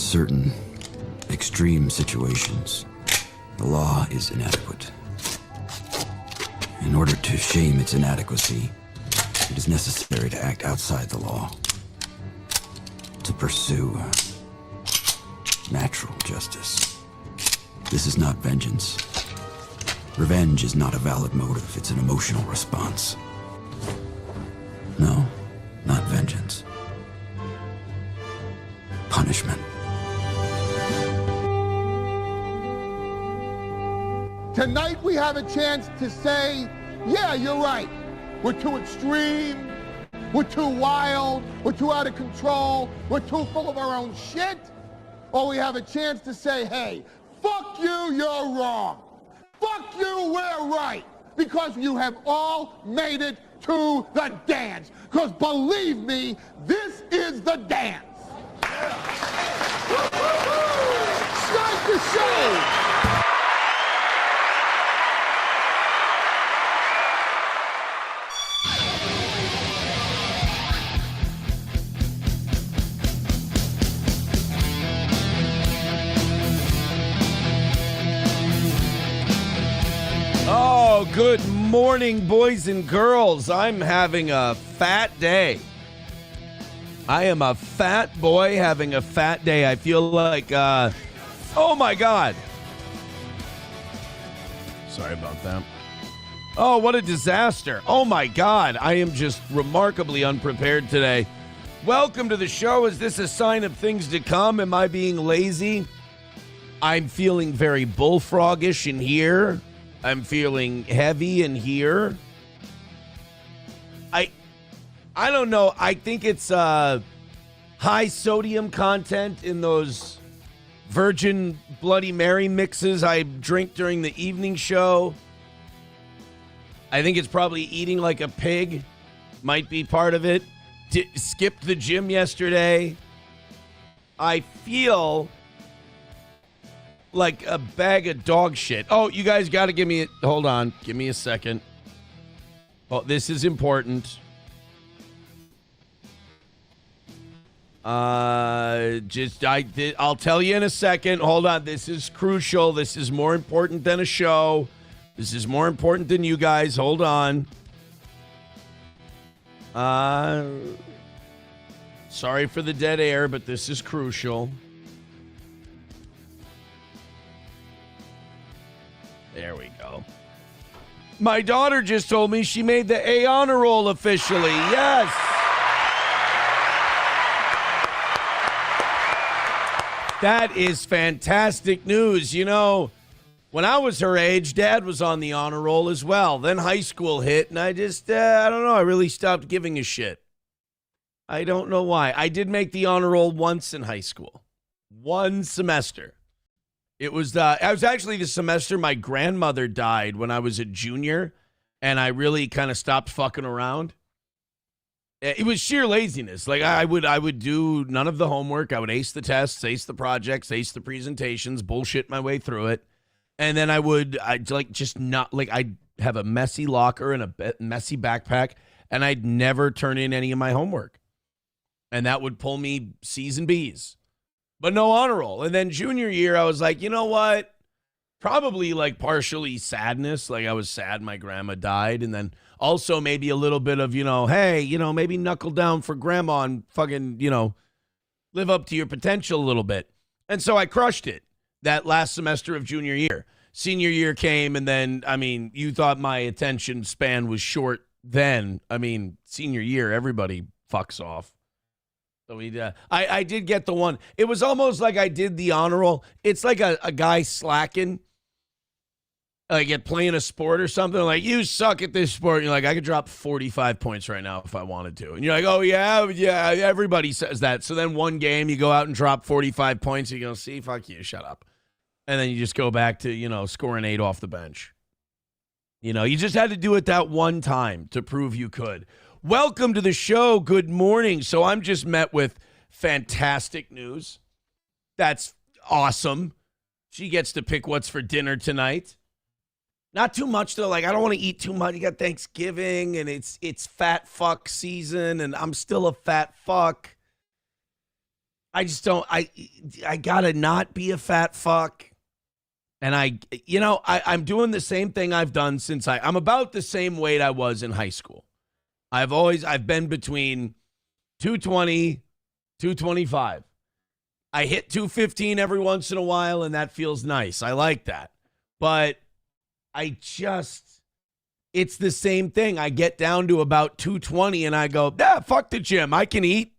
certain extreme situations, the law is inadequate. In order to shame its inadequacy, it is necessary to act outside the law, to pursue natural justice. This is not vengeance. Revenge is not a valid motive, it's an emotional response. No, not vengeance. Punishment. Tonight we have a chance to say, yeah, you're right. We're too extreme. We're too wild. We're too out of control. We're too full of our own shit. Or we have a chance to say, hey, fuck you, you're wrong. Fuck you, we're right. Because you have all made it to the dance. Because believe me, this is the dance. Start the show. Oh, good morning, boys and girls. I'm having a fat day. I am a fat boy having a fat day. I feel like, oh my God. Sorry about that. Oh, what a disaster. Oh my God. I am just remarkably unprepared today. Welcome to the show. Is this a sign of things to come? Am I being lazy? I'm feeling very bullfrogish in here. I'm feeling heavy in here. I don't know. I think it's high sodium content in those Virgin Bloody Mary mixes I drink during the evening show. I think it's probably eating like a pig. Might be part of it. Skipped the gym yesterday. I feel like a bag of dog shit. Oh, you guys got to give me hold on. Give me a second. Oh, this is important. I'll tell you in a second. Hold on. This is crucial. This is more important than a show. This is more important than you guys. Hold on. Sorry for the dead air, but this is crucial. There we go. My daughter just told me she made the A honor roll officially. Yes. That is fantastic news. You know, when I was her age, Dad was on the honor roll as well. Then high school hit, and I just, I don't know, I really stopped giving a shit. I don't know why. I did make the honor roll once in high school. One semester. It was actually the semester my grandmother died when I was a junior, and I really kind of stopped fucking around. It was sheer laziness. Like I would do none of the homework. I would ace the tests, ace the projects, ace the presentations, bullshit my way through it. And then I'd have a messy locker and a messy backpack, and I'd never turn in any of my homework. And that would pull me C's and B's. But no honor roll. And then junior year, I was like, you know what? Probably like partially sadness. Like I was sad my grandma died. And then also maybe a little bit of, hey, maybe knuckle down for grandma and fucking, live up to your potential a little bit. And so I crushed it that last semester of junior year. Senior year came, and then, you thought my attention span was short then. Senior year, everybody fucks off. So I did get the one. It was almost like I did the honor roll. It's like a guy slacking, like at playing a sport or something. Like, you suck at this sport. And you're like, I could drop 45 points right now if I wanted to. And you're like, oh, yeah, everybody says that. So then one game, you go out and drop 45 points. And you go, see, fuck you, shut up. And then you just go back to, scoring 8 off the bench. You just had to do it that one time to prove you could. Welcome to the show. Good morning. So I'm just met with fantastic news. That's awesome. She gets to pick what's for dinner tonight. Not too much, though. Like, I don't want to eat too much. You got Thanksgiving, and it's fat fuck season, and I'm still a fat fuck. I just don't. I gotta not be a fat fuck. And I'm doing the same thing I've done since I'm about the same weight I was in high school. I've been between 220, 225. I hit 215 every once in a while, and that feels nice. I like that. But it's the same thing. I get down to about 220, and I go, fuck the gym. I can eat.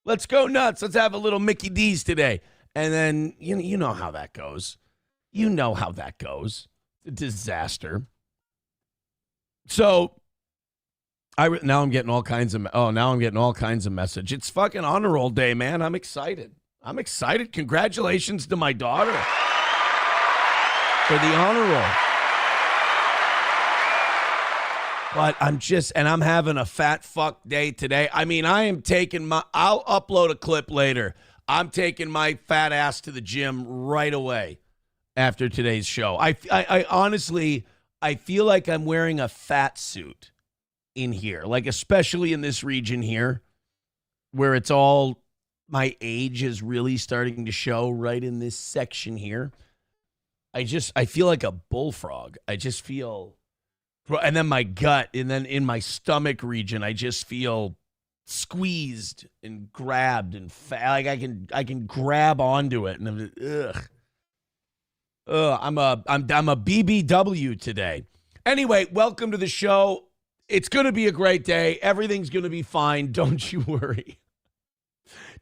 Let's go nuts. Let's have a little Mickey D's today. And then, you know how that goes. You know how that goes. A disaster. So now I'm getting all kinds of message. It's fucking honor roll day, man. I'm excited. Congratulations to my daughter for the honor roll. But I'm having a fat fuck day today. I mean, I'll upload a clip later. I'm taking my fat ass to the gym right away after today's show. I honestly, I feel like I'm wearing a fat suit in here, like especially in this region here where it's all, my age is really starting to show right in this section here. I feel like a bullfrog. I just feel, and then my gut, and then in my stomach region, I just feel squeezed and grabbed and fat. Like I can grab onto it, and I'm just, I'm a BBW today. Anyway, welcome to the show. It's going to be a great day. Everything's going to be fine. Don't you worry.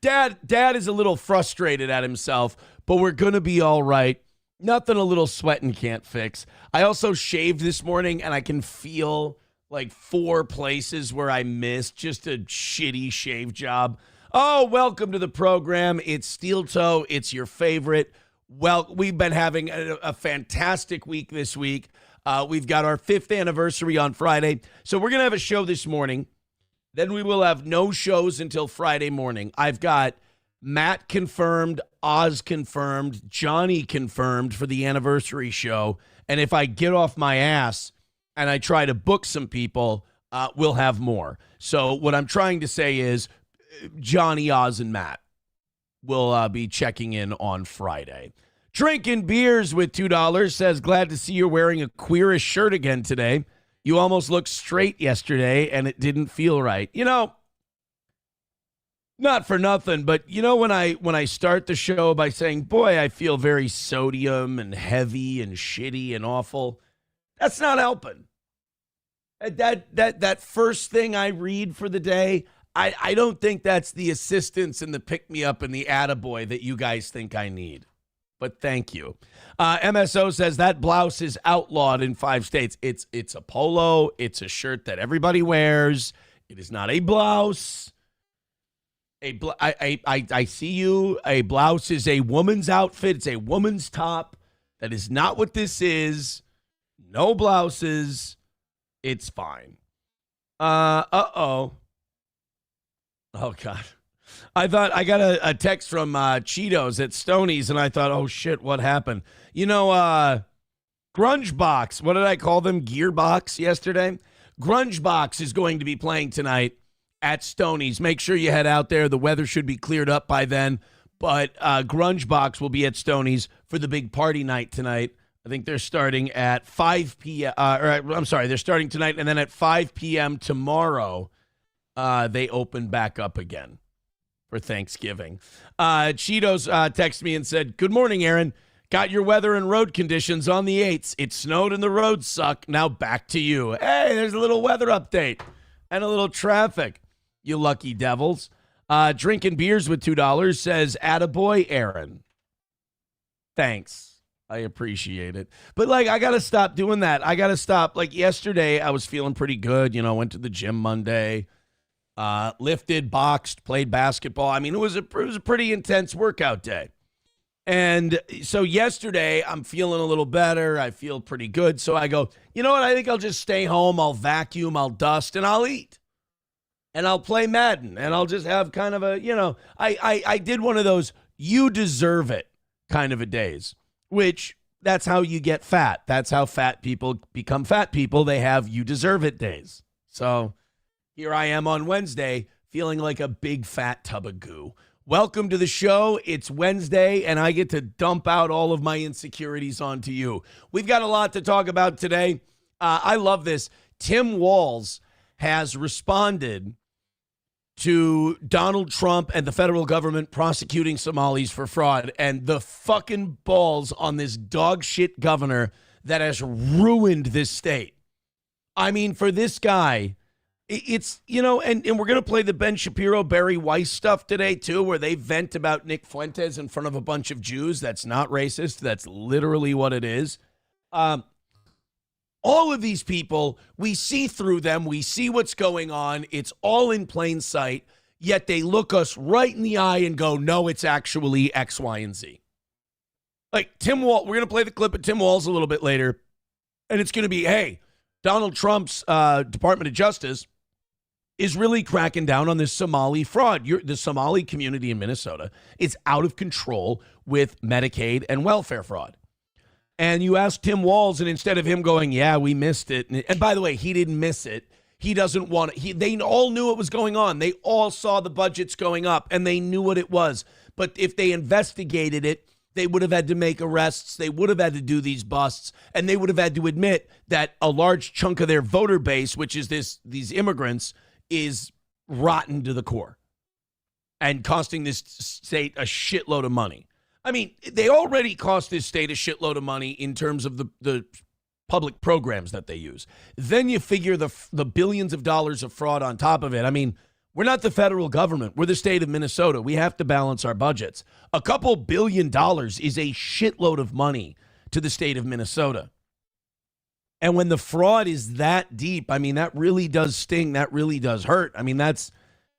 Dad is a little frustrated at himself, but we're going to be all right. Nothing a little sweating can't fix. I also shaved this morning, and I can feel like 4 places where I missed. Just a shitty shave job. Oh, welcome to the program. It's Steel Toe. It's your favorite. Well, we've been having a fantastic week this week. We've got our 5th anniversary on Friday. So we're going to have a show this morning. Then we will have no shows until Friday morning. I've got Matt confirmed, Oz confirmed, Johnny confirmed for the anniversary show. And if I get off my ass and I try to book some people, we'll have more. So what I'm trying to say is Johnny, Oz, and Matt will be checking in on Friday. Drinking beers with $2 says, glad to see you're wearing a queerish shirt again today. You almost looked straight yesterday, and it didn't feel right. Not for nothing, but when I start the show by saying, boy, I feel very sodium and heavy and shitty and awful, that's not helping. That first thing I read for the day, I don't think that's the assistance and the pick-me-up and the attaboy that you guys think I need. But thank you. MSO says that blouse is outlawed in 5 states. It's a polo. It's a shirt that everybody wears. It is not a blouse. I see you. A blouse is a woman's outfit. It's a woman's top. That is not what this is. No blouses. It's fine. Oh, God. I thought I got a text from Cheetos at Stoney's, and I thought, oh, shit, what happened? Grunge Box, what did I call them? Gearbox yesterday? Grunge Box is going to be playing tonight at Stoney's. Make sure you head out there. The weather should be cleared up by then, but Grunge Box will be at Stoney's for the big party night tonight. I think they're starting at 5 p.m. They're starting tonight, and then at 5 p.m. tomorrow, they open back up again for Thanksgiving. Cheetos texted me and said, good morning, Aaron. Got your weather and road conditions on the 8s. It snowed and the roads suck. Now back to you. Hey, there's a little weather update and a little traffic, you lucky devils. Drinking beers with $2 says, attaboy, Aaron. Thanks. I appreciate it. But, I got to stop doing that. I got to stop. Yesterday, I was feeling pretty good. Went to the gym Monday. Lifted, boxed, played basketball. I mean, it was a pretty intense workout day. And so yesterday, I'm feeling a little better. I feel pretty good. So I go, you know what? I think I'll just stay home. I'll vacuum, I'll dust, and I'll eat. And I'll play Madden. And I'll just have kind of a, I did one of those you deserve it kind of a days, which that's how you get fat. That's how fat people become fat people. They have you deserve it days. So here I am on Wednesday feeling like a big fat tub of goo. Welcome to the show. It's Wednesday, and I get to dump out all of my insecurities onto you. We've got a lot to talk about today. I love this. Tim Walz has responded to Donald Trump and the federal government prosecuting Somalis for fraud, and the fucking balls on this dog shit governor that has ruined this state. I mean, for this guy, it's, you know, and we're going to play the Ben Shapiro, Bari Weiss stuff today, too, where they vent about Nick Fuentes in front of a bunch of Jews. That's not racist. That's literally what it is. All of these people, we see through them. We see what's going on. It's all in plain sight, yet they look us right in the eye and go, no, it's actually X, Y, and Z. Like Tim Walz, we're going to play the clip of Tim Walz a little bit later, and it's going to be, hey, Donald Trump's Department of Justice is really cracking down on this Somali fraud. The Somali community in Minnesota is out of control with Medicaid and welfare fraud. And you ask Tim Walz, and instead of him going, yeah, we missed it. And by the way, he didn't miss it. He doesn't want it. They all knew what was going on. They all saw the budgets going up, and they knew what it was. But if they investigated it, they would have had to make arrests. They would have had to do these busts, and they would have had to admit that a large chunk of their voter base, which is these immigrants, is rotten to the core and costing this state a shitload of money. I mean, they already cost this state a shitload of money in terms of the public programs that they use. Then you figure the billions of dollars of fraud on top of it. I mean, we're not the federal government. We're the state of Minnesota. We have to balance our budgets. A couple $1 billion is a shitload of money to the state of Minnesota. And when the fraud is that deep, I mean, that really does sting. That really does hurt. I mean, that's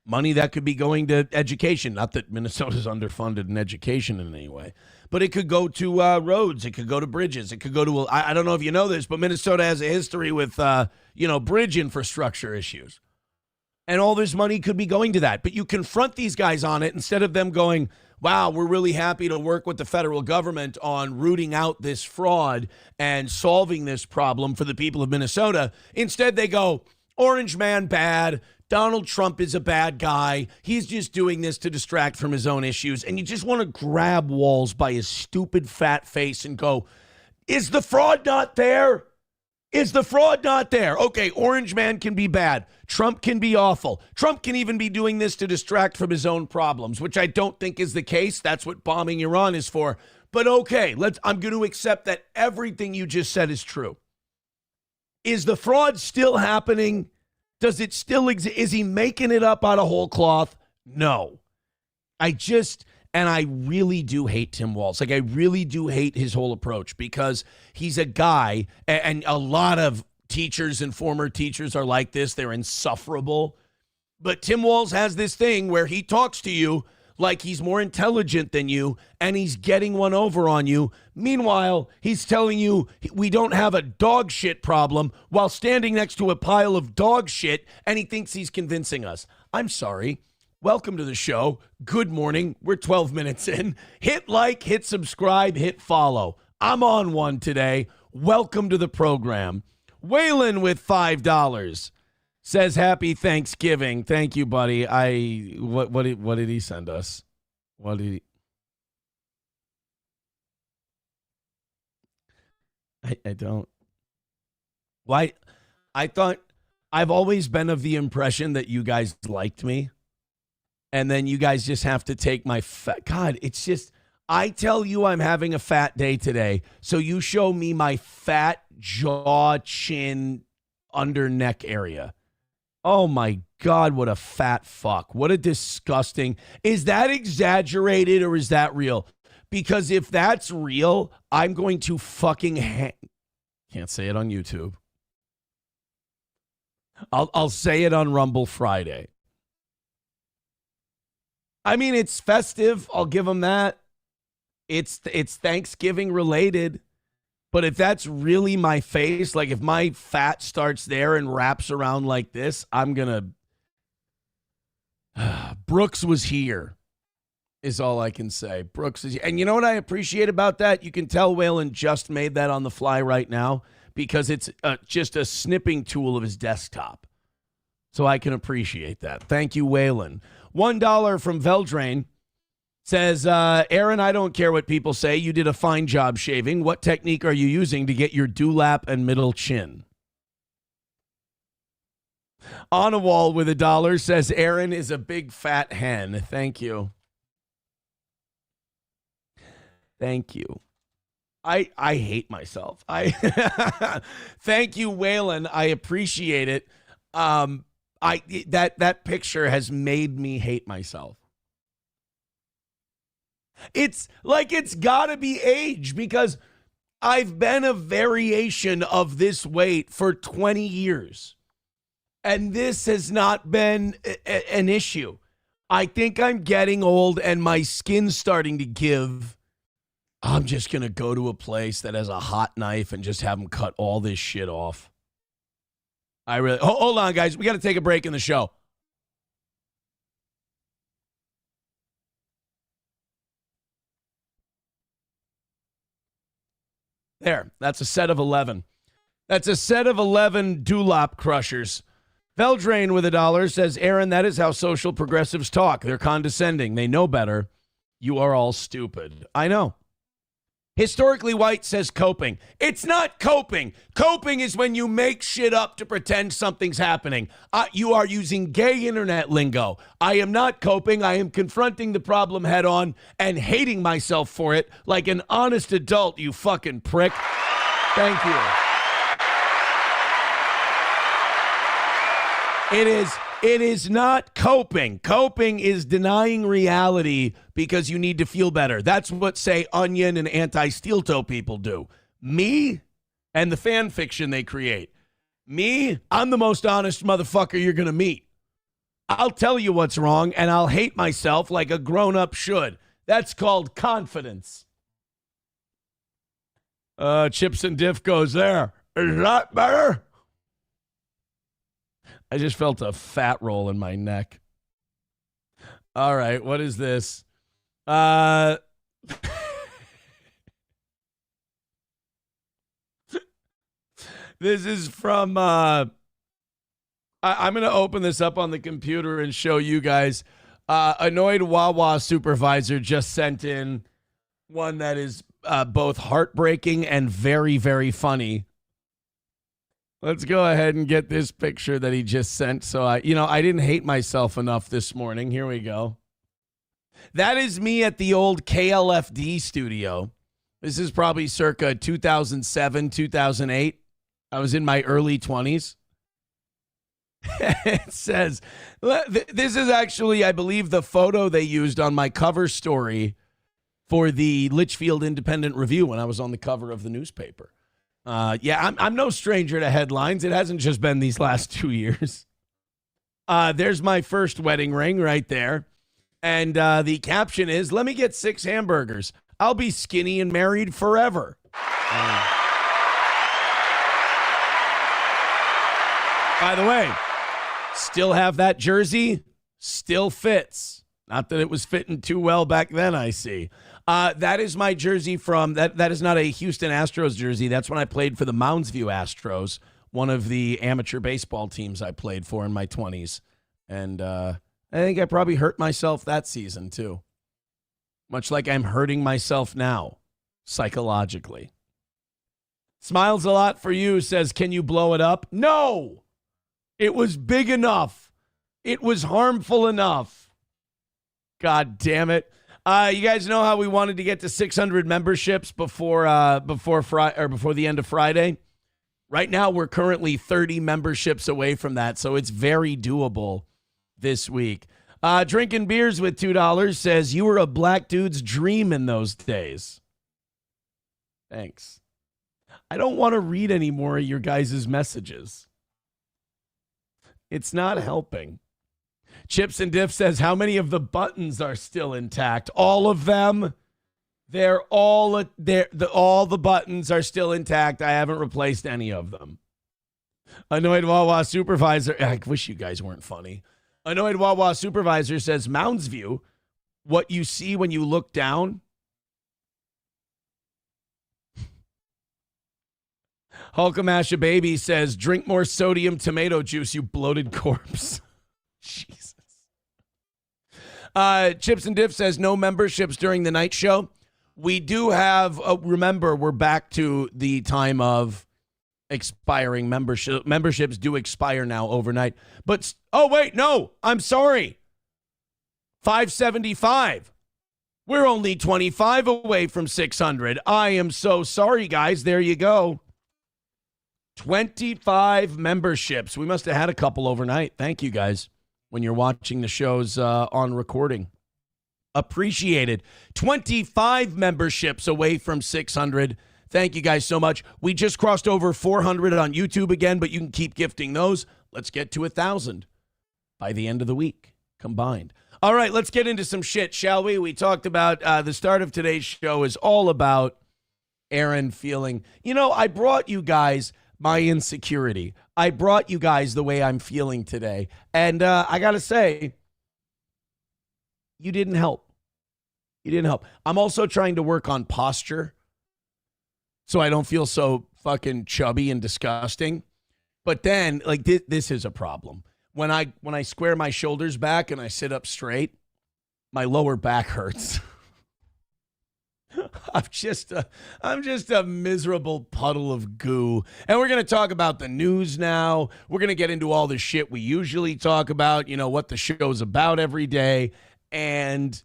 money that could be going to education. Not that Minnesota's underfunded in education in any way, but it could go to roads. It could go to bridges. It could go to, I don't know if you know this, but Minnesota has a history with, bridge infrastructure issues. And all this money could be going to that. But you confront these guys on it instead of them going, wow, we're really happy to work with the federal government on rooting out this fraud and solving this problem for the people of Minnesota. Instead, they go, Orange man bad. Donald Trump is a bad guy. He's just doing this to distract from his own issues. And you just want to grab Walz by his stupid fat face and go, is the fraud not there? Is the fraud not there? Okay, Orange man can be bad. Trump can be awful. Trump can even be doing this to distract from his own problems, which I don't think is the case. That's what bombing Iran is for. But okay, I'm going to accept that everything you just said is true. Is the fraud still happening? Does it still exist? Is he making it up out of whole cloth? No. And I really do hate Tim Walz. Like, I really do hate his whole approach because he's a guy, and a lot of teachers and former teachers are like this. They're insufferable. But Tim Walz has this thing where he talks to you like he's more intelligent than you, and he's getting one over on you. Meanwhile, he's telling you we don't have a dog shit problem while standing next to a pile of dog shit, and he thinks he's convincing us. I'm sorry. Welcome to the show. Good morning. We're 12 minutes in. Hit like, hit subscribe, hit follow. I'm on one today. Welcome to the program. Waylon with $5 says happy Thanksgiving. Thank you, buddy. What did he send us? What did he? I don't. Why? I thought I've always been of the impression that you guys liked me. And then you guys just have to take my fat. God, it's just, I tell you I'm having a fat day today. So you show me my fat jaw, chin, under neck area. Oh my God, what a fat fuck. What a disgusting. Is that exaggerated or is that real? Because if that's real, I'm going to fucking can't say it on YouTube. I'll say it on Rumble Friday. I mean, it's festive. I'll give them that. It's Thanksgiving related. But if that's really my face, like if my fat starts there and wraps around like this, I'm going to... Brooks was here, is all I can say. Brooks is here. And you know what I appreciate about that? You can tell Waylon just made that on the fly right now because it's just a snipping tool of his desktop. So I can appreciate that. Thank you, Waylon. $1 from Veldrain Says, Aaron, I don't care what people say. You did a fine job shaving. What technique are you using to get your dewlap and middle chin? On a Wall with $1 says, Aaron is a big fat hen. Thank you. Thank you. I hate myself. Thank you, Waylon. I appreciate it. That picture has made me hate myself. It's like it's gotta be age, because I've been a variation of this weight for 20 years. And this has not been an issue. I think I'm getting old and my skin's starting to give. I'm just going to go to a place that has a hot knife and just have them cut all this shit off. Hold on, guys. We got to take a break in the show. There. That's a set of 11. That's a set of 11 dewlap crushers. Veldrain with $1 says, Aaron, that is how social progressives talk. They're condescending. They know better. You are all stupid. I know. Historically White says coping. It's not coping. Coping is when you make shit up to pretend something's happening. You are using gay internet lingo. I am not coping. I am confronting the problem head on and hating myself for it like an honest adult, you fucking prick. Thank you. It is not coping. Coping is denying reality because you need to feel better. That's what, say, Onion and anti-steel toe people do. Me and the fan fiction they create. Me, I'm the most honest motherfucker you're going to meet. I'll tell you what's wrong, and I'll hate myself like a grown-up should. That's called confidence. Chips and Diff goes there. Is that better? I just felt a fat roll in my neck. All right, what is this? This is from, I'm going to open this up on the computer and show you guys. Annoyed Wawa supervisor just sent in one that is both heartbreaking and very, very funny. Let's go ahead and get this picture that he just sent. So I didn't hate myself enough this morning. Here we go. That is me at the old KLFD studio. This is probably circa 2007, 2008. I was in my early 20s. It says, this is actually, I believe, the photo they used on my cover story for the Litchfield Independent Review when I was on the cover of the newspaper. I'm no stranger to headlines. It hasn't just been these last 2 years. There's my first wedding ring right there. And the caption is, let me get 6 hamburgers. I'll be skinny and married forever. By the way, still have that jersey. Still fits. Not that it was fitting too well back then, I see. That is my jersey from, that is not a Houston Astros jersey. That's when I played for the Moundsview Astros, one of the amateur baseball teams I played for in my 20s. And I think I probably hurt myself that season, too. Much like I'm hurting myself now, psychologically. Smiles a lot for you says, can you blow it up? No! It was big enough. It was harmful enough. God damn it. You guys know how we wanted to get to 600 memberships before the end of Friday? Right now, we're currently 30 memberships away from that, so it's very doable this week. Drinking Beers with $2 says, you were a black dude's dream in those days. Thanks. I don't want to read any more of your guys' messages. It's not helping. Chips and Diff says, how many of the buttons are still intact? All of them. All the buttons are still intact. I haven't replaced any of them. Annoyed Wawa supervisor. I wish you guys weren't funny. Annoyed Wawa supervisor says, Moundsview, what you see when you look down. Hulkamasha Baby says, drink more sodium tomato juice, you bloated corpse. Jesus. Chips and Diff says no memberships during the night show. We do have, remember, we're back to the time of expiring membership. Memberships do expire now overnight. But, oh, wait, no, I'm sorry. $575. We're only 25 away from 600. I am so sorry, guys. There you go. 25 memberships. We must have had a couple overnight. Thank you, guys, when you're watching the shows on recording. Appreciated. 25 memberships away from 600. Thank you guys so much. We just crossed over 400 on YouTube again, but you can keep gifting those. Let's get to 1,000 by the end of the week combined. All right, let's get into some shit, shall we? We talked about the start of today's show is all about Aaron feeling. You know, I brought you guys my insecurity. I brought you guys the way I'm feeling today. And I got to say, you didn't help. You didn't help. I'm also trying to work on posture so I don't feel so fucking chubby and disgusting. But then, like, this is a problem. When I square my shoulders back and I sit up straight, my lower back hurts. I'm just a miserable puddle of goo. And we're going to talk about the news now. We're going to get into all the shit we usually talk about, you know, what the show's about every day. And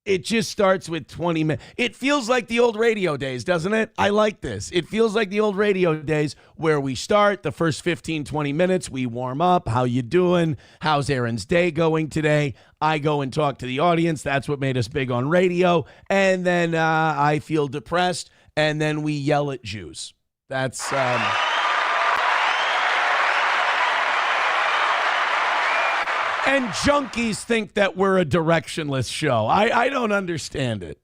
it just starts with 20 minutes. It feels like the old radio days, doesn't it? I like this. It feels like the old radio days where we start the first 15, 20 minutes. We warm up. How you doing? How's Aaron's day going today? I go and talk to the audience. That's what made us big on radio. And then I feel depressed. And then we yell at Jews. That's... And junkies think that we're a directionless show. I don't understand it.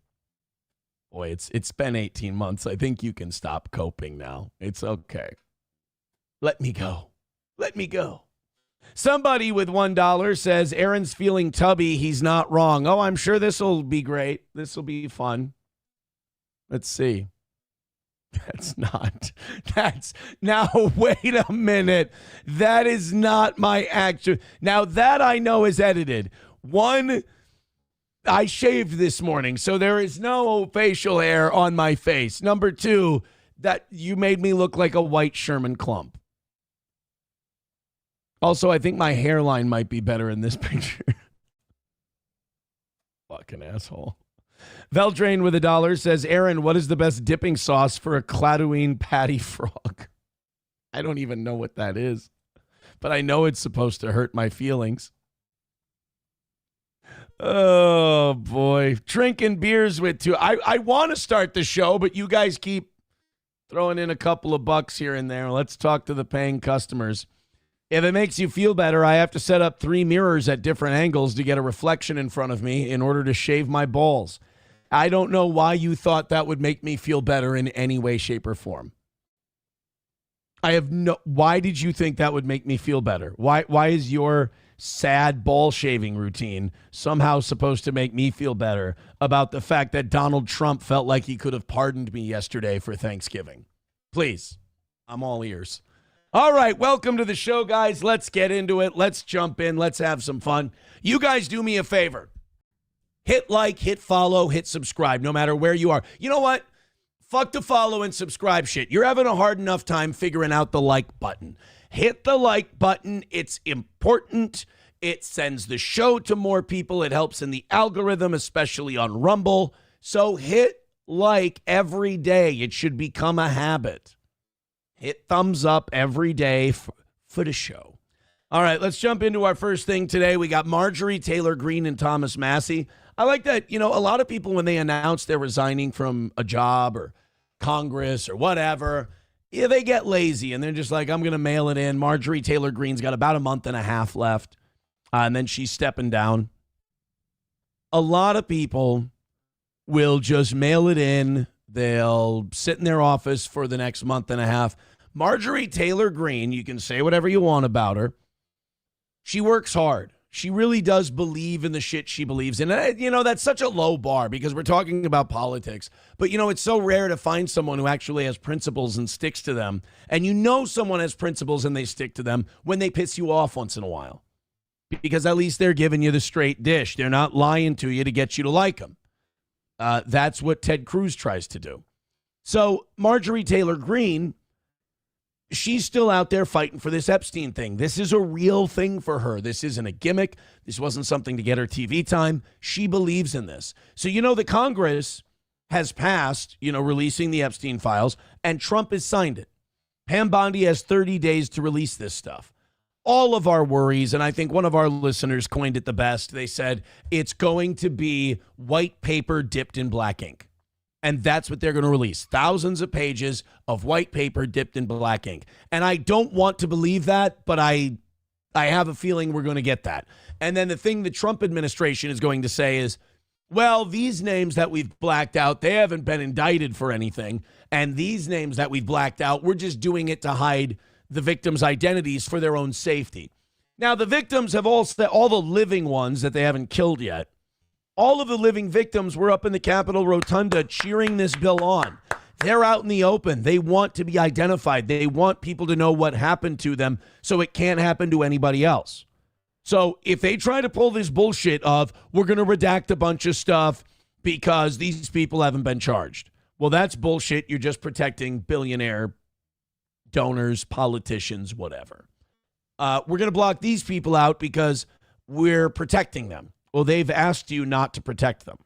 Boy, it's been 18 months. I think you can stop coping now. It's okay. Let me go. Let me go. Somebody with $1 says, Aaron's feeling tubby. He's not wrong. Oh, I'm sure this will be great. This will be fun. Let's see. Now, wait a minute. That is not my actual. Now, that I know is edited. One, I shaved this morning, so there is no facial hair on my face. Number two, that you made me look like a white Sherman clump. Also, I think my hairline might be better in this picture. Fucking asshole. Veldrain with $1 says, Aaron, what is the best dipping sauce for a Cladouine patty frog? I don't even know what that is, but I know it's supposed to hurt my feelings. Oh, boy. Drinking beers with two. I want to start the show, but you guys keep throwing in a couple of bucks here and there. Let's talk to the paying customers. If it makes you feel better, I have to set up 3 mirrors at different angles to get a reflection in front of me in order to shave my balls. I don't know why you thought that would make me feel better in any way, shape, or form. Why did you think that would make me feel better? Why is your sad ball shaving routine somehow supposed to make me feel better about the fact that Donald Trump felt like he could have pardoned me yesterday for Thanksgiving? Please, I'm all ears. All right, welcome to the show, guys. Let's get into it. Let's jump in. Let's have some fun. You guys do me a favor. Hit like, hit follow, hit subscribe, no matter where you are. You know what? Fuck the follow and subscribe shit. You're having a hard enough time figuring out the like button. Hit the like button. It's important. It sends the show to more people. It helps in the algorithm, especially on Rumble. So hit like every day. It should become a habit. Hit thumbs up every day for the show. All right, let's jump into our first thing today. We got Marjorie Taylor Greene and Thomas Massie. I like that, you know, a lot of people, when they announce they're resigning from a job or Congress or whatever, yeah, they get lazy and they're just like, I'm going to mail it in. Marjorie Taylor Greene's got about a month and a half left, and then she's stepping down. A lot of people will just mail it in. They'll sit in their office for the next month and a half. Marjorie Taylor Greene, you can say whatever you want about her. She works hard. She really does believe in the shit she believes in. And, you know, that's such a low bar because we're talking about politics. But, you know, it's so rare to find someone who actually has principles and sticks to them. And you know someone has principles and they stick to them when they piss you off once in a while. because at least they're giving you the straight dish. They're not lying to you to get you to like them. That's what Ted Cruz tries to do. So Marjorie Taylor Greene, she's still out there fighting for this Epstein thing. This is a real thing for her. This isn't a gimmick. This wasn't something to get her TV time. She believes in this. So, the Congress has passed, releasing the Epstein files, and Trump has signed it. Pam Bondi has 30 days to release this stuff. All of our worries, and I think one of our listeners coined it the best. They said it's going to be white paper dipped in black ink. And that's what they're going to release. Thousands of pages of white paper dipped in black ink. And I don't want to believe that, but I have a feeling we're going to get that. And then the thing the Trump administration is going to say is, well, these names that we've blacked out, they haven't been indicted for anything. And these names that we've blacked out, we're just doing it to hide the victims' identities for their own safety. Now, the victims have all the living ones that they haven't killed yet. All of the living victims were up in the Capitol Rotunda cheering this bill on. They're out in the open. They want to be identified. They want people to know what happened to them so it can't happen to anybody else. So if they try to pull this bullshit of, we're going to redact a bunch of stuff because these people haven't been charged. Well, that's bullshit. You're just protecting billionaire donors, politicians, whatever. We're going to block these people out because we're protecting them. Well, they've asked you not to protect them.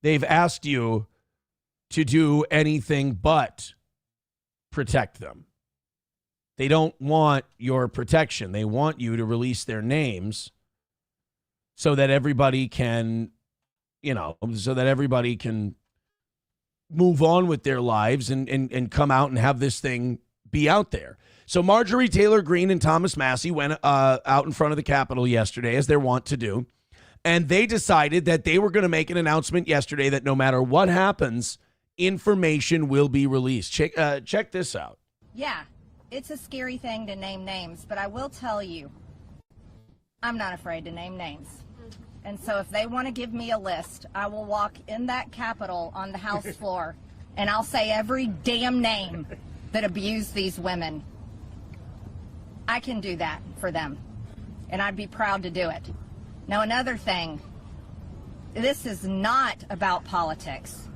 They've asked you to do anything but protect them. They don't want your protection. They want you to release their names so that everybody can, move on with their lives and come out and have this thing be out there. So Marjorie Taylor Greene and Thomas Massie went out in front of the Capitol yesterday, as they're wont to do, and they decided that they were going to make an announcement yesterday that no matter what happens, information will be released. Check this out. Yeah, it's a scary thing to name names, but I will tell you, I'm not afraid to name names. And so if they want to give me a list, I will walk in that Capitol on the House floor, and I'll say every damn name that abused these women. I can do that for them, and I'd be proud to do it. Now, another thing, this is not about politics,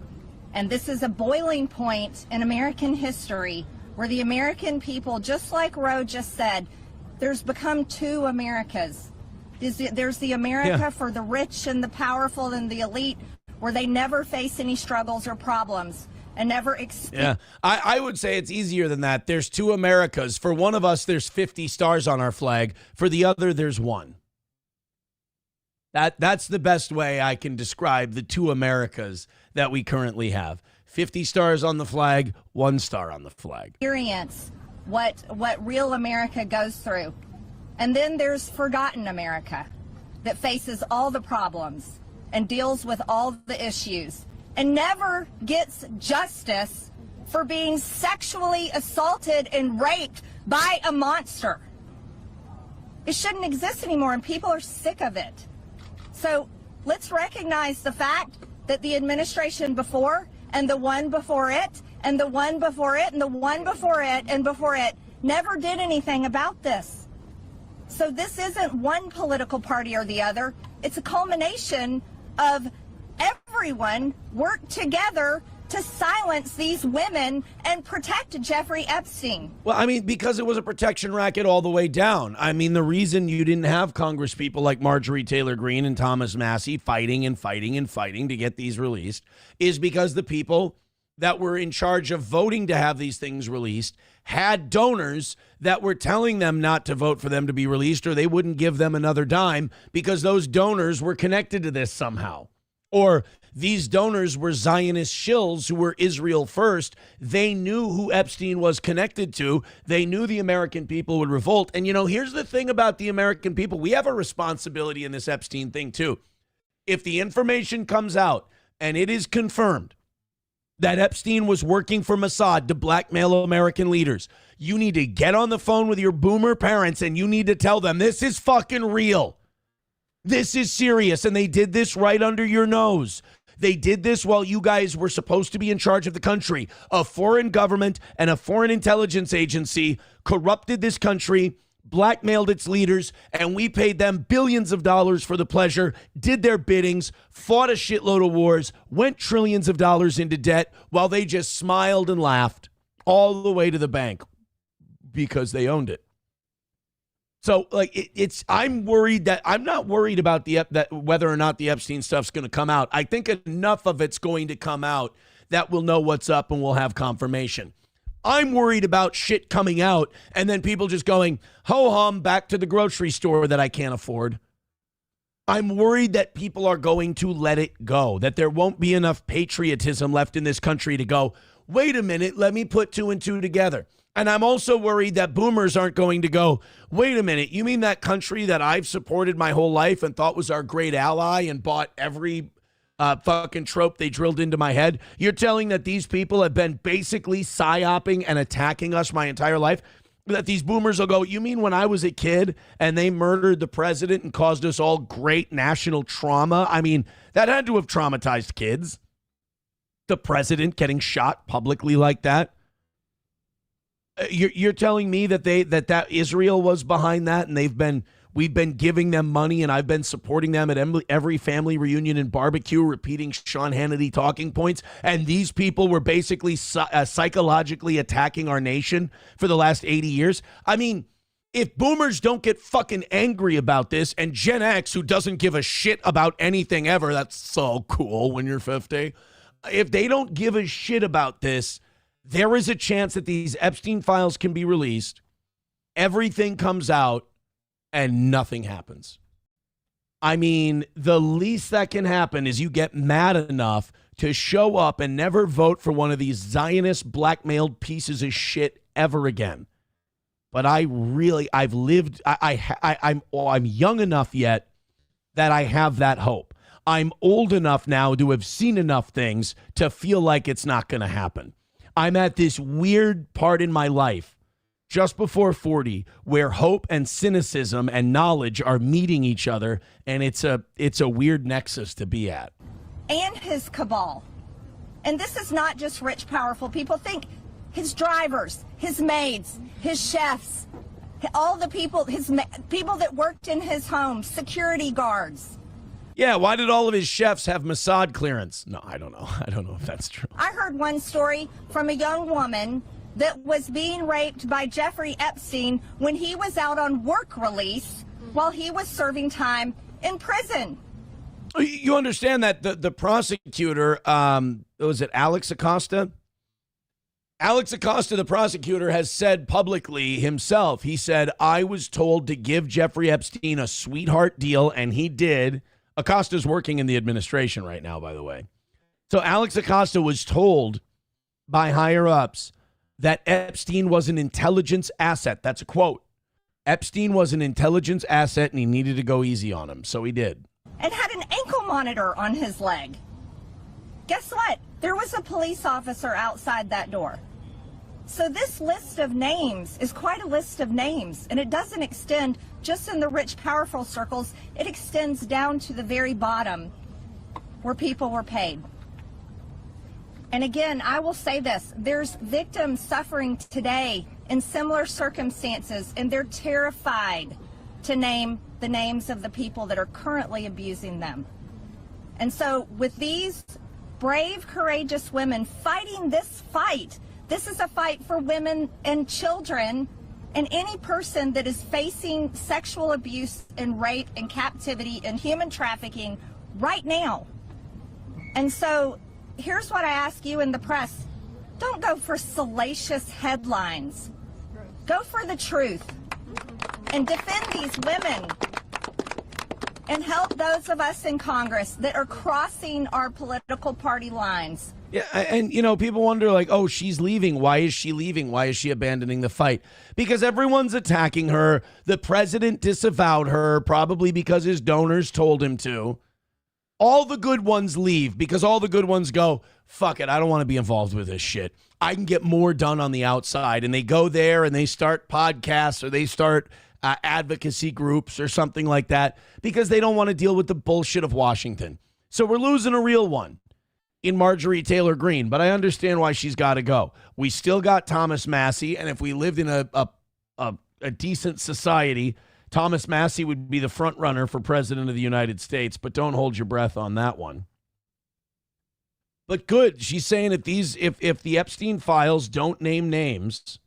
and this is a boiling point in American history where the American people, just like Roe just said, there's become two Americas. There's the America for the rich and the powerful and the elite, where they never face any struggles or problems. And never experience. Yeah, I would say it's easier than that. There's two Americas. For one of us, there's 50 stars on our flag. For the other, there's one. That's the best way I can describe the two Americas that we currently have. 50 stars on the flag, 1 star on the flag. Experience what real America goes through. And then there's forgotten America that faces all the problems and deals with all the issues and never gets justice for being sexually assaulted and raped by a monster. It shouldn't exist anymore, and people are sick of it. So let's recognize the fact that the administration before, and the one before it, and the one before it, and the one before it, and before it, never did anything about this. So this isn't one political party or the other. It's a culmination of everyone worked together to silence these women and protect Jeffrey Epstein. Well, I mean, because it was a protection racket all the way down. I mean, the reason you didn't have Congress people like Marjorie Taylor Greene and Thomas Massie fighting and fighting and fighting to get these released is because the people that were in charge of voting to have these things released had donors that were telling them not to vote for them to be released, or they wouldn't give them another dime because those donors were connected to this somehow. Or these donors were Zionist shills who were Israel first. They knew who Epstein was connected to. They knew the American people would revolt. And, here's the thing about the American people. We have a responsibility in this Epstein thing, too. If the information comes out and it is confirmed that Epstein was working for Mossad to blackmail American leaders, you need to get on the phone with your boomer parents and you need to tell them this is fucking real. This is serious, and they did this right under your nose. They did this while you guys were supposed to be in charge of the country. A foreign government and a foreign intelligence agency corrupted this country, blackmailed its leaders, and we paid them billions of dollars for the pleasure, did their biddings, fought a shitload of wars, went trillions of dollars into debt while they just smiled and laughed all the way to the bank because they owned it. So, like, I'm worried that I'm not worried about that whether or not the Epstein stuff's going to come out. I think enough of it's going to come out that we'll know what's up and we'll have confirmation. I'm worried about shit coming out and then people just going, ho-hum, back to the grocery store that I can't afford. I'm worried that people are going to let it go, that there won't be enough patriotism left in this country to go, wait a minute, let me put two and two together. And I'm also worried that boomers aren't going to go, wait a minute, you mean that country that I've supported my whole life and thought was our great ally and bought every fucking trope they drilled into my head? You're telling that these people have been basically psyoping and attacking us my entire life? That these boomers will go, you mean when I was a kid and they murdered the president and caused us all great national trauma? I mean, that had to have traumatized kids. The president getting shot publicly like that. You're telling me that that Israel was behind that, and we've been giving them money, and I've been supporting them at every family reunion and barbecue, repeating Sean Hannity talking points, and these people were basically psychologically attacking our nation for the last 80 years? I mean, if boomers don't get fucking angry about this, and Gen X, who doesn't give a shit about anything ever, that's so cool when you're 50, if they don't give a shit about this, there is a chance that these Epstein files can be released, everything comes out, and nothing happens. I mean, the least that can happen is you get mad enough to show up and never vote for one of these Zionist blackmailed pieces of shit ever again. But I'm young enough yet that I have that hope. I'm old enough now to have seen enough things to feel like it's not going to happen. I'm at this weird part in my life, just before 40, where hope and cynicism and knowledge are meeting each other, and it's a weird nexus to be at. And his cabal. And this is not just rich, powerful people. Think his drivers, his maids, his chefs, all the people, people that worked in his home, security guards. Yeah, why did all of his chefs have Mossad clearance? No, I don't know. I don't know if that's true. I heard one story from a young woman that was being raped by Jeffrey Epstein when he was out on work release while he was serving time in prison. You understand that the prosecutor, was it Alex Acosta? Alex Acosta, the prosecutor, has said publicly himself, he said, I was told to give Jeffrey Epstein a sweetheart deal, and he did. Acosta's working in the administration right now, by the way. So Alex Acosta was told by higher-ups that Epstein was an intelligence asset. That's a quote. Epstein was an intelligence asset, and he needed to go easy on him, so he did. And had an ankle monitor on his leg. Guess what? There was a police officer outside that door. So this list of names is quite a list of names, and it doesn't extend just in the rich, powerful circles. It extends down to the very bottom where people were paid. And again, I will say this, there's victims suffering today in similar circumstances, and they're terrified to name the names of the people that are currently abusing them. And so with these brave, courageous women fighting this fight, this is a fight for women and children and any person that is facing sexual abuse and rape and captivity and human trafficking right now. And so here's what I ask you in the press. Don't go for salacious headlines. Go for the truth and defend these women and help those of us in Congress that are crossing our political party lines. Yeah, and, you know, people wonder, like, oh, she's leaving. Why is she leaving? Why is she abandoning the fight? Because everyone's attacking her. The president disavowed her, probably because his donors told him to. All the good ones leave because all the good ones go, fuck it, I don't want to be involved with this shit. I can get more done on the outside. And they go there and they start podcasts or they start advocacy groups or something like that because they don't want to deal with the bullshit of Washington. So we're losing a real one in Marjorie Taylor Greene, but I understand why she's got to go. We still got Thomas Massie, and if we lived in a a decent society, Thomas Massie would be the front runner for president of the United States, but don't hold your breath on that one. But good. She's saying if the Epstein files don't name names,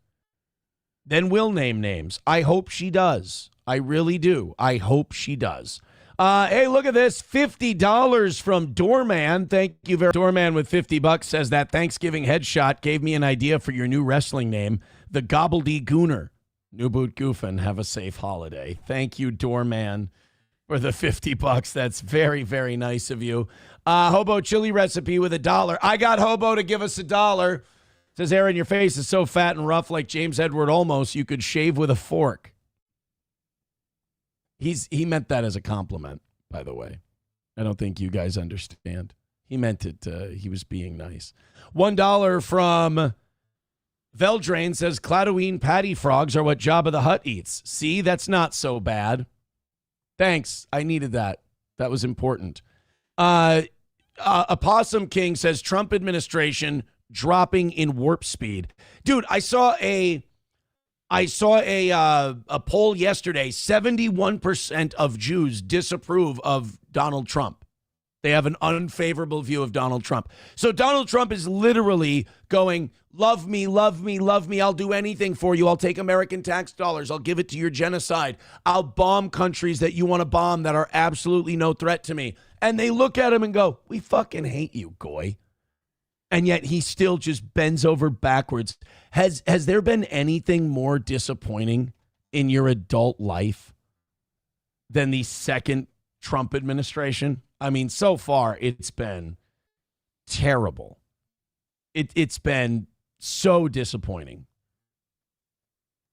then we'll name names. I hope she does. I really do. I hope she does. Hey, look at this. $50 from Doorman. Thank you very much. Doorman with $50 says that Thanksgiving headshot gave me an idea for your new wrestling name, the Gobbledygooner. New boot goofin'. Have a safe holiday. Thank you, Doorman, for the $50. That's very, very nice of you. Hobo chili recipe with $1. I got Hobo to give us $1. Says, Aaron, your face is so fat and rough like James Edward Olmos, you could shave with a fork. He meant that as a compliment, by the way. I don't think you guys understand. He meant it. He was being nice. $1 from Veldrain says, Cladoween patty frogs are what Jabba the Hutt eats. See, that's not so bad. Thanks. I needed that. That was important. Opossum King says, Trump administration dropping in warp speed. Dude, I saw a poll yesterday. 71% of Jews disapprove of Donald Trump. They have an unfavorable view of Donald Trump. So Donald Trump is literally going, love me, love me, love me. I'll do anything for you. I'll take American tax dollars. I'll give it to your genocide. I'll bomb countries that you want to bomb that are absolutely no threat to me. And they look at him and go, we fucking hate you, goy. And yet he still just bends over backwards. Has there been anything more disappointing in your adult life than the second Trump administration? I mean, so far it's been terrible. It's been so disappointing.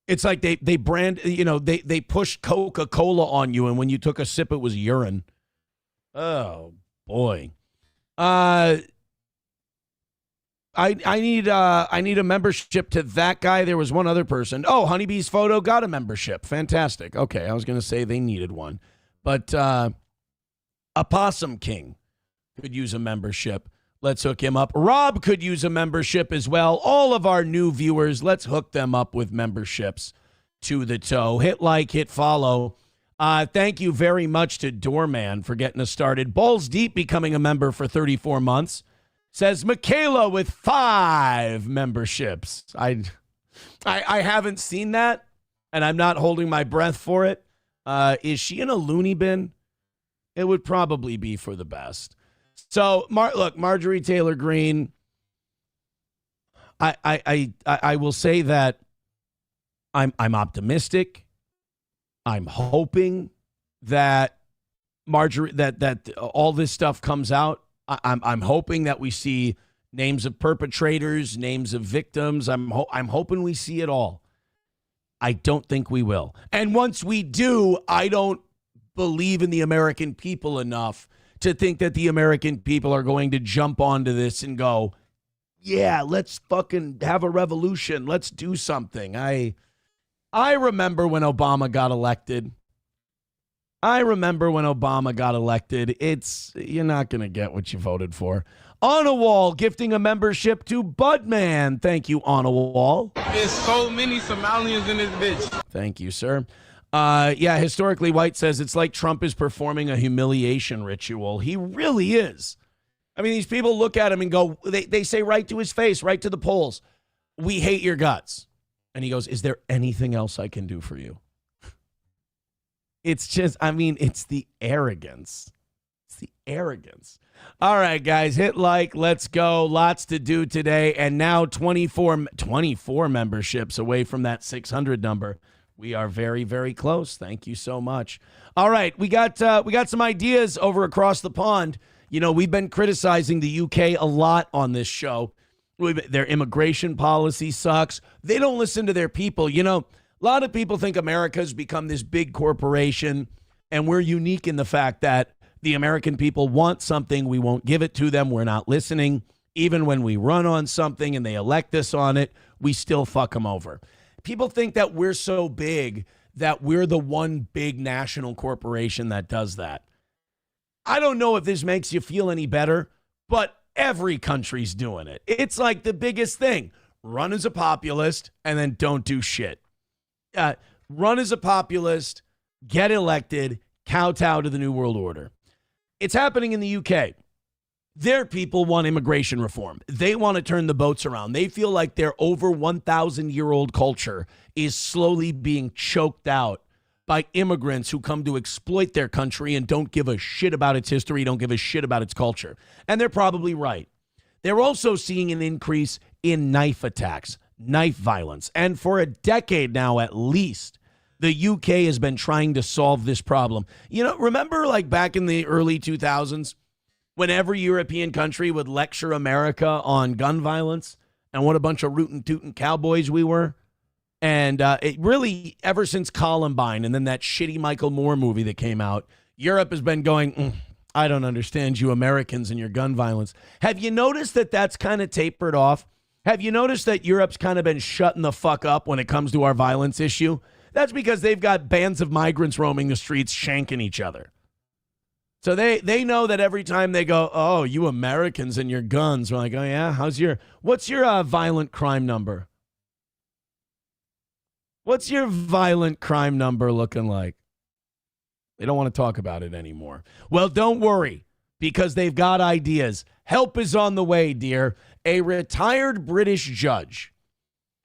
It's like they brand, they pushed Coca-Cola on you, and when you took a sip, it was urine. Oh boy. I need a membership to that guy. There was one other person. Oh, Honeybee's Photo got a membership. Fantastic. Okay, I was going to say they needed one. But Opossum King could use a membership. Let's hook him up. Rob could use a membership as well. All of our new viewers, let's hook them up with memberships to the toe. Hit like, hit follow. Thank you very much to Doorman for getting us started. Balls Deep becoming a member for 34 months. Says Michaela with 5 memberships. I haven't seen that, and I'm not holding my breath for it. Is she in a loony bin? It would probably be for the best. So, look, Marjorie Taylor Greene, I will say that I'm optimistic. I'm hoping that that all this stuff comes out. I'm hoping that we see names of perpetrators, names of victims. I'm hoping we see it all. I don't think we will. And once we do, I don't believe in the American people enough to think that the American people are going to jump onto this and go, yeah, let's fucking have a revolution. Let's do something. I remember when Obama got elected. You're not going to get what you voted for. On a Wall gifting a membership to Budman. Thank you, On a Wall. There's so many Somalians in this bitch. Thank you, sir. Historically White says it's like Trump is performing a humiliation ritual. He really is. I mean, these people look at him and go, they say right to his face, right to the polls, we hate your guts. And he goes, is there anything else I can do for you? It's just, it's the arrogance. All right, guys, hit like. Let's go. Lots to do today. And now 24 memberships away from that 600 number. We are very, very close. Thank you so much. All right, we got some ideas over across the pond. We've been criticizing the UK a lot on this show. Their immigration policy sucks. They don't listen to their people. A lot of people think America's become this big corporation, and we're unique in the fact that the American people want something. We won't give it to them. We're not listening. Even when we run on something and they elect us on it, we still fuck them over. People think that we're so big that we're the one big national corporation that does that. I don't know if this makes you feel any better, but every country's doing it. It's like the biggest thing. Run as a populist and then don't do shit. run as a populist, get elected, kowtow to the New World Order. It's happening in the UK. Their people want immigration reform. They want to turn the boats around. They feel like their over 1,000-year-old culture is slowly being choked out by immigrants who come to exploit their country and don't give a shit about its history, don't give a shit about its culture. And they're probably right. They're also seeing an increase in knife attacks, knife violence. And for a decade now, at least, the UK has been trying to solve this problem. You know, remember like back in the early 2000s, when every European country would lecture America on gun violence and what a bunch of rootin' tootin' cowboys we were? And it really, ever since Columbine and then that shitty Michael Moore movie that came out, Europe has been going, I don't understand you Americans and your gun violence. Have you noticed that that's kind of tapered off? Have you noticed that Europe's kind of been shutting the fuck up when it comes to our violence issue? That's because they've got bands of migrants roaming the streets shanking each other. So they know that every time they go, oh, you Americans and your guns, we're like, oh yeah, what's your violent crime number? What's your violent crime number looking like? They don't want to talk about it anymore. Well, don't worry, because they've got ideas. Help is on the way, dear. A retired British judge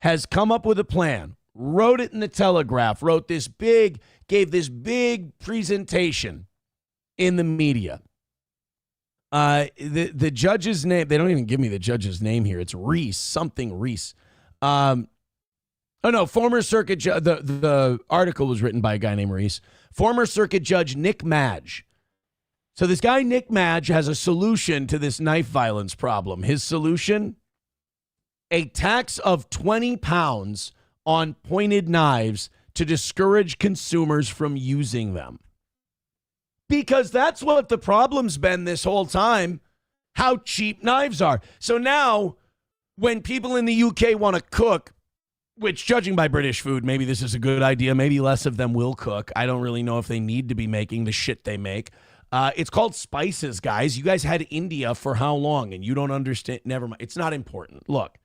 has come up with a plan, wrote it in the Telegraph, gave this big presentation in the media. The judge's name, they don't even give me the judge's name here. It's Reese, something Reese. Former circuit judge. The article was written by a guy named Reese. Former circuit judge Nick Madge. So this guy, Nick Madge, has a solution to this knife violence problem. His solution? A tax of 20 pounds on pointed knives to discourage consumers from using them. Because that's what the problem's been this whole time, how cheap knives are. So now, when people in the UK want to cook, which, judging by British food, maybe this is a good idea. Maybe less of them will cook. I don't really know if they need to be making the shit they make. It's called spices, guys. You guys had India for how long? And you don't understand. Never mind. It's not important. Look,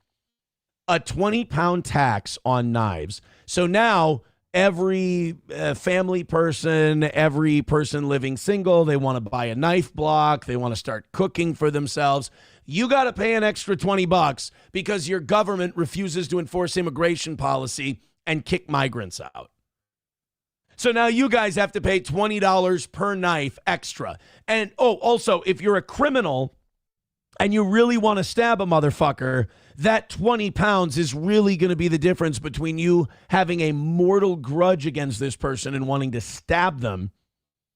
a 20-pound tax on knives. So now every family person, every person living single, they want to buy a knife block. They want to start cooking for themselves. You got to pay an extra $20 because your government refuses to enforce immigration policy and kick migrants out. So now you guys have to pay $20 per knife extra. And also, if you're a criminal and you really want to stab a motherfucker, that 20 pounds is really going to be the difference between you having a mortal grudge against this person and wanting to stab them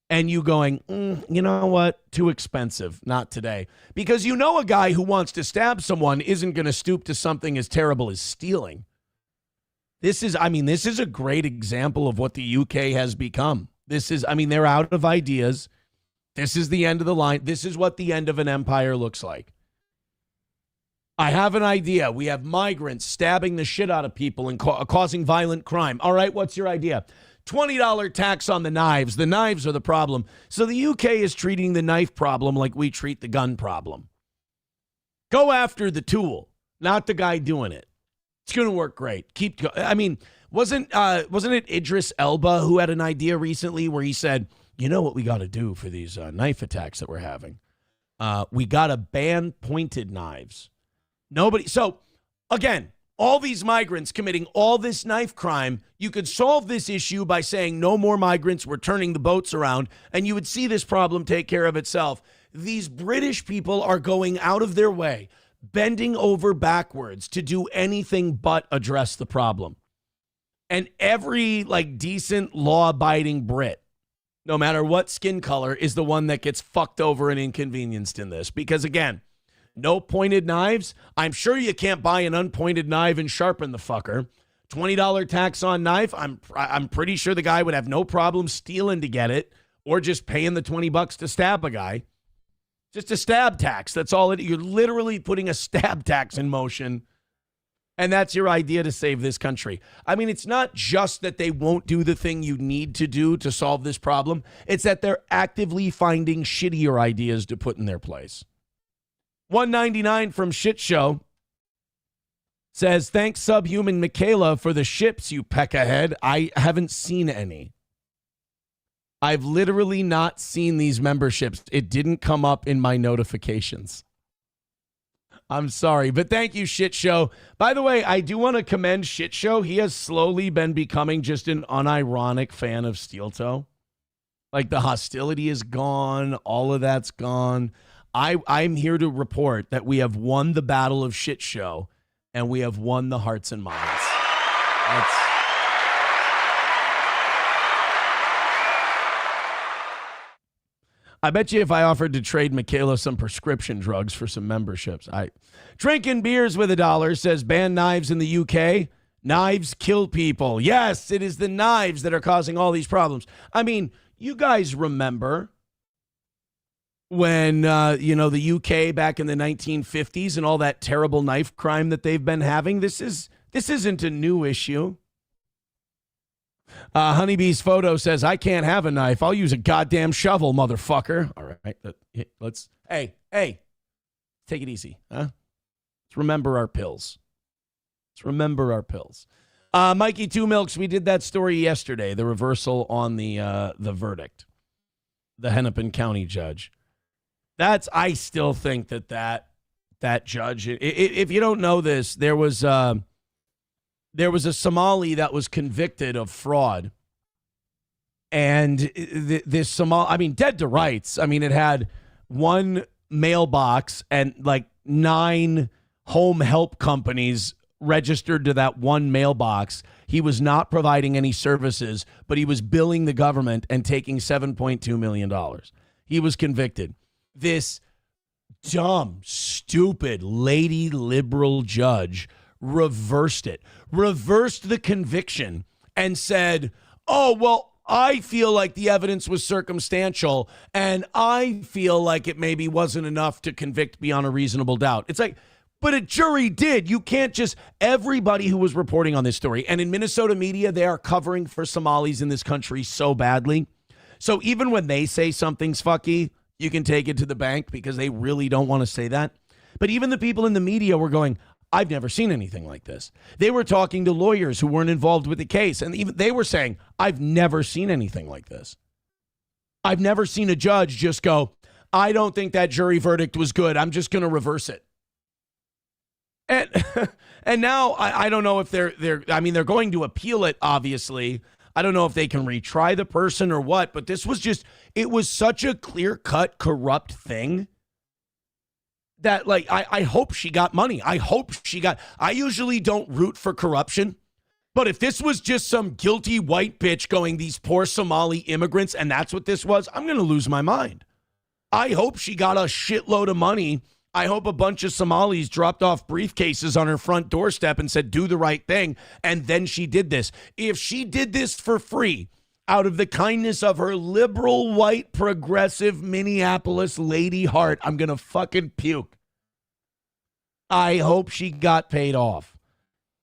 and you going, you know what? Too expensive. Not today. Because you know a guy who wants to stab someone isn't going to stoop to something as terrible as stealing. This is a great example of what the UK has become. They're out of ideas. This is the end of the line. This is what the end of an empire looks like. I have an idea. We have migrants stabbing the shit out of people and causing violent crime. All right, what's your idea? $20 tax on the knives. The knives are the problem. So the UK is treating the knife problem like we treat the gun problem. Go after the tool, not the guy doing it. It's going to work great. Keep going. Wasn't it Idris Elba who had an idea recently where he said, you know what we got to do for these knife attacks that we're having? We got to ban pointed knives. So, again, all these migrants committing all this knife crime, you could solve this issue by saying no more migrants, we're turning the boats around, and you would see this problem take care of itself. These British people are going out of their way, bending over backwards to do anything but address the problem. And every decent law-abiding Brit, no matter what skin color, is the one that gets fucked over and inconvenienced in this. Because again, no pointed knives. I'm sure you can't buy an unpointed knife and sharpen the fucker. $20 tax on knife. I'm pretty sure the guy would have no problem stealing to get it or just paying the $20 to stab a guy. Just a stab tax. That's all it. You're literally putting a stab tax in motion. And that's your idea to save this country. It's not just that they won't do the thing you need to do to solve this problem. It's that they're actively finding shittier ideas to put in their place. $1.99 from Shit Show. Says, thanks, Subhuman Michaela, for the ships, you peck ahead. I haven't seen any. I've literally not seen these memberships. It didn't come up in my notifications. I'm sorry, but thank you, Shit Show. By the way, I do want to commend Shit Show. He has slowly been becoming just an unironic fan of Steel Toe. Like, the hostility is gone. All of that's gone. I'm here to report that we have won the battle of Shit Show, and we have won the hearts and minds. I bet you if I offered to trade Michaela some prescription drugs for some memberships. Drinking beers with $1 says ban knives in the UK. Knives kill people. Yes, it is the knives that are causing all these problems. I mean, you guys remember when, the UK back in the 1950s and all that terrible knife crime that they've been having. This isn't a new issue. Honeybee's photo says, I can't have a knife. I'll use a goddamn shovel, motherfucker. All right. Hey, take it easy. Huh? Let's remember our pills. Mikey Two Milks, we did that story yesterday, the reversal on the verdict, the Hennepin County judge. I still think that judge, if you don't know this, there was a Somali that was convicted of fraud. And this Somali, dead to rights. It had one mailbox and like 9 home help companies registered to that one mailbox. He was not providing any services, but he was billing the government and taking $7.2 million. He was convicted. This dumb, stupid, lady liberal judge reversed the conviction and said, oh, well, I feel like the evidence was circumstantial and I feel like it maybe wasn't enough to convict beyond a reasonable doubt. It's like, but a jury did. You can't just, everybody who was reporting on this story, and in Minnesota media, they are covering for Somalis in this country so badly. So even when they say something's fucky, you can take it to the bank because they really don't want to say that. But even the people in the media were going, I've never seen anything like this. They were talking to lawyers who weren't involved with the case, and even they were saying, I've never seen anything like this. I've never seen a judge just go, I don't think that jury verdict was good. I'm just going to reverse it. And now I don't know if they're going to appeal it, obviously. I don't know if they can retry the person or what, but this was it was such a clear-cut corrupt thing that, like, I hope she got money. I usually don't root for corruption, but if this was just some guilty white bitch going, these poor Somali immigrants, and that's what this was, I'm going to lose my mind. I hope she got a shitload of money. I hope a bunch of Somalis dropped off briefcases on her front doorstep and said, do the right thing. And then she did this. If she did this for free, out of the kindness of her liberal, white, progressive Minneapolis lady heart, I'm going to fucking puke. I hope she got paid off.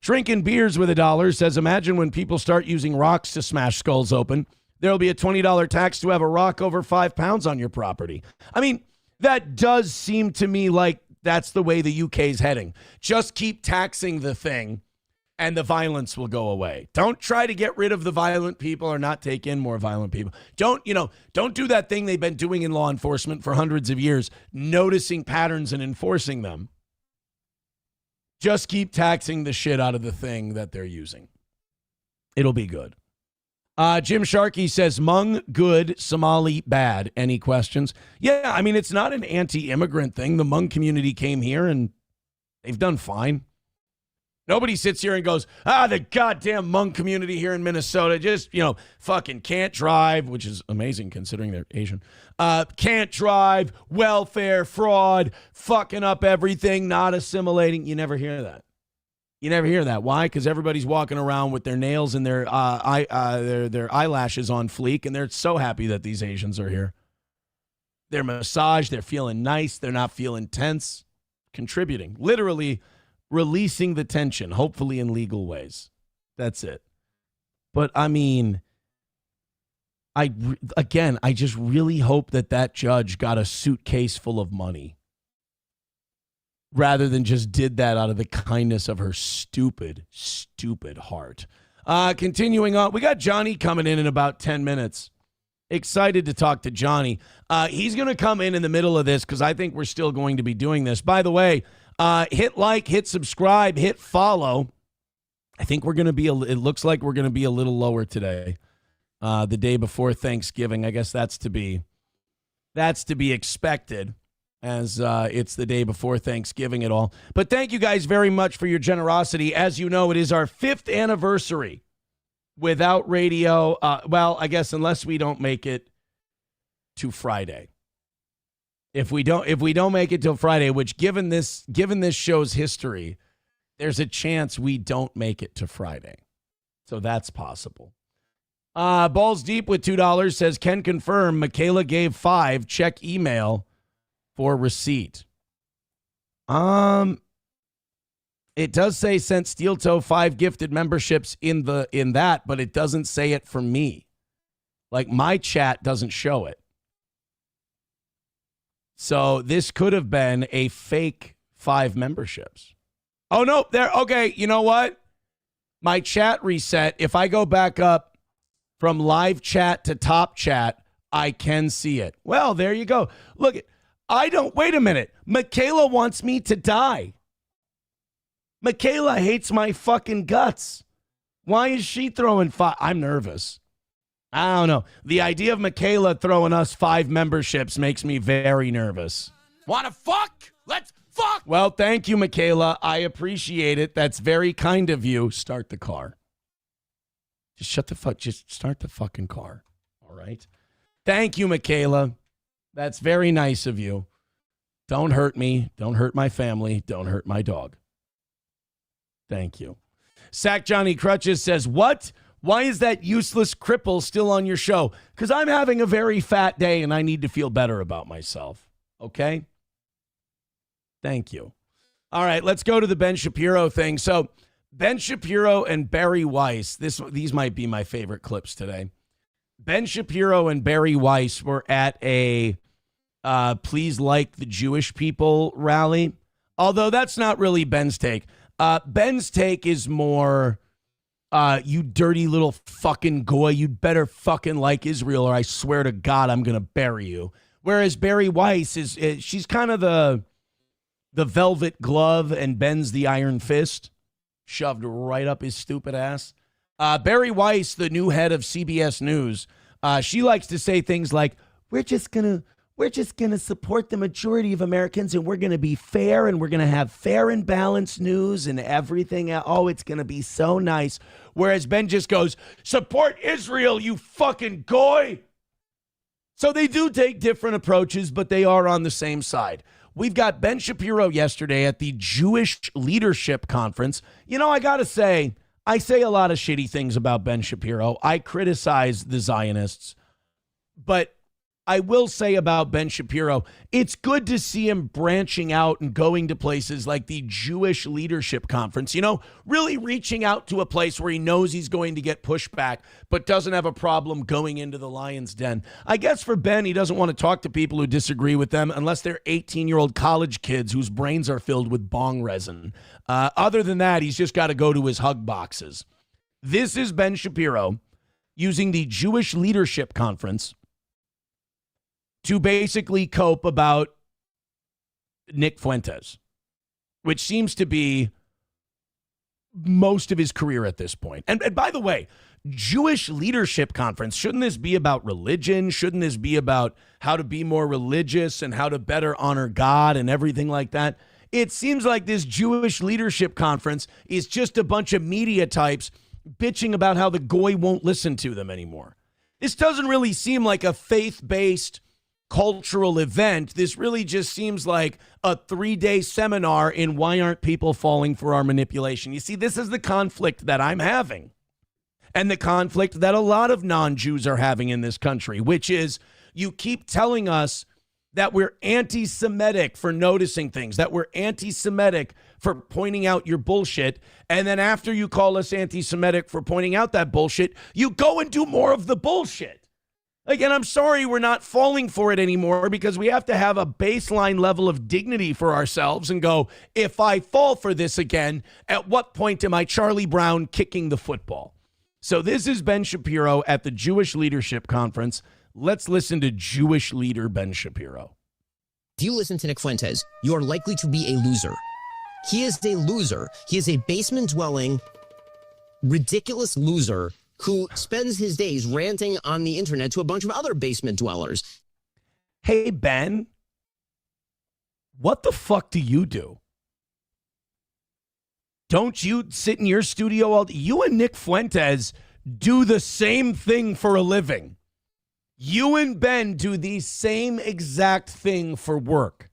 Drinking beers with $1 says, imagine when people start using rocks to smash skulls open. There'll be a $20 tax to have a rock over 5 pounds on your property. That does seem to me like that's the way the UK's heading. Just keep taxing the thing and the violence will go away. Don't try to get rid of the violent people or not take in more violent people. Don't do that thing they've been doing in law enforcement for hundreds of years, noticing patterns and enforcing them. Just keep taxing the shit out of the thing that they're using. It'll be good. Jim Sharkey says, Hmong, good, Somali, bad. Any questions? Yeah, it's not an anti-immigrant thing. The Hmong community came here and they've done fine. Nobody sits here and goes, the goddamn Hmong community here in Minnesota just, fucking can't drive, which is amazing considering they're Asian. Can't drive, welfare, fraud, fucking up everything, not assimilating. You never hear that. Why? Because everybody's walking around with their nails and their eyelashes on fleek, and they're so happy that these Asians are here. They're massaged. They're feeling nice. They're not feeling tense. Contributing. Literally releasing the tension, hopefully in legal ways. That's it. But, I just really hope that judge got a suitcase full of money. rather than just did that out of the kindness of her stupid, stupid heart. Continuing on, we got Johnny coming in about 10 minutes. Excited to talk to Johnny. He's going to come in the middle of this because I think we're still going to be doing this. By the way, hit like, hit subscribe, hit follow. I think we're going to be, it looks like we're going to be a little lower today. The day before Thanksgiving. I guess that's to be expected, as it's the day before Thanksgiving at all. But thank you guys very much for your generosity. As you know, it is our 5th anniversary without radio. Well, I guess unless we don't make it to Friday. If we don't make it till Friday, which given this show's history, there's a chance we don't make it to Friday. So that's possible. Balls Deep with $2 says, can confirm Michaela gave 5. Check email for receipt. It does say sent Steel Toe 5 gifted memberships in that, but it doesn't say it for me. Like my chat doesn't show it. So this could have been a fake 5 memberships. Oh no, there. Okay, you know what? My chat reset. If I go back up from live chat to top chat, I can see it. Well, there you go. Look, wait a minute. Michaela wants me to die. Michaela hates my fucking guts. Why is she throwing 5? I'm nervous. I don't know. The idea of Michaela throwing us 5 memberships makes me very nervous. Wanna fuck? Let's fuck! Well, thank you, Michaela. I appreciate it. That's very kind of you. Start the car. Just start the fucking car. All right? Thank you, Michaela. That's very nice of you. Don't hurt me. Don't hurt my family. Don't hurt my dog. Thank you. Sack Johnny Crutches says, what? Why is that useless cripple still on your show? Because I'm having a very fat day and I need to feel better about myself. Okay? Thank you. All right, let's go to the Ben Shapiro thing. So Ben Shapiro and Bari Weiss, these might be my favorite clips today. Ben Shapiro and Bari Weiss were at a Please Like the Jewish People rally, although that's not really Ben's take. Ben's take is more, you dirty little fucking goy, you'd better fucking like Israel or I swear to God I'm going to bury you. Whereas Bari Weiss, she's kind of the velvet glove and Ben's the iron fist shoved right up his stupid ass. Bari Weiss, the new head of CBS News, she likes to say things like, we're just gonna support the majority of Americans and we're gonna be fair and we're gonna have fair and balanced news and everything. Oh, it's gonna be so nice. Whereas Ben just goes, support Israel, you fucking goy. So they do take different approaches, but they are on the same side. We've got Ben Shapiro yesterday at the Jewish Leadership Conference. You know, I got to say, I say a lot of shitty things about Ben Shapiro. I criticize the Zionists. But I will say about Ben Shapiro, it's good to see him branching out and going to places like the Jewish Leadership Conference, you know, really reaching out to a place where he knows he's going to get pushback, but doesn't have a problem going into the lion's den. I guess for Ben, he doesn't want to talk to people who disagree with them unless they're 18-year-old college kids whose brains are filled with bong resin. Other than that, he's just got to go to his hug boxes. This is Ben Shapiro using the Jewish Leadership Conference to basically cope about Nick Fuentes, which seems to be most of his career at this point. And by the way, Jewish Leadership Conference, shouldn't this be about religion? Shouldn't this be about how to be more religious and how to better honor God and everything like that? It seems like this Jewish Leadership Conference is just a bunch of media types bitching about how the goy won't listen to them anymore. This doesn't really seem like a faith-based cultural event. This really just seems like a 3-day seminar in why aren't people falling for our manipulation. You see, this is the conflict that I'm having and the conflict that a lot of non-Jews are having in this country, which is you keep telling us that we're anti-Semitic for noticing things, that we're anti-Semitic for pointing out your bullshit, and then after you call us anti-Semitic for pointing out that bullshit, you go and do more of the bullshit. Again, I'm sorry we're not falling for it anymore because we have to have a baseline level of dignity for ourselves and go, if I fall for this again, at what point am I Charlie Brown kicking the football? So this is Ben Shapiro at the Jewish Leadership Conference. Let's listen to Jewish leader Ben Shapiro. If you listen to Nick Fuentes, you are likely to be a loser. He is a loser. He is a basement-dwelling, ridiculous loser who spends his days ranting on the internet to a bunch of other basement dwellers. Hey, Ben, what the fuck do you do? Don't you sit in your studio all day? You and Nick Fuentes do the same thing for a living. You and Ben do the same exact thing for work.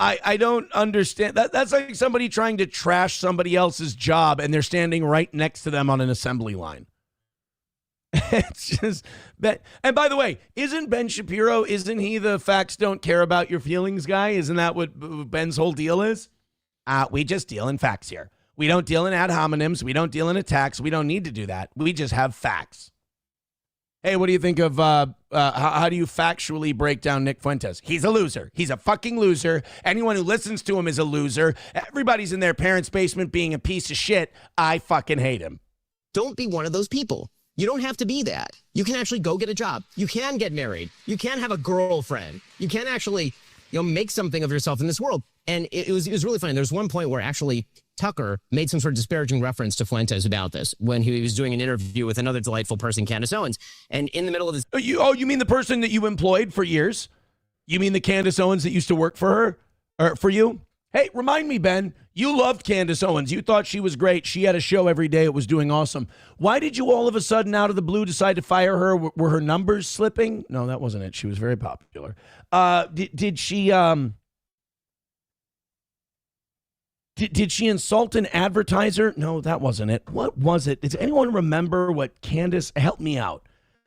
I don't understand. That's like somebody trying to trash somebody else's job and they're standing right next to them on an assembly line. It's just Ben. And by the way, isn't Ben Shapiro, isn't he the facts don't care about your feelings guy? Isn't that what Ben's whole deal is? We just deal in facts here. We don't deal in ad hominems. We don't deal in attacks. We don't need to do that. We just have facts. Hey, what do you think of, how do you factually break down Nick Fuentes? He's a loser. He's a fucking loser. Anyone who listens to him is a loser. Everybody's in their parents' basement being a piece of shit. I fucking hate him. Don't be one of those people. You don't have to be that. You can actually go get a job. You can get married. You can have a girlfriend. You can actually, make something of yourself in this world. And it was really funny. There's one point where actually Tucker made some sort of disparaging reference to Fuentes about this when he was doing an interview with another delightful person, Candace Owens. And in the middle of this... You mean the person that you employed for years? You mean the Candace Owens that used to work for her? Or for you? Hey, remind me, Ben, you loved Candace Owens. You thought she was great. She had a show every day. It was doing awesome. Why did you all of a sudden, out of the blue, decide to fire her? Were her numbers slipping? No, that wasn't it. She was very popular. Did she... Did she insult an advertiser? No, that wasn't it. What was it? Does anyone remember what Candace... Help me out.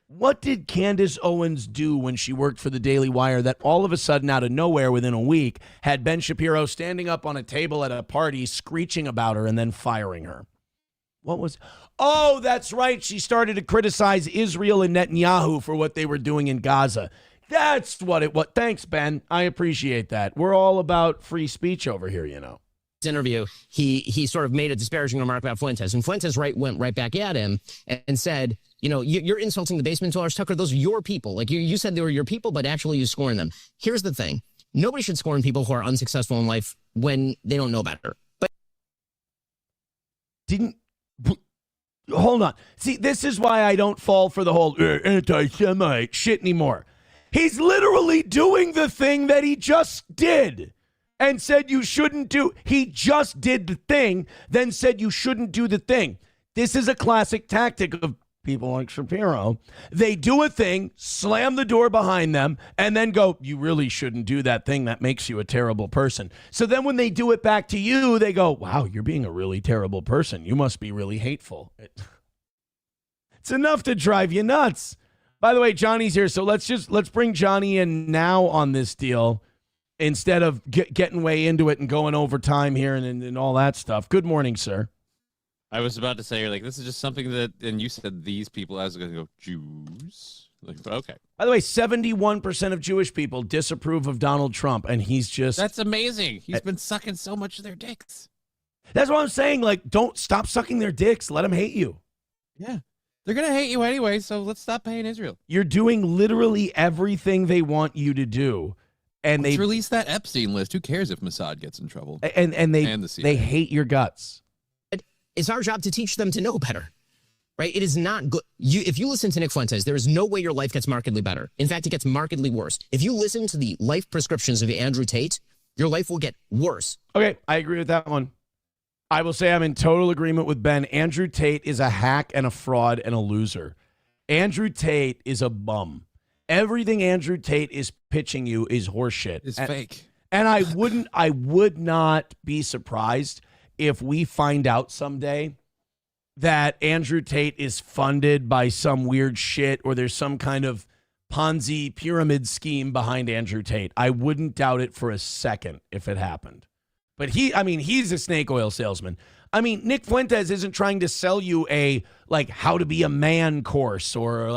What did Candace Owens do when she worked for the Daily Wire that all of a sudden, out of nowhere, within a week, had Ben Shapiro standing up on a table at a party, screeching about her and then firing her? What was... Oh, that's right. She started to criticize Israel and Netanyahu for what they were doing in Gaza. That's what it was. Thanks, Ben. I appreciate that. We're all about free speech over here, interview, he sort of made a disparaging remark about Fuentes, and Fuentes went right back at him and said, you're insulting the basement dwellers, Tucker. Those are your people. Like you said they were your people, but actually you scorn them. Here's the thing: nobody should scorn people who are unsuccessful in life when they don't know better. But hold on. See, this is why I don't fall for the whole anti-Semite shit anymore. He's literally doing the thing that he just did. And said you shouldn't do. He just did the thing, then said you shouldn't do the thing. This is a classic tactic of people like Shapiro. They do a thing, slam the door behind them, and then go, you really shouldn't do that thing. That makes you a terrible person. So then when they do it back to you, they go, wow, you're being a really terrible person. You must be really hateful. It's enough to drive you nuts. By the way, Johnny's here, so let's bring Johnny in now on this deal, instead of getting way into it and going over time here and all that stuff. Good morning, sir. I was about to say, this is just something that, and you said these people, I was going to go, Jews? Okay. By the way, 71% of Jewish people disapprove of Donald Trump, and he's just... That's amazing. He's been sucking so much of their dicks. That's what I'm saying. Don't stop sucking their dicks. Let them hate you. Yeah. They're going to hate you anyway, so let's stop paying Israel. You're doing literally everything they want you to do. And let's release that Epstein list. Who cares if Mossad gets in trouble? And they hate your guts. It's our job to teach them to know better, right? It is not good. If you listen to Nick Fuentes, there is no way your life gets markedly better. In fact, it gets markedly worse. If you listen to the life prescriptions of Andrew Tate, your life will get worse. Okay, I agree with that one. I will say I'm in total agreement with Ben. Andrew Tate is a hack and a fraud and a loser. Andrew Tate is a bum. Everything Andrew Tate is pitching you is horseshit. It's fake. And I would not be surprised if we find out someday that Andrew Tate is funded by some weird shit or there's some kind of Ponzi pyramid scheme behind Andrew Tate. I wouldn't doubt it for a second if it happened. But he's a snake oil salesman. Nick Fuentes isn't trying to sell you a how to be a man course or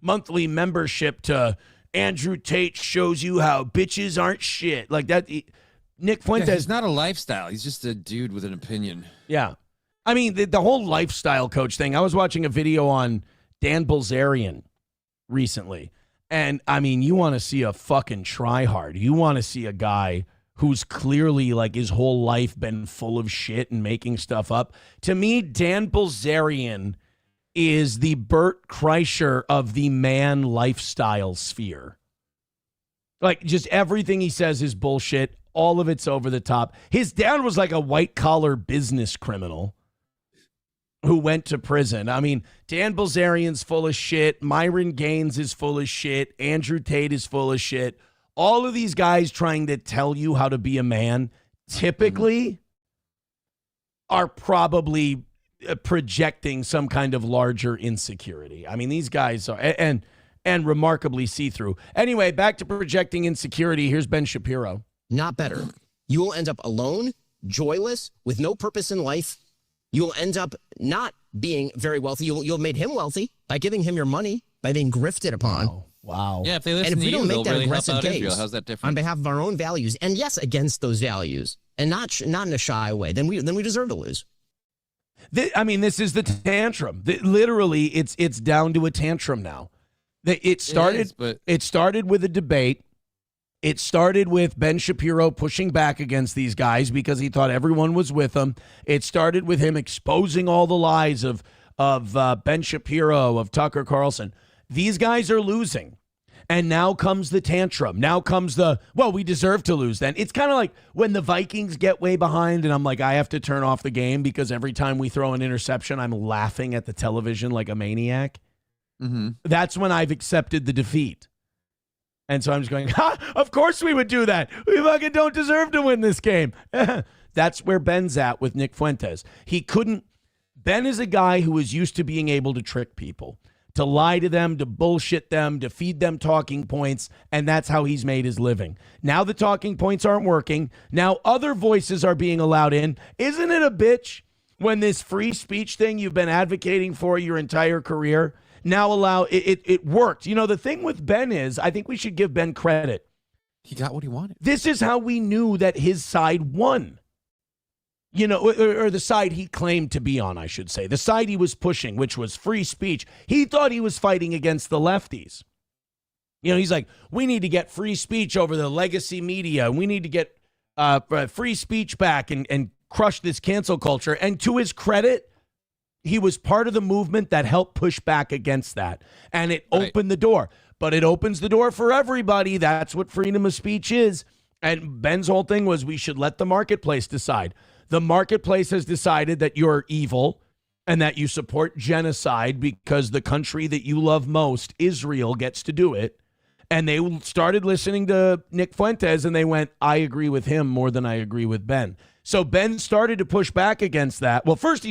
monthly membership to Andrew Tate shows you how bitches aren't shit. Like that. Nick Fuentes. He's not a lifestyle. He's just a dude with an opinion. Yeah. I mean, the whole lifestyle coach thing. I was watching a video on Dan Bilzerian recently. And, I mean, you want to see a fucking tryhard. You want to see a guy who's clearly, like, his whole life been full of shit and making stuff up. To me, Dan Bilzerian is the Bert Kreischer of the man lifestyle sphere. Like, just everything he says is bullshit. All of it's over the top. His dad was like a white-collar business criminal who went to prison. I mean, Dan Bilzerian's full of shit. Myron Gaines is full of shit. Andrew Tate is full of shit. All of these guys trying to tell you how to be a man typically are probably projecting some kind of larger insecurity. I mean, these guys are, and remarkably see-through. Anyway, back to projecting insecurity. Here's Ben Shapiro. Not better. You will end up alone, joyless, with no purpose in life. You will end up not being very wealthy. You'll have made him wealthy by giving him your money, by being grifted upon. Wow. Yeah, if they listen And if to we you, don't make they'll that really help aggressive out case Israel. How's that different? on behalf of our own values, and yes, against those values, and not in a shy way, then we deserve to lose. I mean, this is the tantrum. Literally, it's down to a tantrum now. It started with a debate. It started with Ben Shapiro pushing back against these guys because he thought everyone was with him. It started with him exposing all the lies of Ben Shapiro, of Tucker Carlson. These guys are losing. And now comes the tantrum. Now comes we deserve to lose then. It's kind of like when the Vikings get way behind and I'm like, I have to turn off the game because every time we throw an interception, I'm laughing at the television like a maniac. Mm-hmm. That's when I've accepted the defeat. And so I'm just going, of course we would do that. We fucking don't deserve to win this game. That's where Ben's at with Nick Fuentes. Ben is a guy who is used to being able to trick people, to lie to them, to bullshit them, to feed them talking points, and that's how he's made his living. Now the talking points aren't working. Now other voices are being allowed in. Isn't it a bitch when this free speech thing you've been advocating for your entire career now it worked? You know, the thing with Ben is, I think we should give Ben credit. He got what he wanted. This is how we knew that his side won. You know, or the side he claimed to be on, I should say. The side he was pushing, which was free speech. He thought he was fighting against the lefties. You know, he's like, we need to get free speech over the legacy media. We need to get free speech back and crush this cancel culture. And to his credit, he was part of the movement that helped push back against that. And it opened the door. But it opens the door for everybody. That's what freedom of speech is. And Ben's whole thing was we should let the marketplace decide. The marketplace has decided that you're evil and that you support genocide because the country that you love most, Israel, gets to do it. And they started listening to Nick Fuentes and they went, I agree with him more than I agree with Ben. So Ben started to push back against that. Well, first he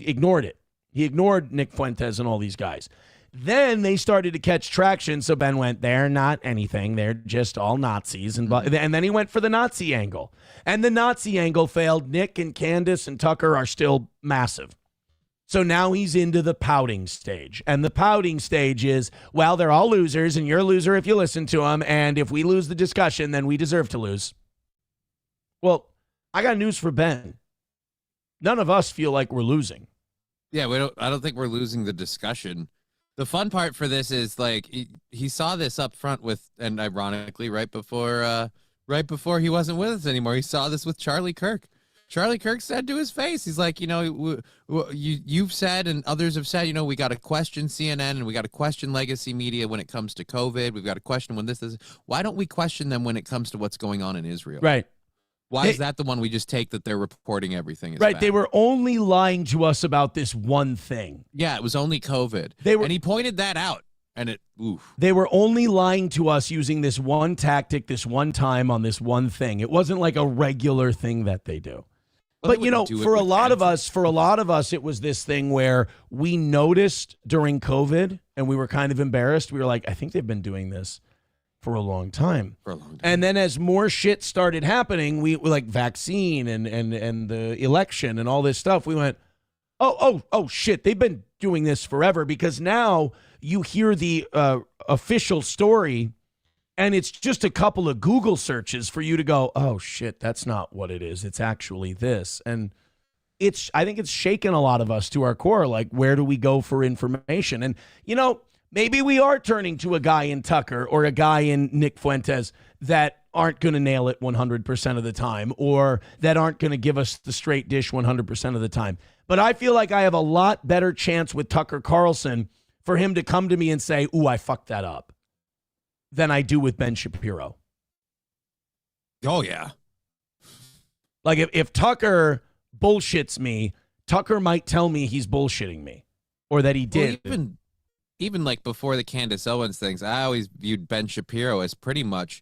ignored it. He ignored Nick Fuentes and all these guys. Then they started to catch traction. So Ben went, they're not anything. They're just all Nazis. And then he went for the Nazi angle. And the Nazi angle failed. Nick and Candace and Tucker are still massive. So now he's into the pouting stage. And the pouting stage is, well, they're all losers, and you're a loser if you listen to them. And if we lose the discussion, then we deserve to lose. Well, I got news for Ben. None of us feel like we're losing. Yeah, I don't think we're losing the discussion. The fun part for this is like he saw this up front with, and ironically, right before he wasn't with us anymore, he saw this with Charlie Kirk. Charlie Kirk said to his face, he's like, you know, you've said and others have said, you know, we got to question CNN and we got to question legacy media when it comes to COVID. We've got to question when this is. Why don't we question them when it comes to what's going on in Israel? Right. Why is that the one we just take that they're reporting everything is right? bad? They were only lying to us about this one thing. Yeah, it was only COVID. And he pointed that out. And they were only lying to us using this one tactic, this one time on this one thing. It wasn't like a regular thing that they do. Well, but, you know, for a lot of us, it was this thing where we noticed during COVID and we were kind of embarrassed. We were like, I think they've been doing this for a long time. And then as more shit started happening, we like vaccine and the election and all this stuff, we went, oh, shit, they've been doing this forever, because now you hear the official story, and it's just a couple of Google searches for you to go, oh, shit, that's not what it is. It's actually this. And I think it's shaken a lot of us to our core. Like, where do we go for information? And, maybe we are turning to a guy in Tucker or a guy in Nick Fuentes that aren't going to nail it 100% of the time, or that aren't going to give us the straight dish 100% of the time. But I feel like I have a lot better chance with Tucker Carlson for him to come to me and say, ooh, I fucked that up, than I do with Ben Shapiro. Oh, yeah. Like, if Tucker bullshits me, Tucker might tell me he's bullshitting me, or that he did. Well, even like before the Candace Owens things, I always viewed Ben Shapiro as pretty much,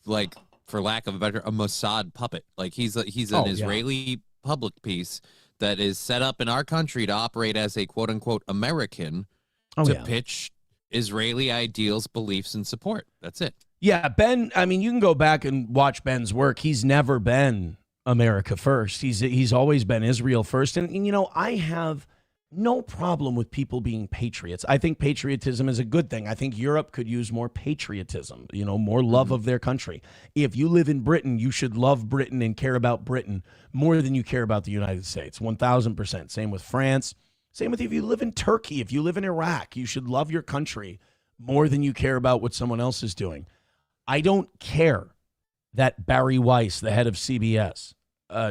like, for lack of a better, a Mossad puppet. Like, he's an Israeli public piece that is set up in our country to operate as a quote unquote American to pitch Israeli ideals, beliefs, and support. That's it. Yeah, Ben, I mean, you can go back and watch Ben's work. He's never been America first. He's always been Israel first. And I have no problem with people being patriots. I think patriotism is a good thing. I think Europe could use more patriotism, more love of their country. If you live in Britain, you should love Britain and care about Britain more than you care about the United States. 1,000%. Same with France. Same with if you live in Turkey. If you live in Iraq, you should love your country more than you care about what someone else is doing. I don't care that Bari Weiss, the head of CBS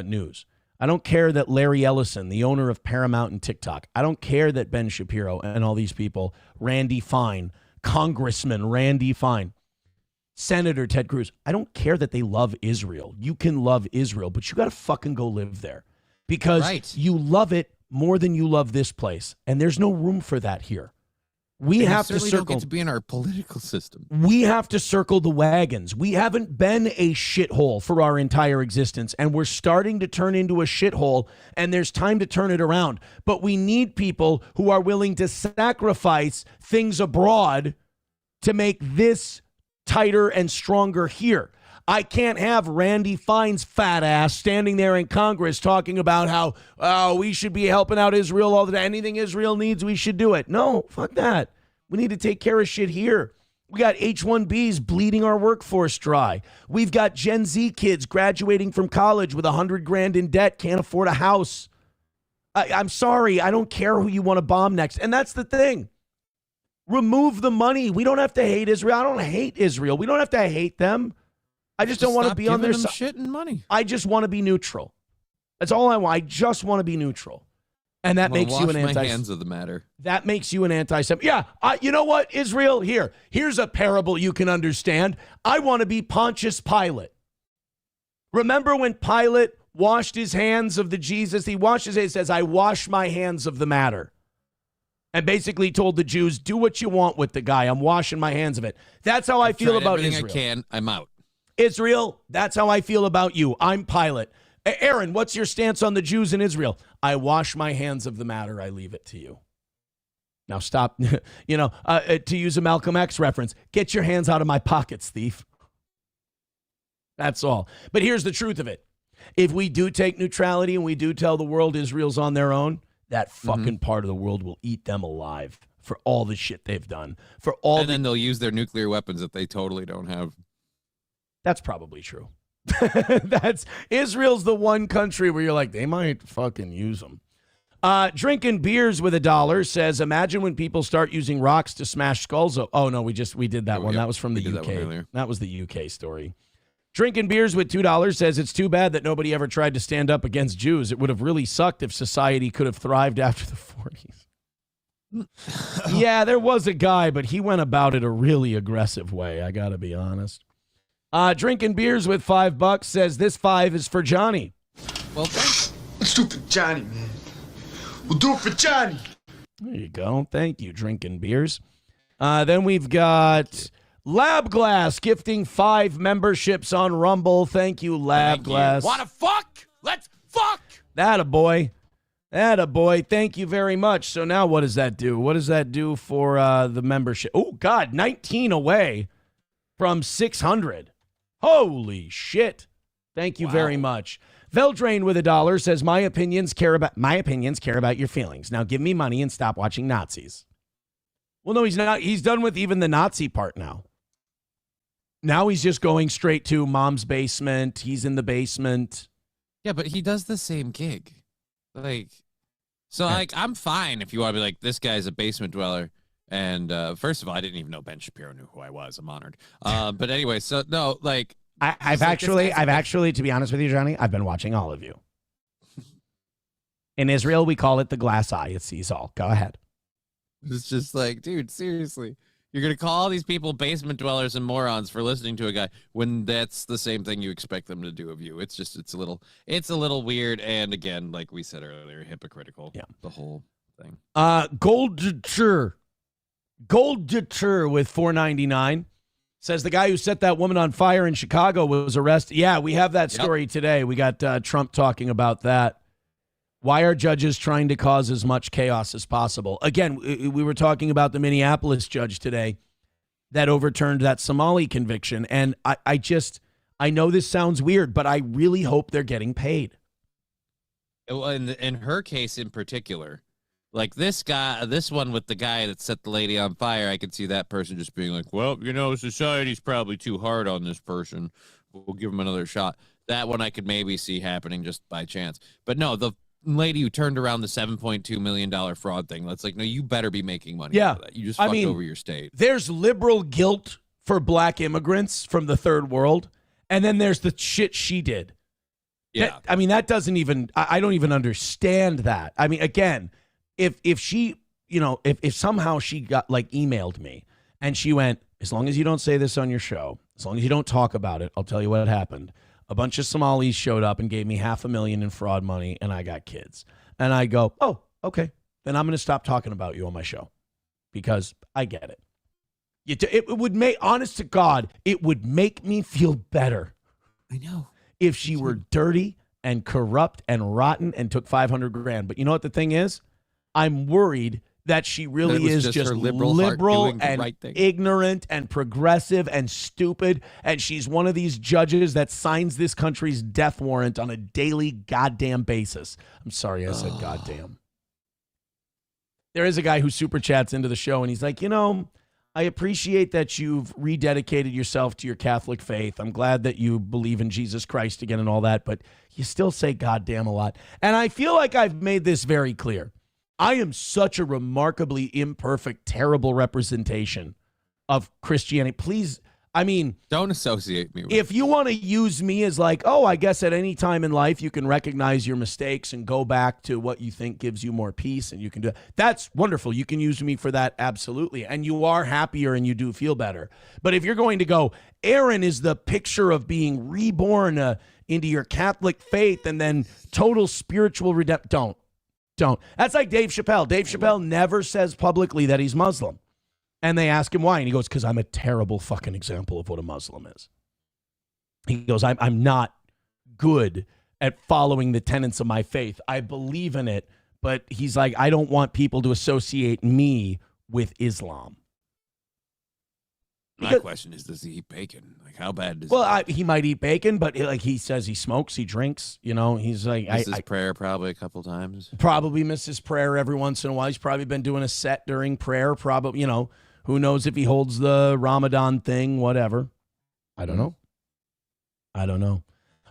News, I don't care that Larry Ellison, the owner of Paramount and TikTok, I don't care that Ben Shapiro and all these people, Randy Fine, Congressman Randy Fine, Senator Ted Cruz, I don't care that they love Israel. You can love Israel, but you got to fucking go live there because you love it more than you love this place. And there's no room for that here. We have to circle. Don't get to be in our political system. We have to circle the wagons. We haven't been a shithole for our entire existence, and we're starting to turn into a shithole, and there's time to turn it around. But we need people who are willing to sacrifice things abroad to make this tighter and stronger here. I can't have Randy Fine's fat ass standing there in Congress talking about how we should be helping out Israel all the time. Anything Israel needs, we should do it. No, fuck that. We need to take care of shit here. We got H-1Bs bleeding our workforce dry. We've got Gen Z kids graduating from college with $100,000 in debt, can't afford a house. I'm sorry, I don't care who you want to bomb next. And that's the thing. Remove the money. We don't have to hate Israel. I don't hate Israel. We don't have to hate them. I just don't want to be on their side. Shit and money. I just want to be neutral. That's all I want. I just want to be neutral. And that makes you an anti. My hands of the matter. That makes you an anti-Semite. Yeah, you know what, Israel? Here's a parable you can understand. I want to be Pontius Pilate. Remember when Pilate washed his hands of the Jesus? He washed his hands. He says, I wash my hands of the matter. And basically told the Jews, do what you want with the guy. I'm washing my hands of it. That's how I feel about Israel. I can. I'm out. Israel, that's how I feel about you. I'm Pilate. Aaron, what's your stance on the Jews in Israel? I wash my hands of the matter. I leave it to you. Now stop, to use a Malcolm X reference, get your hands out of my pockets, thief. That's all. But here's the truth of it. If we do take neutrality and we do tell the world Israel's on their own, that fucking part of the world will eat them alive for all the shit they've done. Then they'll use their nuclear weapons that they totally don't have. That's probably true. Israel's the one country where you're like, they might fucking use them. Drinking beers with $1 says, imagine when people start using rocks to smash skulls. Oh no, we did that one. That was from the UK. That was the UK story. Drinking beers with $2 says, it's too bad that nobody ever tried to stand up against Jews. It would have really sucked if society could have thrived after the 40s. Yeah, there was a guy, but he went about it a really aggressive way. I got to be honest. Drinking beers with $5 says, this 5 is for Johnny. Well, thanks. Let's do it for Johnny, man. We'll do it for Johnny. There you go. Thank you, Drinking Beers. Then we've got Lab Glass gifting 5 memberships on Rumble. Thank you, Lab Glass. Wanna fuck? Let's fuck. That a boy. Thank you very much. So now what does that do? What does that do for the membership? Oh, God, 19 away from 600. Holy shit. Thank you very much. Veldrain with $1 says, my opinions care about your feelings. Now give me money and stop watching Nazis. Well, no, he's not. He's done with even the Nazi part now. Now he's just going straight to mom's basement. He's in the basement. Yeah, but he does the same gig. Like, so like, I'm fine if you want to be like, this guy's a basement dweller. And first of all, I didn't even know Ben Shapiro knew who I was. I'm honored. But anyway, so no, like, I've actually, to be honest with you, Johnny, I've been watching all of you. In Israel, we call it the glass eye. It sees all. Go ahead. It's just like, dude, seriously. You're going to call all these people basement dwellers and morons for listening to a guy when that's the same thing you expect them to do of you. It's a little weird. And again, like we said earlier, hypocritical. Yeah. The whole thing. Gold Deter with $4.99 says the guy who set that woman on fire in Chicago was arrested. Yeah, we have that story today. We got Trump talking about that. Why are judges trying to cause as much chaos as possible? Again, we were talking about the Minneapolis judge today that overturned that Somali conviction. And I know this sounds weird, but I really hope they're getting paid. In her case in particular, like this one with the guy that set the lady on fire, I could see that person just being like, well, society's probably too hard on this person. We'll give him another shot. That one I could maybe see happening just by chance. But no, the lady who turned around the $7.2 million fraud thing, that's like, no, you better be making money out of that. You just fucked over your state. There's liberal guilt for black immigrants from the third world, and then there's the shit she did. Yeah. That doesn't even, I don't even understand that. I mean, again, if she, if somehow she got emailed me and she went, as long as you don't say this on your show, as long as you don't talk about it, I'll tell you what happened. A bunch of Somalis showed up and gave me $500,000 in fraud money, and I got kids. And I go, oh, okay. Then I'm going to stop talking about you on my show because I get it. It would make, honest to God, it would make me feel better. I know. If she were dirty and corrupt and rotten and took $500,000. But you know what the thing is? I'm worried that she really is just liberal and ignorant and progressive and stupid. And she's one of these judges that signs this country's death warrant on a daily goddamn basis. I'm sorry I said goddamn. There is a guy who super chats into the show and he's like, I appreciate that you've rededicated yourself to your Catholic faith. I'm glad that you believe in Jesus Christ again and all that, but you still say goddamn a lot. And I feel like I've made this very clear. I am such a remarkably imperfect, terrible representation of Christianity. Please, don't associate me with if you want to use me as I guess at any time in life you can recognize your mistakes and go back to what you think gives you more peace and you can do that. That's wonderful. You can use me for that, absolutely. And you are happier and you do feel better. But if you're going to go, Aaron is the picture of being reborn into your Catholic faith and then total spiritual redemption, don't. That's like Dave Chappelle. Dave Chappelle never says publicly that he's Muslim. And they ask him why. And he goes, because I'm a terrible fucking example of what a Muslim is. He goes, I'm not good at following the tenets of my faith. I believe in it. But he's like, I don't want people to associate me with Islam. My question is, does he eat bacon? How bad does he might eat bacon, but he says he smokes, he drinks, he's like... Misses prayer probably a couple times. Probably misses prayer every once in a while. He's probably been doing a set during prayer, probably, who knows if he holds the Ramadan thing, whatever. I don't know.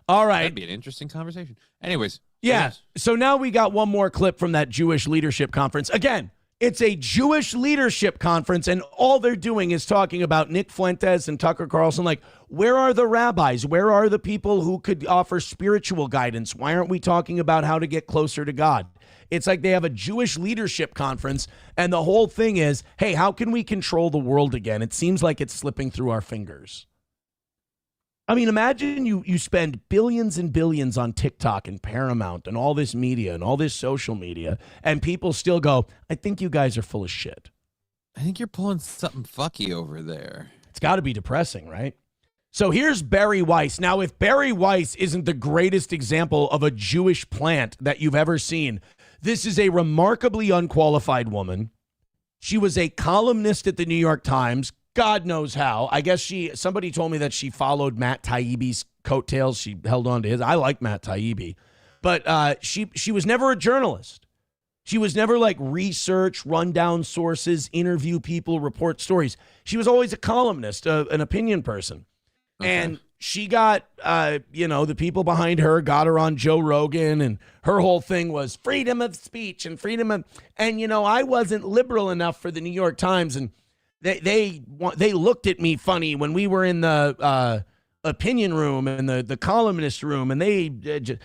All right. That'd be an interesting conversation. Anyways. Yeah. Yes. So now we got one more clip from that Jewish leadership conference. Again, it's a Jewish leadership conference, and all they're doing is talking about Nick Fuentes and Tucker Carlson. Where are the rabbis? Where are the people who could offer spiritual guidance? Why aren't we talking about how to get closer to God? It's like they have a Jewish leadership conference, and the whole thing is, hey, how can we control the world again? It seems like it's slipping through our fingers. Imagine you spend billions and billions on TikTok and Paramount and all this media and all this social media, and people still go, I think you guys are full of shit. I think you're pulling something fucky over there. It's got to be depressing, right? So here's Bari Weiss. Now, if Bari Weiss isn't the greatest example of a Jewish plant that you've ever seen, this is a remarkably unqualified woman. She was a columnist at the New York Times. God knows how. I guess somebody told me that she followed Matt Taibbi's coattails. She held on to his. I like Matt Taibbi. But she was never a journalist. She was never like research, run down sources, interview people, report stories. She was always a columnist, an opinion person. Okay. And she got, the people behind her got her on Joe Rogan, and her whole thing was freedom of speech and and I wasn't liberal enough for the New York Times, and they looked at me funny when we were in the opinion room and the columnist room, and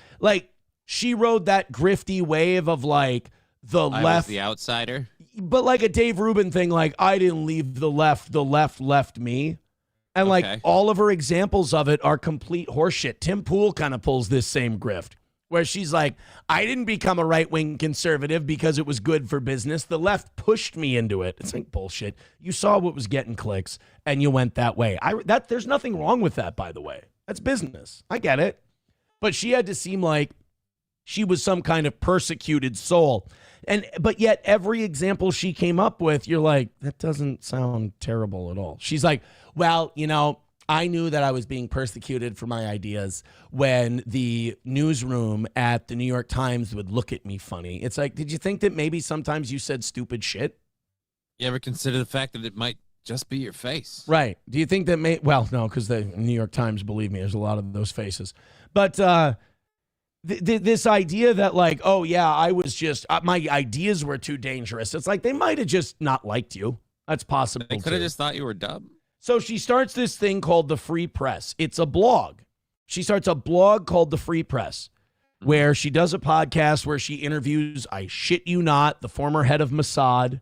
she rode that grifty wave of like the left, was the outsider, but like a Dave Rubin thing, like I didn't leave the left left me. And like all of her examples of it are complete horseshit. Tim Pool kind of pulls this same grift where she's like, I didn't become a right-wing conservative because it was good for business. The left pushed me into it. It's like bullshit. You saw what was getting clicks and you went that way. There's nothing wrong with that, by the way. That's business. I get it. But she had to seem like she was some kind of persecuted soul. But yet every example she came up with, you're like, that doesn't sound terrible at all. She's like, well, I knew that I was being persecuted for my ideas when the newsroom at the New York Times would look at me funny. It's like, did you think that maybe sometimes you said stupid shit? You ever consider the fact that it might just be your face? Right. Do you think that no, because the New York Times, believe me, there's a lot of those faces. But this idea that like, oh yeah, I was just, my ideas were too dangerous. It's like, they might have just not liked you. That's possible. They could have just thought you were dumb. So she starts this thing called the Free Press. It's a blog. She starts a blog called the Free Press, where she does a podcast where she interviews, I shit you not, the former head of Mossad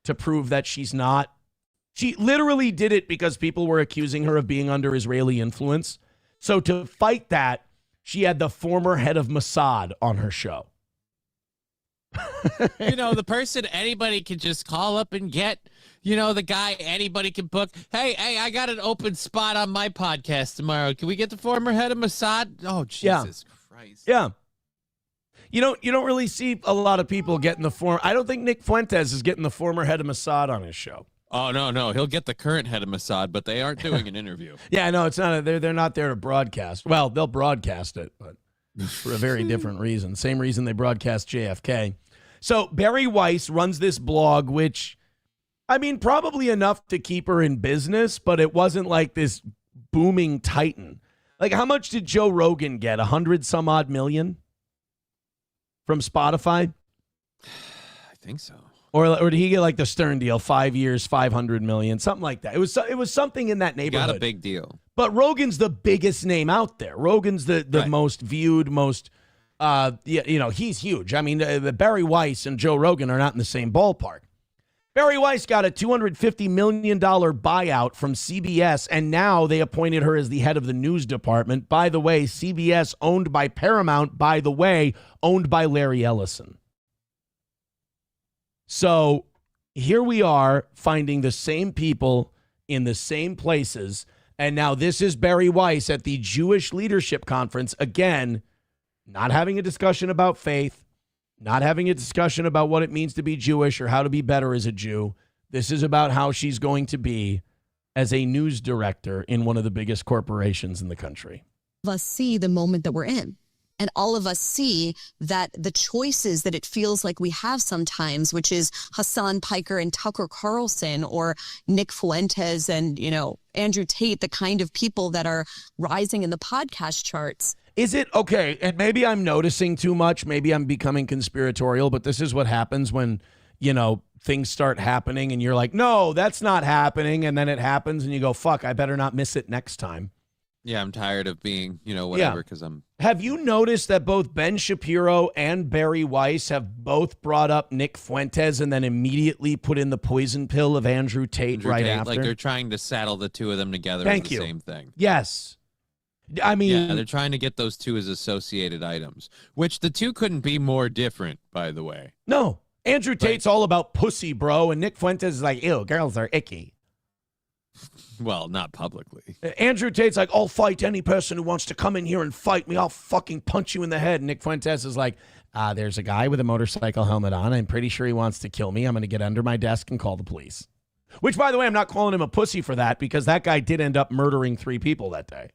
to prove that she's not. She literally did it because people were accusing her of being under Israeli influence. So to fight that, she had the former head of Mossad on her show. The person anybody can just call up and get, the guy anybody can book. Hey, I got an open spot on my podcast tomorrow. Can we get the former head of Mossad? Oh, Jesus Christ. Yeah. You don't really see a lot of people getting I don't think Nick Fuentes is getting the former head of Mossad on his show. Oh, no. He'll get the current head of Mossad, but they aren't doing an interview. Yeah, no, it's not. They're not there to broadcast. Well, they'll broadcast it, but for a very different reason. Same reason they broadcast JFK. So Bari Weiss runs this blog, which, probably enough to keep her in business, but it wasn't like this booming titan. Like, how much did Joe Rogan get? 100 some odd million from Spotify? I think so. Or did he get like the Stern deal, 5 years, 500 million, something like that? It was something in that neighborhood. Got a big deal. But Rogan's the biggest name out there. Rogan's the right. Most viewed, most, he's huge. The Bari Weiss and Joe Rogan are not in the same ballpark. Bari Weiss got a $250 million buyout from CBS, and now they appointed her as the head of the news department. By the way, CBS owned by Paramount, by the way, owned by Larry Ellison. So here we are finding the same people in the same places. And now this is Bari Weiss at the Jewish Leadership Conference. Again, not having a discussion about faith, not having a discussion about what it means to be Jewish or how to be better as a Jew. This is about how she's going to be as a news director in one of the biggest corporations in the country. Us see the moment that we're in. And all of us see that the choices that it feels like we have sometimes, which is Hassan Piker and Tucker Carlson or Nick Fuentes and, Andrew Tate, the kind of people that are rising in the podcast charts. Is it okay? And maybe I'm noticing too much. Maybe I'm becoming conspiratorial, but this is what happens when, things start happening and you're like, no, that's not happening. And then it happens and you go, fuck, I better not miss it next time. Yeah, I'm tired of being, whatever, because I'm... Have you noticed that both Ben Shapiro and Bari Weiss have both brought up Nick Fuentes and then immediately put in the poison pill of Andrew Tate after? Like they're trying to saddle the two of them together as the same thing. Yes. Yeah, they're trying to get those two as associated items, which the two couldn't be more different, by the way. No. Andrew Tate's all about pussy, bro, and Nick Fuentes is like, ew, girls are icky. Well, not publicly. Andrew Tate's like, I'll fight any person who wants to come in here and fight me. I'll fucking punch you in the head. And Nick Fuentes is like, there's a guy with a motorcycle helmet on. I'm pretty sure he wants to kill me. I'm going to get under my desk and call the police. Which, by the way, I'm not calling him a pussy for that because that guy did end up murdering 3 people that day.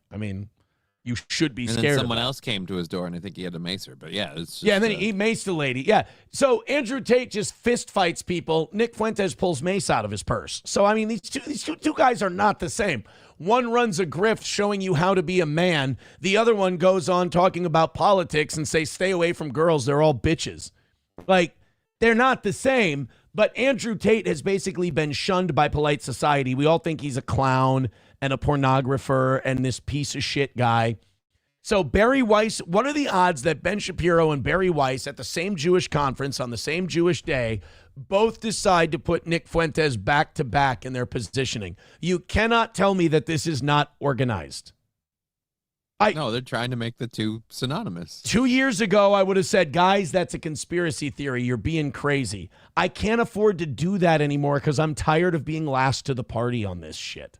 You should be And scared. then someone of that. else came to his door, and I think he had to mace her. But yeah, it's just, Yeah, and then he maced the lady. Yeah. So Andrew Tate just fist fights people. Nick Fuentes pulls mace out of his purse. So, I mean, these two guys are not the same. One runs a grift showing you how to be a man. The other one goes on talking about politics and say, stay away from girls. They're all bitches. Like, they're not the same. But Andrew Tate has basically been shunned by polite society. We all think he's a clown and a pornographer and this piece of shit guy. So Bari Weiss, what are the odds that Ben Shapiro and Bari Weiss at the same Jewish conference on the same Jewish day both decide to put Nick Fuentes back to back in their positioning? You cannot tell me that this is not organized. No, they're trying to make the two synonymous. 2 years ago, I would have said, guys, that's a conspiracy theory. You're being crazy. I can't afford to do that anymore because I'm tired of being last to the party on this shit.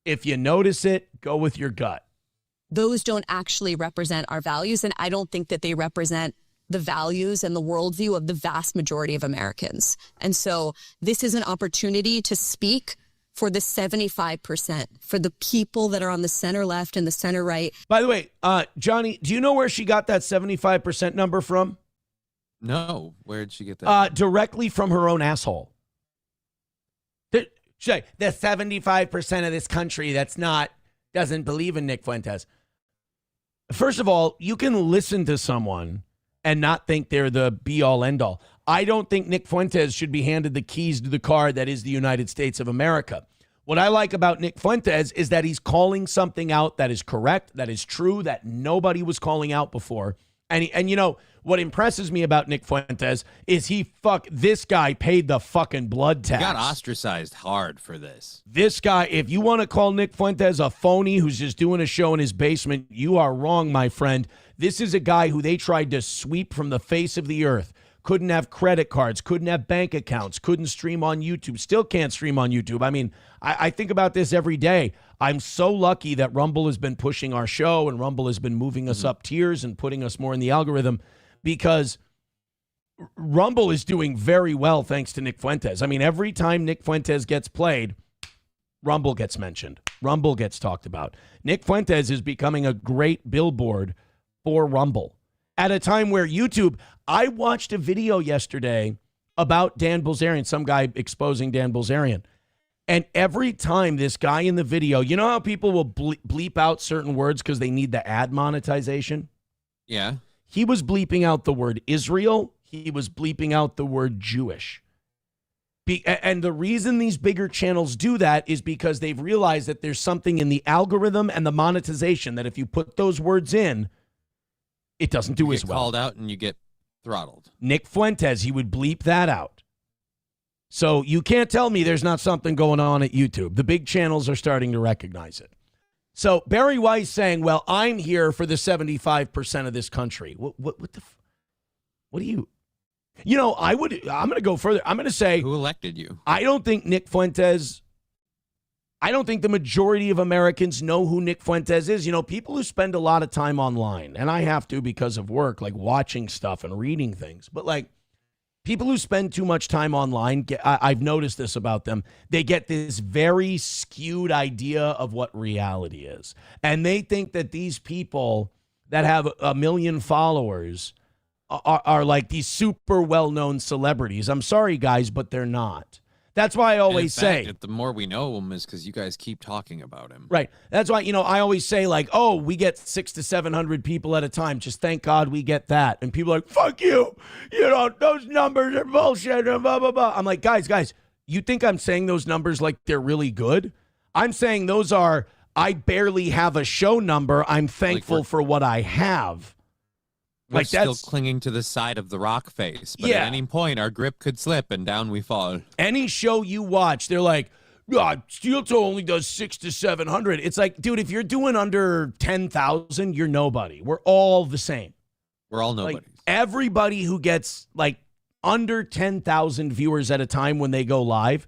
If you notice it, go with your gut. Those don't actually represent our values, and I don't think that they represent the values and the worldview of the vast majority of Americans. And so this is an opportunity to speak for the 75%, for the people that are on the center left and the center right. By the way, Johnny, do you know where she got that 75% number from? No, where'd she get that? Directly from her own asshole. The 75% of this country doesn't believe in Nick Fuentes. First of all, you can listen to someone and not think they're the be-all, end-all. I don't think Nick Fuentes should be handed the keys to the car that is the United States of America. What I like about Nick Fuentes is that he's calling something out that is correct, that is true, that nobody was calling out before. And you know, what impresses me about Nick Fuentes is this guy paid the fucking blood tax. He got ostracized hard for this. This guy, if you want to call Nick Fuentes a phony who's just doing a show in his basement, you are wrong, my friend. This is a guy who they tried to sweep from the face of the earth. Couldn't have credit cards, couldn't have bank accounts, couldn't stream on YouTube, still can't stream on YouTube. I mean, I think about this every day. I'm so lucky that Rumble has been pushing our show and Rumble has been moving us up tiers and putting us more in the algorithm because Rumble is doing very well thanks to Nick Fuentes. I mean, every time Nick Fuentes gets played, Rumble gets mentioned. Rumble gets talked about. Nick Fuentes is becoming a great billboard for Rumble. At a time where YouTube, I watched a video yesterday about Dan Bilzerian, some guy exposing Dan Bilzerian. And every time this guy in the video, you know how people will bleep out certain words because they need the ad monetization? Yeah. He was bleeping out the word Israel. He was bleeping out the word Jewish. And the reason these bigger channels do that is because they've realized that there's something in the algorithm and the monetization that if you put those words in, it doesn't do as well. Called out and you get throttled. Nick Fuentes, he would bleep that out. So you can't tell me there's not something going on at YouTube. The big channels are starting to recognize it. So Bari Weiss saying, well, I'm here for the 75% of this country. What do you know, I'm going to go further. I'm going to say, who elected you? I don't think the majority of Americans know who Nick Fuentes is. You know, people who spend a lot of time online, and I have to because of work, like watching stuff and reading things. But like people who spend too much time online, I've noticed this about them. They get this very skewed idea of what reality is. And they think that these people that have 1 million followers are like these super well-known celebrities. I'm sorry, guys, but they're not. That's why I always say, the more we know him is because you guys keep talking about him. Right. That's why, you know, I always say like, oh, we get 600 to 700 people at a time. Just thank God we get that. And people are like, fuck you. You know, those numbers are bullshit and blah, blah, blah. I'm like, guys, you think I'm saying those numbers like they're really good? I'm saying those are, I barely have a show number. I'm thankful for what I have. We're still clinging to the side of the rock face, but at any point our grip could slip and down we fall. Any show you watch, they're like, Steel Toe only does 600 to 700. It's like, dude, if you're doing under 10,000, you're nobody. We're all the same. We're all nobodies. Like, everybody who gets like under 10,000 viewers at a time when they go live,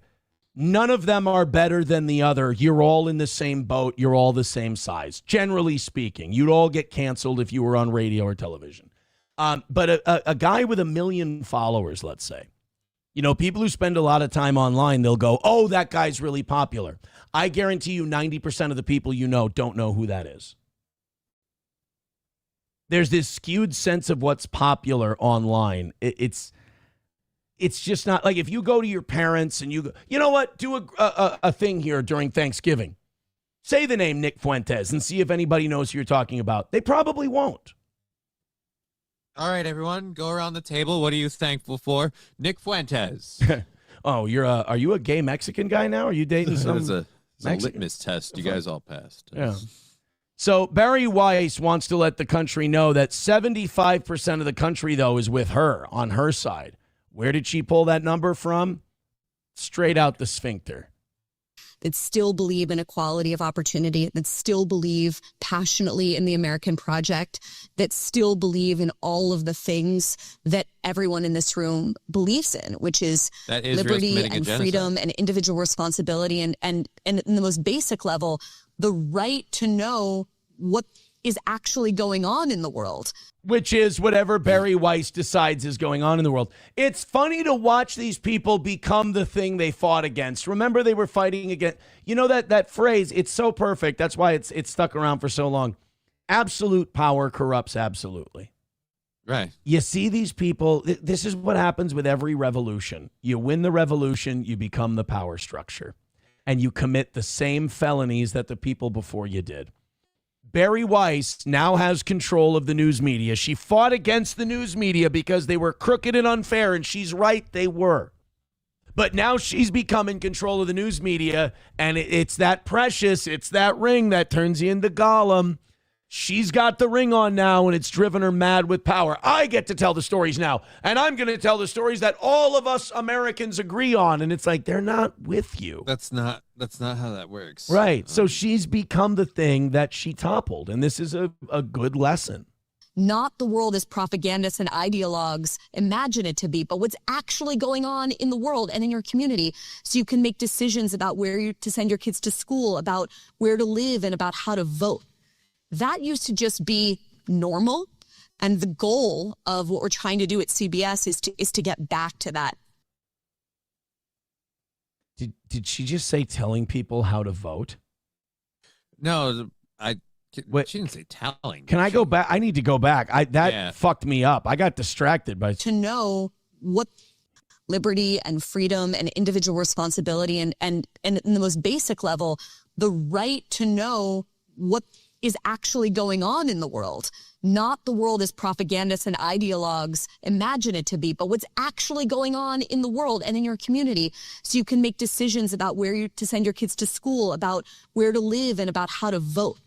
none of them are better than the other. You're all in the same boat. You're all the same size. Generally speaking, you'd all get canceled if you were on radio or television. But a guy with 1 million followers, let's say, you know, people who spend a lot of time online, they'll go, oh, that guy's really popular. I guarantee you 90% of the people you know don't know who that is. there's this skewed sense of what's popular online. It's just not like if you go to your parents and you go, you know what, do a thing here during Thanksgiving. Say the name Nick Fuentes and see if anybody knows who you're talking about. They probably won't. All right, everyone, go around the table. What are you thankful for? Nick Fuentes. Oh, are you a gay Mexican guy now? Are you dating some It's a Mexican? litmus test. You guys all passed. Yeah. So Bari Weiss wants to let the country know that 75% of the country, though, is with her, on her side. Where did she pull that number from? Straight out the sphincter. That still believe in equality of opportunity, that still believe passionately in the American project, that still believe in all of the things that everyone in this room believes in, which is liberty and freedom and individual responsibility and in the most basic level, the right to know what is actually going on in the world. Which is whatever Bari Weiss decides is going on in the world. It's funny to watch these people become the thing they fought against. Remember, they were fighting against, you know, that phrase, it's so perfect. That's why it's stuck around for so long. Absolute power corrupts absolutely. Right. You see these people, this is what happens with every revolution. You win the revolution, you become the power structure. And you commit the same felonies that the people before you did. Bari Weiss now has control of the news media. She fought against the news media because they were crooked and unfair, and she's right, they were. But now she's become in control of the news media, and it's that precious, it's that ring that turns you into Gollum. She's got the ring on now, and it's driven her mad with power. I get to tell the stories now, and I'm going to tell the stories that all of us Americans agree on, and it's like they're not with you. That's not how that works. Right. So she's become the thing that she toppled, and this is a good lesson. Not the world as propagandists and ideologues imagine it to be, but what's actually going on in the world and in your community, so you can make decisions about where to send your kids to school, about where to live, and about how to vote. That used to just be normal, and the goal of what we're trying to do at CBS is to get back to that. Did she just say telling people how to vote? No, she didn't say telling. Can I go back? I need to go back. That fucked me up. I got distracted by to know what liberty and freedom and individual responsibility and in the most basic level, the right to know what is actually going on in the world. Not the world as propagandists and ideologues imagine it to be, but what's actually going on in the world and in your community, so you can make decisions about where to send your kids to school, about where to live, and about how to vote.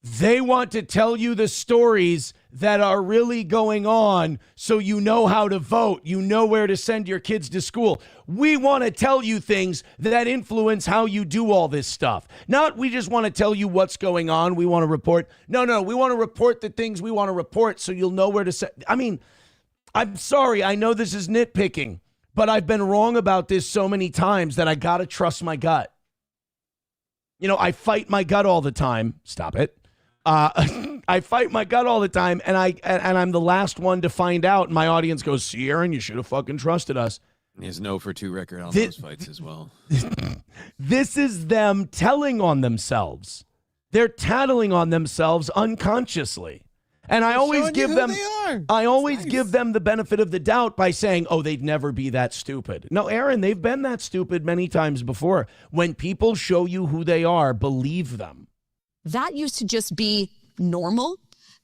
They want to tell you the stories that are really going on so you know how to vote. You know where to send your kids to school. We want to tell you things that influence how you do all this stuff. Not we just want to tell you what's going on. We want to report. No, we want to report the things we want to report so you'll know where to send. I mean, I'm sorry. I know this is nitpicking, but I've been wrong about this so many times that I got to trust my gut. You know, I fight my gut all the time. Stop it. I fight my gut all the time, and I'm the last one to find out. And my audience goes, "See, Aaron, you should have fucking trusted us." He has 0-for-2 record on those fights as well. This is them telling on themselves. They're tattling on themselves unconsciously, and I always give them. I always give them the benefit of the doubt by saying, "Oh, they'd never be that stupid." No, Aaron, they've been that stupid many times before. When people show you who they are, believe them. That used to just be normal.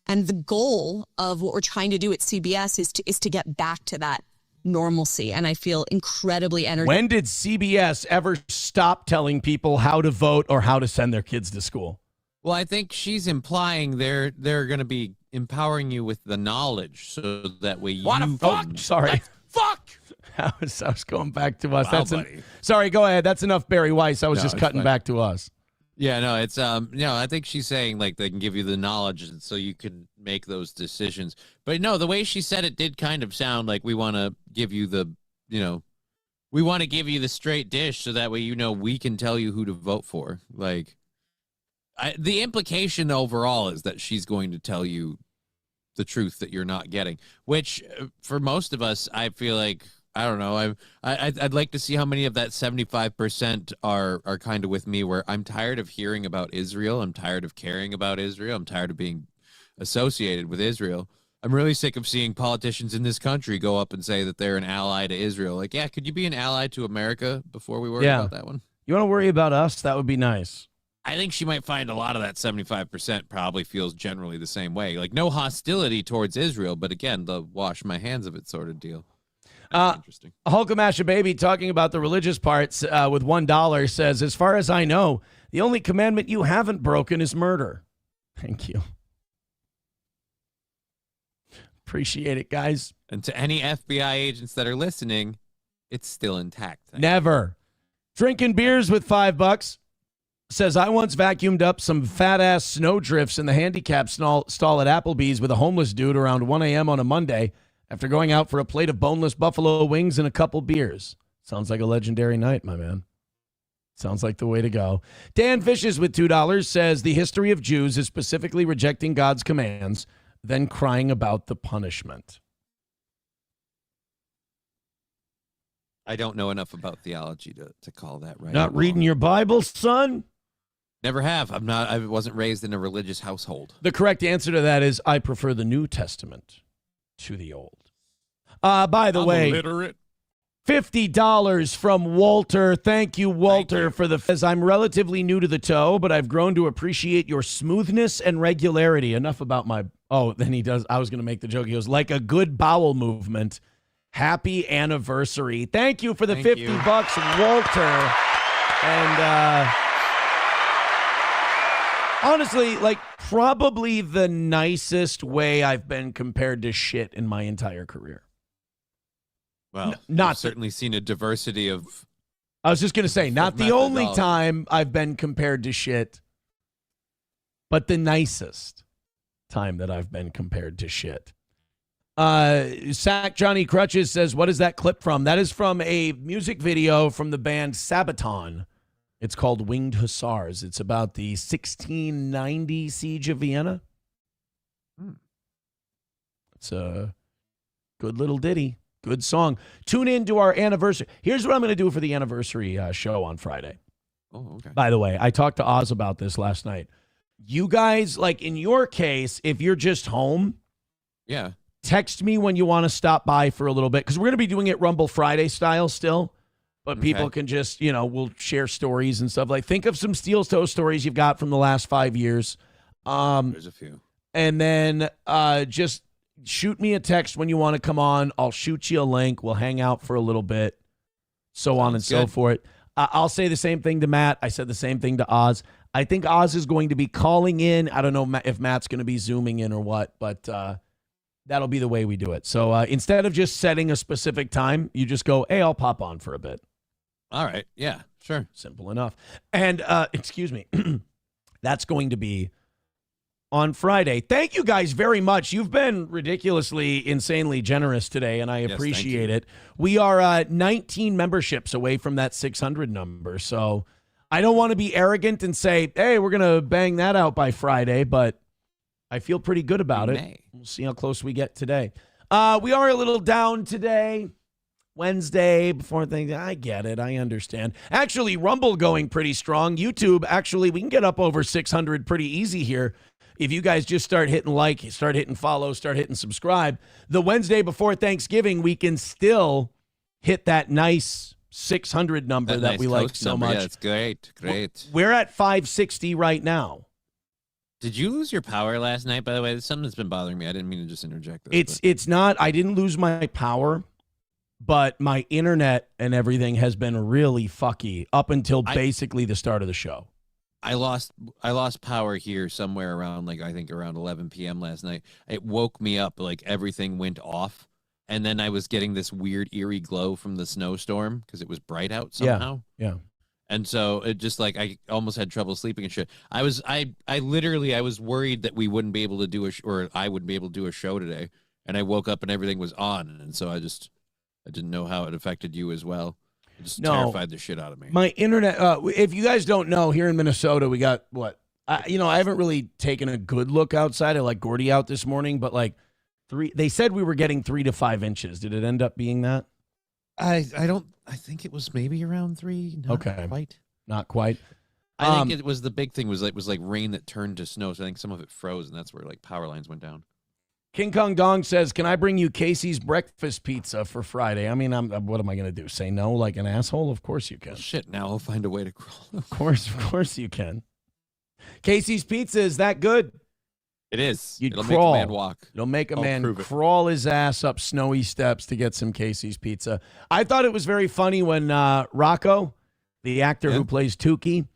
And the goal of what we're trying to do at CBS is to get back to that normalcy. And I feel incredibly energized. When did CBS ever stop telling people how to vote or how to send their kids to school? Well, I think she's implying they're going to be empowering you with the knowledge so that way you... What the fuck? Sorry. Fuck! I was going back to us. Wow, sorry, go ahead. That's enough Bari Weiss. I was just cutting back to us. Yeah, no, it's I think she's saying like they can give you the knowledge so you can make those decisions. But no, the way she said it did kind of sound like we want to give you the, we want to give you the straight dish so that way we can tell you who to vote for. Like, the implication overall is that she's going to tell you the truth that you're not getting, which for most of us, I feel like, I don't know. I'd like to see how many of that 75% are kind of with me, where I'm tired of hearing about Israel. I'm tired of caring about Israel. I'm tired of being associated with Israel. I'm really sick of seeing politicians in this country go up and say that they're an ally to Israel. Like, yeah, could you be an ally to America before we worry about that one? You want to worry about us? That would be nice. I think she might find a lot of that 75% probably feels generally the same way. Like, no hostility towards Israel, but again, the wash my hands of it sort of deal. Interesting. Hulkamasha Baby talking about the religious parts with $1 says, as far as I know, the only commandment you haven't broken is murder. Thank you. Appreciate it, guys. And to any FBI agents that are listening, it's still intact. Never. Drinking beers with $5 says, I once vacuumed up some fat-ass snowdrifts in the handicap stall at Applebee's with a homeless dude around 1 a.m. on a Monday after going out for a plate of boneless buffalo wings and a couple beers. Sounds like a legendary night, my man. Sounds like the way to go. Dan Fishes with $2 says, the history of Jews is specifically rejecting God's commands, then crying about the punishment. I don't know enough about theology to call that right. Not reading your Bible, son? Never have. I wasn't raised in a religious household. The correct answer to that is I prefer the New Testament to the Old. By the way, illiterate. $50 from Walter. Thank you, Walter, for the. As I'm relatively new to the toe, but I've grown to appreciate your smoothness and regularity. Enough about my. Oh, then he does. I was going to make the joke. He goes, like a good bowel movement. Happy anniversary. Thank you for the $50, Walter. And honestly, like probably the nicest way I've been compared to shit in my entire career. Well, not I've certainly seen a diversity of. I was just going to say, not the only time I've been compared to shit, but the nicest time that I've been compared to shit. Sack Johnny Crutches says, what is that clip from? That is from a music video from the band Sabaton. It's called Winged Hussars. It's about the 1690 siege of Vienna. It's a good little ditty. Good song. Tune in to our anniversary. Here's what I'm going to do for the anniversary show on Friday. Oh, okay. By the way, I talked to Oz about this last night. You guys, like in your case, if you're just home, yeah, text me when you want to stop by for a little bit, because we're going to be doing it Rumble Friday style still. But people can just, we'll share stories and stuff. Like, think of some Steel's Toe stories you've got from the last 5 years. There's a few. And then just shoot me a text when you want to come on. I'll shoot you a link. We'll hang out for a little bit, so on and so forth. I'll say the same thing to Matt. I said the same thing to Oz. I think Oz is going to be calling in. I don't know if Matt's going to be Zooming in or what, but that'll be the way we do it. So instead of just setting a specific time, you just go, hey, I'll pop on for a bit. All right. Yeah, sure. Simple enough. And excuse me, that's going to be on Friday. Thank you guys very much. You've been ridiculously, insanely generous today, and I appreciate it. We are 19 memberships away from that 600 number. So I don't want to be arrogant and say, hey, we're going to bang that out by Friday, but I feel pretty good about it. We'll see how close we get today. We are a little down today. Wednesday before things. I get it. I understand. Actually, Rumble going pretty strong. YouTube, actually, we can get up over 600 pretty easy here. If you guys just start hitting like, start hitting follow, start hitting subscribe. The Wednesday before Thanksgiving, we can still hit that nice 600 number that we like so much. Yeah, it's great. Great. We're at 560 right now. Did you lose your power last night, by the way? Something that's been bothering me. I didn't mean to just interject this. It's not. I didn't lose my power. But my internet and everything has been really fucky up until basically the start of the show. I lost power here somewhere around, I think around 11 p.m. last night. It woke me up, like everything went off. And then I was getting this weird eerie glow from the snowstorm because it was bright out somehow. Yeah. And so it just I almost had trouble sleeping and shit. I was worried that we wouldn't be able to do or I wouldn't be able to do a show today. And I woke up and everything was on. And so I didn't know how it affected you as well. It just terrified the shit out of me. My internet, if you guys don't know, here in Minnesota, we got what? I haven't really taken a good look outside. I let Gordy out this morning, but they said we were getting 3 to 5 inches. Did it end up being that? I think it was maybe around 3. Not quite. Not quite. I think it was the big thing was like rain that turned to snow. So I think some of it froze, and that's where like power lines went down. King Kong Dong says, "Can I bring you Casey's breakfast pizza for Friday?" I mean, what am I going to do? Say no like an asshole? Of course you can. Well, shit, now I'll find a way to crawl. Of course you can. Casey's pizza is that good? It is. It'll crawl. Make a man walk. It'll make a man crawl his ass up snowy steps to get some Casey's pizza. I thought it was very funny when Rocco, the actor who plays Tukey,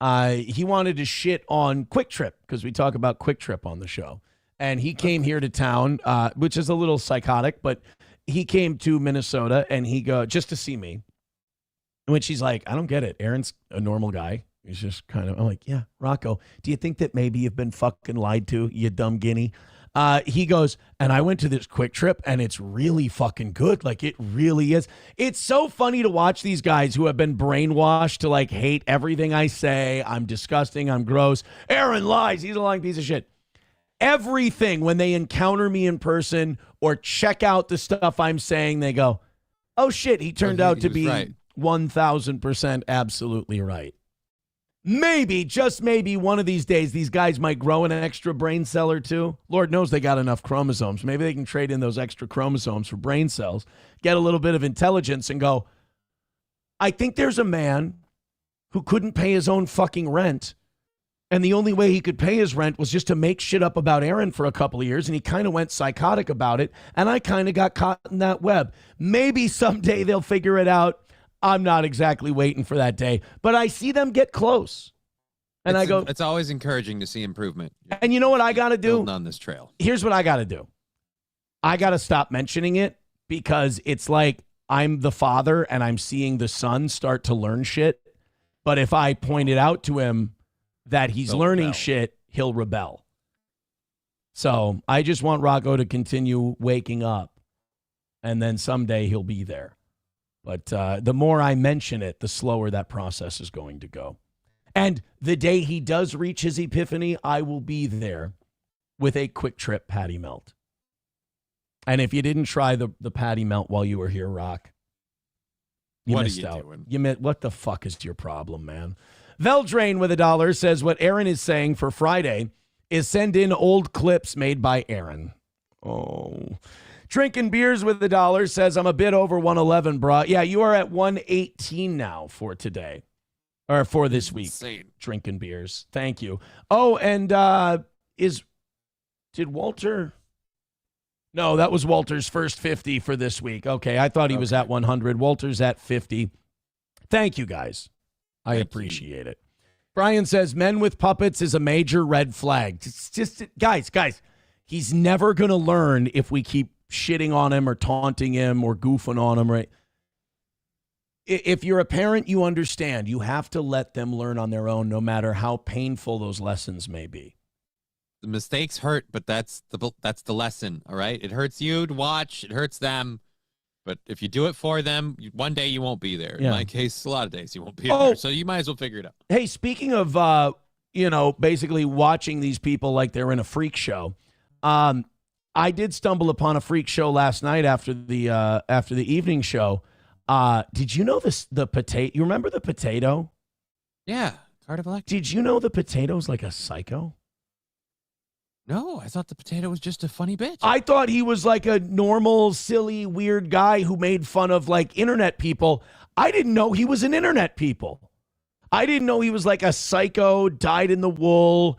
he wanted to shit on Quick Trip because we talk about Quick Trip on the show. And he came here to town, which is a little psychotic, but he came to Minnesota and he just to see me. Which he's like, I don't get it. Aaron's a normal guy. He's just kind of, I'm like, yeah, Rocco, do you think that maybe you've been fucking lied to, you dumb guinea? He goes, and I went to this Quick Trip and it's really fucking good. Like it really is. It's so funny to watch these guys who have been brainwashed to like hate everything I say. I'm disgusting. I'm gross. Aaron lies. He's a lying piece of shit. Everything when they encounter me in person or check out the stuff I'm saying, they go, oh shit, he turned out to be right. 1,000% absolutely right. Maybe, just maybe one of these days, these guys might grow an extra brain cell or two. Lord knows they got enough chromosomes. Maybe they can trade in those extra chromosomes for brain cells, get a little bit of intelligence and go, I think there's a man who couldn't pay his own fucking rent. And the only way he could pay his rent was just to make shit up about Aaron for a couple of years. And he kind of went psychotic about it. And I kind of got caught in that web. Maybe someday they'll figure it out. I'm not exactly waiting for that day, but I see them get close. And I go, it's always encouraging to see improvement. And you know what I got to do? On this trail. Here's what I got to do. I got to stop mentioning it because it's like I'm the father and I'm seeing the son start to learn shit. But if I point it out to him that he's learning shit, he'll rebel. So I just want Rocco to continue waking up and then someday he'll be there. But the more I mention it, the slower that process is going to go. And the day he does reach his epiphany, I will be there with a Quick Trip patty melt. And if you didn't try the patty melt while you were here, Rock, you missed out. Doing? What the fuck is your problem, man? Veldrain with $1 says what Aaron is saying for Friday is send in old clips made by Aaron. Oh. Drinking beers with $1 says, I'm a bit over 111, bro. Yeah, you are at 118 now for today. Or for this week. Insane. Drinking beers. Thank you. Oh, and did Walter? No, that was Walter's first 50 for this week. Okay, I thought he was at 100. Walter's at 50. Thank you, guys. I appreciate it. Brian says, men with puppets is a major red flag. It's just, guys, he's never going to learn if we keep shitting on him or taunting him or goofing on him, right? If you're a parent, you understand. You have to let them learn on their own, no matter how painful those lessons may be. The mistakes hurt, but that's the lesson, all right? It hurts you to watch. It hurts them. But if you do it for them, one day you won't be there. In my case, a lot of days you won't be there. So you might as well figure it out. Hey, speaking of, basically watching these people like they're in a freak show, I did stumble upon a freak show last night after the evening show. Did you know the potato? You remember the potato? Yeah, Cardiff Electric. Did you know the potato's like a psycho? No, I thought the potato was just a funny bitch. I thought he was like a normal, silly, weird guy who made fun of like internet people. I didn't know he was an internet people. I didn't know he was like a psycho, dyed in the wool.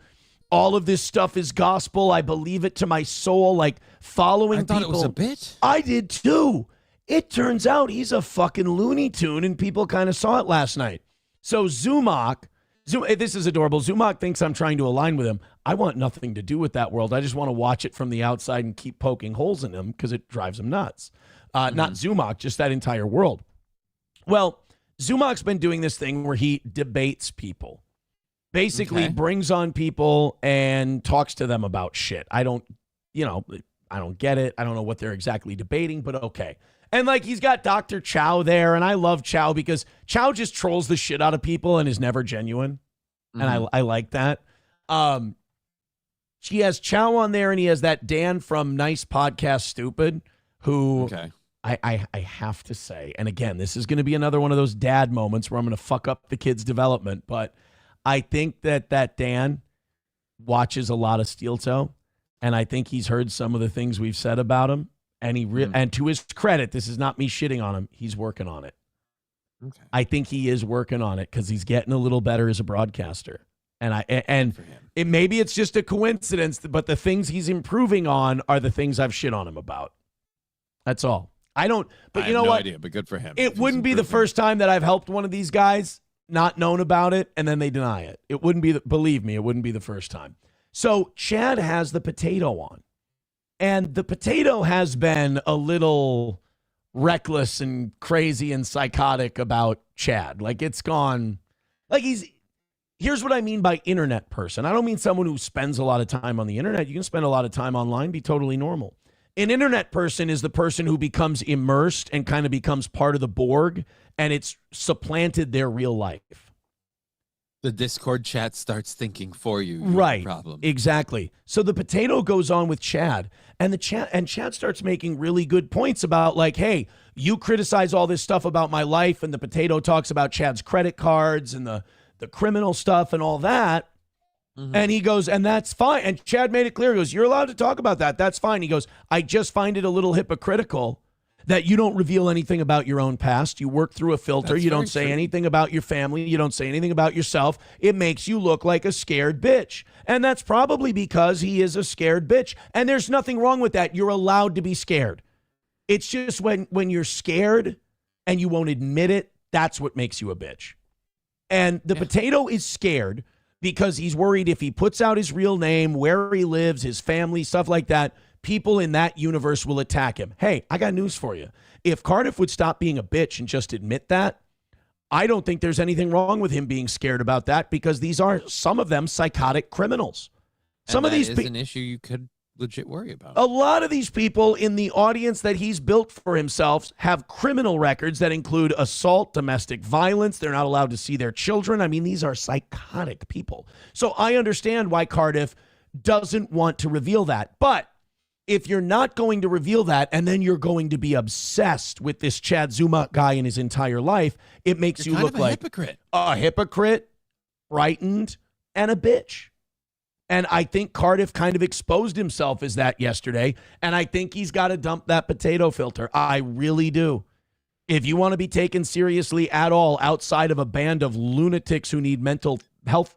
All of this stuff is gospel. I believe it to my soul. Like following people. I thought it was a bit. I did too. It turns out he's a fucking Looney Tune, and people kind of saw it last night. So Zumach, this is adorable. Zumach thinks I'm trying to align with him. I want nothing to do with that world. I just want to watch it from the outside and keep poking holes in him because it drives him nuts. Not Zumach, just that entire world. Well, Zumach's been doing this thing where he debates people. Basically brings on people and talks to them about shit. I don't get it. I don't know what they're exactly debating, but okay. And like he's got Dr. Chow there, and I love Chow because Chow just trolls the shit out of people and is never genuine. And I like that. He has Chow on there, and he has that Dan from Nice Podcast Stupid, who I have to say, and again, this is going to be another one of those dad moments where I'm going to fuck up the kid's development, but I think that Dan watches a lot of Steel Toe, and I think he's heard some of the things we've said about him. And and to his credit, this is not me shitting on him. He's working on it. Okay. I think he is working on it because he's getting a little better as a broadcaster. And maybe it's just a coincidence, but the things he's improving on are the things I've shit on him about. That's all. I don't. But you know what? Idea, but good for him. It wouldn't be the first time that I've helped one of these guys not known about it, and then they deny it. It wouldn't be. Believe me, it wouldn't be the first time. So Chad has the potato on, and the potato has been a little reckless and crazy and psychotic about Chad. Like it's gone. Like here's what I mean by internet person. I don't mean someone who spends a lot of time on the internet. You can spend a lot of time online, be totally normal. An internet person is the person who becomes immersed and kind of becomes part of the Borg, and it's supplanted their real life. The Discord chat starts thinking for you. Right. Problem. Exactly. So the potato goes on with Chad, and Chad starts making really good points about like, hey, you criticize all this stuff about my life, and the potato talks about Chad's credit cards and the criminal stuff and all that. Mm-hmm. And he goes, and that's fine. And Chad made it clear. He goes, you're allowed to talk about that. That's fine. He goes, I just find it a little hypocritical that you don't reveal anything about your own past. You work through a filter. That's you don't say anything about your family. You don't say anything about yourself. It makes you look like a scared bitch. And that's probably because he is a scared bitch. And there's nothing wrong with that. You're allowed to be scared. It's just when you're scared and you won't admit it, that's what makes you a bitch. And the potato is scared because he's worried if he puts out his real name, where he lives, his family, stuff like that, people in that universe will attack him. Hey, I got news for you. If Cardiff would stop being a bitch and just admit that, I don't think there's anything wrong with him being scared about that because these are, some of them, psychotic criminals. Some of these is an issue you could legit worry about. A lot of these people in the audience that he's built for himself have criminal records that include assault, domestic violence. They're not allowed to see their children. I mean, these are psychotic people. So I understand why Cardiff doesn't want to reveal that. But if you're not going to reveal that and then you're going to be obsessed with this Chad Zuma guy in his entire life, it makes you look like a hypocrite, frightened, and a bitch. And I think Cardiff kind of exposed himself as that yesterday. And I think he's got to dump that potato filter. I really do. If you want to be taken seriously at all outside of a band of lunatics who need mental health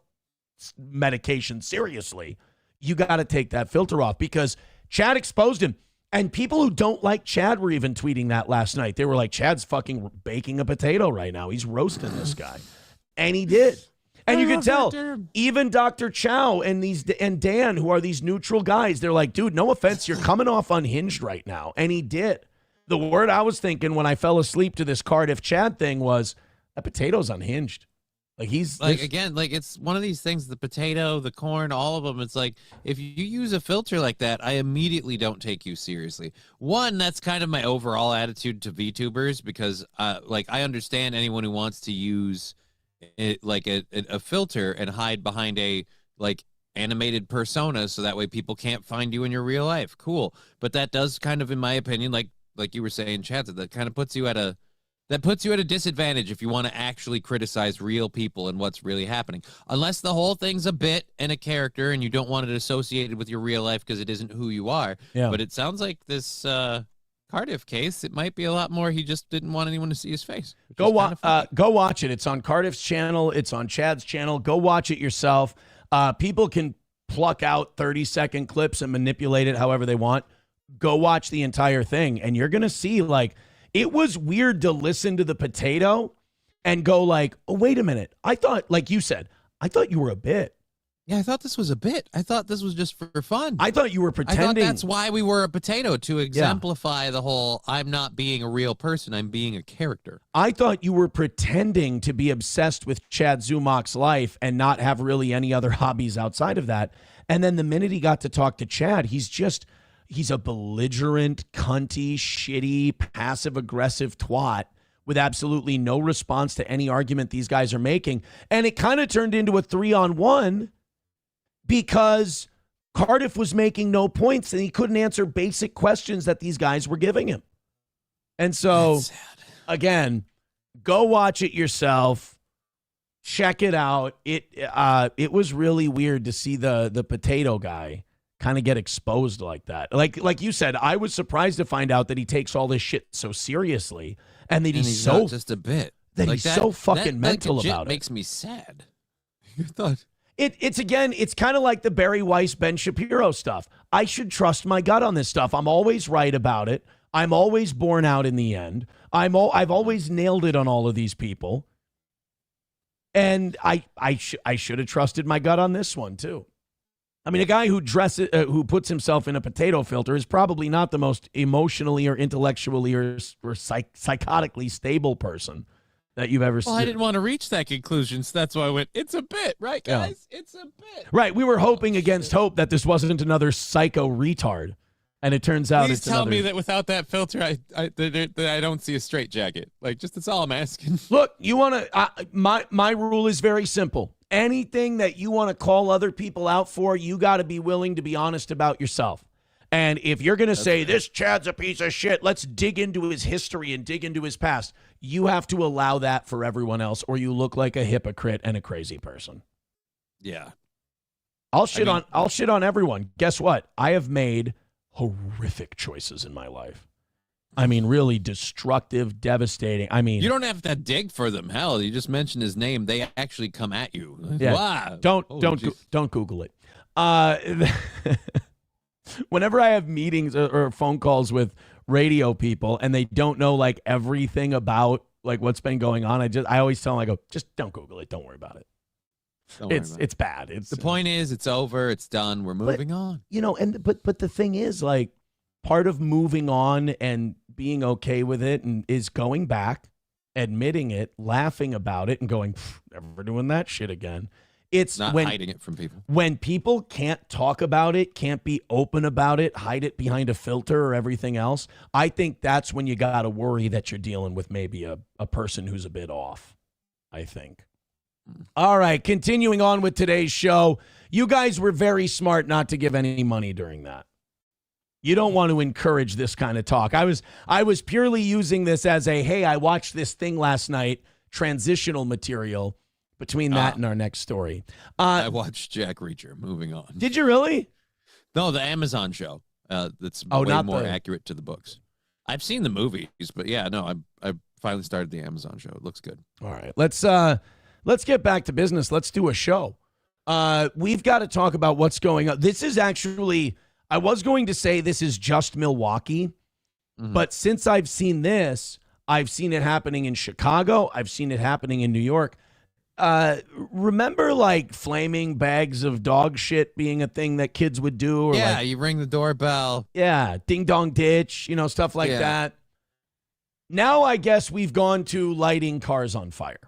medication seriously, you got to take that filter off because Chad exposed him. And people who don't like Chad were even tweeting that last night. They were like, Chad's fucking baking a potato right now. He's roasting this guy. And he did. And you can tell, even Dr. Chow and Dan, who are these neutral guys, they're like, dude, no offense, you're coming off unhinged right now. And he did. The word I was thinking when I fell asleep to this Cardiff Chad thing was, that potato's unhinged. Like again, it's one of these things, the potato, the corn, all of them. It's like, if you use a filter like that, I immediately don't take you seriously. One, that's kind of my overall attitude to VTubers because, I understand anyone who wants to use it like a filter and hide behind a animated persona so that way people can't find you in your real life. Cool. But that does kind of, in my opinion, like you were saying, Chad, that kind of puts you at a disadvantage if you want to actually criticize real people and what's really happening. Unless the whole thing's a bit and a character and you don't want it associated with your real life because it isn't who you are. Yeah. But it sounds like this Cardiff case, it might be a lot more. He just didn't want anyone to see his face. Go watch it. It's on Cardiff's channel. It's on Chad's channel. Go watch it yourself. People can pluck out 30-second clips and manipulate it however they want. Go watch the entire thing, and you're going to see, it was weird to listen to the potato and go oh, wait a minute. I thought, like you said, I thought you were a bit. Yeah, I thought this was a bit. I thought this was just for fun. I thought you were pretending. I thought that's why we were a potato, to exemplify the whole, I'm not being a real person, I'm being a character. I thought you were pretending to be obsessed with Chad Zumach's life and not have really any other hobbies outside of that. And then the minute he got to talk to Chad, he's a belligerent, cunty, shitty, passive-aggressive twat with absolutely no response to any argument these guys are making. And it kind of turned into a 3-on-1 because Cardiff was making no points and he couldn't answer basic questions that these guys were giving him. And so, again, go watch it yourself. Check it out. It was really weird to see the potato guy kind of get exposed like that. Like you said, I was surprised to find out that he takes all this shit so seriously, and that he's so not just a bit. That like he's so fucking mental about it. Makes me sad. You thought it's kind of like the Bari Weiss, Ben Shapiro stuff. I should trust my gut on this stuff. I'm always right about it. I'm always borne out in the end. I've always nailed it on all of these people. And I should have trusted my gut on this one too. I mean, a guy who puts himself in a potato filter is probably not the most emotionally or intellectually or psychotically stable person that you've ever seen. Well, I didn't want to reach that conclusion, so that's why I went, it's a bit, right, guys? Yeah. It's a bit. Right. We were hoping against hope that this wasn't another psycho retard. And it turns out Please tell me that without that filter, I don't see a straitjacket. Like, just that's all I'm asking. Look, you want to my rule is very simple. Anything that you want to call other people out for, you got to be willing to be honest about yourself. And if you're going to say, this Chad's a piece of shit, let's dig into his history and dig into his past, you have to allow that for everyone else, or you look like a hypocrite and a crazy person. Yeah. I'll shit on everyone. Guess what? I have made horrific choices in my life. I mean, really destructive, devastating. I mean, you don't have to dig for them. Hell, you just mention his name. They actually come at you. Yeah. Wow. Don't Google it. Whenever I have meetings or phone calls with radio people and they don't know like everything about like what's been going on, I always tell them, I go, just don't Google it. Don't worry about it. It's bad. The point is, it's over. It's done. We're moving on. You know, but the thing is, like, part of moving on and being okay with it and is going back, admitting it, laughing about it, and going, never doing that shit again. It's not hiding it from people. When people can't talk about it, can't be open about it, hide it behind a filter or everything else, I think that's when you got to worry that you're dealing with maybe a person who's a bit off, I think. All right, continuing on with today's show. You guys were very smart not to give any money during that. You don't want to encourage this kind of talk. I was purely using this as a, hey, I watched this thing last night, transitional material between that and our next story. I watched Jack Reacher. Moving on. Did you really? No, the Amazon show. That's way more accurate to the books. I've seen the movies, but yeah, no, I finally started the Amazon show. It looks good. All right, let's get back to business. Let's do a show. We've got to talk about what's going on. This is actually, I was going to say this is just Milwaukee, but since I've seen this, I've seen it happening in Chicago. I've seen it happening in New York. Remember like flaming bags of dog shit being a thing that kids would do? Or yeah, you ring the doorbell. Yeah, ding dong ditch, stuff like that. Now I guess we've gone to lighting cars on fire.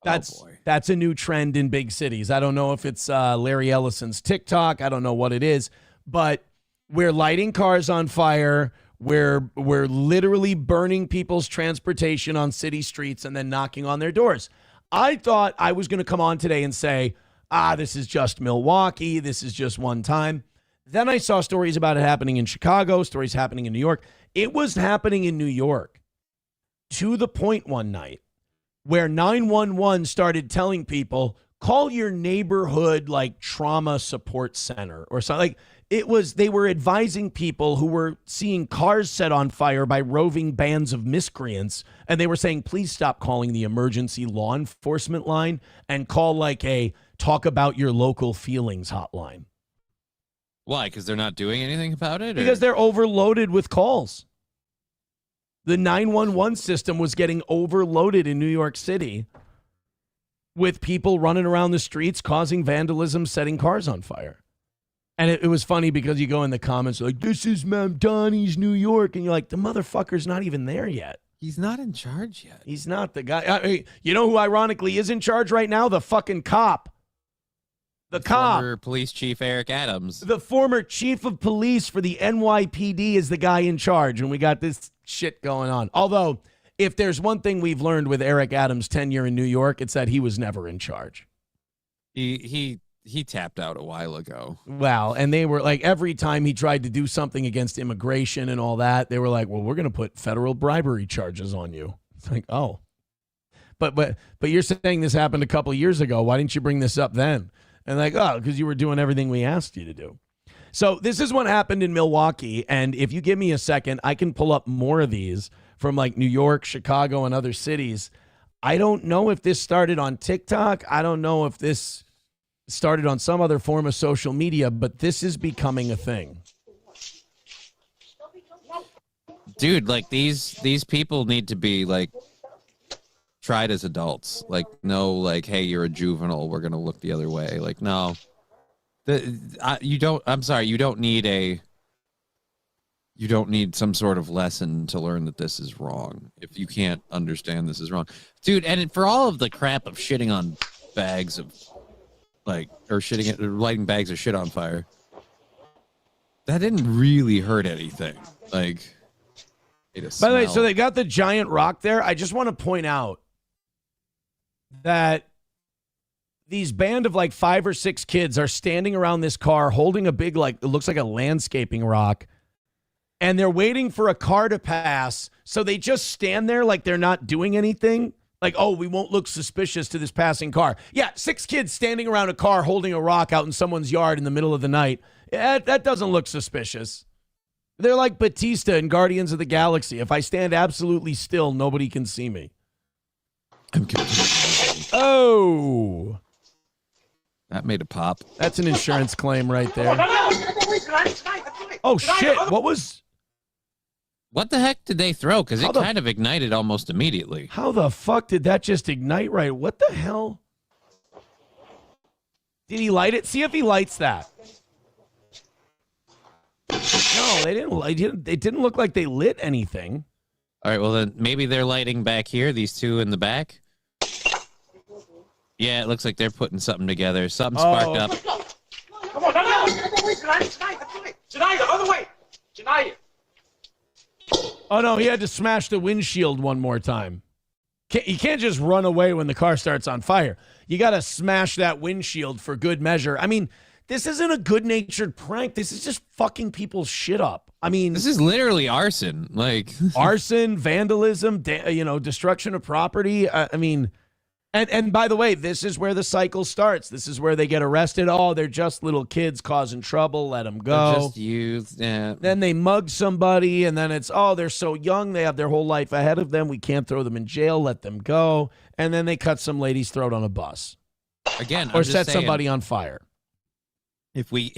That's a new trend in big cities. I don't know if it's Larry Ellison's TikTok. I don't know what it is, but we're lighting cars on fire. We're literally burning people's transportation on city streets and then knocking on their doors. I thought I was going to come on today and say, this is just Milwaukee. This is just one time. Then I saw stories about it happening in Chicago, stories happening in New York. It was happening in New York to the point one night where 911 started telling people, call your neighborhood like trauma support center or something. Like they were advising people who were seeing cars set on fire by roving bands of miscreants. And they were saying, please stop calling the emergency law enforcement line and call like a talk about your local feelings hotline. Why? Because they're not doing anything about it? Because they're overloaded with calls. The 911 system was getting overloaded in New York City with people running around the streets, causing vandalism, setting cars on fire. And it was funny because you go in the comments like, this is Ma'am Donnie's New York. And you're like, the motherfucker's not even there yet. He's not in charge yet. He's not the guy. I mean, you know who ironically is in charge right now? The fucking cop. The cop. Former police chief Eric Adams. The former chief of police for the NYPD is the guy in charge. And we got this shit going on. Although, if there's one thing we've learned with Eric Adams' tenure in New York, it's that he was never in charge. He tapped out a while ago. Well, and they were like, every time he tried to do something against immigration and all that, they were like, well, we're going to put federal bribery charges on you. It's like, oh. But you're saying this happened a couple years ago. Why didn't you bring this up then? And like, oh, because you were doing everything we asked you to do. So this is what happened in Milwaukee. And if you give me a second, I can pull up more of these from like New York, Chicago, and other cities. I don't know if this started on TikTok. I don't know if this started on some other form of social media, but this is becoming a thing. Dude, like these people need to be like tried as adults. Like, no, like, hey, you're a juvenile, we're gonna look the other way. Like, no, you don't need some sort of lesson to learn that this is wrong if you can't understand this is wrong, dude. And for all of the crap of shitting on bags of like, or lighting bags of shit on fire, that didn't really hurt anything. Like, by the way, so they got the giant rock there. I just want to point out that these band of like 5 or 6 kids are standing around this car holding a big, like, it looks like a landscaping rock, and they're waiting for a car to pass. So they just stand there like they're not doing anything. Like, oh, we won't look suspicious to this passing car. Yeah, 6 kids standing around a car holding a rock out in someone's yard in the middle of the night. Yeah, that doesn't look suspicious. They're like Batista in Guardians of the Galaxy. If I stand absolutely still, nobody can see me. I'm confused. Oh. That made a pop. That's an insurance claim right there. Oh, shit. What the heck did they throw? Because it kind of ignited almost immediately. How the fuck did that just ignite right? What the hell? Did he light it? See if he lights that. No, they didn't. They didn't look like they lit anything. All right, well then maybe they're lighting back here. These two in the back. Yeah, it looks like they're putting something together. Something sparked up. Come on, Janai, the other way. Janai. Oh no, he had to smash the windshield one more time. You can't just run away when the car starts on fire. You got to smash that windshield for good measure. I mean, this isn't a good-natured prank. This is just fucking people's shit up. I mean, this is literally arson. Like arson, vandalism, destruction of property. I mean, and by the way, this is where the cycle starts. This is where they get arrested. Oh, they're just little kids causing trouble. Let them go. They're just youth. Yeah. Then they mug somebody, and then it's, oh, they're so young. They have their whole life ahead of them. We can't throw them in jail. Let them go. And then they cut some lady's throat on a bus. Again, or set somebody on fire. If we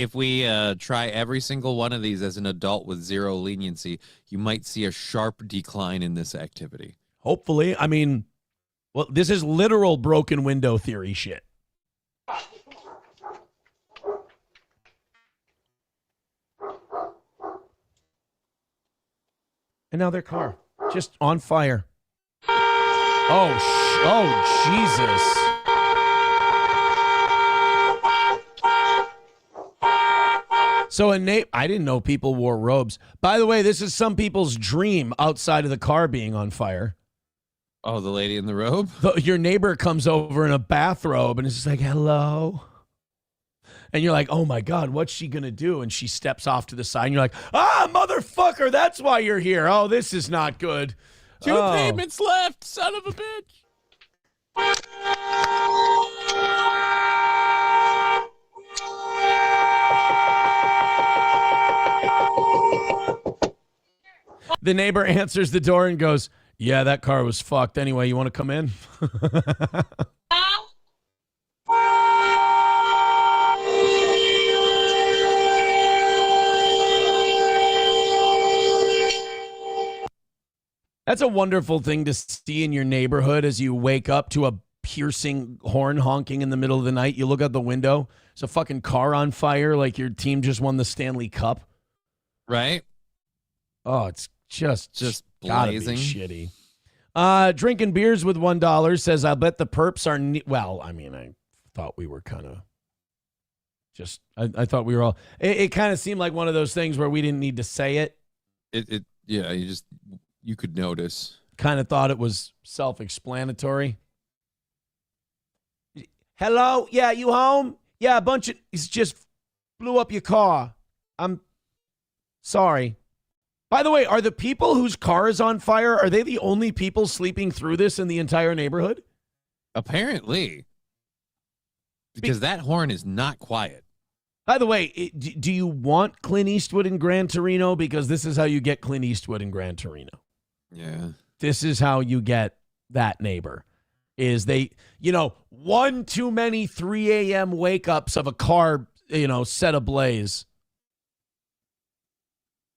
try every single one of these as an adult with zero leniency, you might see a sharp decline in this activity. Hopefully. I mean, well, this is literal broken window theory shit. And now their car just on fire. Oh, Jesus. So I didn't know people wore robes. By the way, this is some people's dream outside of the car being on fire. Oh, the lady in the robe? Your neighbor comes over in a bathrobe and is just like, hello. And you're like, oh my God, what's she going to do? And she steps off to the side and you're like, ah, motherfucker, that's why you're here. Oh, this is not good. 2 payments left, son of a bitch. The neighbor answers the door and goes, yeah, that car was fucked. Anyway, you want to come in? That's a wonderful thing to see in your neighborhood as you wake up to a piercing horn honking in the middle of the night. You look out the window, it's a fucking car on fire like your team just won the Stanley Cup. Right? Oh, it's just blazing. Shitty. Drinking beers with $1 says, I'll bet the perps are, well, I mean, I thought we were kind of just, I thought we were all, it kind of seemed like one of those things where we didn't need to say it. Yeah, you could notice. Kind of thought it was self-explanatory. Hello? Yeah, you home? Yeah, he's just blew up your car. I'm sorry. By the way, are the people whose car is on fire, are they the only people sleeping through this in the entire neighborhood? Apparently. Because that horn is not quiet. By the way, do you want Clint Eastwood in Gran Torino? Because this is how you get Clint Eastwood in Gran Torino. Yeah. This is how you get that neighbor. Is they, one too many 3 a.m. wake-ups of a car, set ablaze.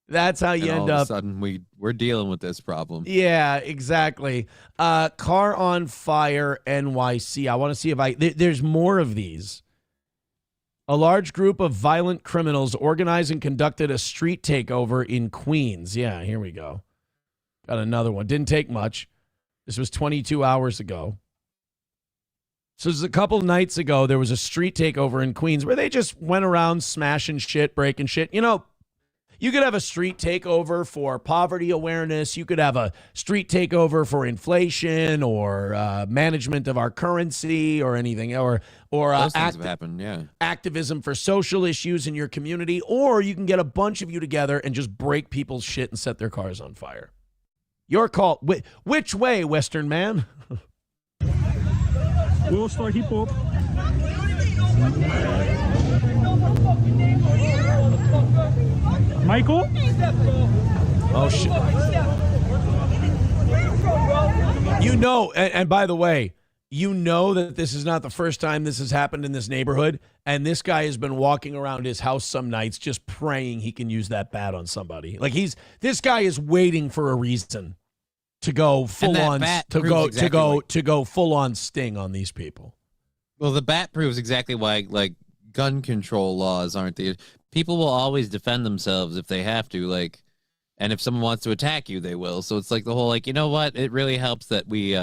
That's how you end up. All of a sudden, we're dealing with this problem. Yeah, exactly. Car on fire, NYC. I want to see if there's more of these. A large group of violent criminals organized and conducted a street takeover in Queens. Yeah, here we go. Got another one. Didn't take much. This was 22 hours ago. So this is a couple nights ago. There was a street takeover in Queens where they just went around smashing shit, breaking shit. You could have a street takeover for poverty awareness. You could have a street takeover for inflation or management of our currency or anything, or those things have happened, yeah. Activism for social issues in your community. Or you can get a bunch of you together and just break people's shit and set their cars on fire. Your call. Which way, Western man? We'll start hip hop. Michael? Oh, shit. And by the way, that this is not the first time this has happened in this neighborhood, and this guy has been walking around his house some nights just praying he can use that bat on somebody. Like this guy is waiting for a reason to go full on to go full on sting on these people. Well, the bat proves exactly why gun control laws aren't the people will always defend themselves if they have to, and if someone wants to attack you, they will. So it's like the whole you know what? It really helps that we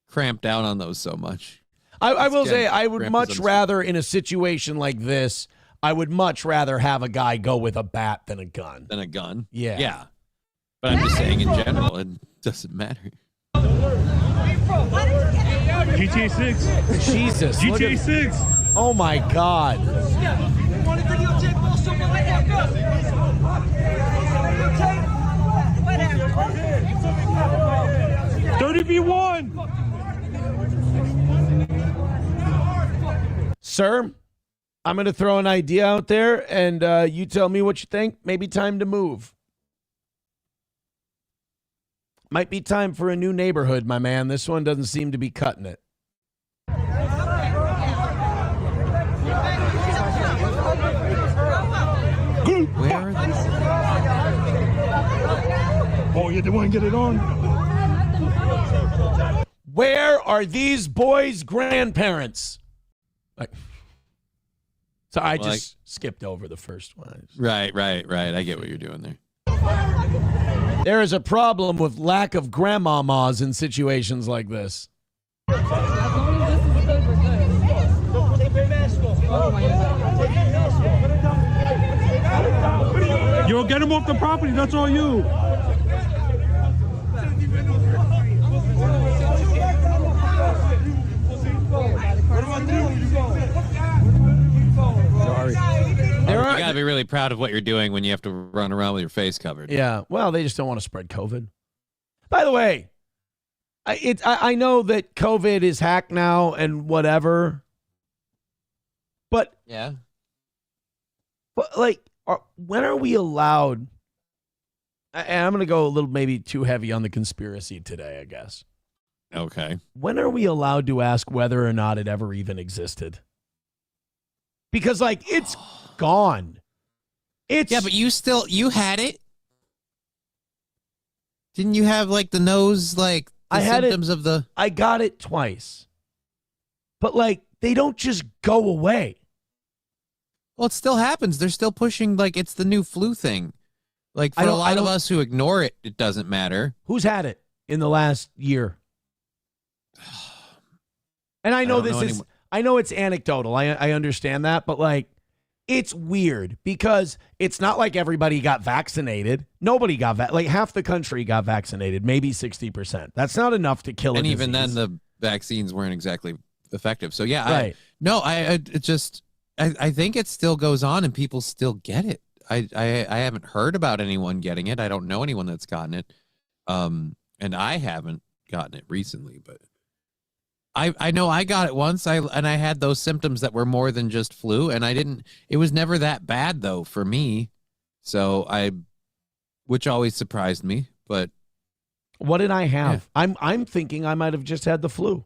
cramp down on those so much. I will say I would much rather in a situation like this, I would much rather have a guy go with a bat than a gun. Yeah. Yeah. But I'm just saying in general, it doesn't matter. GTA 6. Jesus. GTA 6. Oh, my God. 30v1. Sir, I'm going to throw an idea out there, and you tell me what you think. Maybe time to move. Might be time for a new neighborhood, my man. This one doesn't seem to be cutting it. Where are they? Oh, yeah, they want to get it on. Where are these boys' grandparents? So I just skipped over the first one. Right. I get what you're doing there. There is a problem with lack of grandmamas in situations like this. Yo, get him off the property. That's all you. Sorry. You gotta be really proud of what you're doing when you have to run around with your face covered. Yeah, well, they just don't want to spread COVID. By the way, I know that COVID is hacked now and whatever, but yeah, but when are we allowed? And I'm going to go a little maybe too heavy on the conspiracy today, I guess. Okay. When are we allowed to ask whether or not it ever even existed? Because it's gone. Yeah, but you had it. Didn't you have the nose the symptoms of the? I got it twice, but they don't just go away. Well, it still happens. They're still pushing it's the new flu thing. For a lot of us who ignore it, it doesn't matter. Who's had it in the last year? And I know I know it's anecdotal. I understand that, but it's weird because it's not like everybody got vaccinated. Nobody got half the country got vaccinated, maybe 60%. That's not enough to kill a disease. And even then, the vaccines weren't exactly effective. So yeah, right. I think it still goes on and people still get it. I haven't heard about anyone getting it. I don't know anyone that's gotten it. And I haven't gotten it recently, but I know I got it once. I had those symptoms that were more than just flu, and it was never that bad though for me. So which always surprised me, but what did I have? Yeah. I'm thinking I might have just had the flu.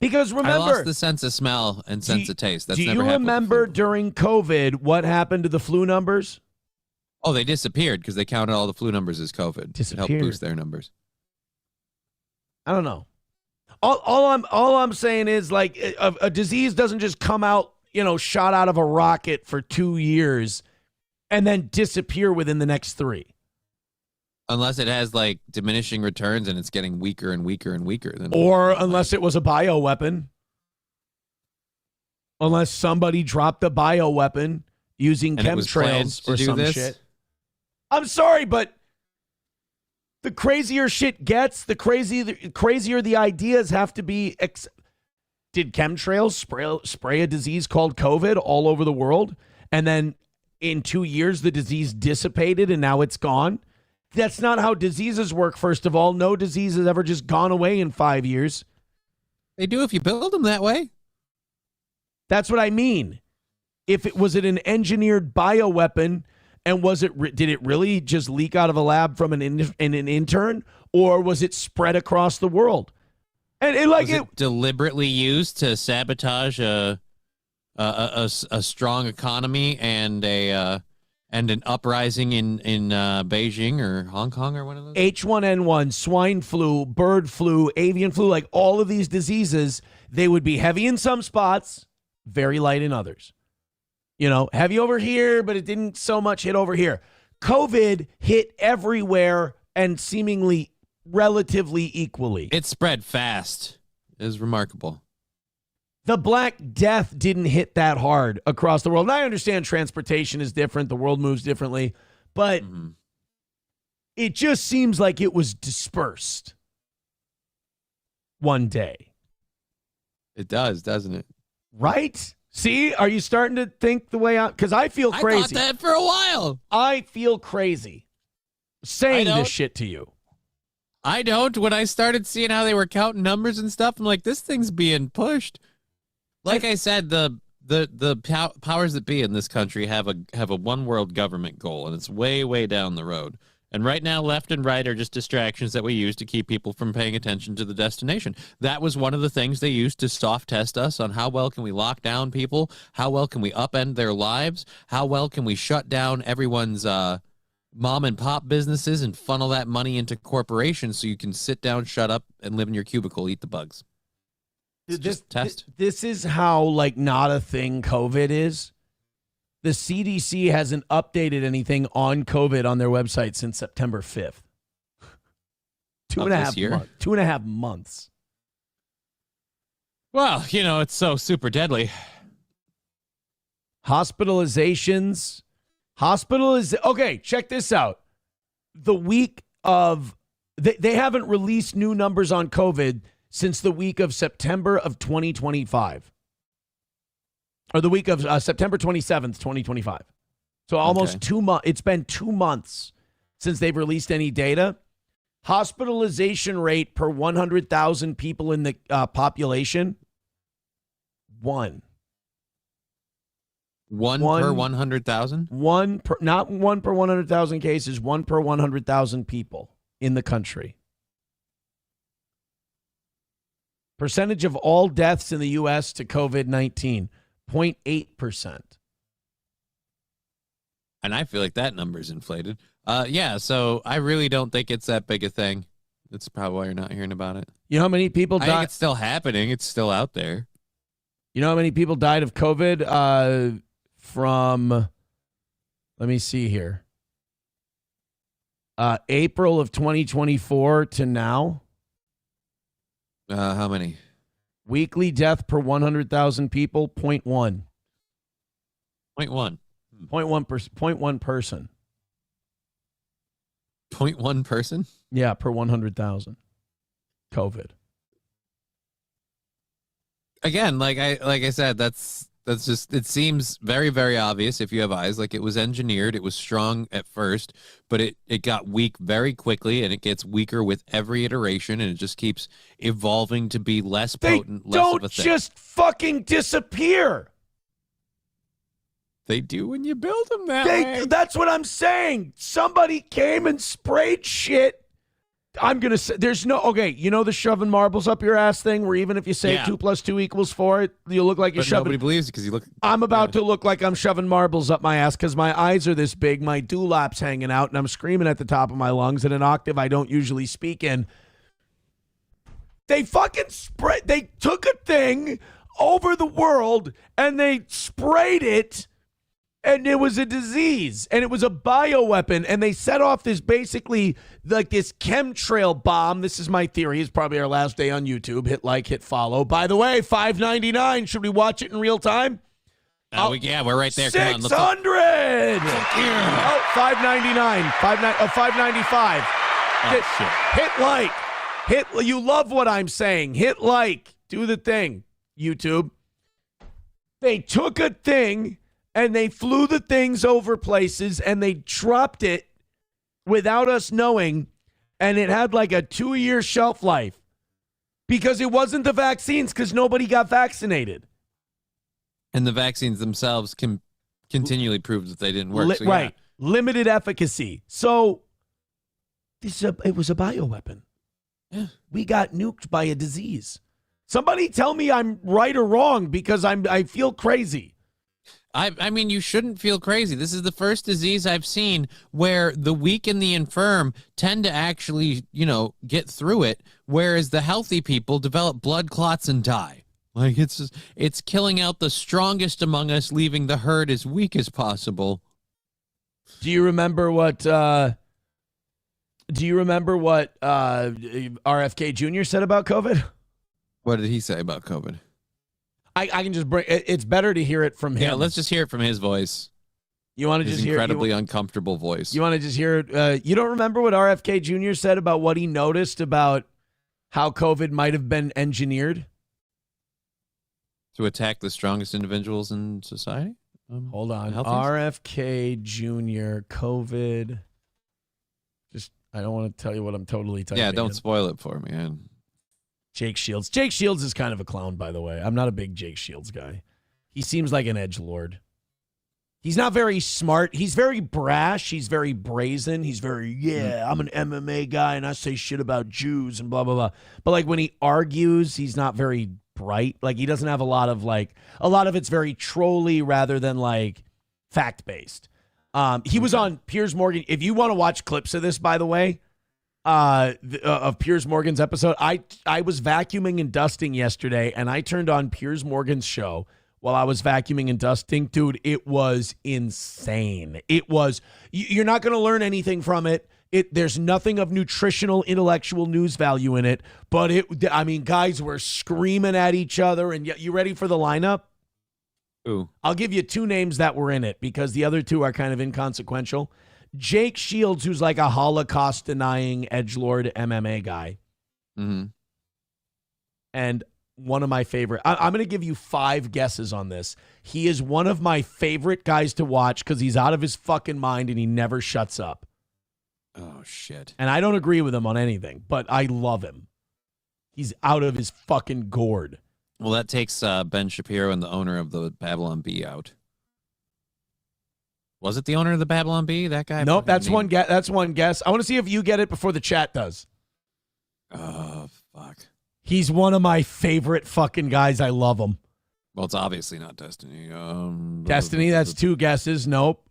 Because remember, I lost the sense of smell and sense of taste. That's never happened. Do you remember during COVID what happened to the flu numbers? Oh, they disappeared because they counted all the flu numbers as COVID. Disappeared. To help boost their numbers. I don't know. All I'm saying is like a disease doesn't just come out, shot out of a rocket for 2 years and then disappear within the next 3. Unless it has like diminishing returns and it's getting weaker and weaker and weaker. Or unless it was a bioweapon. Unless somebody dropped a bioweapon using chemtrails or some shit. I'm sorry, but the crazier shit gets, the crazier the ideas have to be. Did chemtrails spray a disease called COVID all over the world? And then in 2 years, the disease dissipated and now it's gone? That's not how diseases work, first of all. No disease has ever just gone away in 5 years. They do if you build them that way. That's what I mean. Was it an engineered bioweapon, and did it really just leak out of a lab from an intern, or was it spread across the world? And was it deliberately used to sabotage a strong economy and an uprising in Beijing or Hong Kong or one of those? H1N1, swine flu, bird flu, avian flu, like all of these diseases, they would be heavy in some spots, very light in others. Heavy over here, but it didn't so much hit over here. COVID hit everywhere and seemingly relatively equally. It spread fast. It was remarkable. The Black Death didn't hit that hard across the world. And I understand transportation is different. The world moves differently. But it just seems like it was dispersed one day. It does, doesn't it? Right? See, are you starting to think the way out? Because I feel crazy. I thought that for a while. I feel crazy saying this shit to you. I don't. When I started seeing how they were counting numbers and stuff, I'm like, this thing's being pushed. Like I said, the powers that be in this country have a one world government goal, and it's way, way down the road. And right now, left and right are just distractions that we use to keep people from paying attention to the destination. That was one of the things they used to soft test us on how well can we lock down people, how well can we upend their lives, how well can we shut down everyone's mom and pop businesses and funnel that money into corporations so you can sit down, shut up, and live in your cubicle, eat the bugs. This is how not a thing COVID is. The CDC hasn't updated anything on COVID on their website since September 5th. 2.5 months. Well, it's so super deadly. Hospitalizations. Okay, check this out. The week of... They haven't released new numbers on COVID since the week of September of 2025. Or the week of September 27th, 2025. So almost 2 months. It's been 2 months since they've released any data. Hospitalization rate per 100,000 people in the population, 1. One per 100,000? Not 1 per 100,000 cases, 1 per 100,000 people in the country. Percentage of all deaths in the U.S. to COVID-19, 0.8%. And I feel like that number is inflated. So I really don't think it's that big a thing. That's probably why you're not hearing about it. You know how many people died? I think it's still happening. It's still out there. You know how many people died of COVID from, let me see here, April of 2024 to now? How many? Weekly death per 100,000 people, 0.1. 0.1. 0.1 person. 0.1 person? Yeah, per 100,000. COVID. Again, like I said, that's That's just, it seems very, very obvious if you have eyes. Like, it was engineered. It was strong at first, but it got weak very quickly, and it gets weaker with every iteration, and it just keeps evolving to be less potent, less of a thing. They don't just fucking disappear. They do when you build them that way. That's what I'm saying. Somebody came and sprayed shit. I'm going to say, there's no, okay, you know the shoving marbles up your ass thing where even if you say 2 + 2 = 4, you look like you're shoving. Nobody believes you because you look. I'm about to look like I'm shoving marbles up my ass because my eyes are this big, my dewlap's hanging out, and I'm screaming at the top of my lungs in an octave I don't usually speak in. They fucking they took a thing over the world and they sprayed it. And it was a disease, and it was a bioweapon, and they set off this basically like this chemtrail bomb. This is my theory. It's probably our last day on YouTube. Hit like, hit follow. By the way, $5.99. Should we watch it in real time? Yeah, we're right there. Come on, $600. Oh, $5.99. $5.95. Hit like. You love what I'm saying. Hit like. Do the thing, YouTube. They took a thing. And they flew the things over places and they dropped it without us knowing. And it had like a 2-year shelf life because it wasn't the vaccines because nobody got vaccinated. And the vaccines themselves can continually prove that they didn't work. Right. Limited efficacy. So it was a bioweapon. Yeah. We got nuked by a disease. Somebody tell me I'm right or wrong because I feel crazy. I mean, you shouldn't feel crazy. This is the first disease I've seen where the weak and the infirm tend to actually, get through it, whereas the healthy people develop blood clots and die. Like, it's killing out the strongest among us, leaving the herd as weak as possible. Do you remember what RFK Jr. said about COVID? What did he say about COVID? I can just bring. It's better to hear it from him. Yeah, let's just hear it from his voice. You want to just hear incredibly uncomfortable voice. You want to just hear it? You don't remember what RFK Jr. said about what he noticed about how COVID might have been engineered to attack the strongest individuals in society? Hold on, RFK Jr. COVID. Just I don't want to tell you what I'm totally typing. Yeah, don't spoil it for me. Jake Shields. Jake Shields is kind of a clown, by the way. I'm not a big Jake Shields guy. He seems like an edgelord. He's not very smart. He's very brash. He's very brazen. He's very, I'm an MMA guy and I say shit about Jews and blah, blah, blah. But like when he argues, he's not very bright. Like he doesn't have a lot of it's very trolly rather than like fact-based. He was on Piers Morgan. If you want to watch clips of this, by the way, of Piers Morgan's episode. I was vacuuming and dusting yesterday, and I turned on Piers Morgan's show while I was vacuuming and dusting. Dude, it was insane. It was, you're not going to learn anything from it. There's nothing of nutritional, intellectual news value in it, but guys were screaming at each other, and you ready for the lineup? Ooh. I'll give you 2 names that were in it because the other 2 are kind of inconsequential. Jake Shields, who's like a Holocaust-denying edgelord MMA guy. Mm-hmm. And one of my favorite. I'm going to give you 5 guesses on this. He is one of my favorite guys to watch because he's out of his fucking mind and he never shuts up. Oh, shit. And I don't agree with him on anything, but I love him. He's out of his fucking gourd. Well, that takes Ben Shapiro and the owner of the Babylon Bee out. Was it the owner of the Babylon Bee? That guy? Nope, that's one guess. That's one guess. I want to see if you get it before the chat does. Oh, fuck. He's one of my favorite fucking guys. I love him. Well, it's obviously not Destiny. Destiny, that's 2 guesses. Nope.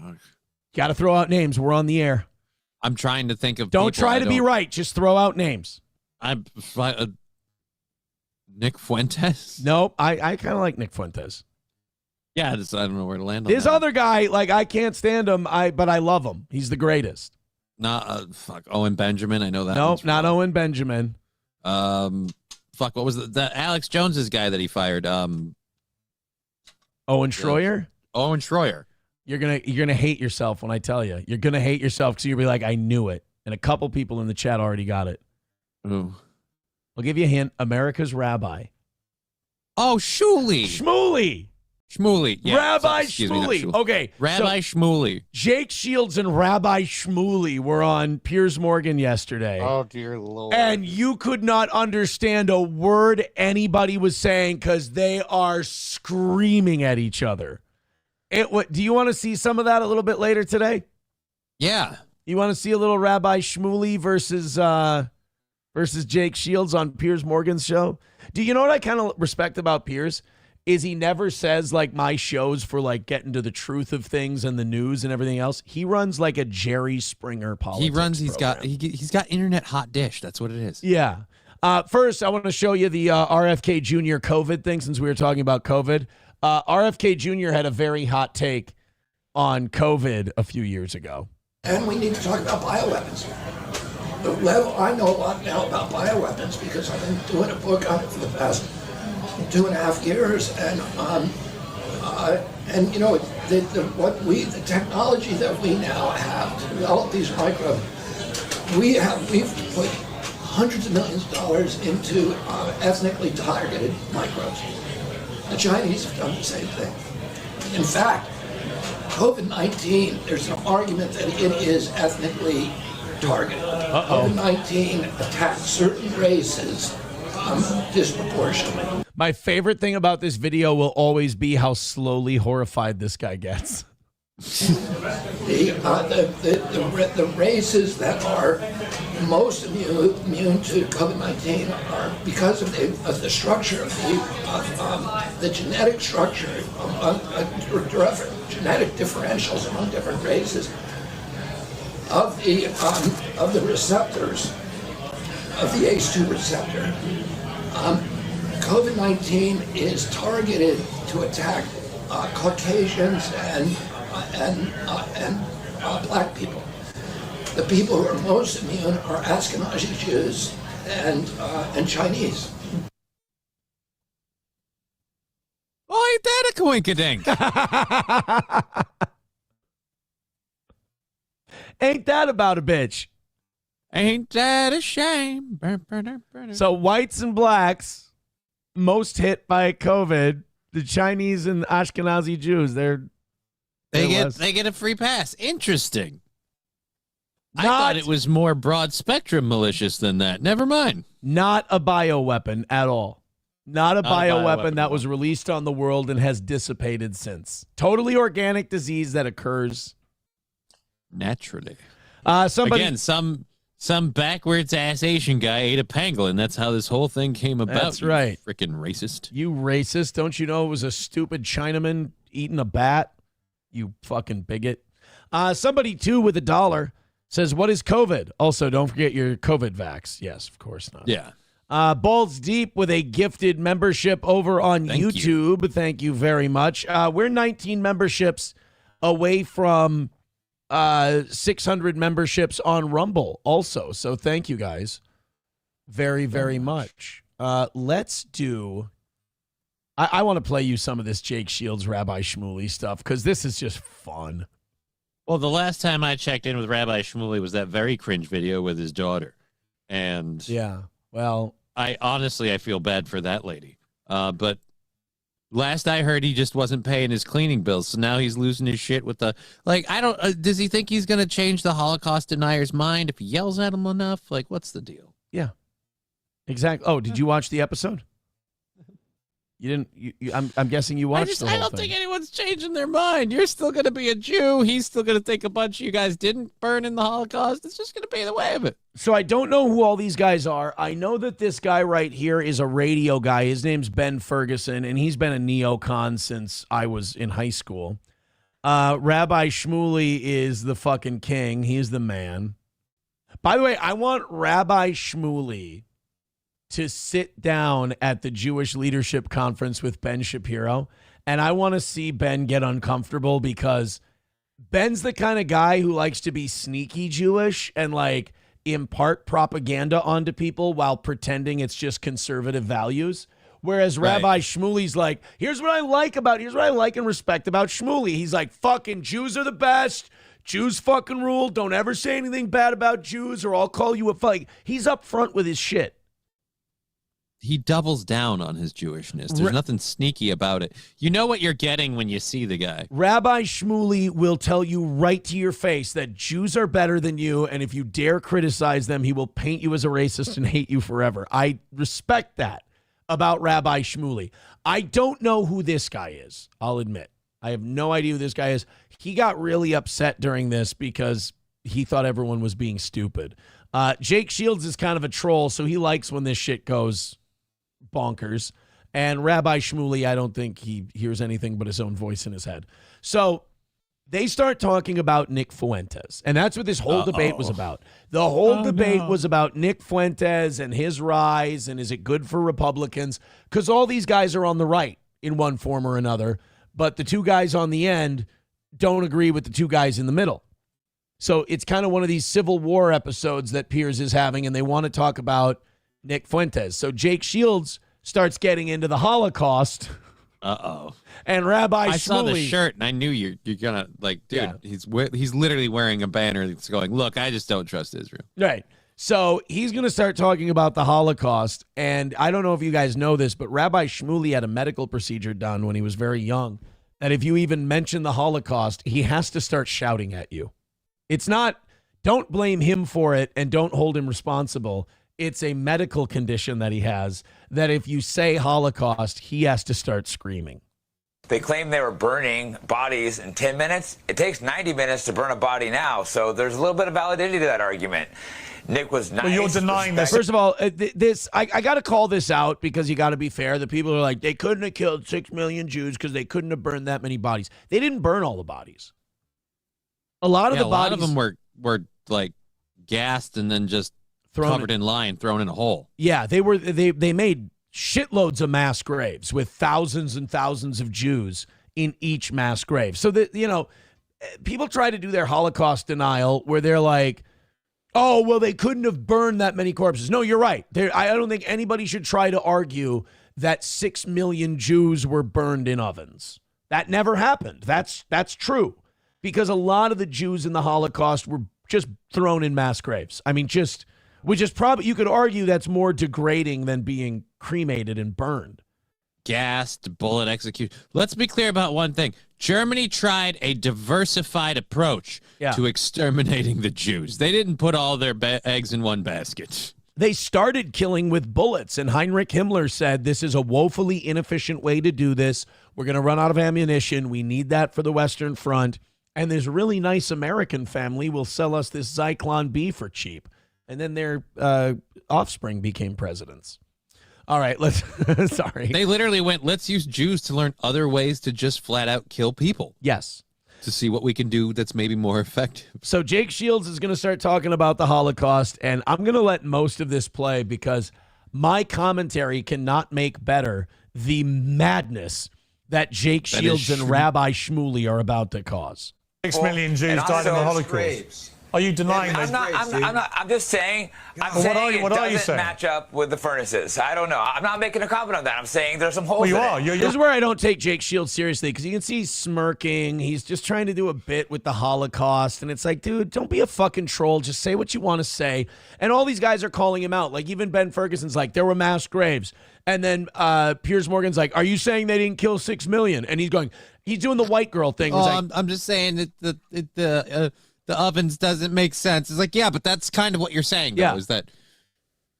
Fuck. Got to throw out names. We're on the air. I'm trying to think of Don't try to be right. Just throw out names. Nick Fuentes? Nope. I kind of like Nick Fuentes. Yeah, I don't know where to land on this that. Other guy, like I can't stand him, but I love him. He's the greatest. Owen Benjamin. I know that. Nope, not Owen Benjamin. What was the Alex Jones's guy that he fired? Owen Schroyer? Owen Schroyer. You're gonna hate yourself when I tell you. You're gonna hate yourself because you'll be like, I knew it. And a couple people in the chat already got it. Ooh. I'll give you a hint. America's Rabbi. Oh, Shmuley. Shmuley. Yeah, Rabbi excuse me, not Shmuley. Okay. Rabbi Shmuley. Jake Shields and Rabbi Shmuley were on Piers Morgan yesterday. Oh, dear Lord. And you could not understand a word anybody was saying because they are screaming at each other. Do you want to see some of that a little bit later today? Yeah. You want to see a little Rabbi Shmuley versus Jake Shields on Piers Morgan's show? Do you know what I kind of respect about Piers? Is he never says, like, my show's for, like, getting to the truth of things and the news and everything else. He runs like a Jerry Springer politics He's got internet hot dish. That's what it is. Yeah. First, I want to show you the RFK Jr. COVID thing since we were talking about COVID. RFK Jr. had a very hot take on COVID a few years ago. And we need to talk about bioweapons. I know a lot now about bioweapons because I've been doing a book on it for the past 2.5 years, and you know, the technology that we now have to develop these microbes, we've put hundreds of millions of dollars into ethnically targeted microbes. The Chinese have done the same thing. In fact, COVID-19, there's an argument that it is ethnically targeted. COVID-19 attacks certain races disproportionately. My favorite thing about this video will always be how slowly horrified this guy gets. The races that are most immune to COVID-19 are because of the structure of the genetic structure, genetic differentials among different races of the receptors of the ACE2 receptor. COVID-19 is targeted to attack Caucasians and black people. The people who are most immune are Ashkenazi Jews and Chinese. Oh, ain't that a coinkydink? Ain't that about a bitch? Ain't that a shame? So whites and blacks, most hit by COVID. The Chinese and Ashkenazi Jews, they get a free pass. Interesting. I thought it was more broad spectrum malicious than that. Never mind. Not a bioweapon at all. Not a bioweapon that was released on the world and has dissipated since. Totally organic disease that occurs naturally. Again, some backwards ass Asian guy ate a pangolin. That's how this whole thing came about. That's right. Freaking racist. You racist. Don't you know it was a stupid Chinaman eating a bat? You fucking bigot. Somebody, too, with $1 says, what is COVID? Also, don't forget your COVID vax. Yes, of course not. Yeah. Balls Deep with a gifted membership over on YouTube. Thank you very much. We're 19 memberships away from 600 memberships on Rumble also. So thank you guys very, very much. Let's do... I want to play you some of this Jake Shields, Rabbi Shmuley stuff because this is just fun. Well, the last time I checked in with Rabbi Shmuley was that very cringe video with his daughter. And yeah, well, I feel bad for that lady. But last I heard, he just wasn't paying his cleaning bills. So now he's losing his shit with does he think he's going to change the Holocaust denier's mind if he yells at him enough? Like, what's the deal? Yeah, exactly. Oh, did you watch the episode? You didn't. I'm guessing you watched the whole thing. I don't think anyone's changing their mind. You're still going to be a Jew. He's still going to think a bunch of you guys didn't burn in the Holocaust. It's just going to be the way of it. So I don't know who all these guys are. I know that this guy right here is a radio guy. His name's Ben Ferguson, and he's been a neocon since I was in high school. Rabbi Shmuley is the fucking king. He's the man. By the way, I want Rabbi Shmuley to sit down at the Jewish Leadership Conference with Ben Shapiro. And I want to see Ben get uncomfortable because Ben's the kind of guy who likes to be sneaky Jewish and like impart propaganda onto people while pretending it's just conservative values. Whereas Rabbi Shmuley's like, here's what I like and respect about Shmuley. He's like, fucking Jews are the best. Jews fucking rule. Don't ever say anything bad about Jews or I'll call you a fuck. He's up front with his shit. he doubles down on his Jewishness. There's nothing sneaky about it. You know what you're getting when you see the guy. Rabbi Shmuley will tell you right to your face that Jews are better than you, and if you dare criticize them, he will paint you as a racist and hate you forever. I respect that about Rabbi Shmuley. I don't know who this guy is, I'll admit. I have no idea who this guy is. He got really upset during this because he thought everyone was being stupid. Jake Shields is kind of a troll, so he likes when this shit goes bonkers. And Rabbi Shmuley, I don't think he hears anything but his own voice in his head. So they start talking about Nick Fuentes, and that's what this whole debate was about. The whole debate was about Nick Fuentes and his rise, and is it good for Republicans? Because all these guys are on the right in one form or another, but the two guys on the end don't agree with the two guys in the middle. So it's kind of one of these Civil War episodes that Piers is having, and they want to talk about Nick Fuentes. So Jake Shields starts getting into the Holocaust. And Rabbi Shmuley. I saw the shirt, and I knew you're gonna like, dude. Yeah. He's literally wearing a banner that's going, "Look, I just don't trust Israel." Right. So he's going to start talking about the Holocaust, and I don't know if you guys know this, but Rabbi Shmuley had a medical procedure done when he was very young. That if you even mention the Holocaust, he has to start shouting at you. It's not, don't blame him for it and don't hold him responsible. It's a medical condition that he has that if you say Holocaust, he has to start screaming. They claim they were burning bodies in 10 minutes. It takes 90 minutes to burn a body now, so there's a little bit of validity to that argument. Nick was nice. Well, you're denying this. First of all, I got to call this out because you got to be fair. The people are like, they couldn't have killed 6 million Jews because they couldn't have burned that many bodies. They didn't burn all the bodies. A lot of them were like gassed and then just covered in lime, thrown in a hole. Yeah, they made shitloads of mass graves with thousands and thousands of Jews in each mass grave. So that, you know, people try to do their Holocaust denial where they're like, oh, well, they couldn't have burned that many corpses. No, you're right. I don't think anybody should try to argue that 6 million Jews were burned in ovens. That never happened. That's true. Because a lot of the Jews in the Holocaust were just thrown in mass graves. I mean, which is probably, you could argue that's more degrading than being cremated and burned. Gassed, bullet execution. Let's be clear about one thing. Germany tried a diversified approach to exterminating the Jews. They didn't put all their eggs in one basket. They started killing with bullets, and Heinrich Himmler said, this is a woefully inefficient way to do this. We're going to run out of ammunition. We need that for the Western Front. And this really nice American family will sell us this Zyklon B for cheap. And then their offspring became presidents. All right, let's sorry. They literally went, let's use Jews to learn other ways to just flat out kill people. Yes. To see what we can do that's maybe more effective. So Jake Shields is going to start talking about the Holocaust, and I'm going to let most of this play because my commentary cannot make better the madness that Jake Shields and Rabbi Shmuley are about to cause. 6 million Jews died in the Holocaust. Are you denying this? I'm just saying. It doesn't match up with the furnaces. I don't know. I'm not making a comment on that. I'm saying there's some holes. Well, in it. This is where I don't take Jake Shields seriously because you can see he's smirking. He's just trying to do a bit with the Holocaust, and it's like, dude, don't be a fucking troll. Just say what you want to say. And all these guys are calling him out. Like even Ben Ferguson's like, there were mass graves, and then Piers Morgan's like, are you saying they didn't kill 6 million? And he's going, he's doing the white girl thing. I'm just saying that the ovens doesn't make sense. It's like, yeah, but that's kind of what you're saying, though, yeah. Is that...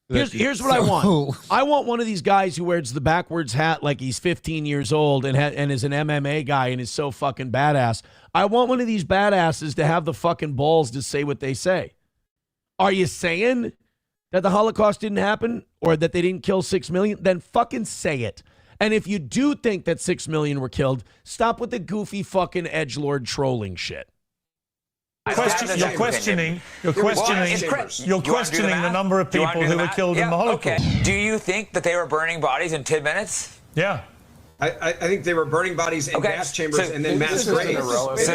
Here's what I want. I want one of these guys who wears the backwards hat like he's 15 years old and is an MMA guy and is so fucking badass. I want one of these badasses to have the fucking balls to say what they say. Are you saying that the Holocaust didn't happen or that they didn't kill 6 million? Then fucking say it. And if you do think that 6 million were killed, stop with the goofy fucking edgelord trolling shit. You're questioning the number of people who were killed in the Holocaust. Okay. Do you think that they were burning bodies in 10 minutes? Yeah. I think they were burning bodies in gas chambers and then mass graves.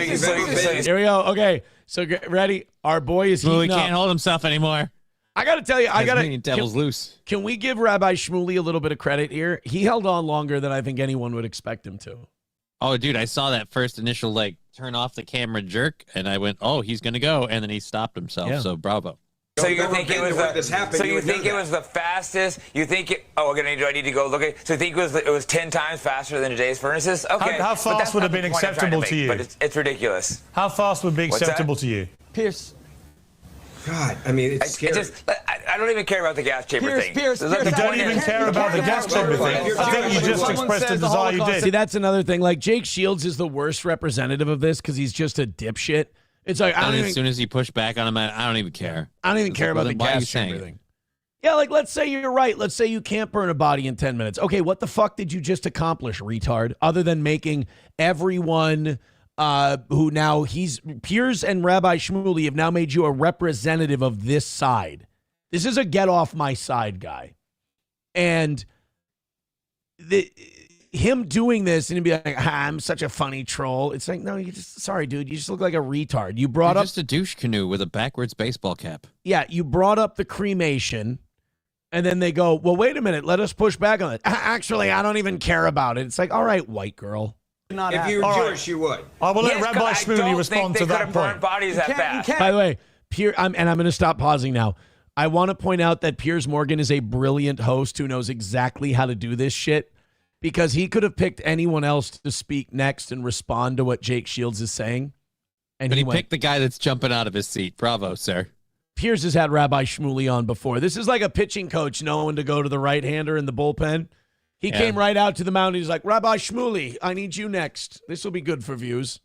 Here we go. Okay, so ready? Our boy is heating up. He can't hold himself anymore. I got to tell you, devil's loose. Can we give Rabbi Shmuley a little bit of credit here? He held on longer than I think anyone would expect him to. Oh, dude, I saw that first initial, turn off the camera jerk, and I went, oh, he's going to go, and then he stopped himself, so bravo. So you think it was this happened? So you think it was the fastest? You think it? Oh, do I need to go look at? So you think it was 10 times faster than today's furnaces? Okay. How fast would have been acceptable to you? But it's ridiculous. How fast would be acceptable to you? Pierce. God, I mean, it's scary. I don't even care about the gas chamber thing. You don't even care about the gas chamber thing. I think you just expressed a desire you did. See, that's another thing. Like, Jake Shields is the worst representative of this because he's just a dipshit. It's like, as soon as you push back on him, I don't even care. I don't even care about the gas chamber thing. Yeah, like, let's say you're right. Let's say you can't burn a body in 10 minutes. Okay, what the fuck did you just accomplish, retard? Other than making everyone who now Piers and Rabbi Shmuley have now made you a representative of this side. This is a get off my side guy. And him doing this and he'd be like, I'm such a funny troll. It's like, no, sorry, dude. You just look like a retard. You're just a douche canoe with a backwards baseball cap. Yeah, you brought up the cremation. And then they go, well, wait a minute. Let us push back on it. Actually, I don't even care about it. It's like, all right, white girl. If you were Jewish, you would. I will let Rabbi Shmuley respond to that point. Bodies that fast. By the way, I'm going to stop pausing now. I want to point out that Piers Morgan is a brilliant host who knows exactly how to do this shit because he could have picked anyone else to speak next and respond to what Jake Shields is saying. But he picked the guy that's jumping out of his seat. Bravo, sir. Piers has had Rabbi Shmuley on before. This is like a pitching coach knowing to go to the right-hander in the bullpen. He came right out to the mound. He's like, Rabbi Shmuley, I need you next. This will be good for views.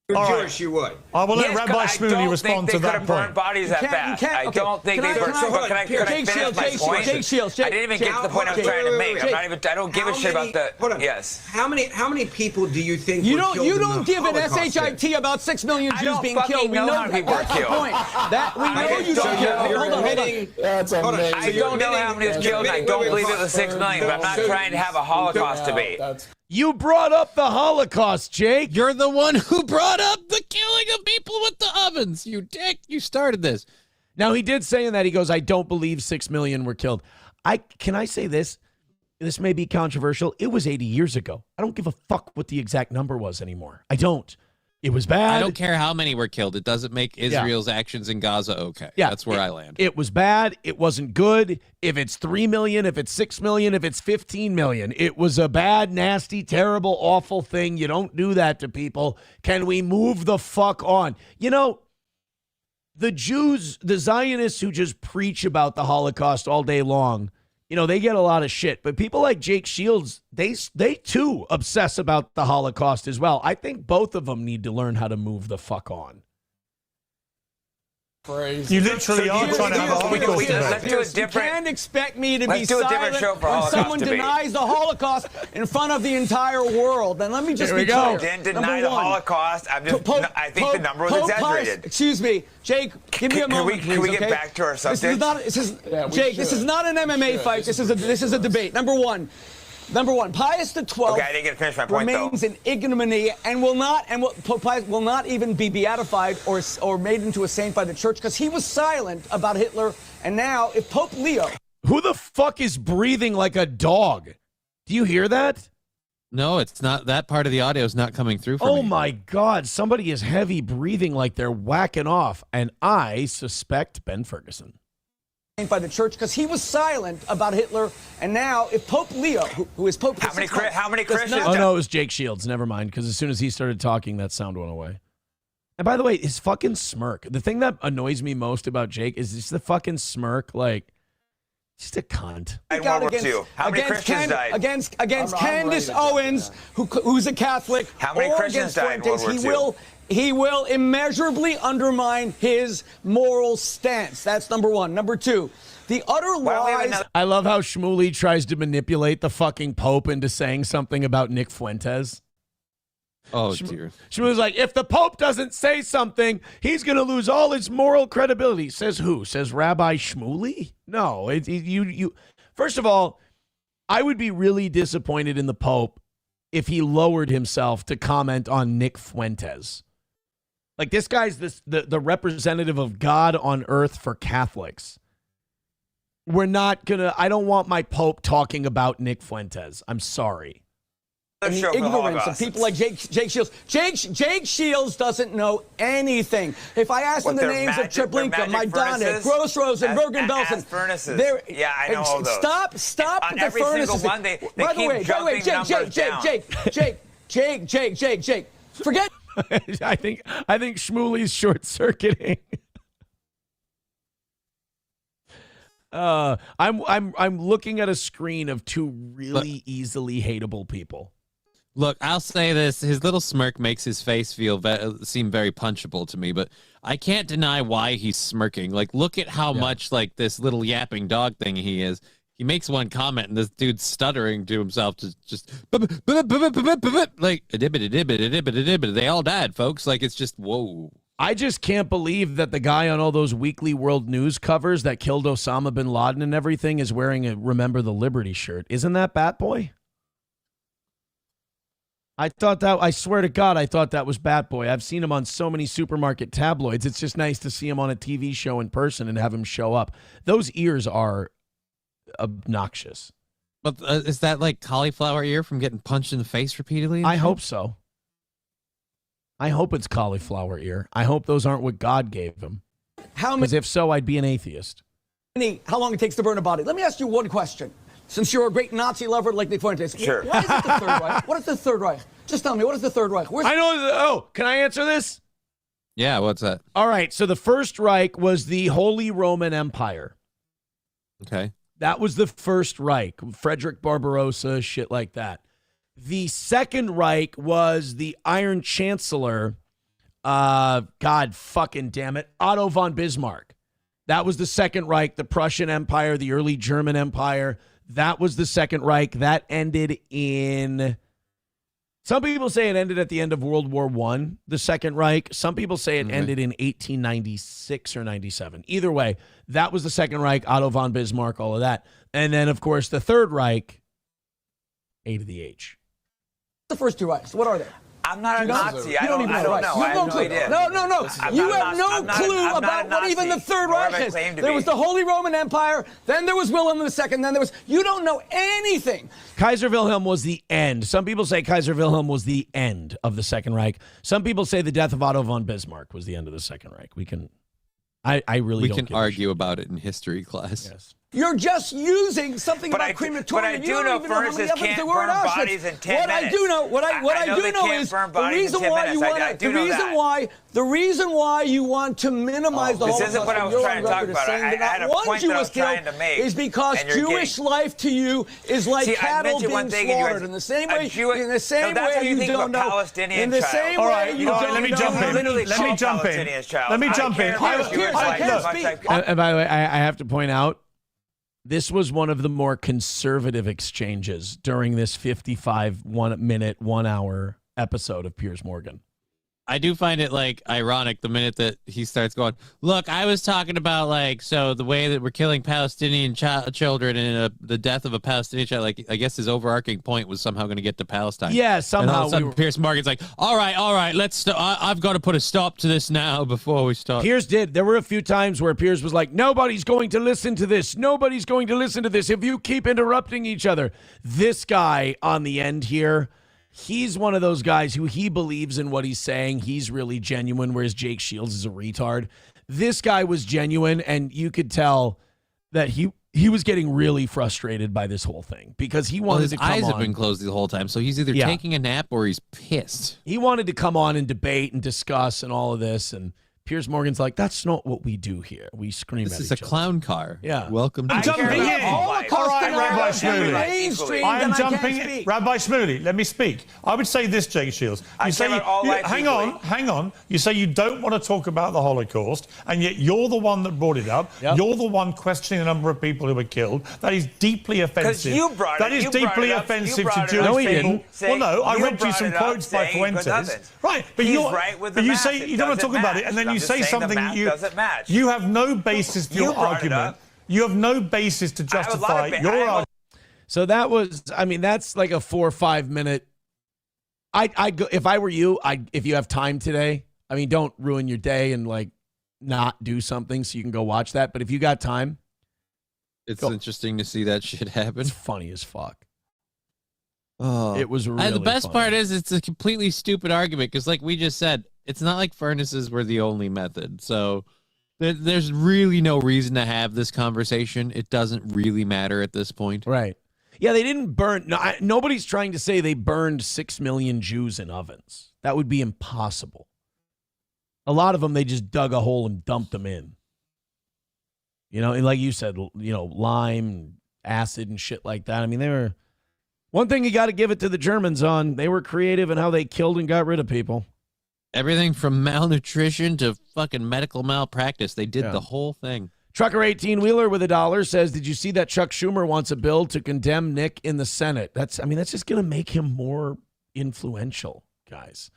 If you were Jewish, you would. I will let Rabbi Shmuley respond to that point. Bodies that fast. I don't think they burned. But can I finish my point? Jake Shields. I didn't even get to the point I was trying to make. I don't give a shit about the. Hold on. Yes. How many people do you think you were killed you in don't the give an Holocaust shit about 6 million Jews being killed. We know how many were killed. Point. That we know you don't. Hold on. That's amazing. I don't know how many was killed. I don't believe it was 6 million. But I'm not trying to have a Holocaust debate. You brought up the Holocaust, Jake. You're the one who brought up the killing of people with the ovens. You dick. You started this. Now, he did say in that, he goes, I don't believe 6 million were killed. Can I say this? This may be controversial. It was 80 years ago. I don't give a fuck what the exact number was anymore. I don't. It was bad. I don't care how many were killed. It doesn't make Israel's actions in Gaza okay. Yeah, that's where I land. It was bad. It wasn't good. If it's 3 million, if it's 6 million, if it's 15 million, it was a bad, nasty, terrible, awful thing. You don't do that to people. Can we move the fuck on? You know, the Jews, the Zionists who just preach about the Holocaust all day long, you know, they get a lot of shit. But people like Jake Shields, they too obsess about the Holocaust as well. I think both of them need to learn how to move the fuck on. You literally are trying to have a Holocaust debate. You can't expect me to be silent when someone denies the Holocaust in front of the entire world. And let me just be clear. I didn't deny the Holocaust. I think the number was exaggerated. Excuse me, Jake. Give me a moment, please. Can we get back to our subject? Jake, this is not an MMA fight. This is a debate. Number one, Pius XII okay, I didn't get to finish my point, remains in ignominy and will not even be beatified or made into a saint by the church because he was silent about Hitler. And now, if Pope Leo, who the fuck is breathing like a dog? Do you hear that? No, it's not. That part of the audio is not coming through for me. Oh my God! Somebody is heavy breathing like they're whacking off, and I suspect Ben Ferguson. By the church because he was silent about Hitler, and now if Pope Leo, who is Pope, how many Christians? Oh no, it was Jake Shields. Never mind, because as soon as he started talking, that sound went away. And by the way, his fucking smirk. The thing that annoys me most about Jake is just the fucking smirk. Like, just a cunt. How many Christians died? Against Candace Owens, who's a Catholic. How many Christians died in World War II? He will immeasurably undermine his moral stance. That's number one. Number two, the utter lies. I love how Shmuley tries to manipulate the fucking Pope into saying something about Nick Fuentes. Oh, dear. Shmuley's like, if the Pope doesn't say something, he's going to lose all his moral credibility. Says who? Says Rabbi Shmuley? No. You. First of all, I would be really disappointed in the Pope if he lowered himself to comment on Nick Fuentes. Like, this guy's the representative of God on earth for Catholics. We're not going to, I don't want my Pope talking about Nick Fuentes. I'm sorry. and the ignorance of people like Jake Shields. Jake Shields doesn't know anything. If I ask him the names of Treblinka, Majdanek, Grossrosen, Bergen-Belsen, yeah, I know all those. Stop on the every furnaces. Single one, they keep jumping numbers down. Jake, forget. I think Shmuley's short-circuiting. I'm looking at a screen of two really easily hateable people. Look, I'll say this. His little smirk makes his face seem very punchable to me, but I can't deny why he's smirking. Like, look at how much like this little yapping dog thing he is. He makes one comment, and this dude's stuttering to himself to just like, they all died, folks. Like, it's just, whoa. I just can't believe that the guy on all those weekly world news covers that killed Osama bin Laden and everything is wearing a Remember the Liberty shirt. Isn't that Bat Boy? I swear to God, I thought that was Bat Boy. I've seen him on so many supermarket tabloids. It's just nice to see him on a TV show in person and have him show up. Those ears are obnoxious. But is that like cauliflower ear from getting punched in the face repeatedly? I hope so. I hope it's cauliflower ear. I hope those aren't what God gave him. Because if so, I'd be an atheist. How long it takes to burn a body? Let me ask you one question. Since you're a great Nazi lover like Nick Fuentes, sure. What is it the Third Reich? What is the Third Reich? Just tell me, what is the Third Reich? I know. Can I answer this? Yeah, what's that? All right, so the First Reich was the Holy Roman Empire. Okay. That was the First Reich. Frederick Barbarossa, shit like that. The Second Reich was the Iron Chancellor, God fucking damn it, Otto von Bismarck. That was the Second Reich, the Prussian Empire, the early German Empire. That was the Second Reich. That ended in... Some people say it ended at the end of World War I, the Second Reich. Some people say it ended in 1896 or 97. Either way, that was the Second Reich, Otto von Bismarck, all of that. And then, of course, the Third Reich, A to the H. The first two Reichs, what are they? I'm not a Nazi. I don't know. You have no clue. No. You have no clue about what even the Third Reich is. There was the Holy Roman Empire, then there was Wilhelm II, then there was... You don't know anything. Kaiser Wilhelm was the end. Some people say Kaiser Wilhelm was the end of the Second Reich. Some people say the death of Otto von Bismarck was the end of the Second Reich. We can... I really don't We can argue about it in history class. Yes. You're just using something about crematorium. But I do know furnaces can't burn bodies in 10 minutes. What I do know is the reason why you want to minimize the Holocaust. This isn't what I was trying to talk about. I had a point that I was trying to make. Is because Jewish life to you is like cattle being slaughtered. In the same way, you don't know. Palestinian In the same way you don't know. Let me jump in. And by the way, I have to point out, this was one of the more conservative exchanges during this 55-minute, 1 hour episode of Piers Morgan. I do find it like ironic the minute that he starts going, look, I was talking about like, so the way that we're killing Palestinian children and the death of a Palestinian child, like I guess his overarching point was somehow going to get to Palestine. Yeah, somehow. And all of a sudden, Piers Morgan's like, all right, let's I've got to put a stop to this now before we stop. Piers did. There were a few times where Piers was like, nobody's going to listen to this. Nobody's going to listen to this if you keep interrupting each other. This guy on the end here, he's one of those guys who he believes in what he's saying. He's really genuine, whereas Jake Shields is a retard. This guy was genuine, and you could tell that he was getting really frustrated by this whole thing because he wanted to come on. His eyes have been closed the whole time, so he's either taking a nap or he's pissed. He wanted to come on and debate and discuss and all of this, and Piers Morgan's like, that's not what we do here. We scream at each other. This is a clown car. Yeah. Welcome to I'm jumping in. All right, Rabbi Shmuley. Rabbi Shmuley, let me speak. I would say this, Jake Shields. Hang on. You say you don't want to talk about the Holocaust, and yet you're the one that brought it up. Yep. You're the one questioning the number of people who were killed. That is deeply offensive. You brought it. That is deeply offensive to Jewish people. Well, no, I read you some quotes by Fuentes. Right, but you say you don't want to talk about it, and then you say something that you have no basis for your argument. You have no basis to justify your argument. So that was, I mean, that's like a 4 or 5 minute. I go, if I were you, if you have time today, I mean, don't ruin your day and like not do something so you can go watch that. But if you got time, it's interesting to see that shit happen. It's funny as fuck. Oh, It was really the best funny. part is it's a completely stupid argument because, like we just said, it's not like furnaces were the only method. So there's really no reason to have this conversation. It doesn't really matter at this point. Right. Yeah, they didn't burn. No, nobody's trying to say they burned 6 million Jews in ovens. That would be impossible. A lot of them, they just dug a hole and dumped them in. You know, and like you said, you know, lime, acid, and shit like that. I mean, they were. One thing you got to give it to the Germans on, they were creative in how they killed and got rid of people. Everything from malnutrition to fucking medical malpractice. They did the whole thing. Trucker 18-wheeler with $1 says, did you see that Chuck Schumer wants a bill to condemn Nick in the Senate? That's just going to make him more influential, guys.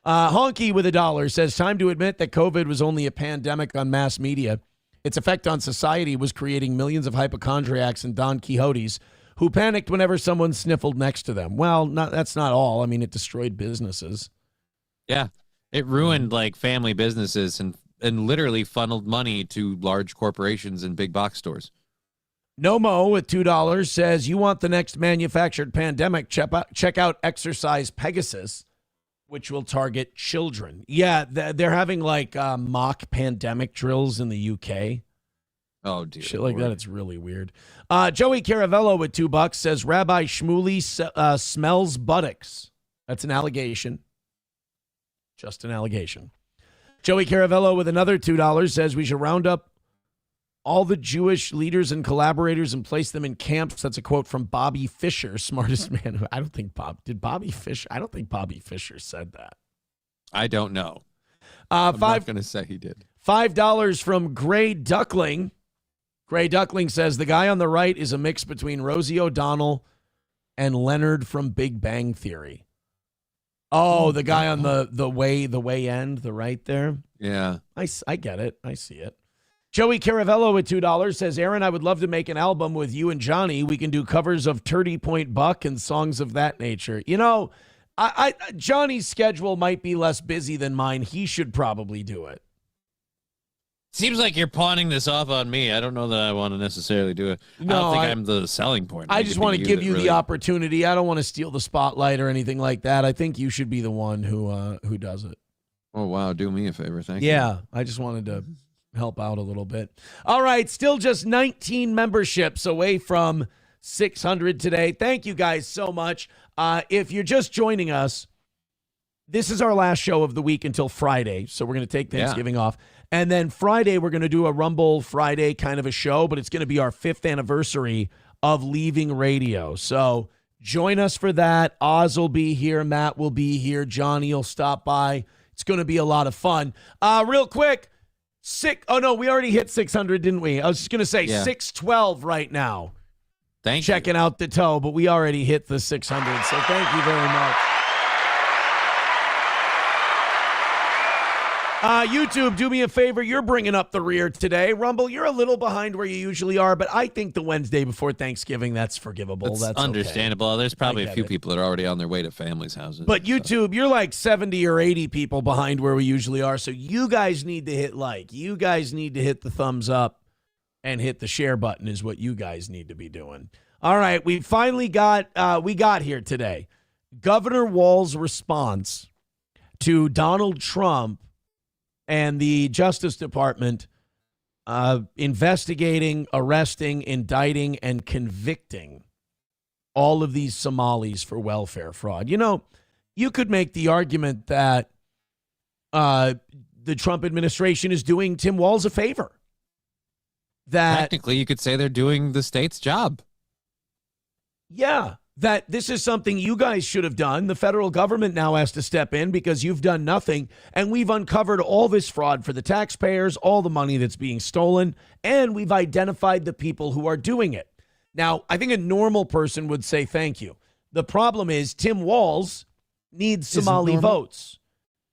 Honky with $1 says, time to admit that COVID was only a pandemic on mass media. Its effect on society was creating millions of hypochondriacs and Don Quixotes who panicked whenever someone sniffled next to them. Well, that's not all. I mean, it destroyed businesses. Yeah. It ruined like family businesses and literally funneled money to large corporations and big box stores. Nomo with $2 says, you want the next manufactured pandemic, check out Exercise Pegasus, which will target children. Yeah, they're having like mock pandemic drills in the UK. Oh, dear. Shit like that, it's really weird. Joey Caravello with $2 says, Rabbi Shmuley smells buttocks. That's an allegation. Just an allegation. Joey Caravello with another $2 says we should round up all the Jewish leaders and collaborators and place them in camps. That's a quote from Bobby Fischer, smartest man. I don't think Bobby Fischer said that. I don't know. I'm not going to say he did. $5 from Gray Duckling. Gray Duckling says the guy on the right is a mix between Rosie O'Donnell and Leonard from Big Bang Theory. Oh, the guy on the way end, the right there. Yeah. I get it. I see it. Joey Caravello with $2 says, Aaron, I would love to make an album with you and Johnny. We can do covers of 30 Point Buck and songs of that nature. You know, Johnny's schedule might be less busy than mine. He should probably do it. Seems like you're pawning this off on me. I don't know that I want to necessarily do it. No, I don't think I'm the selling point. I just want to give you the opportunity. I don't want to steal the spotlight or anything like that. I think you should be the one who does it. Oh, wow. Do me a favor. Thank you. Yeah, I just wanted to help out a little bit. All right, still just 19 memberships away from 600 today. Thank you guys so much. If you're just joining us, this is our last show of the week until Friday, so we're going to take Thanksgiving off. And then Friday, we're going to do a Rumble Friday kind of a show, but it's going to be our 5th anniversary of leaving radio. So join us for that. Oz will be here. Matt will be here. Johnny will stop by. It's going to be a lot of fun. Real quick, we already hit 600, didn't we? I was just going to say 612 right now. Checking out the toe, but we already hit the 600, so thank you very much. YouTube, do me a favor. You're bringing up the rear today. Rumble, you're a little behind where you usually are, but I think the Wednesday before Thanksgiving, that's forgivable. That's understandable. Okay. There's probably a few people that are already on their way to families' houses. But YouTube, you're like 70 or 80 people behind where we usually are, so you guys need to hit like. You guys need to hit the thumbs up and hit the share button is what you guys need to be doing. All right, we finally got here today. Governor Walz' response to Donald Trump and the Justice Department investigating, arresting, indicting, and convicting all of these Somalis for welfare fraud. You know, you could make the argument that the Trump administration is doing Tim Walz a favor. That technically, you could say they're doing the state's job. Yeah. That this is something you guys should have done. The federal government now has to step in because you've done nothing. And we've uncovered all this fraud for the taxpayers, all the money that's being stolen, and we've identified the people who are doing it. Now, I think a normal person would say thank you. The problem is Tim Walz needs Somali votes.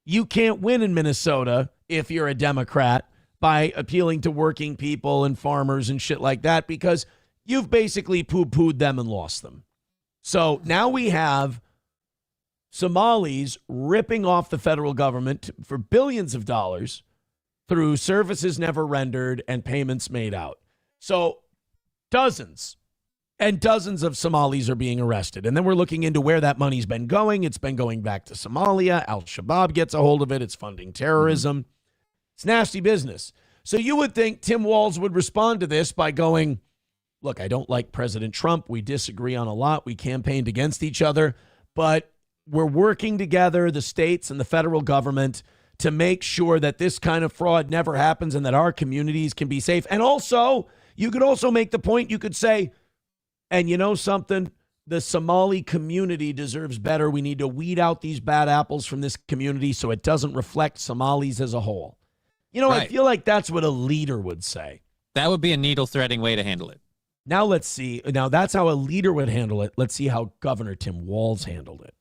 You can't win in Minnesota if you're a Democrat by appealing to working people and farmers and shit like that because you've basically poo-pooed them and lost them. So now we have Somalis ripping off the federal government for billions of dollars through services never rendered and payments made out. So dozens And dozens of Somalis are being arrested. And then we're looking into where that money's been going. It's been going back to Somalia. Al-Shabaab gets a hold of it. It's funding terrorism. It's nasty business. So you would think Tim Walz would respond to this by going, look, I don't like President Trump. We disagree on a lot. We campaigned against each other. But we're working together, the states and the federal government, to make sure that this kind of fraud never happens and that our communities can be safe. And also, you could also make the point, you could say, and you know something? The Somali community deserves better. We need to weed out these bad apples from this community so it doesn't reflect Somalis as a whole. You know, I feel like that's what a leader would say. That would be a needle-threading way to handle it. Now let's see. Now that's how a leader would handle it. Let's see how Governor Tim Walz handled it.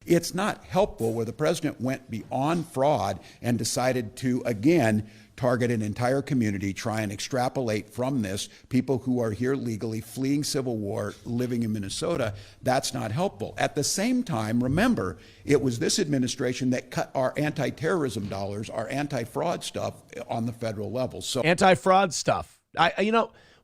It's not helpful where the president went beyond fraud and decided to, again, target an entire community, try and extrapolate from this people who are here legally, fleeing civil war, living in Minnesota. That's not helpful. At the same time, remember, it was this administration that cut our anti-terrorism dollars, our anti-fraud stuff on the federal level. So anti-fraud stuff.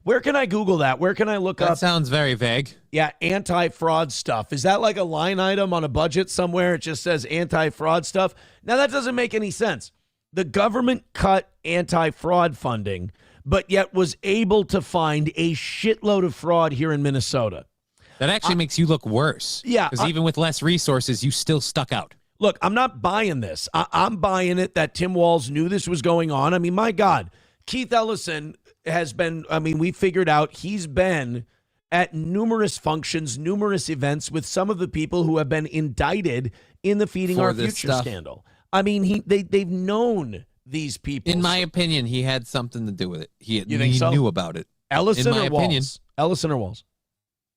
Where can I Google that? Where can I look up? That sounds very vague. Yeah, anti-fraud stuff. Is that like a line item on a budget somewhere? It just says anti-fraud stuff. Now, that doesn't make any sense. The government cut anti-fraud funding, but yet was able to find a shitload of fraud here in Minnesota. That actually makes you look worse. Yeah. Because even with less resources, you still stuck out. Look, I'm not buying this. I'm buying it that Tim Walz knew this was going on. I mean, my God, Keith Ellison has been, we figured out he's been at numerous functions, numerous events with some of the people who have been indicted in the Feeding Our Future scandal. I mean, they've known these people. In my opinion, he had something to do with it. He so? knew about it. Ellison in my or opinion, Walz? Ellison or Walz?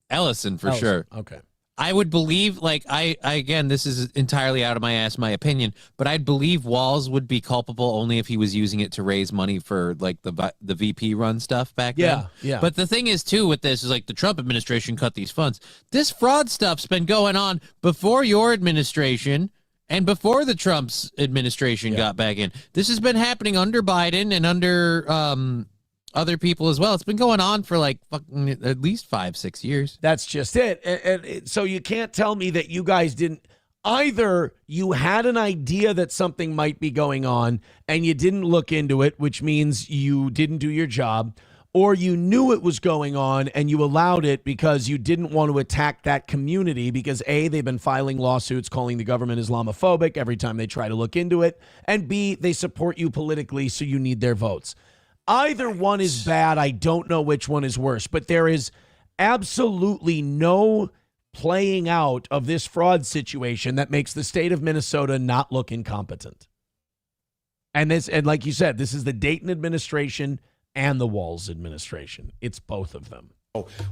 Ellison, for sure. Okay. I would believe, again, this is entirely out of my ass, my opinion, but I'd believe Walz would be culpable only if he was using it to raise money for, like, the VP run stuff back then. Yeah. But the thing is, too, with this is, like, the Trump administration cut these funds. This fraud stuff's been going on before your administration and before the Trump's administration got back in. This has been happening under Biden and under other people as well. It's been going on for like fucking at least 5-6 years. That's just it. And so you can't tell me that you guys didn't. Either you had an idea that something might be going on and you didn't look into it, which means you didn't do your job, or you knew it was going on and you allowed it because you didn't want to attack that community because A, they've been filing lawsuits calling the government Islamophobic every time they try to look into it, and B, they support you politically, so you need their votes. Either one is bad. I don't know which one is worse, but there is absolutely no playing out of this fraud situation that makes the state of Minnesota not look incompetent. And like you said, this is the Dayton administration and the Walz administration. It's both of them.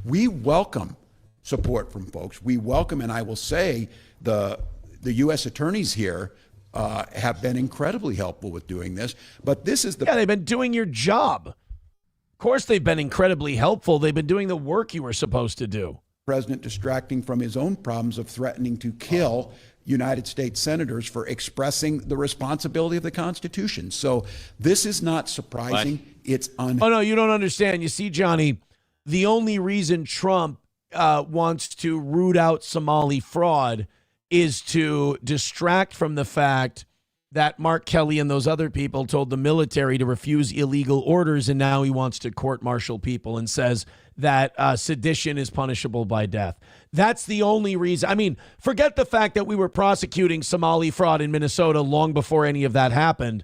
We welcome support from folks. We welcome, and I will say the U.S. attorneys here have been incredibly helpful with doing this. But this is they've been doing your job. Of course, they've been incredibly helpful. They've been doing the work you were supposed to do. President distracting from his own problems of threatening to kill United States senators for expressing the responsibility of the Constitution. So this is not surprising. What? It's Oh, no, you don't understand. You see, Johnny, the only reason Trump wants to root out Somali fraud is to distract from the fact that Mark Kelly and those other people told the military to refuse illegal orders, and now he wants to court-martial people and says that sedition is punishable by death. That's the only reason. I mean, forget the fact that we were prosecuting Somali fraud in Minnesota long before any of that happened.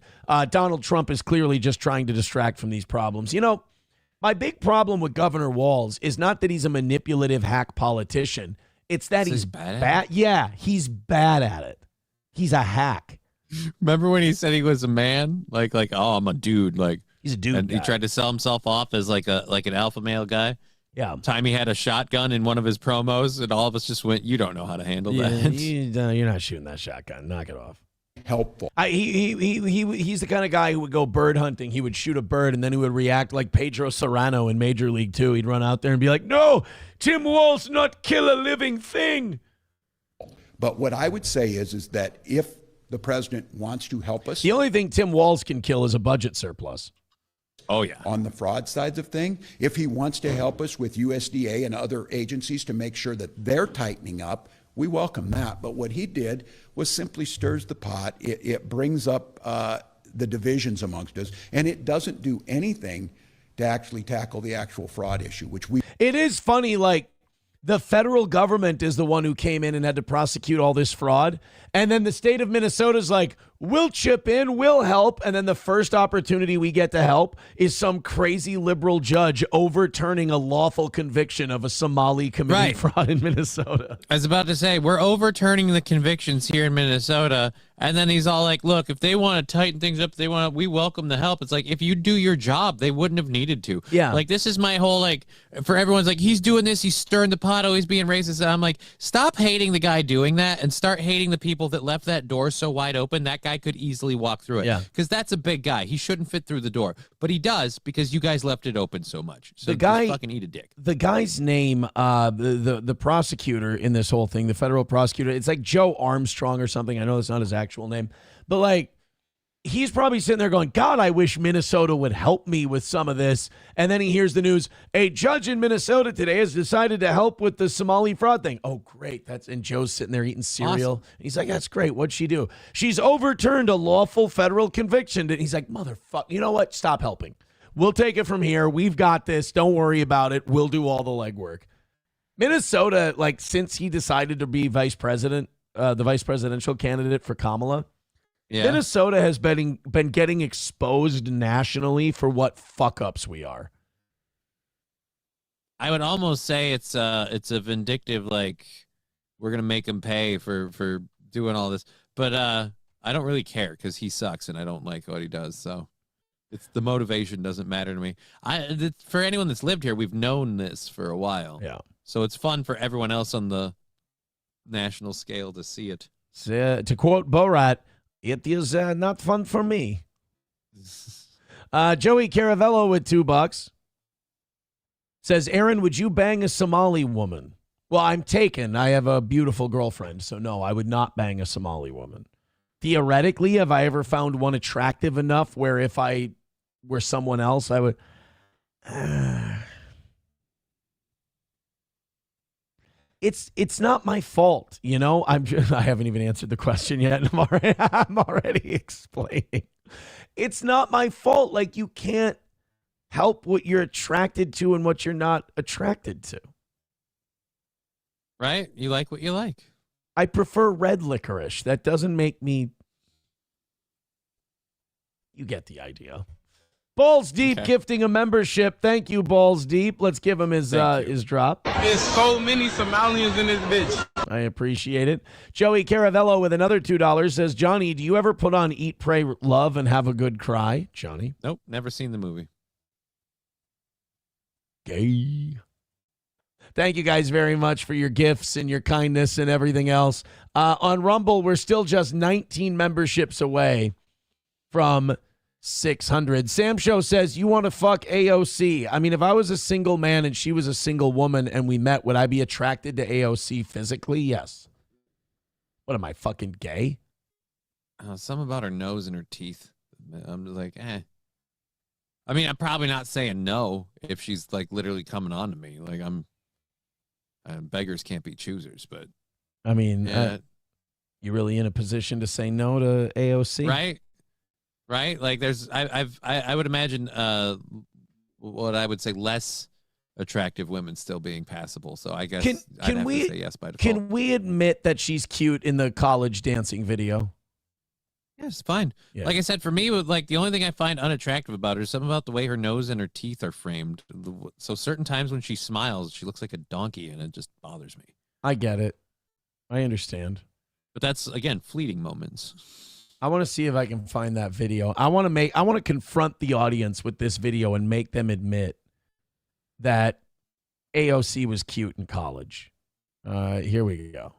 Donald Trump is clearly just trying to distract from these problems. You know, my big problem with Governor Walz is not that he's a manipulative hack politician. It's that he's bad. Yeah, he's bad at it. He's a hack. Remember when he said he was a man? Like, oh, I'm a dude. Like, he's a dude. And he tried to sell himself off as like an alpha male guy. Yeah. Time he had a shotgun in one of his promos, and all of us just went, "You don't know how to handle that. You're not shooting that shotgun. Knock it off." Helpful. He's the kind of guy who would go bird hunting. He would shoot a bird, and then he would react like Pedro Serrano in Major League 2. He'd run out there and be like, "No, Tim Walz not kill a living thing." But what I would say is that if the president wants to help us, the only thing Tim Walz can kill is a budget surplus. Oh, yeah. On the fraud sides of things. If he wants to help us with USDA and other agencies to make sure that they're tightening up, we welcome that. But what he did was simply stirs the pot. It brings up the divisions amongst us, and it doesn't do anything to actually tackle the actual fraud issue, which we... It is funny, like, the federal government is the one who came in and had to prosecute all this fraud. And then the state of Minnesota is like, we'll chip in, we'll help. And then the first opportunity we get to help is some crazy liberal judge overturning a lawful conviction of a Somali committing fraud in Minnesota. I was about to say, we're overturning the convictions here in Minnesota. And then he's all like, look, if they want to tighten things up, we welcome the help. It's like, if you do your job, they wouldn't have needed to. Yeah. Like, this is my whole, like, for everyone's like, he's doing this, he's stirring the pot, he's being racist. And I'm like, stop hating the guy doing that and start hating the people that left that door so wide open. That guy could easily walk through it. Yeah. Because that's a big guy. He shouldn't fit through the door. But he does because you guys left it open so much. So The guy- just fucking eat a dick. The guy's name, the prosecutor in this whole thing, the federal prosecutor, it's like Joe Armstrong or something. I know that's not his actual name. But, like, he's probably sitting there going, God, I wish Minnesota would help me with some of this. And then he hears the news, a judge in Minnesota today has decided to help with the Somali fraud thing. Oh, great. And Joe's sitting there eating cereal. Awesome. He's like, that's great. What'd she do? She's overturned a lawful federal conviction. And he's like, motherfucker, you know what? Stop helping. We'll take it from here. We've got this. Don't worry about it. We'll do all the legwork. Minnesota, like, since he decided to be vice president, the vice presidential candidate for Kamala, Minnesota has been getting exposed nationally for what fuck-ups we are. I would almost say it's a vindictive, like, we're going to make him pay for doing all this. But I don't really care because he sucks and I don't like what he does. So it's the motivation doesn't matter to me. For anyone that's lived here, we've known this for a while. Yeah. So it's fun for everyone else on the national scale to see it. So, to quote Borat, it is not fun for me. Joey Caravello with $2 says, Aaron, would you bang a Somali woman? Well, I'm taken. I have a beautiful girlfriend. So no, I would not bang a Somali woman. Theoretically, have I ever found one attractive enough where if I were someone else, I would... It's not my fault, you know. I haven't even answered the question yet. I'm already explaining. It's not my fault. Like, you can't help what you're attracted to and what you're not attracted to. Right? You like what you like. I prefer red licorice. That doesn't make me. You get the idea. Balls Deep gifting a membership. Thank you, Balls Deep. Let's give him his drop. There's so many Somalians in this bitch. I appreciate it. Joey Caravello with another $2 says, Johnny, do you ever put on Eat, Pray, Love and have a good cry? Johnny? Nope, never seen the movie. Gay. Thank you guys very much for your gifts and your kindness and everything else. On Rumble, we're still just 19 memberships away from 600. Sam Show says, you want to fuck AOC. I mean, if I was a single man and she was a single woman and we met, would I be attracted to AOC physically? Yes. What, am I fucking gay? Something about her nose and her teeth. I'm just like, eh. I mean, I'm probably not saying no if she's like literally coming on to me. Like, beggars can't be choosers, but I mean, you really in a position to say no to AOC? Right? Like, I would imagine what I would say less attractive women still being passable. So I guess I'd have to say yes by default. Can we admit that she's cute in the college dancing video? Yeah, it's fine. Yeah. Like I said, for me, like the only thing I find unattractive about her is something about the way her nose and her teeth are framed. So certain times when she smiles, she looks like a donkey, and it just bothers me. I get it. I understand. But that's, again, fleeting moments. I want to see if I can find that video. I want to confront the audience with this video and make them admit that AOC was cute in college. Here we go.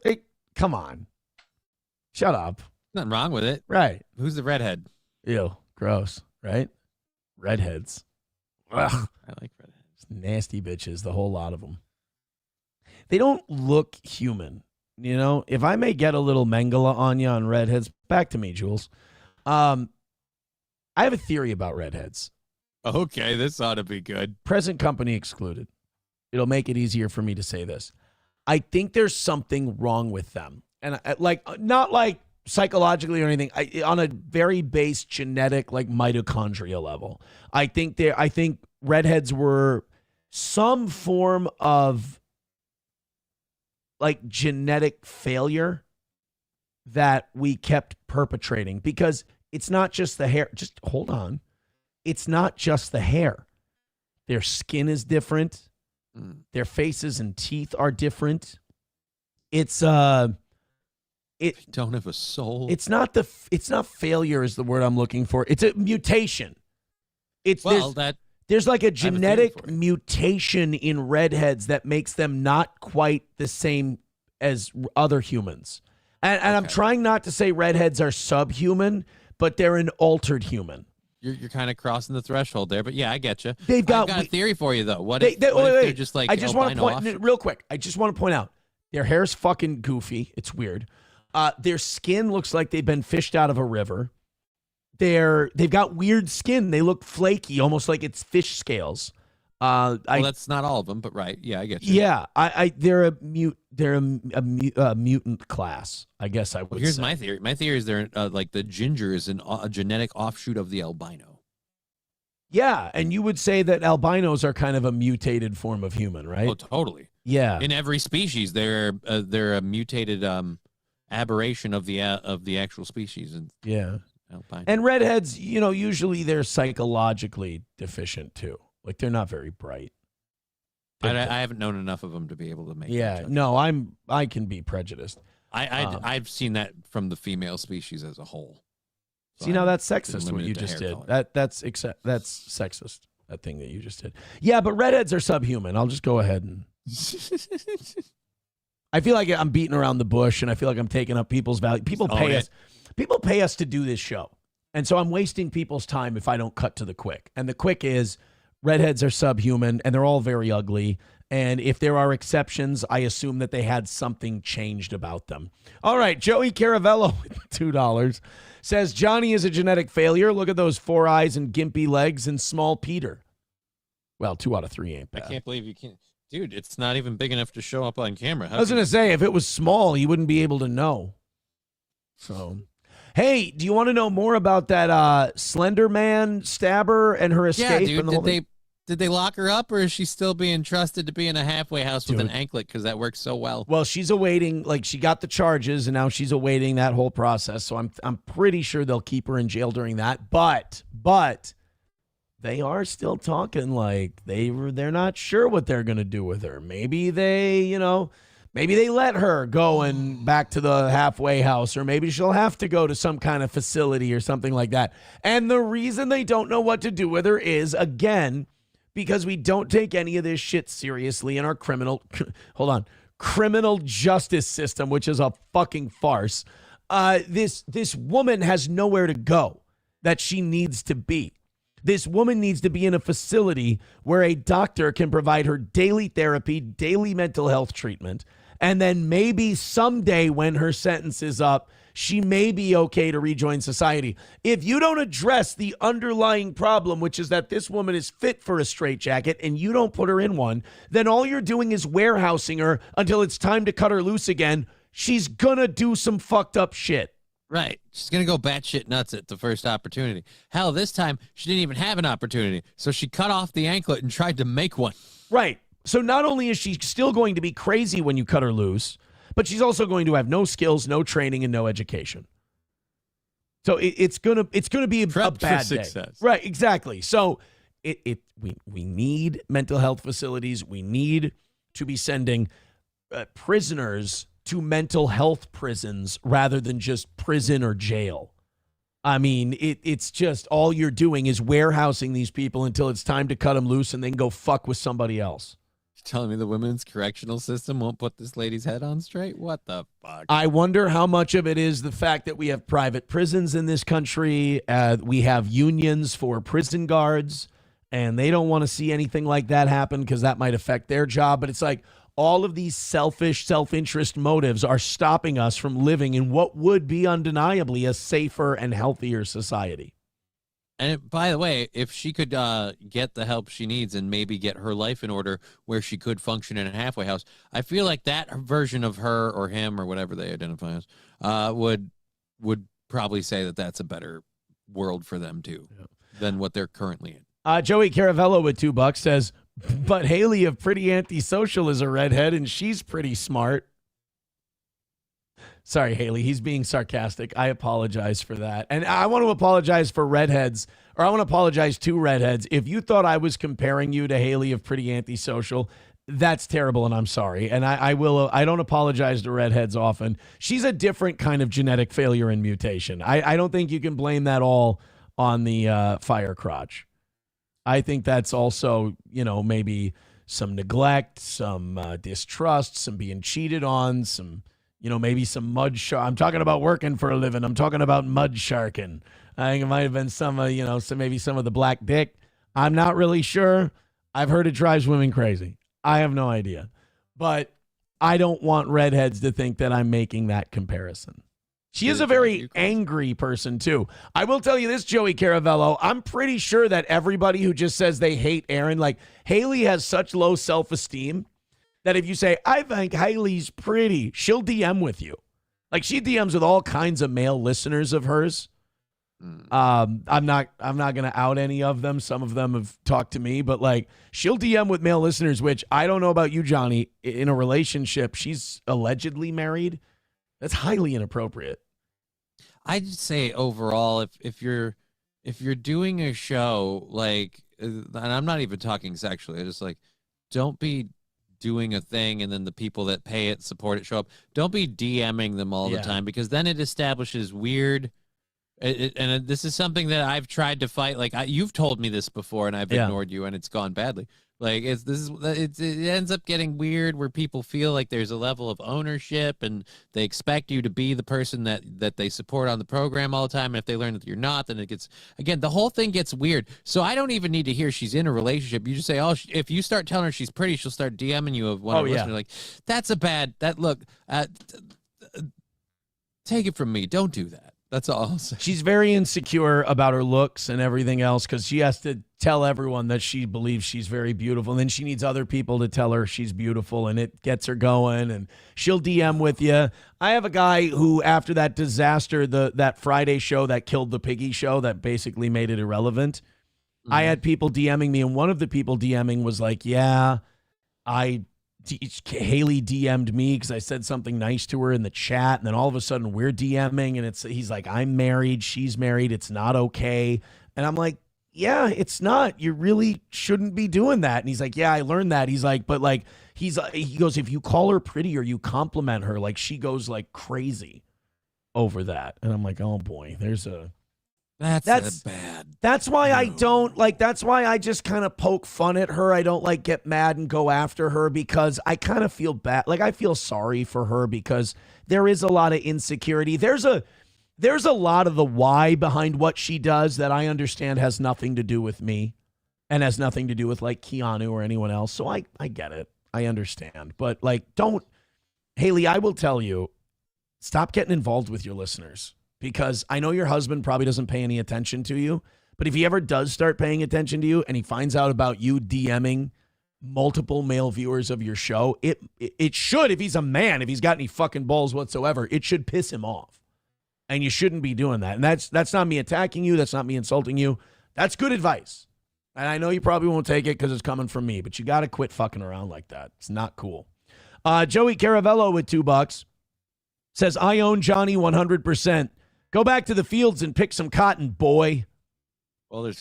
Hey, come on. Shut up. Nothing wrong with it. Right. Who's the redhead? Ew. Gross. Right? Redheads. Ugh. I like redheads. Nasty bitches, the whole lot of them. They don't look human. You know, if I may get a little Mengele on you on redheads, back to me, Jules. I have a theory about redheads. Okay, this ought to be good. Present company excluded. It'll make it easier for me to say this. I think there's something wrong with them. And not like psychologically or anything, on a very base genetic, like mitochondria level. I think redheads were some form of like genetic failure that we kept perpetrating, because it's not just the hair. Just hold on. It's not just the hair. Their skin is different. Their faces and teeth are different. It's they don't have a soul. It's not failure is the word I'm looking for. It's a mutation. There's like a genetic mutation in redheads that makes them not quite the same as other humans. And I'm trying not to say redheads are subhuman, but they're an altered human. You're kind of crossing the threshold there, but yeah, I get you. I've got a theory for you though. What if they're just like? I just want to point real quick. I just want to point out their hair's fucking goofy. It's weird. Their skin looks like they've been fished out of a river. They've got weird skin. They look flaky, almost like it's fish scales. That's not all of them, but right. Yeah, I get you. Yeah, they're a mutant class, I guess I would Here's say. my theory. My theory is they're like the ginger is a genetic offshoot of the albino. Yeah, and you would say that albinos are kind of a mutated form of human, right? Oh, totally. Yeah. In every species, they're a mutated aberration of the actual species. And yeah. Albino. And redheads, usually they're psychologically deficient too. Like they're not very bright. I haven't known enough of them to be able to make. Yeah, no, I can be prejudiced. I've seen that from the female species as a whole. So see, now that's sexist what you just did. That's sexist, that thing that you just did. Yeah, but redheads are subhuman. I'll just go ahead and. I feel like I'm beating around the bush, and I feel like I'm taking up people's value. People pay us to do this show, and so I'm wasting people's time if I don't cut to the quick. And the quick is. Redheads are subhuman, and they're all very ugly. And if there are exceptions, I assume that they had something changed about them. All right, Joey Caravello, $2, says, Johnny is a genetic failure. Look at those 4 eyes and gimpy legs and small Peter. Well, 2 out of 3 ain't bad. I can't believe you can't. Dude, it's not even big enough to show up on camera. I was going to say, if it was small, you wouldn't be able to know. So... Hey, do you want to know more about that Slender Man stabber and her escape? Yeah, dude, did they lock her up, or is she still being trusted to be in a halfway house with an anklet because that works so well? Well, she's awaiting, like she got the charges, and now she's awaiting that whole process. So I'm pretty sure they'll keep her in jail during that. But they are still talking like they're not sure what they're gonna do with her. Maybe Maybe they let her go and back to the halfway house, or maybe she'll have to go to some kind of facility or something like that. And the reason they don't know what to do with her is, again, because we don't take any of this shit seriously in our criminal justice system, which is a fucking farce. This woman has nowhere to go that she needs to be. This woman needs to be in a facility where a doctor can provide her daily therapy, daily mental health treatment, and then maybe someday when her sentence is up, she may be okay to rejoin society. If you don't address the underlying problem, which is that this woman is fit for a straitjacket, and you don't put her in one, then all you're doing is warehousing her until it's time to cut her loose again. She's gonna do some fucked up shit. Right. She's going to go batshit nuts at the first opportunity. Hell, this time she didn't even have an opportunity. So she cut off the anklet and tried to make one. Right. So not only is she still going to be crazy when you cut her loose, but she's also going to have no skills, no training, and no education. So it's gonna be a bad day. Success. Right, exactly. So we need mental health facilities. We need to be sending prisoners to mental health prisons rather than just prison or jail. I mean, it's just all you're doing is warehousing these people until it's time to cut them loose and then go fuck with somebody else. telling me the women's correctional system won't put this lady's head on straight? What the fuck? I wonder how much of it is the fact that we have private prisons in this country. We have unions for prison guards, and they don't want to see anything like that happen because that might affect their job. But it's like all of these selfish, self-interest motives are stopping us from living in what would be undeniably a safer and healthier society. And by the way, if she could get the help she needs and maybe get her life in order where she could function in a halfway house, I feel like that version of her or him or whatever they identify as would probably say that that's a better world for them too than what they're currently in. Joey Caravello with $2 says, but Haley of Pretty Antisocial is a redhead and she's pretty smart. Sorry, Haley. He's being sarcastic. I apologize for that. And I want to apologize for redheads, or I want to apologize to redheads. If you thought I was comparing you to Haley of Pretty Antisocial, that's terrible, and I'm sorry. And I don't apologize to redheads often. She's a different kind of genetic failure and mutation. I don't think you can blame that all on the fire crotch. I think that's also, maybe some neglect, some distrust, some being cheated on, some... maybe some mud shark. I'm talking about working for a living. I'm talking about mud sharking. I think it might have been some of the black dick. I'm not really sure. I've heard it drives women crazy. I have no idea. But I don't want redheads to think that I'm making that comparison. She is a very angry person, too. I will tell you this, Joey Caravello. I'm pretty sure that everybody who just says they hate Aaron, like Haley has such low self-esteem that if you say, I think Haley's pretty, she'll DM with you. Like she DMs with all kinds of male listeners of hers. I'm not going to out any of them. Some of them have talked to me, but like she'll DM with male listeners, which I don't know about you, Johnny, in a relationship. She's allegedly married. That's highly inappropriate. I'd say overall, if you're doing a show, like, and I'm not even talking sexually, I just like, don't be doing a thing and then the people that pay it, support it, show up. Don't be DMing them all the time, because then it establishes weird. And this is something that I've tried to fight. Like you've told me this before, and I've ignored you, and it's gone badly. Like it ends up getting weird where people feel like there's a level of ownership, and they expect you to be the person that they support on the program all the time. And if they learn that you're not, then it gets, again, the whole thing gets weird. So I don't even need to hear she's in a relationship. You just say, oh, if you start telling her she's pretty, she'll start DMing you of one of her listeners. Like that's look. Take it from me. Don't do that. That's all I'll say. She's very insecure about her looks and everything else because she has to tell everyone that she believes she's very beautiful. And then she needs other people to tell her she's beautiful, and it gets her going, and she'll DM with you. I have a guy who, after that disaster, that Friday show that killed the piggy show that basically made it irrelevant, I had people DMing me, and one of the people DMing was like, Haley DM'd me because I said something nice to her in the chat, and then all of a sudden we're DMing, and he's like, I'm married, she's married, it's not okay. And I'm like, yeah, it's not. You really shouldn't be doing that. And he's like, yeah, I learned that. He's like, but like, he goes, if you call her pretty or you compliment her, like she goes like crazy over that. And I'm like, oh boy, that's bad. That's why I don't like, that's why I just kind of poke fun at her. I don't like get mad and go after her because I kind of feel bad. Like I feel sorry for her because there is a lot of insecurity. There's a lot of the why behind what she does that I understand has nothing to do with me and has nothing to do with like Keanu or anyone else. So I get it. I understand. But like, Haley, I will tell you, stop getting involved with your listeners. Because I know your husband probably doesn't pay any attention to you, but if he ever does start paying attention to you and he finds out about you DMing multiple male viewers of your show, it should, if he's a man, if he's got any fucking balls whatsoever, it should piss him off. And you shouldn't be doing that. And that's not me attacking you. That's not me insulting you. That's good advice. And I know you probably won't take it because it's coming from me, but you got to quit fucking around like that. It's not cool. Joey Caravello with $2 says, I own Johnny 100%. Go back to the fields and pick some cotton, boy. Well,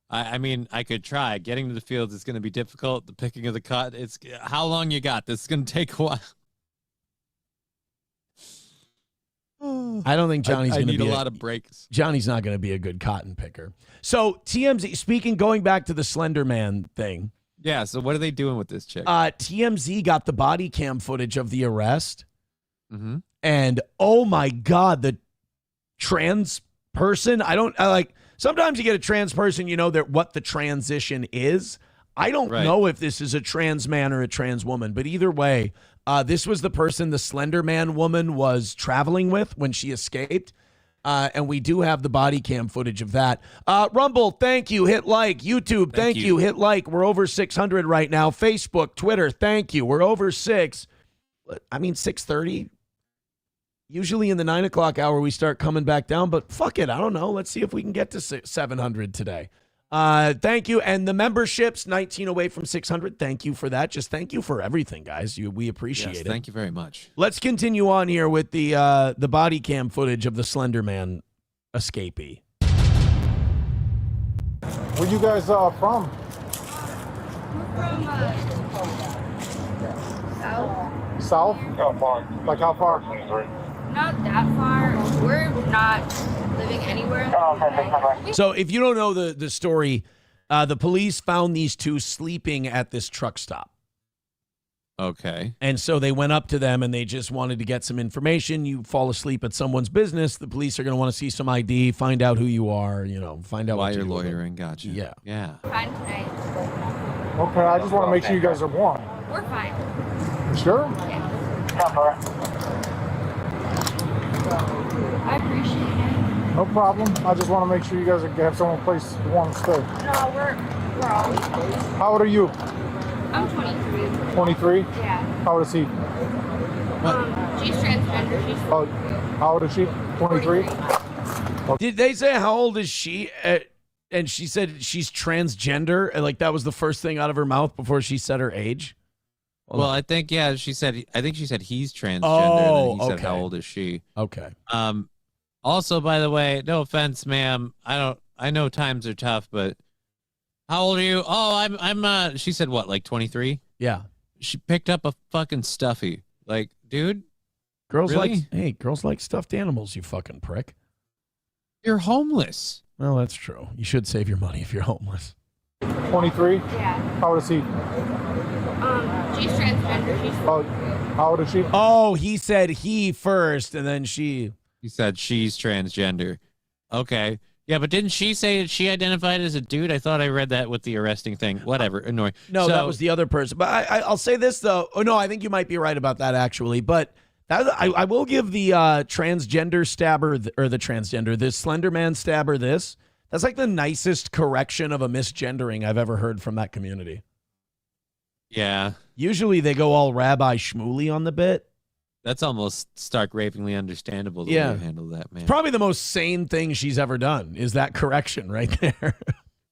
I mean, I could try. Getting to the fields is going to be difficult. The picking of the cotton, it's how long you got. This is going to take a while. I don't think Johnny's going to be a lot of breaks. Johnny's not going to be a good cotton picker. So TMZ, going back to the Slender Man thing, Yeah, so what are they doing with this chick? TMZ got the body cam footage of the arrest. Mm-hmm. And oh my God, the trans person, sometimes you get a trans person, you know what the transition is. I don't know if this is a trans man or a trans woman, but either way, this was the person the Slender Man woman was traveling with when she escaped. And we do have the body cam footage of that. Rumble, thank you. Hit like. YouTube, thank you. Hit like. We're over 600 right now. Facebook, Twitter, thank you. We're over 6:30. Usually in the 9 o'clock hour, we start coming back down, but fuck it. I don't know. Let's see if we can get to 700 today. Thank you. And the memberships, 19 away from 600. Thank you for that. Just thank you for everything, guys. We appreciate it. Thank you very much. Let's continue on here with the body cam footage of the Slender Man escapee. Where you guys from? We're from South? How far? Like how far? Not that far. We're not living anywhere. So if you don't know the story, the police found these two sleeping at this truck stop. Okay. And so they went up to them and they just wanted to get some information. You fall asleep at someone's business, the police are going to want to see some ID, find out who you are, find out why what you're loitering. Gotcha. Yeah. Yeah. Fine tonight. Okay, I just want to make sure you guys are warm. We're fine. You sure? Yeah. I appreciate it. No problem. I just want to make sure you guys have some place warm to stay. No, we're always close. How old are you? I'm 23. 23? Yeah. How old is he? She's transgender. She's how old is she? 23? Did they say how old is she? And she said she's transgender. And like that was the first thing out of her mouth before she said her age. Well, I think she said he's transgender. Oh, and then he said okay. how old is she? Okay. Also, by the way, no offense, ma'am. I know times are tough, but how old are you? Oh, I'm she said what, like 23? Yeah. She picked up a fucking stuffy. Like, dude. Girls really? girls like stuffed animals, you fucking prick. You're homeless. Well, that's true. You should save your money if you're homeless. 23? Yeah. How old is he? She's transgender. She's how old is she? Oh, he said he first, and then she. He said she's transgender. Okay. Yeah, but didn't she say she identified as a dude? I thought I read that with the arresting thing. Whatever. Annoying. No, that was the other person. But I'll say this, though. Oh, no, I think you might be right about that, actually. But I will give the transgender stabber, this Slender Man stabber this. That's like the nicest correction of a misgendering I've ever heard from that community. Yeah. Usually they go all Rabbi Shmuley on the bit. That's almost stark ravingly understandable the way you handle that, man. Probably the most sane thing she's ever done is that correction right there.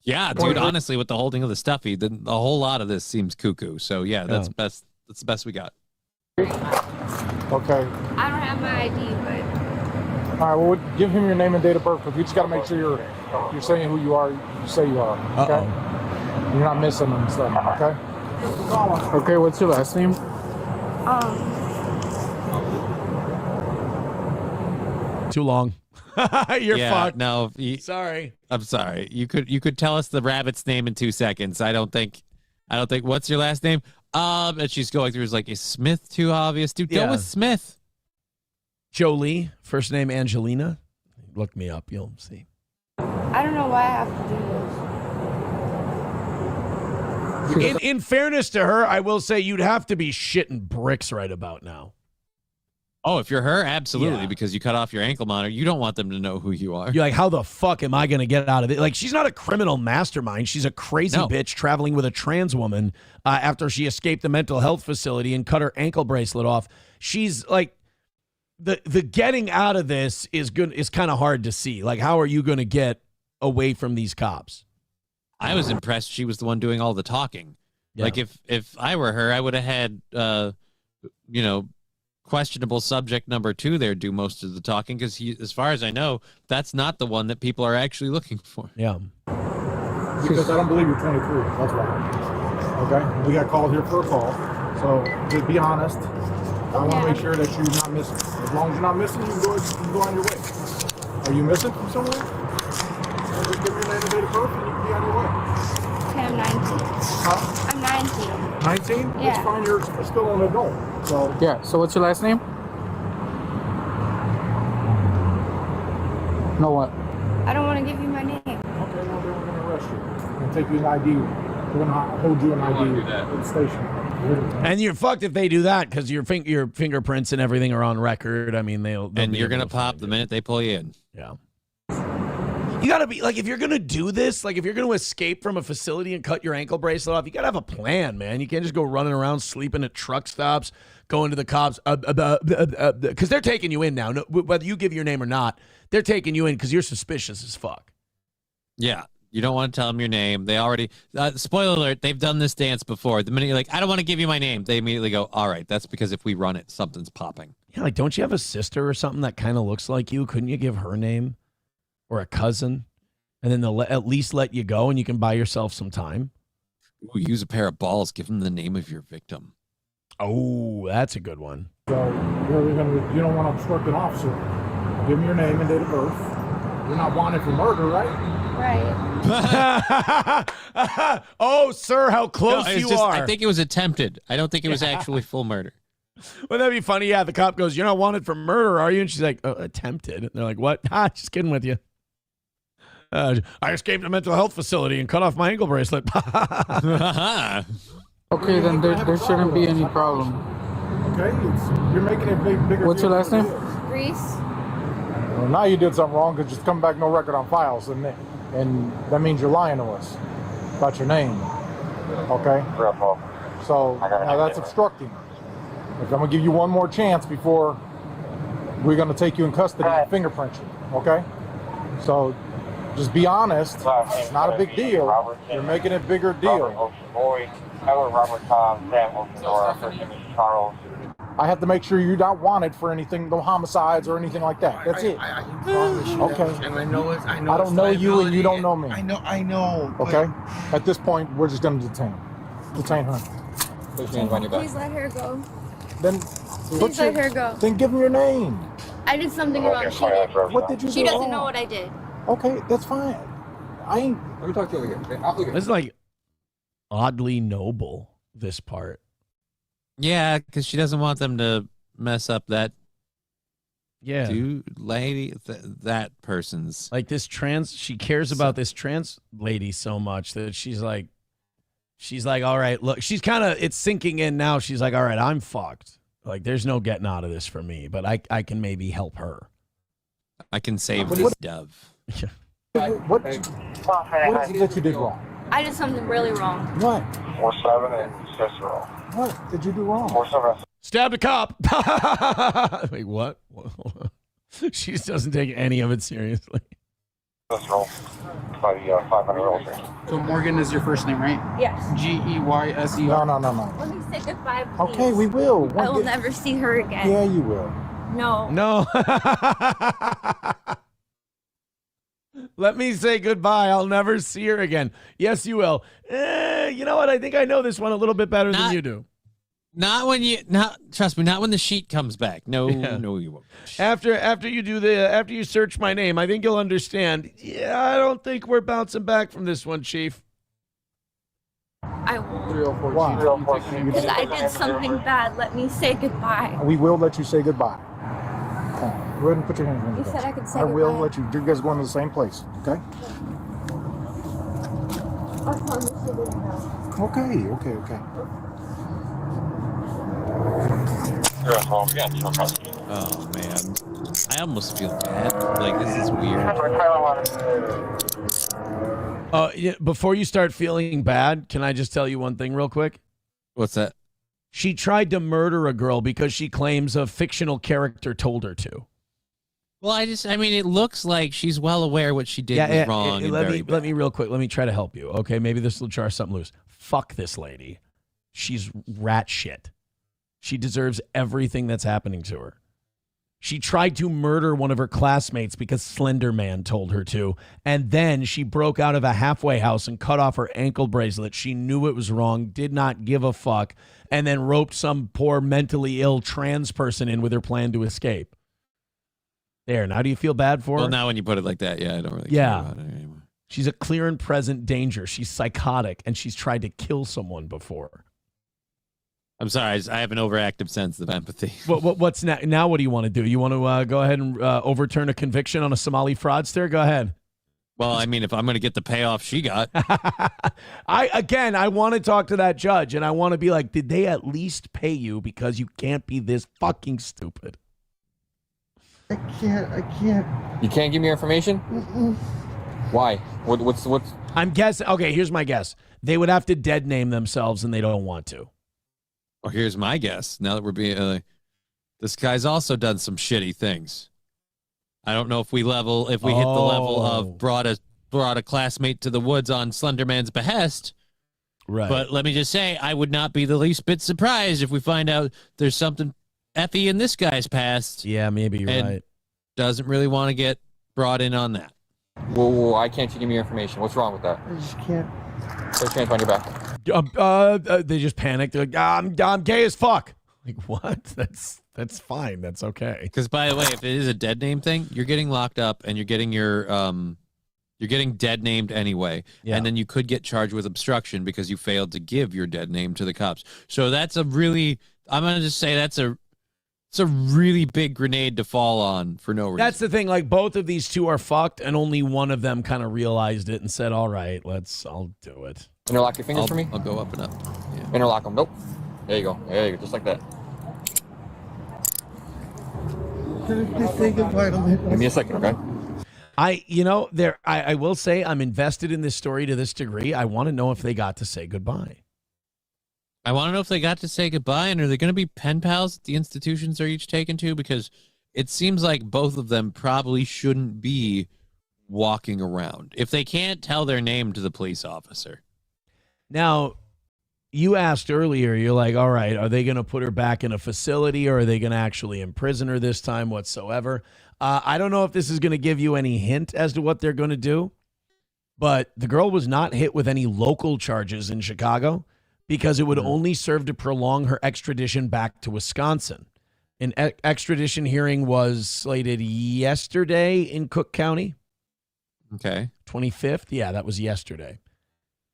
Yeah, dude, honestly, with the holding of the stuffy, the whole lot of this seems cuckoo. So, yeah, that's best. That's the best we got. Okay. I don't have my ID, but. All right, well, give him your name and date of birth, because we just got to make sure you're saying who you are, you say you are, okay? You're not missing them and stuff, okay? Okay, what's your last name? Too long. You're fucked. No, sorry. I'm sorry. You could tell us the rabbit's name in 2 seconds. I don't think. What's your last name? And she's going through is like, is Smith too obvious? Dude, go with Smith. Jolie, first name Angelina. Look me up, you'll see. I don't know why I have to do this. In fairness to her, I will say you'd have to be shitting bricks right about now. Oh, if you're her, absolutely, because you cut off your ankle monitor. You don't want them to know who you are. You're like, how the fuck am I going to get out of it? Like, she's not a criminal mastermind. She's a crazy bitch traveling with a trans woman after she escaped the mental health facility and cut her ankle bracelet off. She's like, the getting out of this is kind of hard to see. Like, how are you going to get away from these cops? I was impressed she was the one doing all the talking. Yeah. Like, if I were her, I would have had, questionable subject number 2 there do most of the talking, because as far as I know, that's not the one that people are actually looking for. Yeah. Because I don't believe you're 23. That's why. Okay? We got called here for a call. So just be honest. I want to make sure that you're not missing. As long as you're not missing, you can go on your way. Are you missing from somewhere? Just give me your name and date of birth and you can be on your way. Okay, I'm 19. Huh? I'm I'm 19. 19? Yeah. It's fine. You're still an adult. So Yeah. So what's your last name? No what? I don't want to give you my name. okay, well then we're gonna arrest you and take you an ID. We're gonna hold you an ID at the station. And you're fucked if they do that because your fingerprints and everything are on record. I mean, they'll And be you're able gonna pop the minute they pull you in. Yeah. You gotta be like, if you're gonna do this, like if you're gonna escape from a facility and cut your ankle bracelet off, you gotta have a plan, man. You can't just go running around sleeping at truck stops, going to the cops, because they're taking you in now. No, whether you give your name or not, they're taking you in because you're suspicious as fuck. Yeah. You don't want to tell them your name. They already, spoiler alert, they've done this dance before. The minute you're like, I don't want to give you my name, they immediately go, all right, that's because if we run it, something's popping. Yeah, like, don't you have a sister or something that kind of looks like you? Couldn't you give her name? Or a cousin? And then they'll at least let you go and you can buy yourself some time? Ooh, use a pair of balls. Give them the name of your victim. Oh, that's a good one. So you don't want to obstruct an officer. Give me your name and date of birth. You're not wanted for murder, right? Right. Oh, sir, how close No, you are. I think it was attempted. I don't think it was actually full murder. Wouldn't that be funny? Yeah, the cop goes, you're not wanted for murder, are you? And she's like, attempted. And they're like, what? Just kidding with you. I escaped a mental health facility and cut off my ankle bracelet. Okay, then there shouldn't be any problem. Okay, you're making it bigger. What's your last name? Reese. Well, now you did something wrong because just come back no record on files, and that means you're lying to us about your name. Okay. So now that's obstructing. I'm gonna give you one more chance before we're gonna take you in custody and fingerprint you. Okay. So just be honest. It's not a big deal. You're making it a bigger deal. I have to make sure you're not wanted for anything, no homicides or anything like that. That's it. I promise you. Okay. And I know I don't know you and you don't know me. I know. Okay. At this point, we're just going to detain her. Please let her go. Then Please let her go. Then give him your name. I did something wrong. She did. What did you do? She doesn't wrong? know what I did. Okay, that's fine. I ain't. Let me talk to you again. It's like oddly noble, this part. Yeah, because she doesn't want them to mess up that lady, that person's. Like this she cares about this trans lady so much that she's like, all right, look, she's kind of, it's sinking in now. She's like, all right, I'm fucked. Like, there's no getting out of this for me, but I can maybe help her. I can save this dove. What is it that you did wrong? I did something really wrong. What? 47 and Cicero. What did you do wrong? 47. Stabbed a cop. Wait, what? She just doesn't take any of it seriously. Cicero. By the 500 here. So Morgan is your first name, right? Yes. G-E-Y-S-E-R. No. Let me say goodbye, please. Okay, we will. I will never see her again. Yeah, you will. No. Let me say goodbye. I'll never see her again. Yes, you will. You know what? I think I know this one a little bit better than you do. Trust me, not when the sheet comes back. No, you won't. After you search my name, I think you'll understand. Yeah, I don't think we're bouncing back from this one, Chief. I won't. 304. Because I did something bad. Let me say goodbye. We will let you say goodbye. Okay. Go ahead and put your hands on You your said chest. I could say I will goodbye. let you. You guys going to the same place, okay? I promise you didn't know. Okay. Oh man, I almost feel bad. Like, this is weird. Before you start feeling bad, can I just tell you one thing real quick? What's that? She tried to murder a girl because she claims a fictional character told her to. Well, I mean, it looks like she's well aware what she did was wrong. And Let me real quick. Let me try to help you. Okay, maybe this will jar something loose. Fuck this lady. She's rat shit. She deserves everything that's happening to her. She tried to murder one of her classmates because Slender Man told her to, and then she broke out of a halfway house and cut off her ankle bracelet. She knew it was wrong, did not give a fuck, and then roped some poor mentally ill trans person in with her plan to escape. There, now do you feel bad for her? Well, now when you put it like that, yeah, I don't really care about it anymore. She's a clear and present danger. She's psychotic, and she's tried to kill someone before. I'm sorry, I have an overactive sense of empathy. What's now? What do you want to do? You want to go ahead and overturn a conviction on a Somali fraudster? Go ahead. Well, I mean, if I'm going to get the payoff she got. I want to talk to that judge, and I want to be like, did they at least pay you because you can't be this fucking stupid? I can't. You can't give me your information? Mm-mm. Why? What's? I'm guessing. Okay, here's my guess. They would have to dead name themselves, and they don't want to. Well, here's my guess. Now that we're being, this guy's also done some shitty things. I don't know if we hit the level of brought a classmate to the woods on Slenderman's behest. Right. But let me just say, I would not be the least bit surprised if we find out there's something effy in this guy's past. Yeah, maybe you're right. Doesn't really want to get brought in on that. Whoa, why can't you give me your information? What's wrong with that? I just can't. Put your hands on your back. They just panicked. They're like, I'm gay as fuck. Like, what? That's fine. That's okay. Because, by the way, if it is a dead name thing, you're getting locked up and you're getting you're getting dead named anyway. Yeah. And then you could get charged with obstruction because you failed to give your dead name to the cops. So that's I'm going to just say it's a really big grenade to fall on for no reason. That's the thing. Like, both of these two are fucked, and only one of them kind of realized it and said, all right, I'll do it. Interlock your fingers for me? I'll go up and up. Yeah. Interlock them. Nope. There you go. There you go. Just like that. Give me a second, okay? I will say I'm invested in this story to this degree. I want to know if they got to say goodbye. I want to know if they got to say goodbye, and are they going to be pen pals that the institutions are each taken to? Because it seems like both of them probably shouldn't be walking around if they can't tell their name to the police officer. Now, you asked earlier, you're like, all right, are they going to put her back in a facility, or are they going to actually imprison her this time whatsoever? I don't know if this is going to give you any hint as to what they're going to do, but the girl was not hit with any local charges in Chicago because it would only serve to prolong her extradition back to Wisconsin. An extradition hearing was slated yesterday in Cook County. Okay. 25th. Yeah, that was yesterday.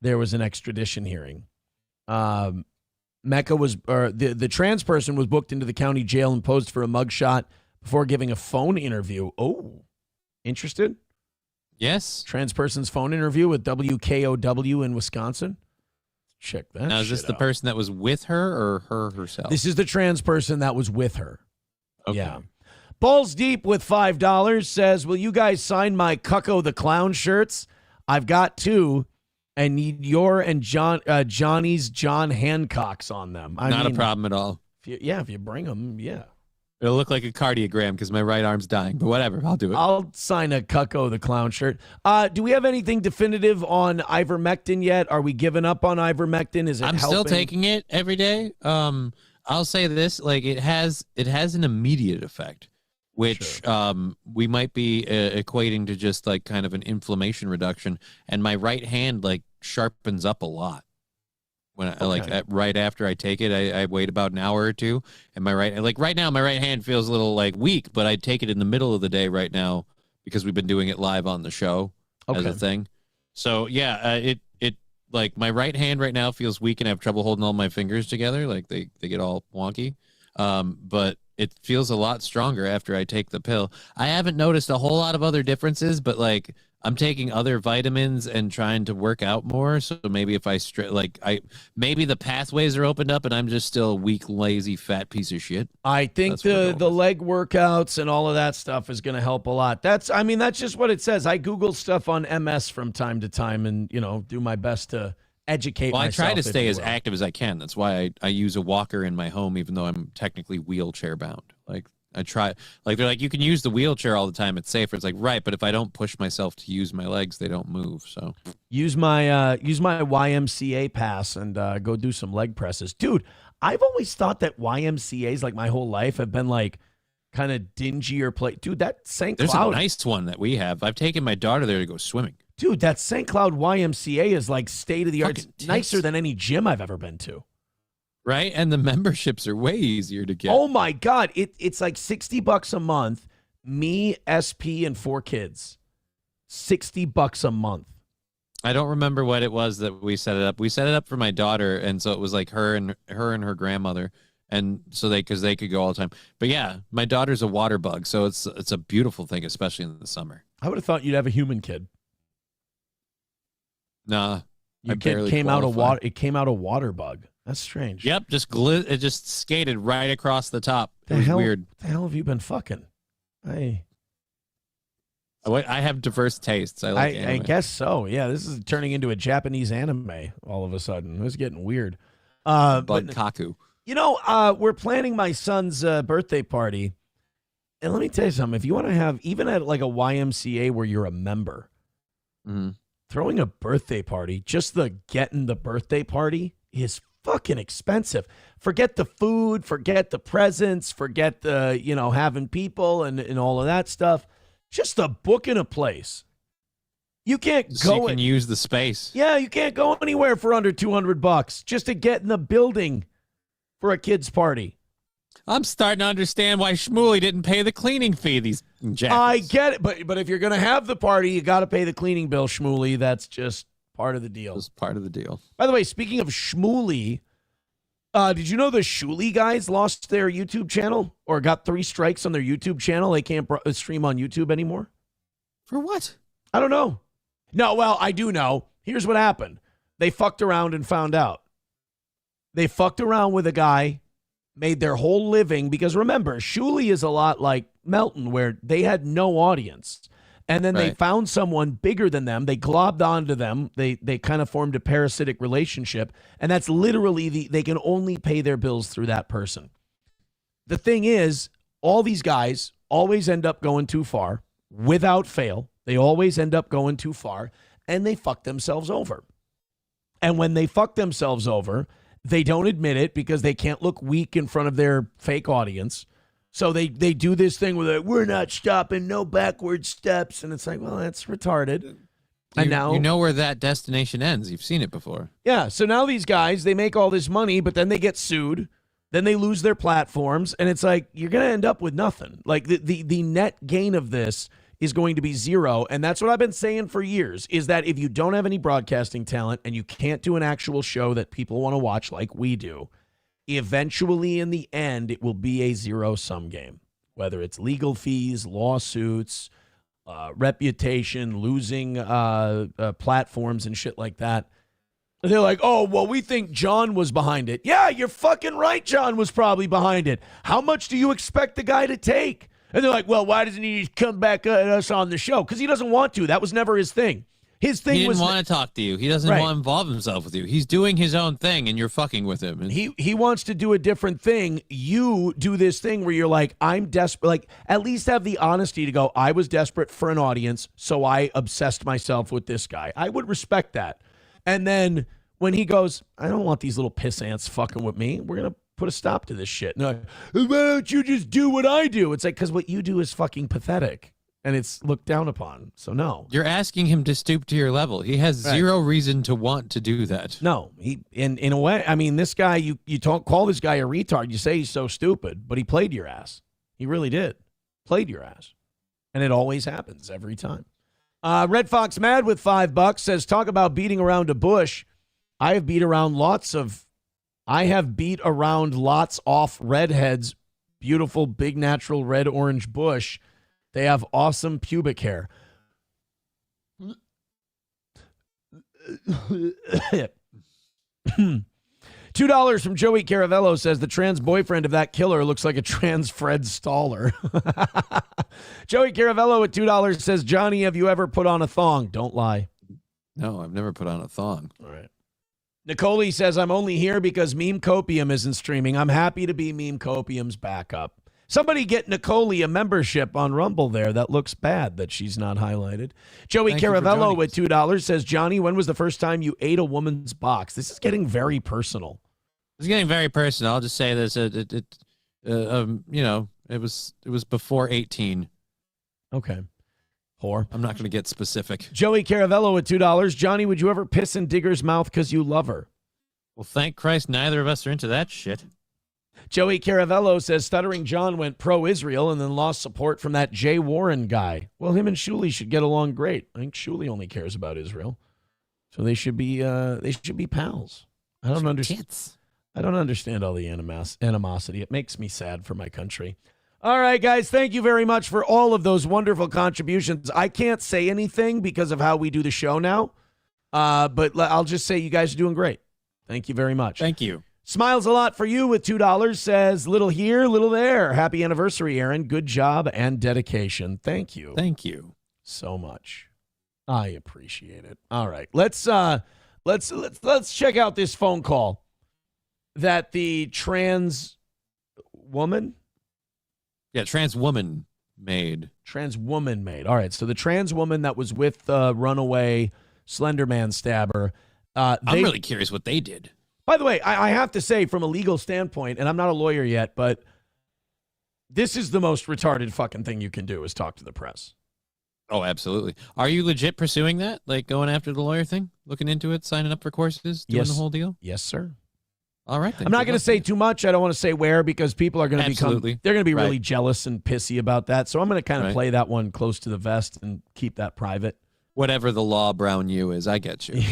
There was an extradition hearing. The trans person was booked into the county jail and posed for a mugshot before giving a phone interview. Oh, interested? Yes. Trans person's phone interview with WKOW in Wisconsin. Check that. Now, is this the person that was with her or her herself? This is the trans person that was with her. Okay. Yeah. Balls Deep with $5 says, will you guys sign my Cucko the Clown shirts? I've got two and need your and Johnny's John Hancock's on them. Not a problem at all. If you bring them, yeah. It'll look like a cardiogram because my right arm's dying, but whatever, I'll do it. I'll sign a Cucko the Clown shirt. Do we have anything definitive on ivermectin yet? Are we giving up on ivermectin? Is it I'm helping? still taking it every day. I'll say this, like it has an immediate effect, which we might be equating to just like kind of an inflammation reduction. And my right hand like sharpens up a lot. When right after I take it, I wait about an hour or two, and right now my right hand feels a little like weak, but I take it in the middle of the day right now because we've been doing it live on the show as a thing. So yeah, it like my right hand right now feels weak and I have trouble holding all my fingers together, like they get all wonky. But it feels a lot stronger after I take the pill. I haven't noticed a whole lot of other differences, but like I'm taking other vitamins and trying to work out more. So maybe if maybe the pathways are opened up and I'm just still a weak, lazy, fat piece of shit. I think the leg workouts and all of that stuff is going to help a lot. That's just what it says. I Google stuff on MS from time to time and, do my best to educate myself. I try to stay as active as I can. That's why I use a walker in my home, even though I'm technically wheelchair bound. Like I try, like they're like, you can use the wheelchair all the time. It's safer. It's like, right. But if I don't push myself to use my legs, they don't move. So use my YMCA pass and go do some leg presses. Dude, I've always thought that YMCAs like my whole life have been like kind of dingier place. Dude, that St. Cloud. There's a nice one that we have. I've taken my daughter there to go swimming. Dude, that St. Cloud YMCA is like state of the art. It's nicer than any gym I've ever been to. Right? And the memberships are way easier to get. Oh my God. It's like $60 a month. Me, SP, and 4 kids. $60 a month. I don't remember what it was that we set it up. We set it up for my daughter, and so it was like her and her grandmother, and so because they could go all the time. But yeah, my daughter's a water bug, so it's a beautiful thing, especially in the summer. I would have thought you'd have a human kid. Nah, Your kid came out of water. It came out a water bug. That's strange. Yep, it just skated right across the top. It was weird. The hell have you been fucking? I have diverse tastes. I guess so. Yeah, this is turning into a Japanese anime all of a sudden. It's getting weird. Kaku. You know, we're planning my son's birthday party. And let me tell you something. If you want to have, even at like a YMCA where you're a member, throwing a birthday party, just getting the birthday party is fucking expensive. Forget the food, forget the presents, forget the, having people and all of that stuff. Just a book in a place. You can't so go. You can use the space. Yeah, you can't go anywhere for under $200 just to get in the building for a kid's party. I'm starting to understand why Shmuley didn't pay the cleaning fee. These jackets. I get it, but if you're going to have the party, you got to pay the cleaning bill, Shmuley. That's just part of the deal. It's part of the deal. By the way, speaking of Shmuley, did you know the Shuli guys lost their YouTube channel or got 3 strikes on their YouTube channel? They can't stream on YouTube anymore. For what? I don't know. No, well, I do know. Here's what happened. They fucked around and found out. They fucked around with a guy, made their whole living, because remember, Shuli is a lot like Melton, where they had no audience. And then they found someone bigger than them. They globbed onto them. They kind of formed a parasitic relationship. And that's literally they can only pay their bills through that person. The thing is, all these guys always end up going too far without fail. They always end up going too far, and they fuck themselves over. And when they fuck themselves over, they don't admit it because they can't look weak in front of their fake audience. So they do this thing where we're not stopping, no backward steps. And it's like, well, that's retarded. And now you know where that destination ends. You've seen it before. Yeah. So now these guys, they make all this money, but then they get sued. Then they lose their platforms. And it's like, you're going to end up with nothing. Like the net gain of this is going to be zero. And that's what I've been saying for years, is that if you don't have any broadcasting talent and you can't do an actual show that people want to watch like we do, eventually in the end, it will be a zero-sum game, whether it's legal fees, lawsuits, reputation, losing platforms and shit like that. They're like, oh, well, we think John was behind it. Yeah, you're fucking right. John was probably behind it. How much do you expect the guy to take? And they're like, well, why doesn't he come back at us on the show? Because he doesn't want to. That was never his thing. His thing he was didn't want to talk to you. He doesn't want to involve himself with you. He's doing his own thing, and you're fucking with him. He wants to do a different thing. You do this thing where you're like, I'm desperate. Like, at least have the honesty to go, I was desperate for an audience, so I obsessed myself with this guy. I would respect that. And then when he goes, I don't want these little piss ants fucking with me. We're going to put a stop to this shit. No, why don't you just do what I do? It's like, because what you do is fucking pathetic. And it's looked down upon. So no. You're asking him to stoop to your level. He has zero reason to want to do that. No. He in a way, I mean, this guy, you call this guy a retard. You say he's so stupid, but he played your ass. He really did. Played your ass. And it always happens every time. Red Fox Mad with $5 says, talk about beating around a bush. I have beat around lots off redheads. Beautiful, big, natural red orange bush. They have awesome pubic hair. $2 from Joey Caravello says the trans boyfriend of that killer looks like a trans Fred Staller. Joey Caravello at $2 says, Johnny, have you ever put on a thong? Don't lie. No, I've never put on a thong. All right. Nicole says, I'm only here because Meme Copium isn't streaming. I'm happy to be Meme Copium's backup. Somebody get Nicole a membership on Rumble there. That looks bad that she's not highlighted. Joey Caravello with $2 says, Johnny, when was the first time you ate a woman's box? This is getting very personal. It's getting very personal. I'll just say this. You know, it was before 18. Okay. Whore. I'm not going to get specific. Joey Caravello with $2. Johnny, would you ever piss in Digger's mouth because you love her? Well, thank Christ neither of us are into that shit. Joey Caravello says Stuttering John went pro-Israel and then lost support from that Jay Warren guy. Well, him and Shuli should get along great. I think Shuli only cares about Israel. So they should be pals. I don't understand. I don't understand all the animosity. It makes me sad for my country. All right, guys, thank you very much for all of those wonderful contributions. I can't say anything because of how we do the show now, but I'll just say you guys are doing great. Thank you very much. Thank you. Smiles a lot for you with $2, says little here, little there. Happy anniversary, Aaron. Good job and dedication. Thank you. Thank you so much. I appreciate it. All right, let's check out this phone call that the trans woman made. All right, so the trans woman that was with the runaway Slender Man stabber. I'm really curious what they did. By the way, I have to say, from a legal standpoint, and I'm not a lawyer yet, but this is the most retarded fucking thing you can do is talk to the press. Oh, absolutely. Are you legit pursuing that? Like going after the lawyer thing? Looking into it, signing up for courses, doing the whole deal? Yes, sir. All right. I'm not going to say too much. I don't want to say where because people are going to they're going to be really jealous and pissy about that. So I'm going to kind of play that one close to the vest and keep that private. Whatever the law brown you is, I get you.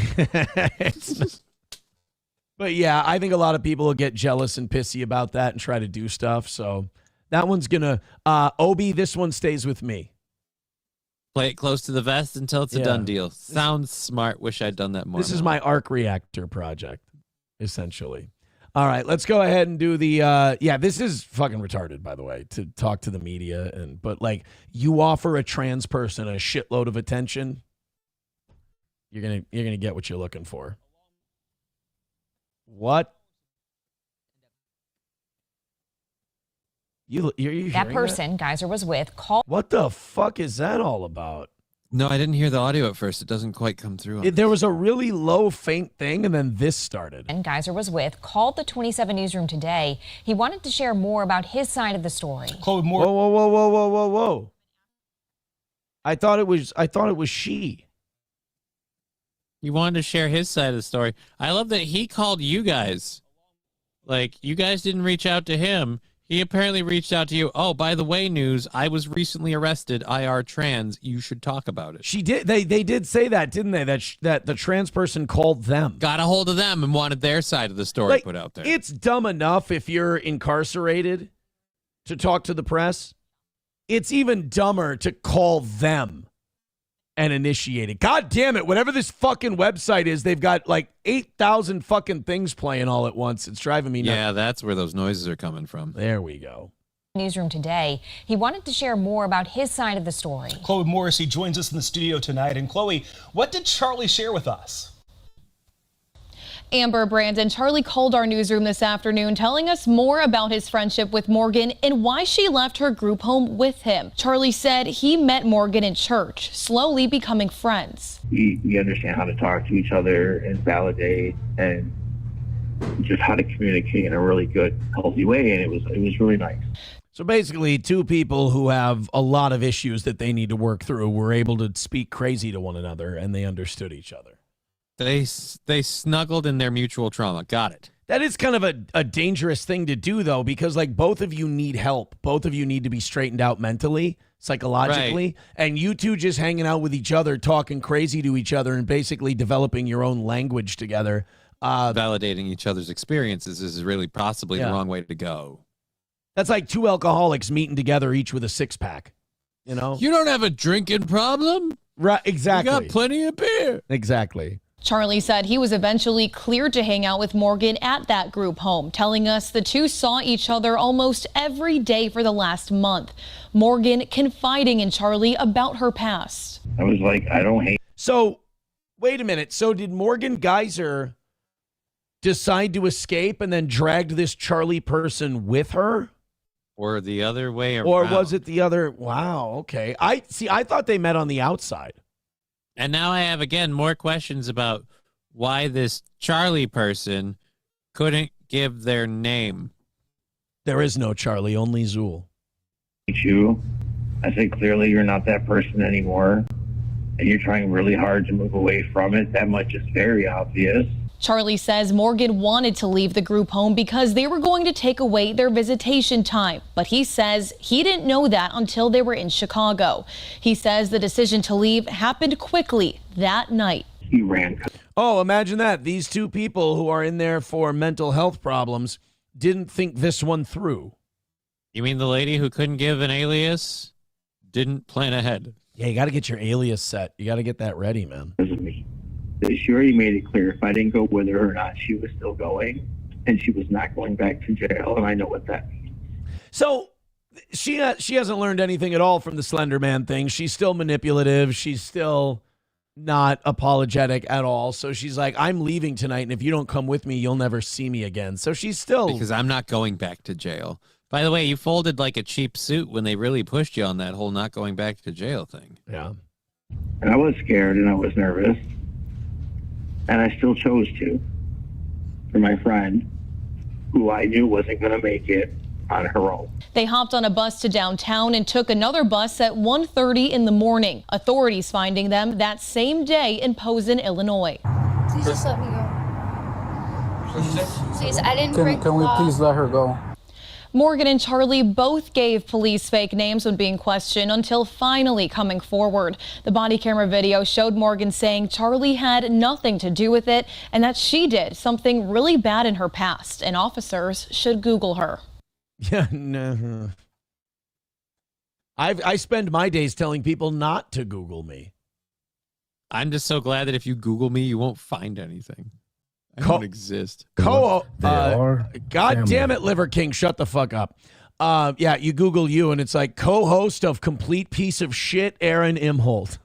But yeah, I think a lot of people will get jealous and pissy about that and try to do stuff. So that one's going to, Obi, this one stays with me. Play it close to the vest until it's a done deal. Sounds smart. Wish I'd done that more. This is my arc reactor project, essentially. All right, let's go ahead and do the, this is fucking retarded, by the way, to talk to the media. But like, you offer a trans person a shitload of attention, you're gonna get what you're looking for. What? You're that person Geyser was with called. What the fuck is that all about? No, I didn't hear the audio at first. It doesn't quite come through. There was a really low, faint thing, and then this started. And Geyser was with called the 27 Newsroom today. He wanted to share more about his side of the story. Whoa. I thought it was she. He wanted to share his side of the story. I love that he called you guys. Like, you guys didn't reach out to him. He apparently reached out to you. Oh, by the way, news, I was recently arrested, IR trans. You should talk about it. She did. They did say that, didn't they? That the trans person called them. Got a hold of them and wanted their side of the story put out there. It's dumb enough if you're incarcerated to talk to the press. It's even dumber to call them and initiate it. God damn it. Whatever this fucking website is, they've got like 8,000 fucking things playing all at once. It's driving me nuts. Yeah, that's where those noises are coming from. There we go. Newsroom today. He wanted to share more about his side of the story. Chloe Morrissey joins us in the studio tonight. And Chloe, what did Charlie share with us? Amber, Brandon, Charlie called our newsroom this afternoon telling us more about his friendship with Morgan and why she left her group home with him. Charlie said he met Morgan in church, slowly becoming friends. We understand how to talk to each other and validate and just how to communicate in a really good, healthy way, and it was really nice. So basically, two people who have a lot of issues that they need to work through were able to speak crazy to one another, and they understood each other. They snuggled in their mutual trauma. Got it. That is kind of a dangerous thing to do, though, because like both of you need help. Both of you need to be straightened out mentally, psychologically, right. And you two just hanging out with each other, talking crazy to each other, and basically developing your own language together. Validating each other's experiences is really possibly the wrong way to go. That's like two alcoholics meeting together, each with a six-pack. You know? You don't have a drinking problem? Right, exactly. You got plenty of beer. Exactly. Charlie said he was eventually cleared to hang out with Morgan at that group home, telling us the two saw each other almost every day for the last month. Morgan confiding in Charlie about her past. I was like, I don't hate. So, wait a minute. So did Morgan Geyser decide to escape and then dragged this Charlie person with her? Or the other way around. Or was it the other? Wow, okay. I thought they met on the outside. And now I have, again, more questions about why this Charlie person couldn't give their name. There is no Charlie, only Zool. You. I said, clearly you're not that person anymore, and you're trying really hard to move away from it. That much is very obvious. Charlie says Morgan wanted to leave the group home because they were going to take away their visitation time. But he says he didn't know that until they were in Chicago. He says the decision to leave happened quickly that night. he ran. Oh, imagine that. These two people who are in there for mental health problems didn't think this one through. You mean the lady who couldn't give an alias didn't plan ahead? Yeah, you got to get your alias set. You got to get that ready, man. She already made it clear if I didn't go with her or not, she was still going, and she was not going back to jail, and I know what that means. So she hasn't learned anything at all from the Slender Man thing. She's still manipulative. She's still not apologetic at all. So she's like, I'm leaving tonight, and if you don't come with me, you'll never see me again. So she's still... Because I'm not going back to jail. By the way, you folded like a cheap suit when they really pushed you on that whole not going back to jail thing. Yeah. And I was scared and I was nervous. And I still chose to. For my friend, who I knew wasn't going to make it on her own. They hopped on a bus to downtown and took another bus at 1:30 in the morning. Authorities finding them that same day in Posen, Illinois. Please just let me go. Please, I didn't break the Can we law. please let her go? Morgan and Charlie both gave police fake names when being questioned until finally coming forward. The body camera video showed Morgan saying Charlie had nothing to do with it and that she did something really bad in her past, and officers should Google her. Yeah, no. I spend my days telling people not to Google me. I'm just so glad that if you Google me, you won't find anything. I don't exist. God damn it, Liver King, shut the fuck up. Yeah, you Google you, and it's like co-host of Complete Piece of Shit, Aaron Imholt.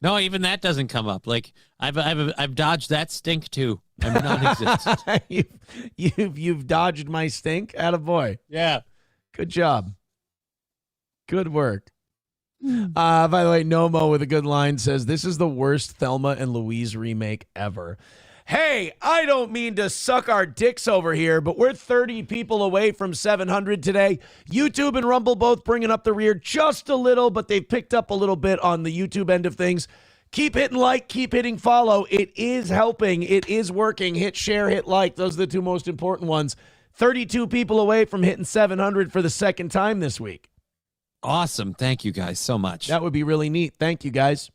No, even that doesn't come up. Like I've dodged that stink too. I'm non-existent. You've dodged my stink, attaboy. Yeah, good job. Good work. By the way, Nomo with a good line says, this is the worst Thelma and Louise remake ever. Hey, I don't mean to suck our dicks over here, but we're 30 people away from 700 today. YouTube and Rumble both bringing up the rear just a little, but they've picked up a little bit on the YouTube end of things. Keep hitting like, keep hitting follow. It is helping. It is working. Hit share, hit like. Those are the two most important ones. 32 people away from hitting 700 for the second time this week. Awesome. Thank you guys so much. That would be really neat. Thank you guys.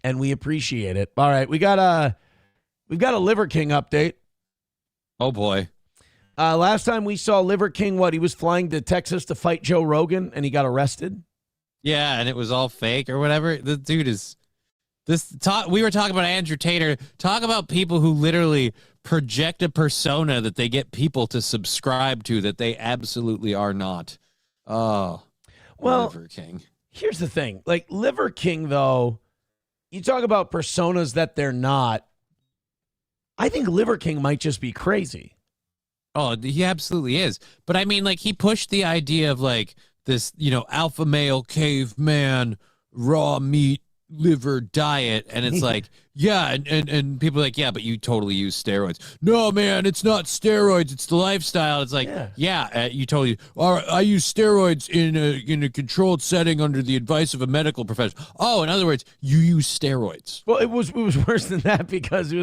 And we appreciate it. All right, we've got a Liver King update. Oh boy. Last time we saw Liver King, he was flying to Texas to fight Joe Rogan and he got arrested. Yeah, and it was all fake or whatever. The dude is we were talking about Andrew Tater. Talk about people who literally project a persona that they get people to subscribe to that they absolutely are not. Oh. Well, Liver King. Here's the thing. Like Liver King, though, you talk about personas that they're not. I think Liver King might just be crazy. Oh, he absolutely is. But I mean, like, he pushed the idea of like this, alpha male caveman raw meat liver diet, and it's like, yeah, and people are like, yeah, but you totally use steroids. No, man, it's not steroids, it's the lifestyle. It's like, you totally. All right, I use steroids in a controlled setting under the advice of a medical professional. Oh, in other words, you use steroids. Well, it was worse than that because it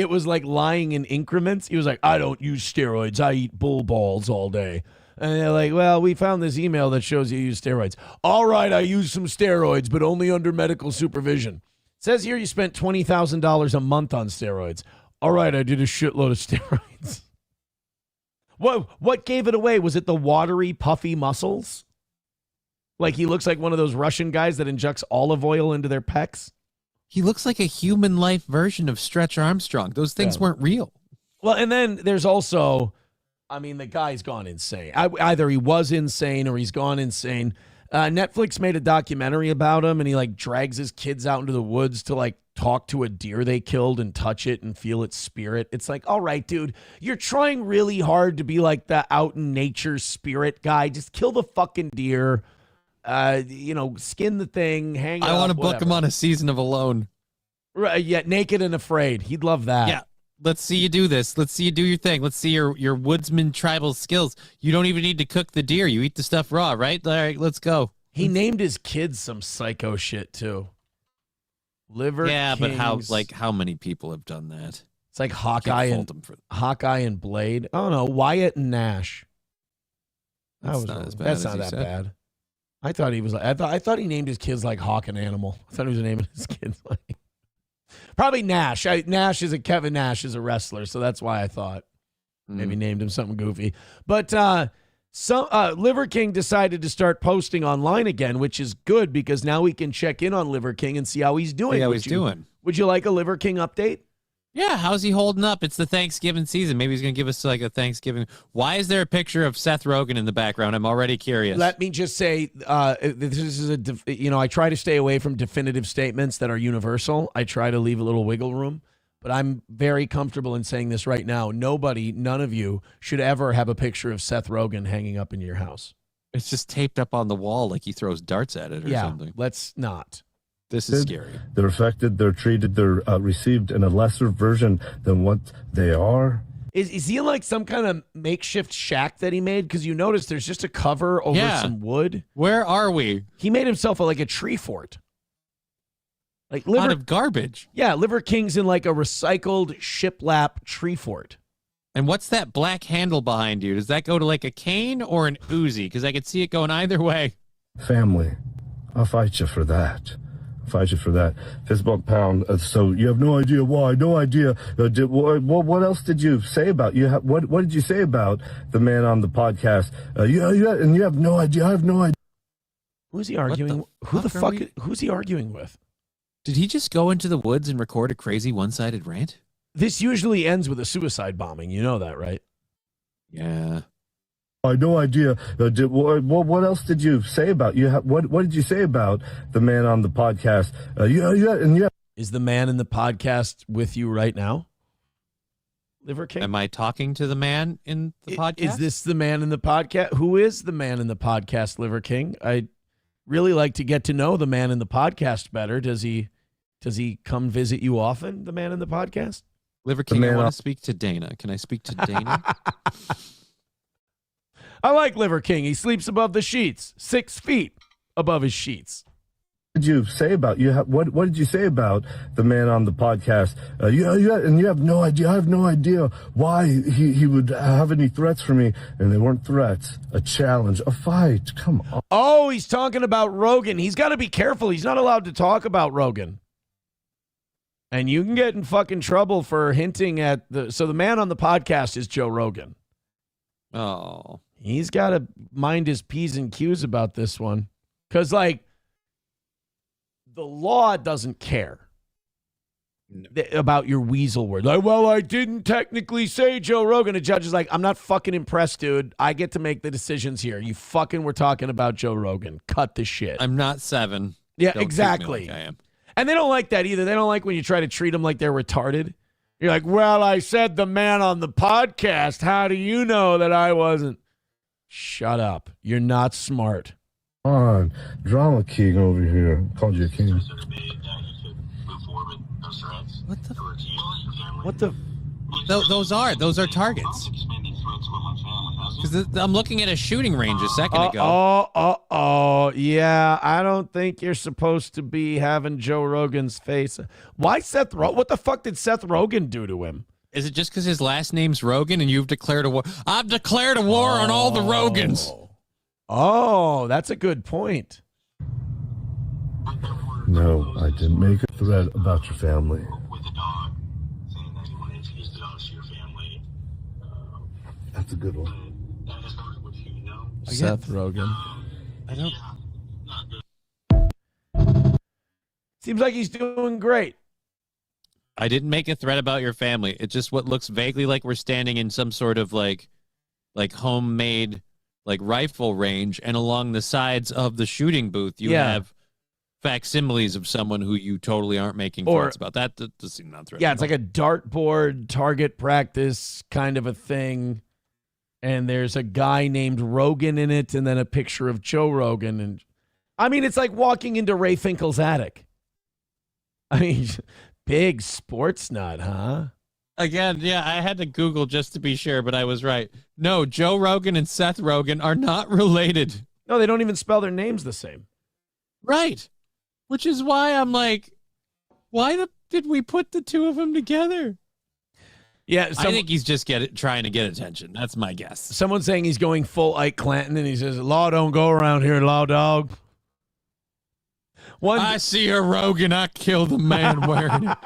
was like lying in increments. He was like, I don't use steroids, I eat bull balls all day. And they're like, well, we found this email that shows you use steroids. All right, I use some steroids, but only under medical supervision. It says here you spent $20,000 a month on steroids. All right, I did a shitload of steroids. What gave it away? Was it the watery, puffy muscles? Like he looks like one of those Russian guys that injects olive oil into their pecs? He looks like a human life version of Stretch Armstrong. Those things weren't real. Well, and then there's also... I mean, the guy's gone insane. Either he was insane or he's gone insane. Netflix made a documentary about him, and he drags his kids out into the woods to talk to a deer they killed and touch it and feel its spirit. It's like, all right, dude, you're trying really hard to be like the out in nature spirit guy. Just kill the fucking deer, skin the thing, hang it up. I want to book him on a season of Alone. Right, yeah, Naked and Afraid. He'd love that. Yeah. Let's see you do this. Let's see you do your thing. Let's see your woodsman tribal skills. You don't even need to cook the deer. You eat the stuff raw, right? All right, let's go. He named his kids some psycho shit too. Liver Kings. But how many people have done that? It's like Hawkeye and Blade. Oh no, Wyatt and Nash. That's not that bad. I thought he was I thought he named his kids like Hawk and Animal. I thought he was naming his kids like Probably Nash. Kevin Nash is a wrestler, so that's why I thought maybe named him something goofy. But Liver King decided to start posting online again, which is good because now we can check in on Liver King and see how he's doing. Would you like a Liver King update? Yeah, how's he holding up? It's the Thanksgiving season. Maybe he's going to give us like a Thanksgiving. Why is there a picture of Seth Rogen in the background? I'm already curious. Let me just say, this is I try to stay away from definitive statements that are universal. I try to leave a little wiggle room, but I'm very comfortable in saying this right now. None of you should ever have a picture of Seth Rogen hanging up in your house. It's just taped up on the wall like he throws darts at it or something. Let's not. This is scary. They're affected, they're treated, they're received in a lesser version than what they are. Is he in like some kind of makeshift shack that he made? Because you notice there's just a cover over some wood. Where are we? He made himself like a tree fort. Like out of garbage. Yeah, Liver King's in like a recycled shiplap tree fort. And what's that black handle behind you? Does that go to like a cane or an Uzi? Because I could see it going either way. Family. I'll fight you for that. Fight you for that. Fist bump pound. So you have no idea why. No idea. What else did you say about you? What did you say about the man on the podcast? And you have no idea. I have no idea. Who's he arguing? Who's he arguing with? Did he just go into the woods and record a crazy one-sided rant? This usually ends with a suicide bombing. You know that, right? Yeah. I had no idea. What else did you say about you? What did you say about the man on the podcast? Is the man in the podcast with you right now? Liver King? Am I talking to the man in the podcast? Is this the man in the podcast? Who is the man in the podcast, Liver King? I'd really like to get to know the man in the podcast better. Does he come visit you often, the man in the podcast? Liver King, I want to speak to Dana. Can I speak to Dana? I like Liver King. He sleeps above the sheets, 6 feet above his sheets. What did you say about you? What did you say about the man on the podcast? And you have no idea. I have no idea why he would have any threats for me, and they weren't threats. A challenge, a fight. Come on. Oh, he's talking about Rogan. He's got to be careful. He's not allowed to talk about Rogan. And you can get in fucking trouble for hinting at so the man on the podcast is Joe Rogan. Oh. He's got to mind his P's and Q's about this one. Because, like, the law doesn't care about your weasel word. Like, well, I didn't technically say Joe Rogan. A judge is like, I'm not fucking impressed, dude. I get to make the decisions here. You fucking were talking about Joe Rogan. Cut the shit. I'm not 7. Yeah, Don't exactly. treat me like I am. And they don't like that either. They don't like when you try to treat them like they're retarded. You're like, well, I said the man on the podcast. How do you know that I wasn't? Shut up. You're not smart. Come on. Drama king over here. Called you a king. What the? Those are targets. Because I'm looking at a shooting range a second ago. Yeah, I don't think you're supposed to be having Joe Rogan's face. Why Seth Rogen? What the fuck did Seth Rogen do to him? Is it just because his last name's Rogan and you've declared a war? I've declared a war on all the Rogans. Oh, that's a good point. No, I didn't make a threat about your family. That's a good one. Seth Rogen. I don't. Seems like he's doing great. I didn't make a threat about your family. It's just what looks vaguely like we're standing in some sort of like homemade like rifle range, and along the sides of the shooting booth you have facsimiles of someone who you totally aren't making threats about. That does seem not threatening. Yeah, it's like a dartboard target practice kind of a thing. And there's a guy named Rogan in it, and then a picture of Joe Rogan. And I mean, it's like walking into Ray Finkel's attic. I mean, big sports nut, huh? Again, yeah, I had to Google just to be sure, but I was right. No, Joe Rogan and Seth Rogen are not related. No, they don't even spell their names the same. Right. Which is why I'm like, did we put the two of them together? Yeah, I think he's just trying to get attention. That's my guess. Someone's saying he's going full Ike Clanton, and he says, law don't go around here, law dog. I see a Rogan. I killed the man wearing it.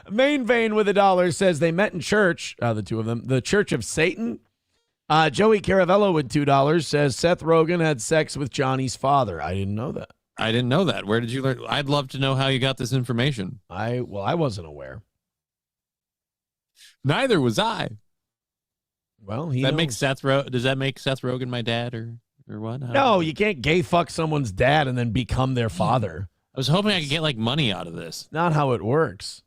Main Vein with $1 says they met in church, the two of them, the Church of Satan. Joey Caravello with $2 says Seth Rogen had sex with Johnny's father. I didn't know that. I didn't know that. Where did you learn? I'd love to know how you got this information. I wasn't aware. Neither was I. Well, does that make Seth Rogen my dad or what? No, you can't gay fuck someone's dad and then become their father. I was hoping I could get like money out of this. Not how it works.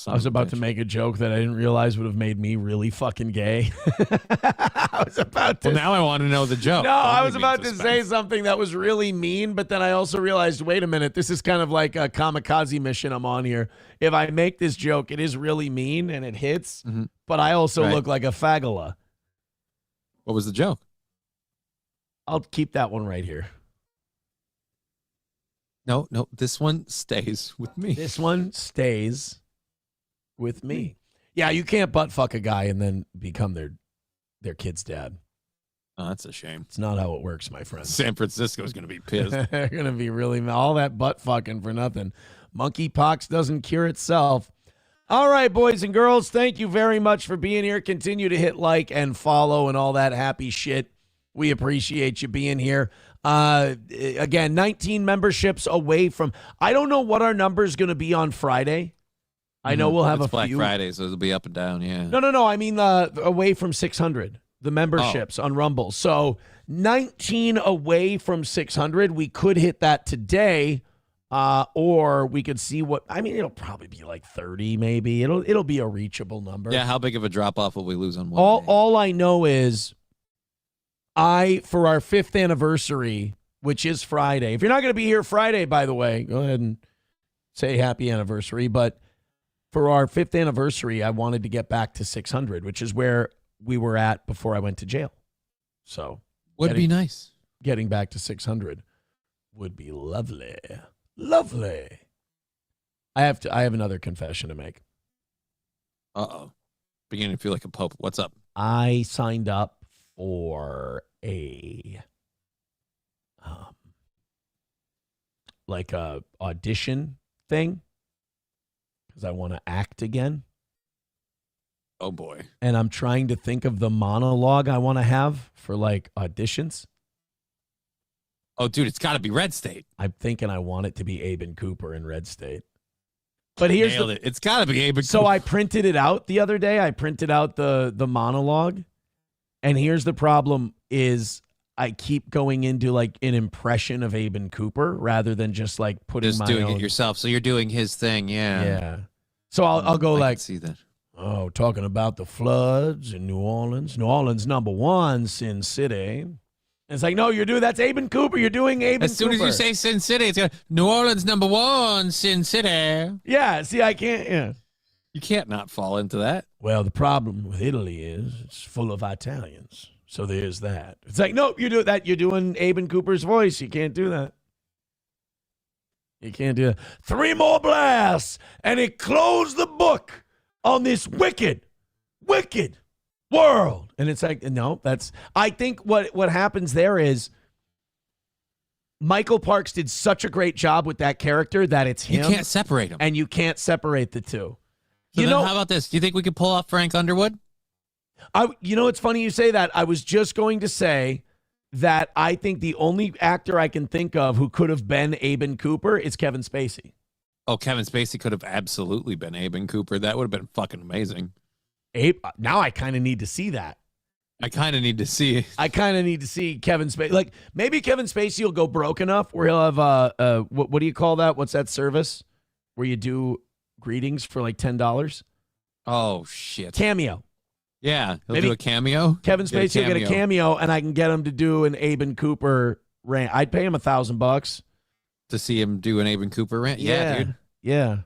I was about to make a joke that I didn't realize would have made me really fucking gay. I was about to. Well, now I want to know the joke. No, I was about to say something that was really mean, but then I also realized, wait a minute, this is kind of like a kamikaze mission I'm on here. If I make this joke, it is really mean and it hits, but I also look like a fagula. What was the joke? I'll keep that one right here. No, this one stays with me. This one stays with me. Yeah, you can't butt fuck a guy and then become their kid's dad. Oh, that's a shame. It's not how it works, my friend. San Francisco's going to be pissed. They're going to be really all that butt fucking for nothing. Monkeypox doesn't cure itself. All right, boys and girls, thank you very much for being here. Continue to hit like and follow and all that happy shit. We appreciate you being here. Again, 19 memberships away from. I don't know what our number is going to be on Friday. I know we'll have it's a Black few. Friday, so it'll be up and down, yeah. No. I mean, away from 600, the memberships on Rumble. So 19 away from 600. We could hit that today, or we could see what. I mean, it'll probably be like 30, maybe. It'll be a reachable number. Yeah. How big of a drop off will we lose on one? All I know is, for our 5th anniversary, which is Friday. If you're not going to be here Friday, by the way, go ahead and say happy anniversary. But for our 5th anniversary, I wanted to get back to 600, which is where we were at before I went to jail. So would be nice. Getting back to 600 would be lovely. Lovely. I have another confession to make. Uh-oh. Beginning to feel like a pope. What's up? I signed up for a audition thing. Because I want to act again. Oh, boy. And I'm trying to think of the monologue I want to have for, auditions. Oh, dude, it's got to be Red State. I'm thinking I want it to be Aben Cooper in Red State. But here's Nailed it. It's got to be Aben Cooper. So I printed it out the other day. I printed out the monologue. And here's the problem is I keep going into an impression of Aben Cooper rather than just putting my doing own. it yourself. So you're doing his thing, yeah. Yeah. So I'll go I can see that. Oh, talking about the floods in New Orleans. New Orleans #1, Sin City. And it's no, that's Aben Cooper. You're doing Aben Cooper. As soon as you say Sin City, it's got New Orleans #1, Sin City. Yeah, see, I can't, yeah. You can't not fall into that. Well, the problem with Italy is it's full of Italians. So there's that. It's no, you do that. You're doing Aben Cooper's voice. You can't do that. You can't do that. 3 more blasts, and it closed the book on this wicked world. And it's no, I think what happens there is Michael Parks did such a great job with that character that it's him. You can't separate them. And you can't separate the two. So how about this? Do you think we could pull off Frank Underwood? It's funny you say that. I was just going to say that I think the only actor I can think of who could have been Aben Cooper is Kevin Spacey. Oh, Kevin Spacey could have absolutely been Aben Cooper. That would have been fucking amazing. Now I kind of need to see that. I kind of need to see Kevin Spacey. Maybe Kevin Spacey will go broke enough where he'll have what do you call that? What's that service where you do greetings for $10? Oh shit. Cameo. Yeah, he'll do a cameo. Kevin Spacey will get a cameo, and I can get him to do an Aben Cooper rant. I'd pay him $1,000 to see him do an Aben Cooper rant. Yeah, dude. Yeah.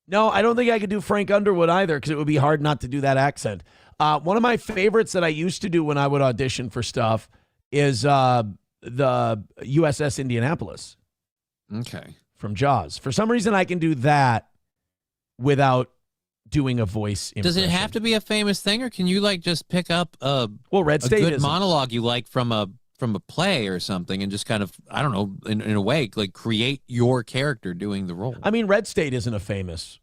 No, I don't think I could do Frank Underwood either because it would be hard not to do that accent. One of my favorites that I used to do when I would audition for stuff is the USS Indianapolis. Okay. From Jaws. For some reason, I can do that without doing a voice impression. Does it have to be a famous thing, or can you just pick up Red State good monologue you like from a from a play or something and just kind of, I don't know, in a way, like create your character doing the role. I mean, Red State isn't a famous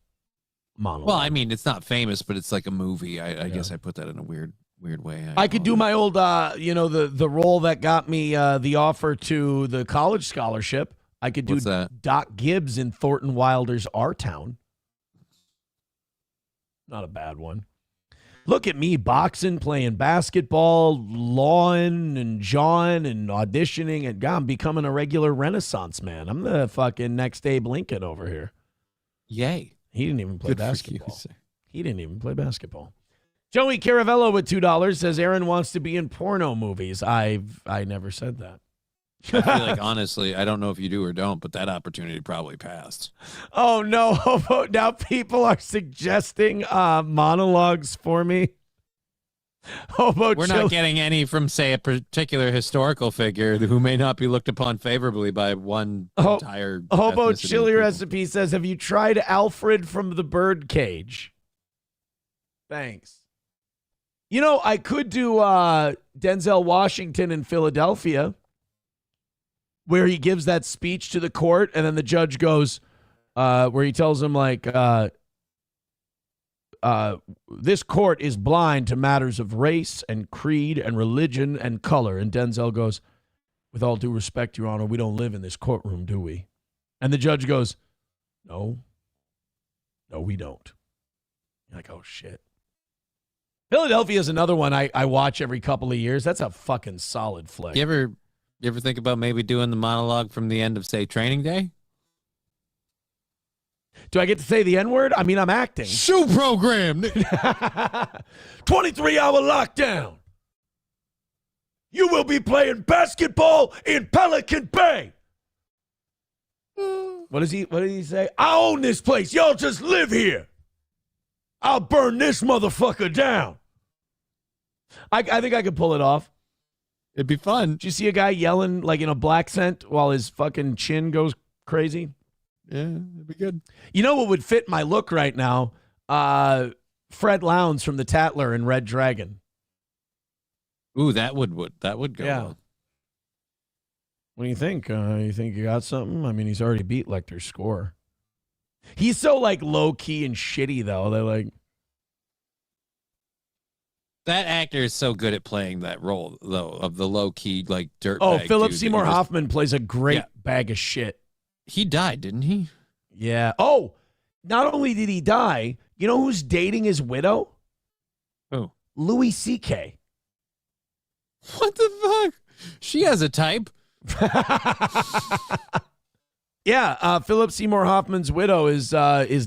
monologue. Well, I mean, it's not famous, but it's like a movie. I guess I put that in a weird way. I could do my old, the role that got me the offer to the college scholarship. I could do Doc Gibbs in Thornton Wilder's Our Town. Not a bad one. Look at me boxing, playing basketball, lawing and jawing and auditioning, and God, I'm becoming a regular Renaissance man. I'm the fucking next Abe Lincoln over here. Yay. He didn't even play Good basketball. for you. He didn't even play basketball. Joey Caravello with $2 says Aaron wants to be in porno movies. I never said that. I feel like, honestly, I don't know if you do or don't, but that opportunity probably passed. Oh, no. Now people are suggesting monologues for me. We're not getting any from, say, a particular historical figure who may not be looked upon favorably by one entire Hobo ethnicity Chili of people. Recipe says, have you tried Alfred from the Birdcage? Thanks. You know, I could do Denzel Washington in Philadelphia, where he gives that speech to the court, and then the judge goes, where he tells him, like, this court is blind to matters of race and creed and religion and color. And Denzel goes, with all due respect, Your Honor, we don't live in this courtroom, do we? And the judge goes, no, we don't. You're like, oh, shit. Philadelphia is another one I watch every couple of years. That's a fucking solid flick. You ever think about maybe doing the monologue from the end of, say, Training Day? Do I get to say the N-word? I mean, I'm acting. Shoe program. 23-hour lockdown. You will be playing basketball in Pelican Bay. What did he say? I own this place. Y'all just live here. I'll burn this motherfucker down. I think I could pull it off. It'd be fun. Did you see a guy yelling like in a black scent while his fucking chin goes crazy? Yeah, it'd be good. You know what would fit my look right now? Fred Lowndes from the Tatler and Red Dragon. Ooh, that would go well. What do you think? You think you got something? I mean, he's already beat Lecter's score. He's so like low key and shitty though. They're like, that actor is so good at playing that role though, of the low key like dirt. Oh, Philip Seymour Hoffman plays a great bag of shit. He died, didn't he? Yeah. Oh, not only did he die, you know who's dating his widow? Who? Louis C.K. What the fuck? She has a type. Yeah, Philip Seymour Hoffman's widow is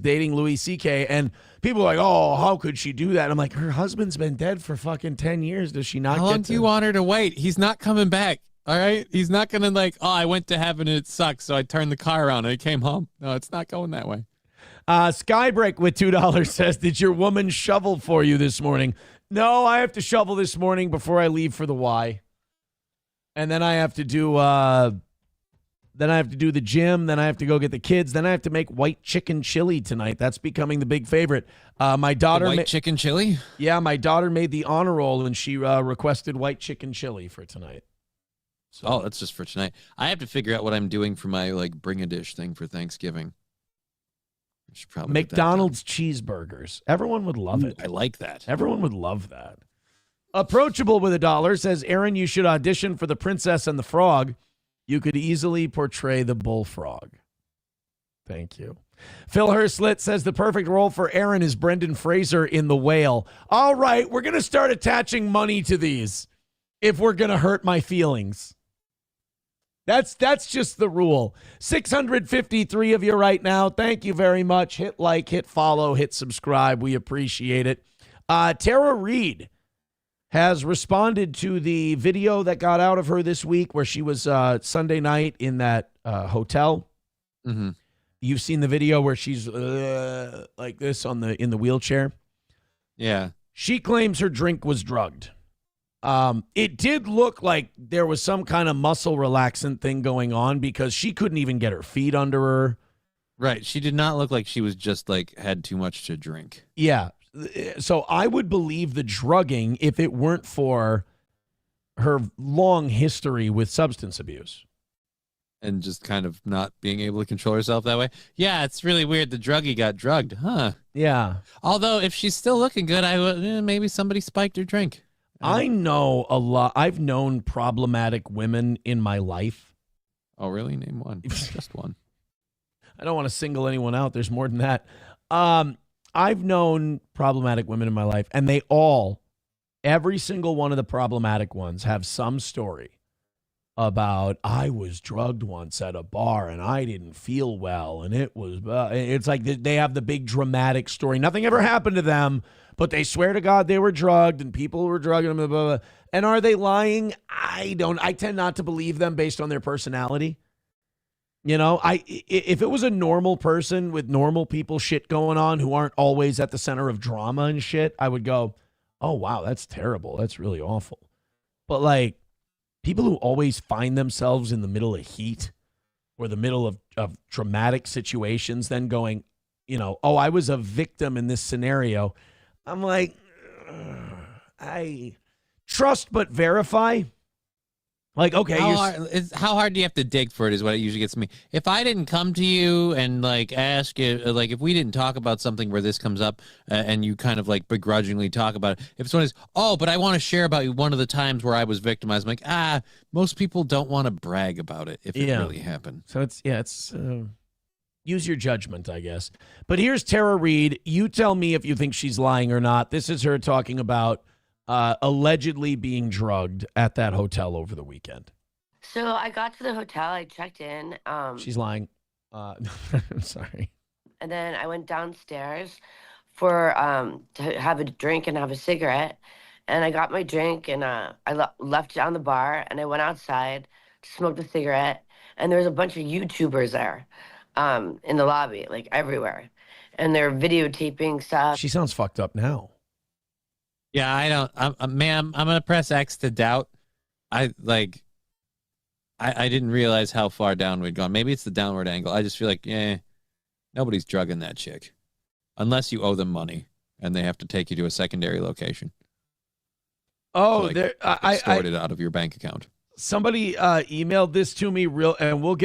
dating Louis C.K. and people are like, oh, how could she do that? I'm like, her husband's been dead for fucking 10 years. Does she not? How long do you want her to wait? He's not coming back. All right, he's not gonna like, oh, I went to heaven and it sucks, so I turned the car around and I came home. No, it's not going that way. Skybreak with $2 says, did your woman shovel for you this morning? No, I have to shovel this morning before I leave for the Y. And then I have to do the gym, then I have to go get the kids, then I have to make white chicken chili tonight. That's becoming the big favorite. My daughter white chicken chili? Yeah, my daughter made the honor roll and she requested white chicken chili for tonight. So. Oh, that's just for tonight. I have to figure out what I'm doing for my like bring a dish thing for Thanksgiving. I should probably McDonald's cheeseburgers. Everyone would love it. I like that. Everyone would love that. Approachable with $1 says, Aaron, you should audition for The Princess and the Frog. You could easily portray the bullfrog. Thank you. Phil Herslit says the perfect role for Aaron is Brendan Fraser in The Whale. All right, we're going to start attaching money to these if we're going to hurt my feelings. That's just the rule. 653 of you right now. Thank you very much. Hit like, hit follow, hit subscribe. We appreciate it. Tara Reid has responded to the video that got out of her this week where she was Sunday night in that hotel. Mm-hmm. You've seen the video where she's like this in the wheelchair. Yeah. She claims her drink was drugged. It did look like there was some kind of muscle relaxant thing going on because she couldn't even get her feet under her. Right. She did not look like she was just like had too much to drink. Yeah. So I would believe the drugging if it weren't for her long history with substance abuse. And just kind of not being able to control herself that way. Yeah, it's really weird. The druggie got drugged, huh? Yeah. Although, if she's still looking good, maybe somebody spiked her drink. I know a lot. I've known problematic women in my life. Oh, really? Name one. Just one. I don't want to single anyone out. There's more than that. I've known problematic women in my life, and every single one of the problematic ones have some story about, I was drugged once at a bar and I didn't feel well, and it's like they have the big dramatic story. Nothing ever happened to them, but they swear to God they were drugged and people were drugging them. Blah, blah, blah. And are they lying? I tend not to believe them based on their personality. You know, if it was a normal person with normal people shit going on who aren't always at the center of drama and shit, I would go, oh, wow, that's terrible. That's really awful. But like, people who always find themselves in the middle of heat or the middle of dramatic situations, then going, you know, oh, I was a victim in this scenario. I'm like, I trust but verify. Like, okay, how hard do you have to dig for it is what it usually gets me. If I didn't come to you and like ask you, like if we didn't talk about something where this comes up and you kind of like begrudgingly talk about it, if someone is, oh, but I want to share about you one of the times where I was victimized, I'm like, most people don't want to brag about it if it really happened. So it's use your judgment, I guess. But here's Tara Reid. You tell me if you think she's lying or not. This is her talking about allegedly being drugged at that hotel over the weekend. So I got to the hotel, I checked in. She's lying. I'm sorry. And then I went downstairs for to have a drink and have a cigarette. And I got my drink and I left it on the bar and I went outside to smoke the cigarette. And there was a bunch of YouTubers there in the lobby, like everywhere. And they're videotaping stuff. She sounds fucked up now. Yeah, ma'am, I'm going to press X to doubt. I didn't realize how far down we'd gone. Maybe it's the downward angle. I just feel like, nobody's drugging that chick. Unless you owe them money and they have to take you to a secondary location. Oh, so, I stored it out of your bank account. Somebody emailed this to me and we'll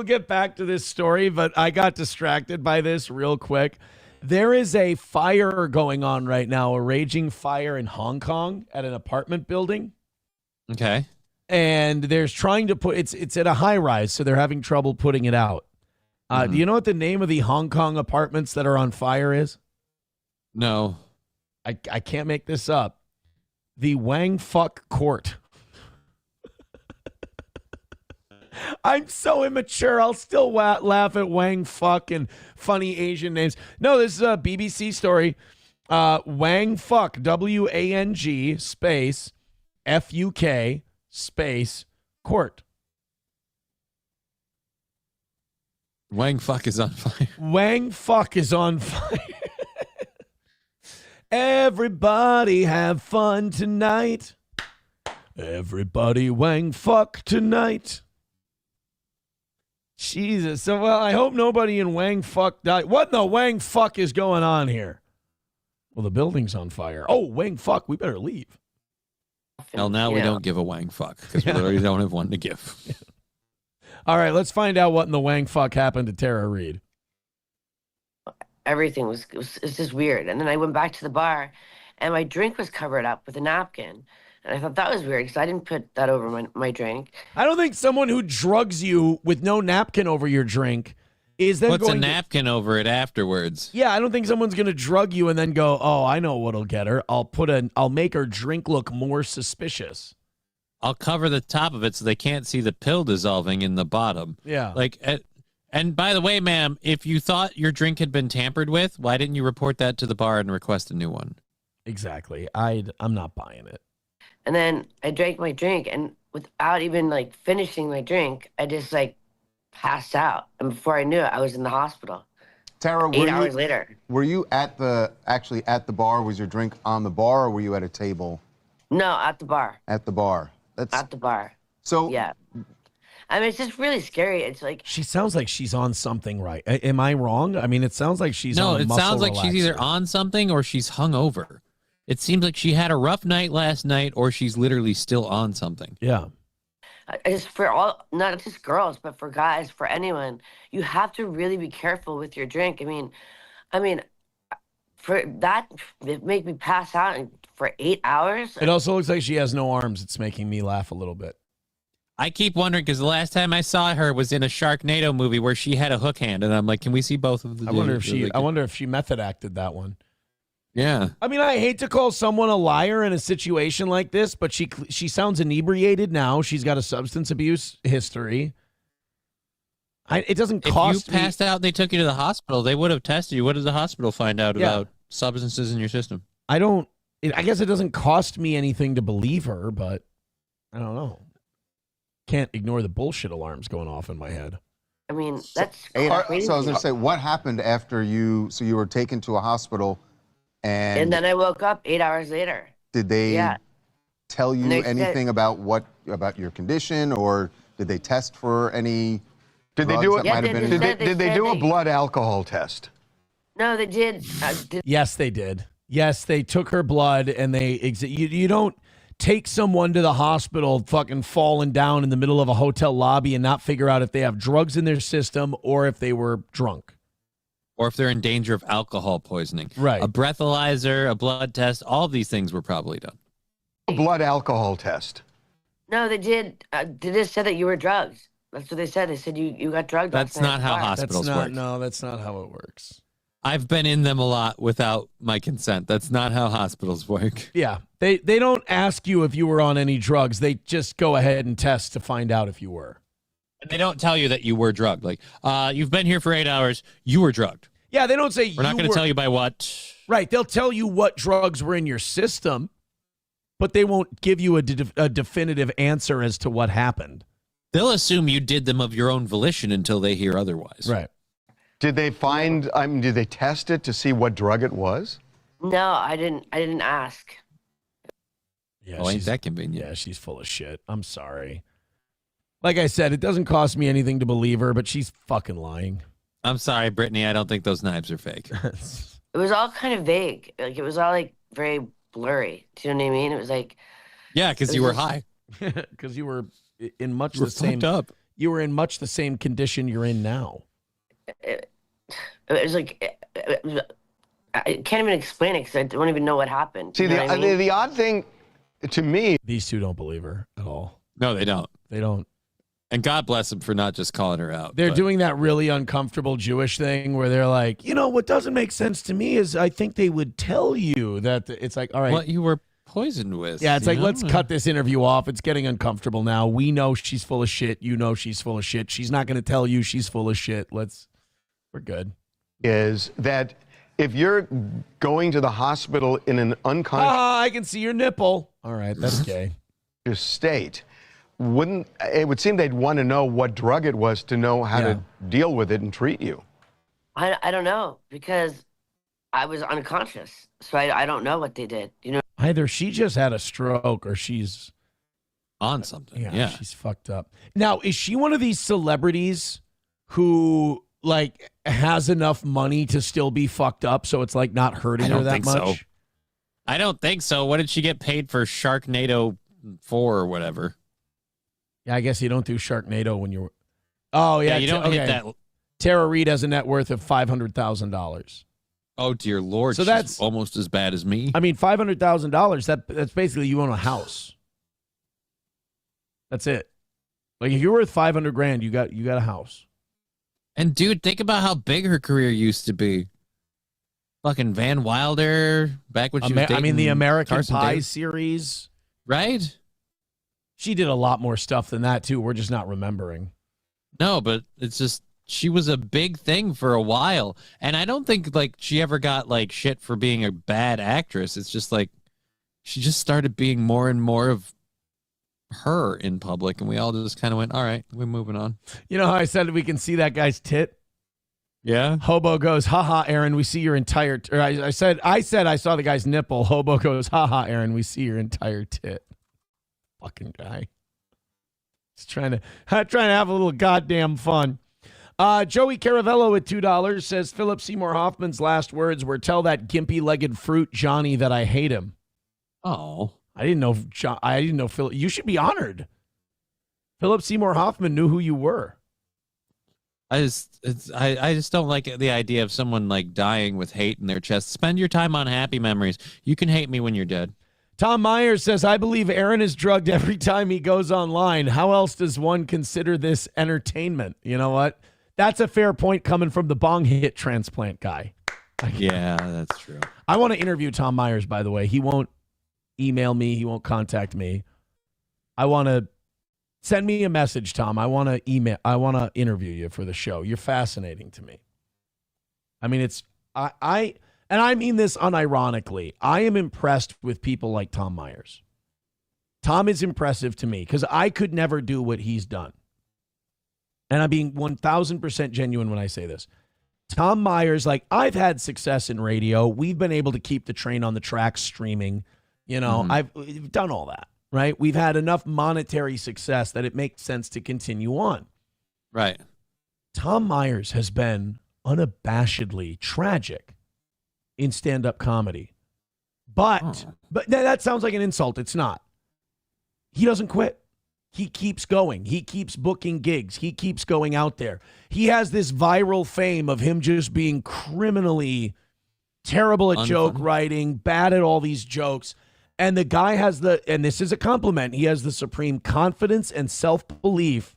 get back to this story, but I got distracted by this real quick. There is a fire going on right now, a raging fire in Hong Kong at an apartment building. Okay. And there's trying to it's at a high rise, so they're having trouble putting it out. Do you know what the name of the Hong Kong apartments that are on fire is? No. I can't make this up. The Wang Fuck Court. I'm so immature. I'll still laugh at Wang Fuck and funny Asian names. No, this is a BBC story. Wang Fuck, W-A-N-G space F-U-K space court. Wang Fuck is on fire. Wang Fuck is on fire. Everybody have fun tonight. Everybody Wang Fuck tonight. Jesus. So, well, I hope nobody in Wang Fuck died. What in the Wang Fuck is going on here? Well, the building's on fire. Oh, Wang Fuck, we better leave. Well, now we don't give a Wang Fuck because we literally don't have one to give. Yeah. All right, let's find out what in the Wang Fuck happened to Tara Reid. Everything was just weird. And then I went back to the bar and my drink was covered up with a napkin. And I thought that was weird because I didn't put that over my drink. I don't think someone who drugs you with no napkin over your drink is then puts a napkin over it afterwards. Yeah, I don't think someone's going to drug you and then go, oh, I know what'll get her. I'll make her drink look more suspicious. I'll cover the top of it so they can't see the pill dissolving in the bottom. Yeah. And by the way, ma'am, if you thought your drink had been tampered with, why didn't you report that to the bar and request a new one? Exactly. I'm not buying it. And then I drank my drink, and without even finishing my drink, I just passed out. And before I knew it, I was in the hospital. Tara, 8 hours later. Were you actually at the bar? Was your drink on the bar, or were you at a table? No, at the bar. At the bar. At the bar. So yeah. I mean, it's just really scary. It's like she sounds like she's on something, right? Am I wrong? I mean, it sounds like she's on a muscle sounds like relaxer. she's either on something or she's hungover. It seems like she had a rough night last night, or she's literally still on something. Yeah. It's for all, not just girls, but for guys, for anyone. You have to really be careful with your drink. I mean, for that, it make me pass out for 8 hours. It also looks like she has no arms. It's making me laugh a little bit. I keep wondering because the last time I saw her was in a Sharknado movie where she had a hook hand, and I'm like, can we see both of the? I wonder if she method acted that one. Yeah. I mean, I hate to call someone a liar in a situation like this, but she sounds inebriated now. She's got a substance abuse history. It doesn't cost. If you passed out and they took you to the hospital, they would have tested you. What does the hospital find out about substances in your system? I guess it doesn't cost me anything to believe her, but I don't know. Can't ignore the bullshit alarms going off in my head. I mean, that's crazy. So I was going to say, what happened after you were taken to a hospital and then I woke up 8 hours later. Did they tell you anything about your condition, or did they test for any Did they do it? Did they do a blood alcohol test? No, they did. Yes, they did. Yes, they took her blood and you don't take someone to the hospital fucking falling down in the middle of a hotel lobby and not figure out if they have drugs in their system or if they were drunk. Or if they're in danger of alcohol poisoning. Right. A breathalyzer, a blood test, all of these things were probably done. A blood alcohol test. No, they did. They just said that you were drugged. That's what they said. They said you got drugged. That's not how hospitals work. No, that's not how it works. I've been in them a lot without my consent. That's not how hospitals work. Yeah. They don't ask you if you were on any drugs. They just go ahead and test to find out if you were. And they don't tell you that you were drugged. Like, you've been here for 8 hours. You were drugged. Yeah, they don't say we're not going to tell you by what. Right. They'll tell you what drugs were in your system, but they won't give you a definitive answer as to what happened. They'll assume you did them of your own volition until they hear otherwise. Right. Did they find, did they test it to see what drug it was? No, I didn't ask. Yeah, ain't that convenient? Yeah, she's full of shit. I'm sorry. Like I said, it doesn't cost me anything to believe her, but she's fucking lying. I'm sorry, Brittany. I don't think those knives are fake. It was all kind of vague. Like, it was all like very blurry. Do you know what I mean? It was like. Yeah, because you were high. Because you were in much the same. Up. You were in much the same condition you're in now. It was like, I can't even explain it because I don't even know what happened. See, the odd thing to me. These two don't believe her at all. No, they don't. They don't. And God bless them for not just calling her out. They're doing that really uncomfortable Jewish thing where they're like, what doesn't make sense to me is I think they would tell you that it's like, all right. What you were poisoned with. Yeah, it's like, let's cut this interview off. It's getting uncomfortable now. We know she's full of shit. You know she's full of shit. She's not going to tell you she's full of shit. We're good. Is that if you're going to the hospital in an unconscious... I can see your nipple. All right, that's gay. ...state, it would seem they'd want to know what drug it was to know how to deal with it and treat you. I don't know, because I was unconscious, so I don't know what they did. Either she just had a stroke or she's... on something. Yeah, she's fucked up. Now, is she one of these celebrities who... has enough money to still be fucked up, so it's not hurting her that much? So. I don't think so. What did she get paid for Sharknado 4 or whatever? Yeah, I guess you don't do Sharknado when you're... Oh, yeah. You don't hit that... Tara Reid has a net worth of $500,000. Oh, dear Lord. So that's almost as bad as me. I mean, $500,000, that's basically you own a house. That's it. If you're worth $500,000, you got a house. And dude, think about how big her career used to be. Fucking Van Wilder, back when she was dating the American Carson Pie Davis. series. Right? She did a lot more stuff than that, too. We're just not remembering. No, but it's just, she was a big thing for a while. And I don't think, she ever got, shit for being a bad actress. It's just, she just started being more and more of her in public, and we all just kind of went, all right, we're moving on. You know how I said we can see that guy's tit? Yeah. Hobo goes, haha, Aaron, we see your entire I said I saw the guy's nipple. Hobo goes, haha, Aaron, we see your entire tit. Fucking guy. He's trying to have a little goddamn fun. Joey Caravello at $2 says Philip Seymour Hoffman's last words were, "Tell that gimpy-legged fruit Johnny that I hate him." Oh, I didn't know Philip. You should be honored. Philip Seymour Hoffman knew who you were. I just don't like the idea of someone like dying with hate in their chest. Spend your time on happy memories. You can hate me when you're dead. Tom Myers says, "I believe Aaron is drugged every time he goes online. How else does one consider this entertainment?" You know what? That's a fair point coming from the bong hit transplant guy. Yeah, that's true. I want to interview Tom Myers, by the way. He won't email me. He won't contact me. I want to send me a message, Tom. I want to interview you for the show. You're fascinating to me. I mean, and I mean this unironically. I am impressed with people like Tom Myers. Tom is impressive to me because I could never do what he's done. And I'm being 1,000% genuine when I say this. Tom Myers, like, I've had success in radio. We've been able to keep the train on the track streaming. You know, I've done all that, right? We've had enough monetary success that it makes sense to continue on. Right. Tom Myers has been unabashedly tragic in stand-up comedy. But that sounds like an insult. It's not. He doesn't quit. He keeps going. He keeps booking gigs. He keeps going out there. He has this viral fame of him just being criminally terrible at joke writing, bad at all these jokes. And the guy has and this is a compliment, he has the supreme confidence and self-belief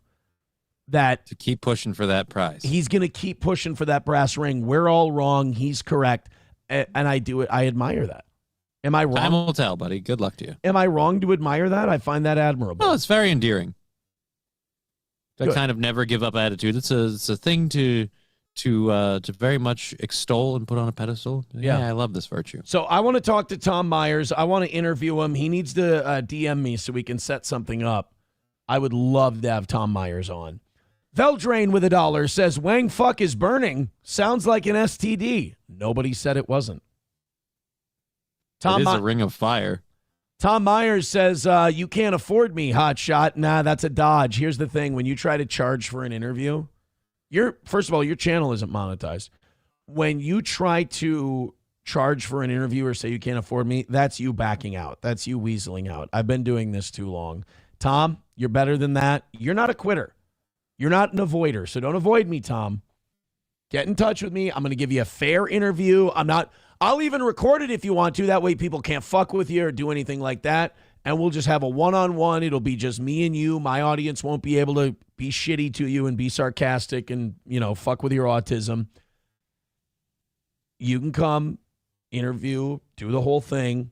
that to keep pushing for that prize. He's going to keep pushing for that brass ring. We're all wrong. He's correct. And I do it. I admire that. Am I wrong? Time will tell, buddy. Good luck to you. Am I wrong to admire that? I find that admirable. Well, it's very endearing. That kind of never give up attitude. It's a thing to very much extol and put on a pedestal. Yeah, I love this virtue. So I want to talk to Tom Myers. I want to interview him. He needs to DM me so we can set something up. I would love to have Tom Myers on. Veldrain with $1 says, "Wang fuck is burning. Sounds like an STD. Nobody said it wasn't." It is a ring of fire. Tom Myers says, "You can't afford me, hotshot." Nah, that's a dodge. Here's the thing. When you try to charge for an interview, first of all, your channel isn't monetized. When you try to charge for an interview or say you can't afford me, that's you backing out. That's you weaseling out. I've been doing this too long. Tom, you're better than that. You're not a quitter. You're not an avoider. So don't avoid me, Tom. Get in touch with me. I'm going to give you a fair interview. I'll even record it if you want to. That way people can't fuck with you or do anything like that. And we'll just have a one-on-one. It'll be just me and you. My audience won't be able to be shitty to you and be sarcastic and, fuck with your autism. You can come, interview, do the whole thing.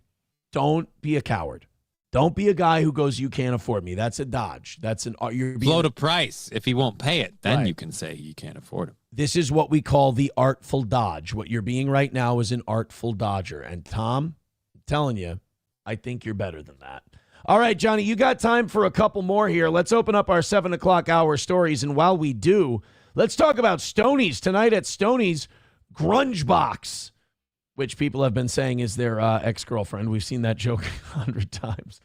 Don't be a coward. Don't be a guy who goes, "You can't afford me." That's a dodge. You're float a price. If he won't pay it, then you can say you can't afford him. This is what we call the artful dodge. What you're being right now is an artful dodger. And Tom, I'm telling you, I think you're better than that. All right, Johnny, you got time for a couple more here. Let's open up our 7 o'clock hour stories. And while we do, let's talk about Stoney's. Tonight at Stoney's, Grunge Box, which people have been saying is their ex-girlfriend. We've seen that joke 100 times.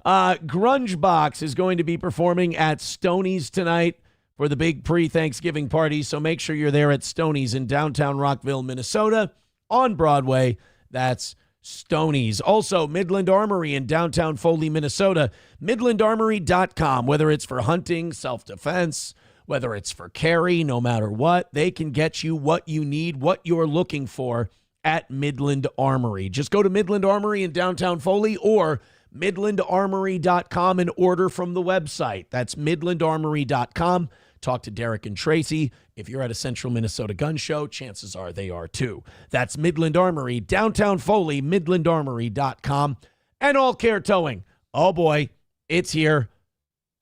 Grunge Box is going to be performing at Stoney's tonight for the big pre-Thanksgiving party. So make sure you're there at Stoney's in downtown Rockville, Minnesota, on Broadway. That's Stoney's. Also, Midland Armory in downtown Foley, Minnesota. MidlandArmory.com. Whether it's for hunting, self-defense, whether it's for carry, no matter what, they can get you what you need, what you're looking for at Midland Armory. Just go to Midland Armory in downtown Foley or MidlandArmory.com and order from the website. That's MidlandArmory.com. Talk to Derek and Tracy. If you're at a Central Minnesota gun show, chances are they are too. That's Midland Armory, downtown Foley, MidlandArmory.com. And All Care Towing. Oh boy, it's here.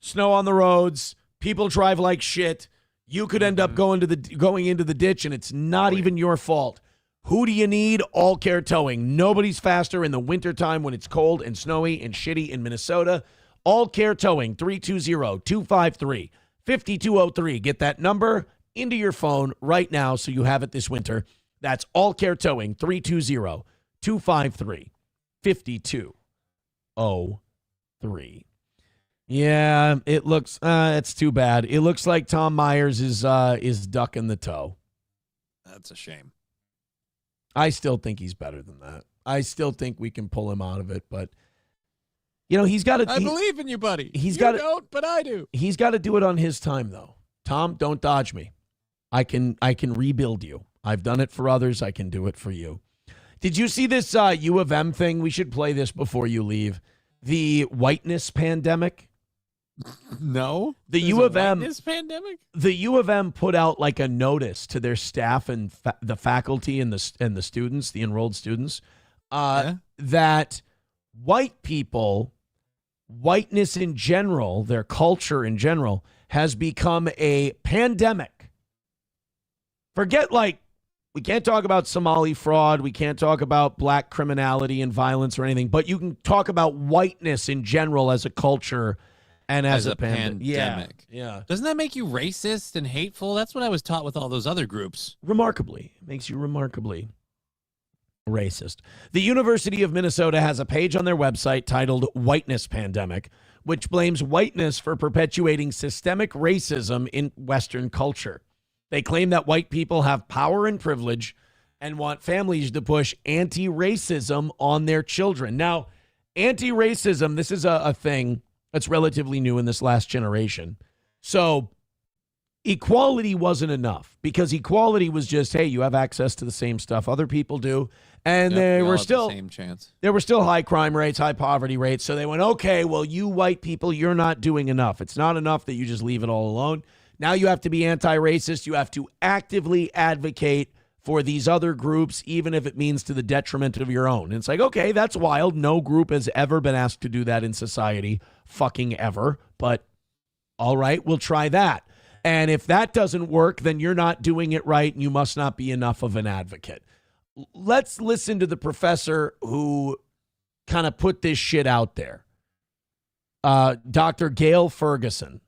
Snow on the roads. People drive like shit. You could end up going into the ditch, and it's not even your fault. Who do you need? All Care Towing. Nobody's faster in the wintertime when it's cold and snowy and shitty in Minnesota. All Care Towing, 320-253-5203. Get that number into your phone right now so you have it this winter. That's All Care Towing, 320-253-5203. Yeah, it looks. It's too bad. It looks like Tom Myers is ducking the toe. That's a shame. I still think he's better than that. I still think we can pull him out of it, but you know he's got to. I believe in you, buddy. He's you got don't, but I do. He's got to do it on his time, though. Tom, don't dodge me. I can rebuild you. I've done it for others. I can do it for you. Did you see this U of M thing? We should play this before you leave. The whiteness pandemic. No, the U of M pandemic. The U of M put out like a notice to their staff and the faculty and the students, the enrolled students, that white people, whiteness in general, their culture in general, has become a pandemic. Forget we can't talk about Somali fraud, we can't talk about black criminality and violence or anything, but you can talk about whiteness in general as a culture. And as a pandemic. Yeah. Doesn't that make you racist and hateful? That's what I was taught with all those other groups. Remarkably. It makes you remarkably racist. The University of Minnesota has a page on their website titled Whiteness Pandemic, which blames whiteness for perpetuating systemic racism in Western culture. They claim that white people have power and privilege and want families to push anti-racism on their children. Now, anti-racism, this is a thing that's relatively new in this last generation. So equality wasn't enough because equality was just, hey, you have access to the same stuff other people do. And there were still the same chance. There were still high crime rates, high poverty rates. So they went, okay, well, you white people, you're not doing enough. It's not enough that you just leave it all alone. Now you have to be anti-racist. You have to actively advocate for these other groups, even if it means to the detriment of your own. And it's like, okay, that's wild. No group has ever been asked to do that in society, fucking ever. But all right, we'll try that. And if that doesn't work, then you're not doing it right and you must not be enough of an advocate. Let's listen to the professor who kind of put this shit out there. Dr. Gail Ferguson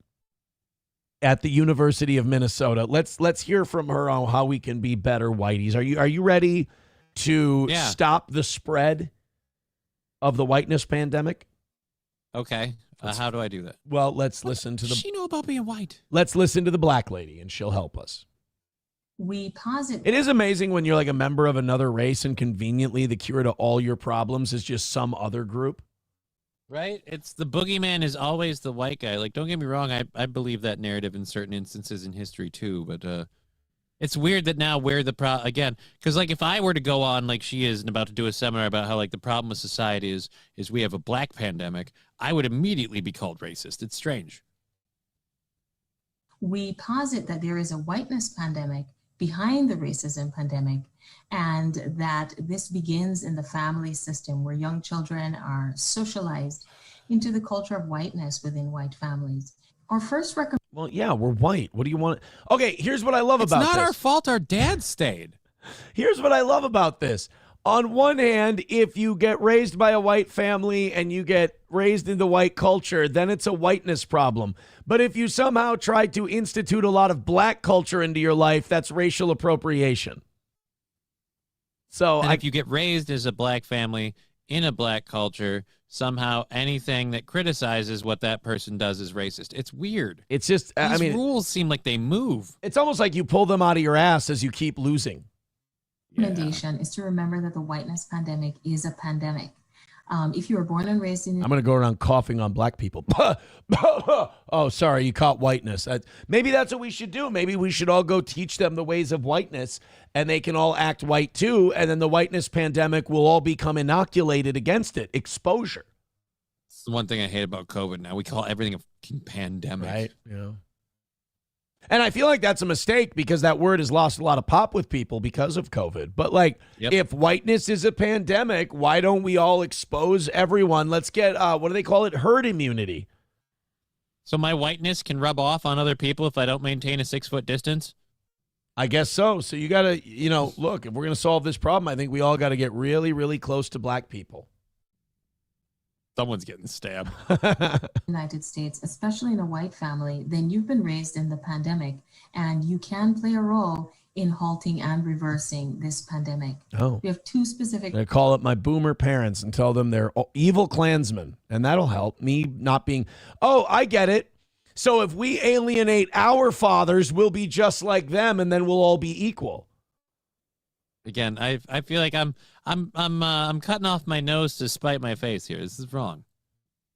at the University of Minnesota. Let's hear from her on how we can be better whiteys. Are you ready to stop the spread of the whiteness pandemic? Okay. How do I do that? Well, let's listen to Does she know about being white? Let's listen to the black lady and she'll help us. We posit. It is amazing when you're like a member of another race and conveniently the cure to all your problems is just some other group. Right? It's the boogeyman is always the white guy. Like, don't get me wrong. I believe that narrative in certain instances in history too. But it's weird that now we're the again, because like if I were to go on like she is and about to do a seminar about how like the problem with society is we have a black pandemic, I would immediately be called racist. It's strange. We posit that there is a whiteness pandemic behind the racism pandemic, and that this begins in the family system where young children are socialized into the culture of whiteness within white families. Our first recommendation. Well, yeah, we're white. What do you want? Okay, here's what I love about this. It's not our fault our dad stayed. Here's what I love about this. On one hand, if you get raised by a white family and you get raised into white culture, then it's a whiteness problem. But if you somehow try to institute a lot of black culture into your life, that's racial appropriation. So if you get raised as a black family in a black culture, somehow anything that criticizes what that person does is racist. It's weird. It's just, These rules seem like they move. It's almost like you pull them out of your ass as you keep losing. Recommendation is to remember that the whiteness pandemic is a pandemic. If you were born and raised in... I'm going to go around coughing on black people. Oh, sorry, you caught whiteness. Maybe that's what we should do. Maybe we should all go teach them the ways of whiteness, and they can all act white too, and then the whiteness pandemic will all become inoculated against it. Exposure. It's the one thing I hate about COVID now. We call everything a fucking pandemic. Right, yeah. And I feel like that's a mistake because that word has lost a lot of pop with people because of COVID. But like, if whiteness is a pandemic, why don't we all expose everyone? Let's get, what do they call it? Herd immunity. So my whiteness can rub off on other people if I don't maintain a 6-foot distance? I guess so. So you got to, look, if we're going to solve this problem, I think we all got to get really, really close to black people. Someone's getting stabbed. United States, especially in a white family, then you've been raised in the pandemic, and you can play a role in halting and reversing this pandemic. Oh. We have two specific. I call up my boomer parents and tell them they're evil Klansmen, and that'll help me not being. Oh, I get it. So if we alienate our fathers, we'll be just like them, and then we'll all be equal. Again, I feel like I'm cutting off my nose to spite my face here. This is wrong.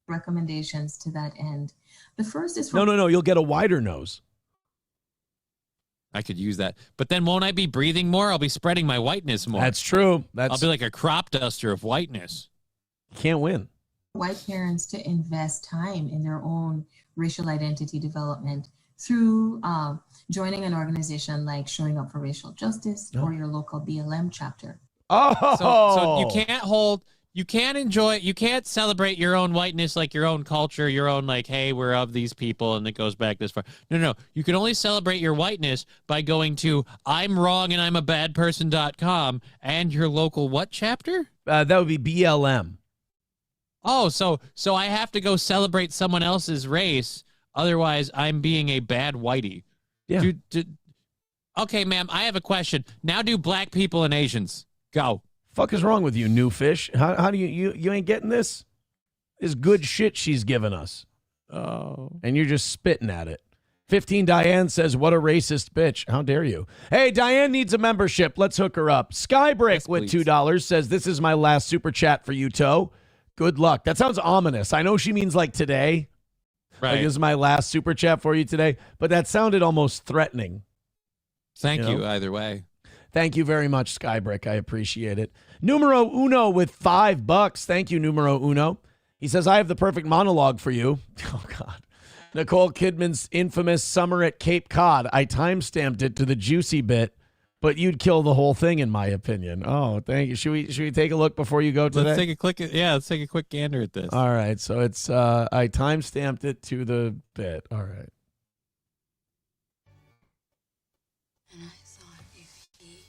Recommendations to that end. The first is No. You'll get a wider nose. I could use that. But then won't I be breathing more? I'll be spreading my whiteness more. That's true. I'll be like a crop duster of whiteness. Can't win. White parents to invest time in their own racial identity development through joining an organization like Showing Up for Racial Justice or your local BLM chapter. Oh, so you can't celebrate your own whiteness, like your own culture, your own, like, hey, we're of these people, and it goes back this far. No. You can only celebrate your whiteness by going to imwrongandimabadperson.com and your local what chapter? That would be BLM. Oh, so I have to go celebrate someone else's race, otherwise I'm being a bad whitey. Yeah. Okay, ma'am, I have a question. Now do black people and Asians. Go. Fuck is wrong with you, new fish? How do you ain't getting this? This good shit she's giving us. Oh. And you're just spitting at it. 15 Diane says, what a racist bitch. How dare you? Hey, Diane needs a membership. Let's hook her up. Skybrick with $2 says, this is my last super chat for you, Toe. Good luck. That sounds ominous. I know she means like today. Right. Like, this is my last super chat for you today. But that sounded almost threatening. Thank you either way. Thank you very much, Skybrick. I appreciate it. Numero Uno with $5. Thank you, Numero Uno. He says, I have the perfect monologue for you. Oh, God. Nicole Kidman's infamous summer at Cape Cod. I timestamped it to the juicy bit, but you'd kill the whole thing, in my opinion. Oh, thank you. Should we take a look before you go today? Let's take a quick gander at this. All right. So it's I timestamped it to the bit. All right. And I thought if he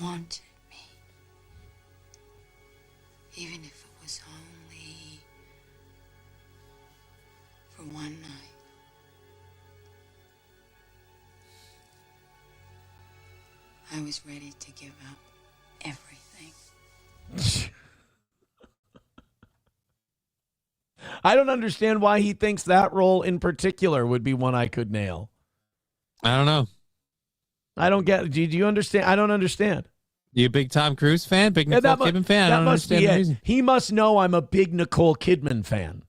wanted me, even if it was only for one night, I was ready to give up everything. I don't understand why he thinks that role in particular would be one I could nail. I don't know. I don't get it. Do you understand? I don't understand. You a big Tom Cruise fan? Big Nicole Kidman fan? I don't understand the reason. He must know I'm a big Nicole Kidman fan.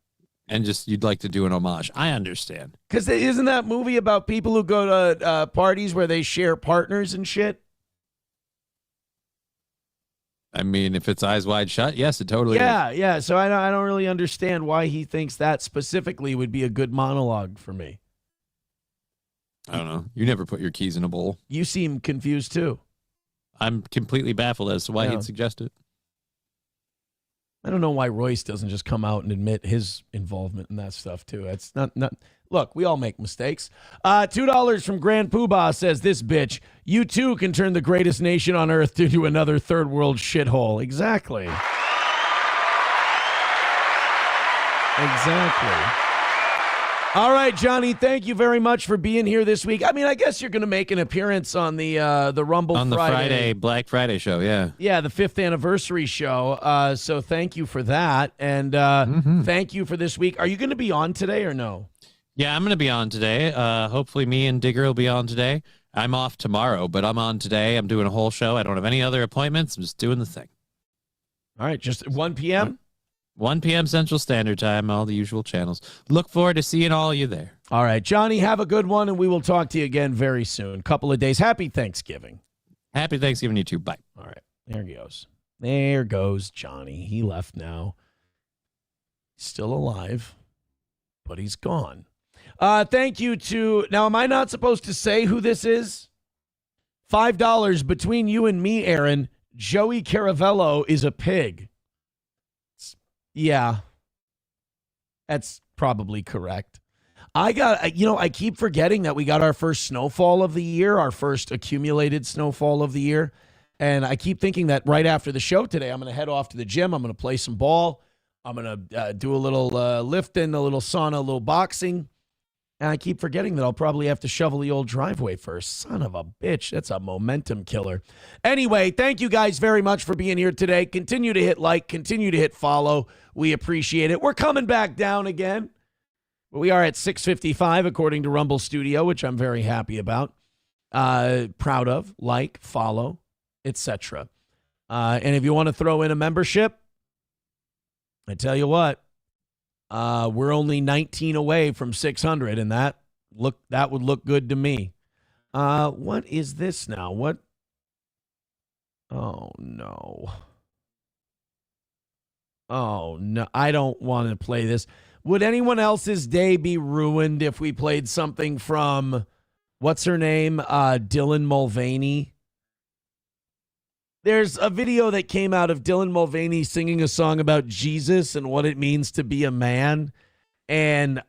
And just you'd like to do an homage. I understand. Because isn't that movie about people who go to parties where they share partners and shit? I mean, if it's Eyes Wide Shut, yes, it totally is. Yeah. So I don't really understand why he thinks that specifically would be a good monologue for me. I don't know. You never put your keys in a bowl. You seem confused too. I'm completely baffled as to why he'd suggest it. I don't know why Royce doesn't just come out and admit his involvement in that stuff too. It's not. Look, we all make mistakes. $2 from Grand Poobah says, this bitch, you too can turn the greatest nation on earth into another third world shithole. Exactly. All right, Johnny, thank you very much for being here this week. I mean, I guess you're going to make an appearance on the Rumble on the Friday Black Friday show, yeah. Yeah, the 5th anniversary show. So thank you for that. And thank you for this week. Are you going to be on today or no? Yeah, I'm going to be on today. Hopefully me and Digger will be on today. I'm off tomorrow, but I'm on today. I'm doing a whole show. I don't have any other appointments. I'm just doing the thing. All right, just 1 p.m.? 1 p.m. Central Standard Time, all the usual channels. Look forward to seeing all of you there. All right, Johnny, have a good one, and we will talk to you again very soon. Couple of days. Happy Thanksgiving. Happy Thanksgiving, you too. Bye. All right, there he goes. There goes Johnny. He left now. Still alive, but he's gone. Thank you to... Now, am I not supposed to say who this is? $5 between you and me, Aaron. Joey Caravello is a pig. Yeah, that's probably correct. I keep forgetting that we got our first snowfall of the year, our first accumulated snowfall of the year. And I keep thinking that right after the show today, I'm going to head off to the gym. I'm going to play some ball. I'm going to do a little lifting, a little sauna, a little boxing. And I keep forgetting that I'll probably have to shovel the old driveway first. Son of a bitch. That's a momentum killer. Anyway, thank you guys very much for being here today. Continue to hit like, continue to hit follow. We appreciate it. We're coming back down again. We are at 6:55 according to Rumble Studio, which I'm very happy about. Proud of, like, follow, etc. And if you want to throw in a membership, I tell you what, we're only 19 away from 600, and that would look good to me. What is this now? What? Oh, no. Oh, no. I don't want to play this. Would anyone else's day be ruined if we played something from, what's her name? Dylan Mulvaney. There's a video that came out of Dylan Mulvaney singing a song about Jesus and what it means to be a man. And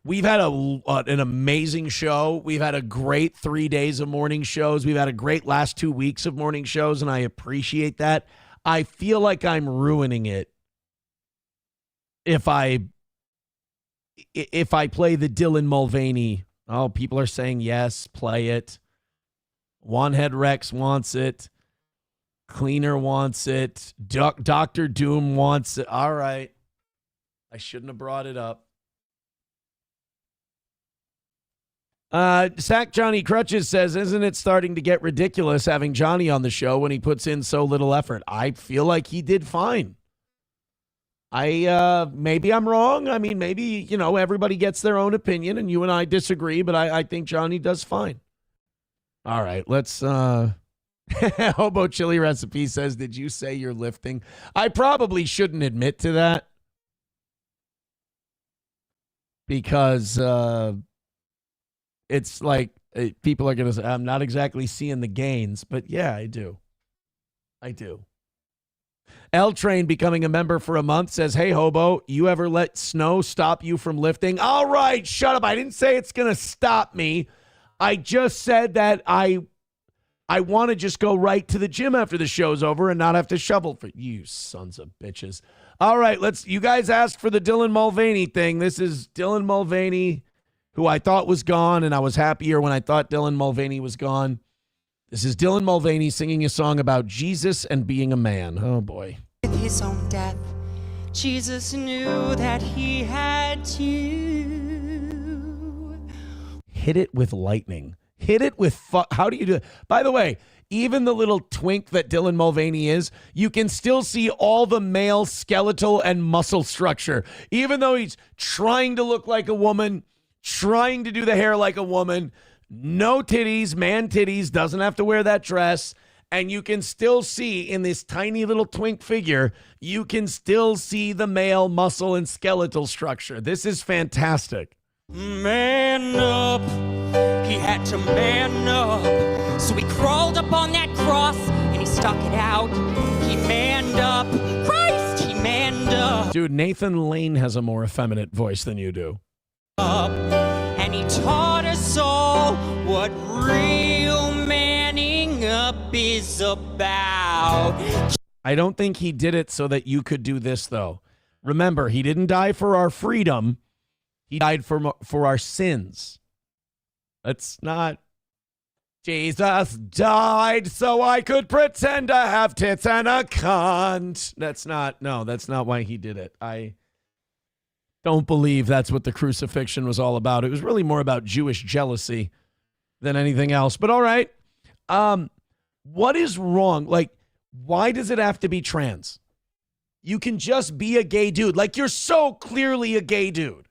we've had an amazing show. We've had a great 3 days of morning shows. We've had a great last 2 weeks of morning shows, and I appreciate that. I feel like I'm ruining it if I play the Dylan Mulvaney. Oh, people are saying yes, play it. One Head Rex wants it. Cleaner wants it. Dr. Doom wants it. All right. I shouldn't have brought it up. Sack Johnny Crutches says, isn't it starting to get ridiculous having Johnny on the show when he puts in so little effort? I feel like he did fine. Maybe I'm wrong. I mean, maybe, everybody gets their own opinion and you and I disagree, but I think Johnny does fine. All right, let's, Hobo Chili Recipe says, did you say you're lifting? I probably shouldn't admit to that because, it's like people are going to say, I'm not exactly seeing the gains, but yeah, I do. L Train becoming a member for a month says, hey, Hobo, you ever let snow stop you from lifting? All right, shut up. I didn't say it's going to stop me. I just said that I want to just go right to the gym after the show's over and not have to shovel for you sons of bitches. All right, you guys asked for the Dylan Mulvaney thing. This is Dylan Mulvaney, who I thought was gone, and I was happier when I thought Dylan Mulvaney was gone. This is Dylan Mulvaney singing a song about Jesus and being a man. Oh, boy. With his own death, Jesus knew that he had to. Hit it with lightning. Hit it with how do you do it? By the way, even the little twink that Dylan Mulvaney is, you can still see all the male skeletal and muscle structure. Even though he's trying to look like a woman, trying to do the hair like a woman, no titties, man titties, doesn't have to wear that dress. And you can still see in this tiny little twink figure, you can still see the male muscle and skeletal structure. This is fantastic. Man up, he had to man up. So he crawled up on that cross and he stuck it out. He manned up. Christ, he manned up. Dude, Nathan Lane has a more effeminate voice than you do. And he taught us all what real manning up is about. I don't think he did it so that you could do this, though. Remember, he didn't die for our freedom. He died for our sins. That's not... Jesus died so I could pretend to have tits and a cunt. That's not why he did it. I don't believe that's what the crucifixion was all about. It was really more about Jewish jealousy than anything else. But all right. What is wrong? Like, why does it have to be trans? You can just be a gay dude. Like, you're so clearly a gay dude.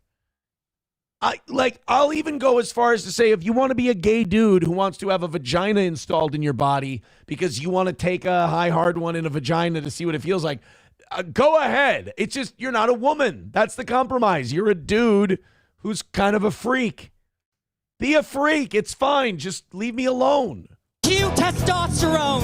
I'll even go as far as to say, if you want to be a gay dude who wants to have a vagina installed in your body because you want to take a high hard one in a vagina to see what it feels like, go ahead. It's just, you're not a woman. That's the compromise. You're a dude who's kind of a freak. Be a freak. It's fine. Just leave me alone. Cue testosterone.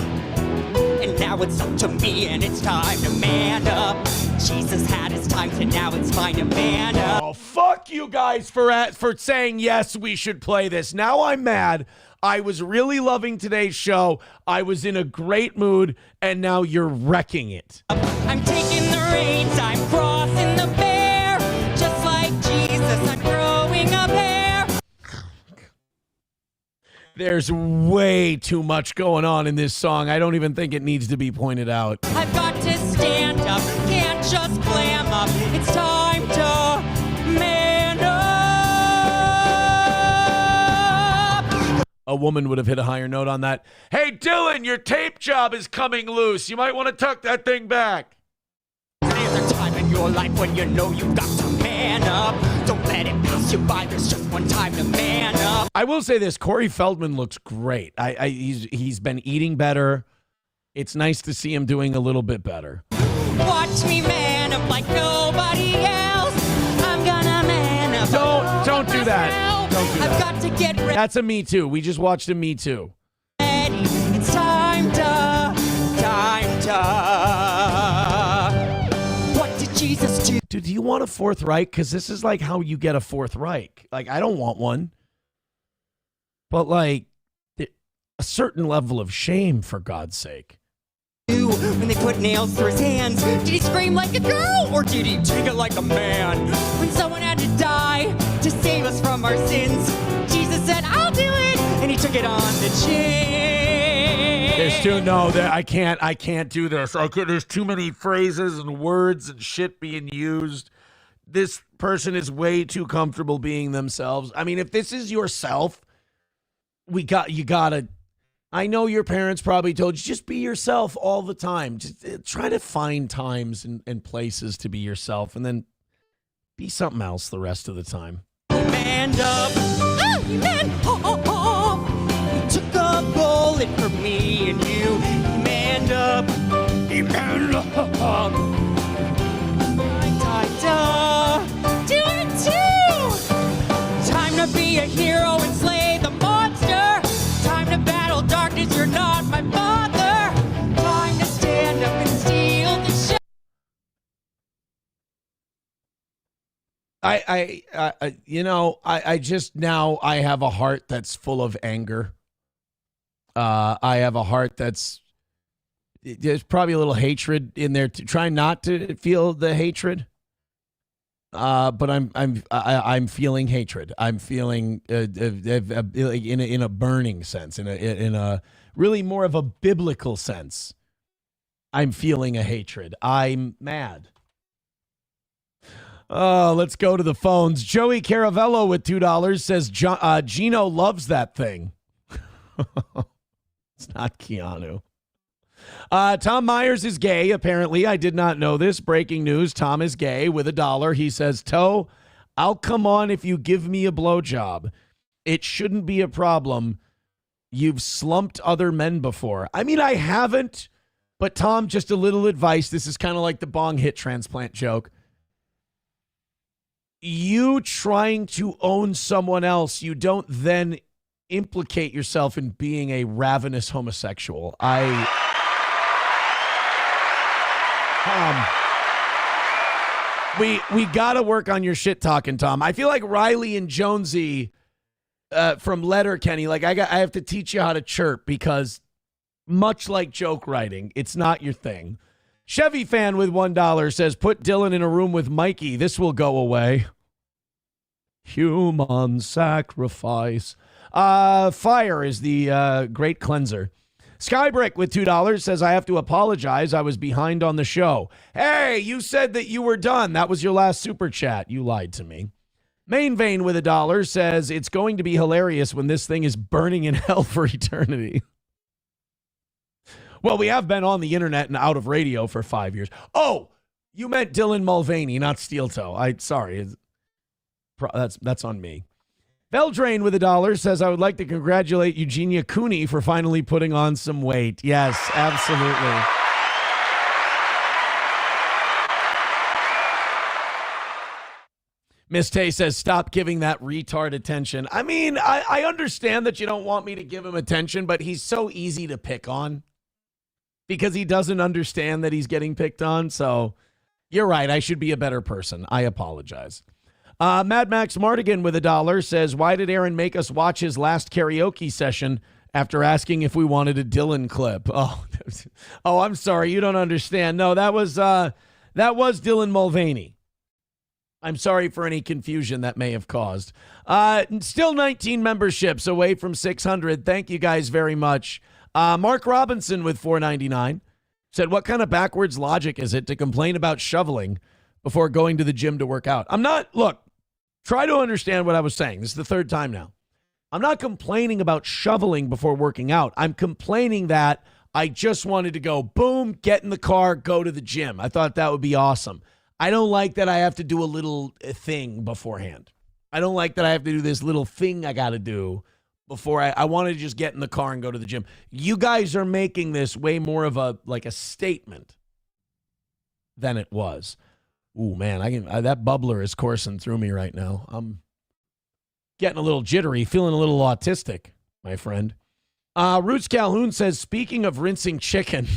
And now it's up to me and it's time to man up. Jesus had his time, so now it's fine to man up. Oh, fuck you guys for saying yes, we should play this. Now I'm mad. I was really loving today's show. I was in a great mood, and now you're wrecking it. I'm taking the reins, I'm crossing the bear. Just like Jesus, I'm growing up There's way too much going on in this song. I don't even think it needs to be pointed out. I've got to stand up, can't just clam up. It's time to man up. A woman would have hit a higher note on that. Hey, Dylan, your tape job is coming loose. You might want to tuck that thing back. There's a time in your life when you know you've got to man up. Don't let it pass you by. There's just one time to man up. I will say this: Corey Feldman looks great. He's been eating better. It's nice to see him doing a little bit better. Watch me man up like nobody else. I'm gonna man up. Don't do that. Don't do that. I've got to get ready. That's a Me Too. We just watched a Me Too. It's time to. What did Jesus do? Dude, do you want a Fourth Reich? Because this is like how you get a Fourth Reich. Like, I don't want one. But, like, a certain level of shame, for God's sake. When they put nails through his hands, did he scream like a girl or did he take it like a man? When someone had to die to save us from our sins, Jesus said, I'll do it, and he took it on the chin. I can't do this. There's too many phrases and words and shit being used. This person is way too comfortable being themselves. I mean, if this is yourself, you gotta. I know your parents probably told you, just be yourself all the time. Just try to find times and places to be yourself, and then be something else the rest of the time. Man up. Oh, he man. He took a bullet for me and you. He manned up. He manned up. Do it too. Time to be a hero and slay the monster. Time to battle darkness. You're not my father. Time to stand up and steal the show. I just now I have a heart that's full of anger. I have a heart there's probably a little hatred in there. Try not to feel the hatred. But I'm feeling hatred. I'm feeling in a burning sense, in a really more of a biblical sense. I'm feeling a hatred. I'm mad. Oh, let's go to the phones. Joey Caravello with $2 says Gino loves that thing. It's not Keanu. Tom Myers is gay, apparently. I did not know this. Breaking news. Tom is gay with $1. He says, Toe, I'll come on if you give me a blowjob. It shouldn't be a problem. You've slumped other men before. I mean, I haven't. But Tom, just a little advice. This is kind of like the bong hit transplant joke. You trying to own someone else, you don't then implicate yourself in being a ravenous homosexual. We got to work on your shit talking, Tom. I feel like Riley and Jonesy from Letterkenny, like I have to teach you how to chirp because much like joke writing, it's not your thing. Chevy fan with $1 says, put Dylan in a room with Mikey. This will go away. Human sacrifice. Fire is the great cleanser. Skybrick with $2 says, I have to apologize. I was behind on the show. Hey, you said that you were done. That was your last super chat. You lied to me. Main Vein with $1 says, it's going to be hilarious when this thing is burning in hell for eternity. Well, we have been on the internet and out of radio for 5 years. Oh, you meant Dylan Mulvaney, not Steel Toe. Sorry. That's on me. Beldrain with $1 says, I would like to congratulate Eugenia Cooney for finally putting on some weight. Yes, absolutely. Miss Tay says, stop giving that retard attention. I mean, I understand that you don't want me to give him attention, but he's so easy to pick on because he doesn't understand that he's getting picked on. So you're right. I should be a better person. I apologize. Mad Max Mardigan with $1 says, why did Aaron make us watch his last karaoke session after asking if we wanted a Dylan clip? Oh, I'm sorry. You don't understand. No, that was Dylan Mulvaney. I'm sorry for any confusion that may have caused. Still 19 memberships away from 600. Thank you guys very much. Mark Robinson with $4.99 said, what kind of backwards logic is it to complain about shoveling before going to the gym to work out? Look, try to understand what I was saying. This is the third time now. I'm not complaining about shoveling before working out. I'm complaining that I just wanted to go, boom, get in the car, go to the gym. I thought that would be awesome. I don't like that I have to do a little thing beforehand. I don't like that I have to do this little thing I got to do before I wanted to just get in the car and go to the gym. You guys are making this way more of a statement than it was. Ooh, man, that bubbler is coursing through me right now. I'm getting a little jittery, feeling a little autistic, my friend. Roots Calhoun says, speaking of rinsing chicken,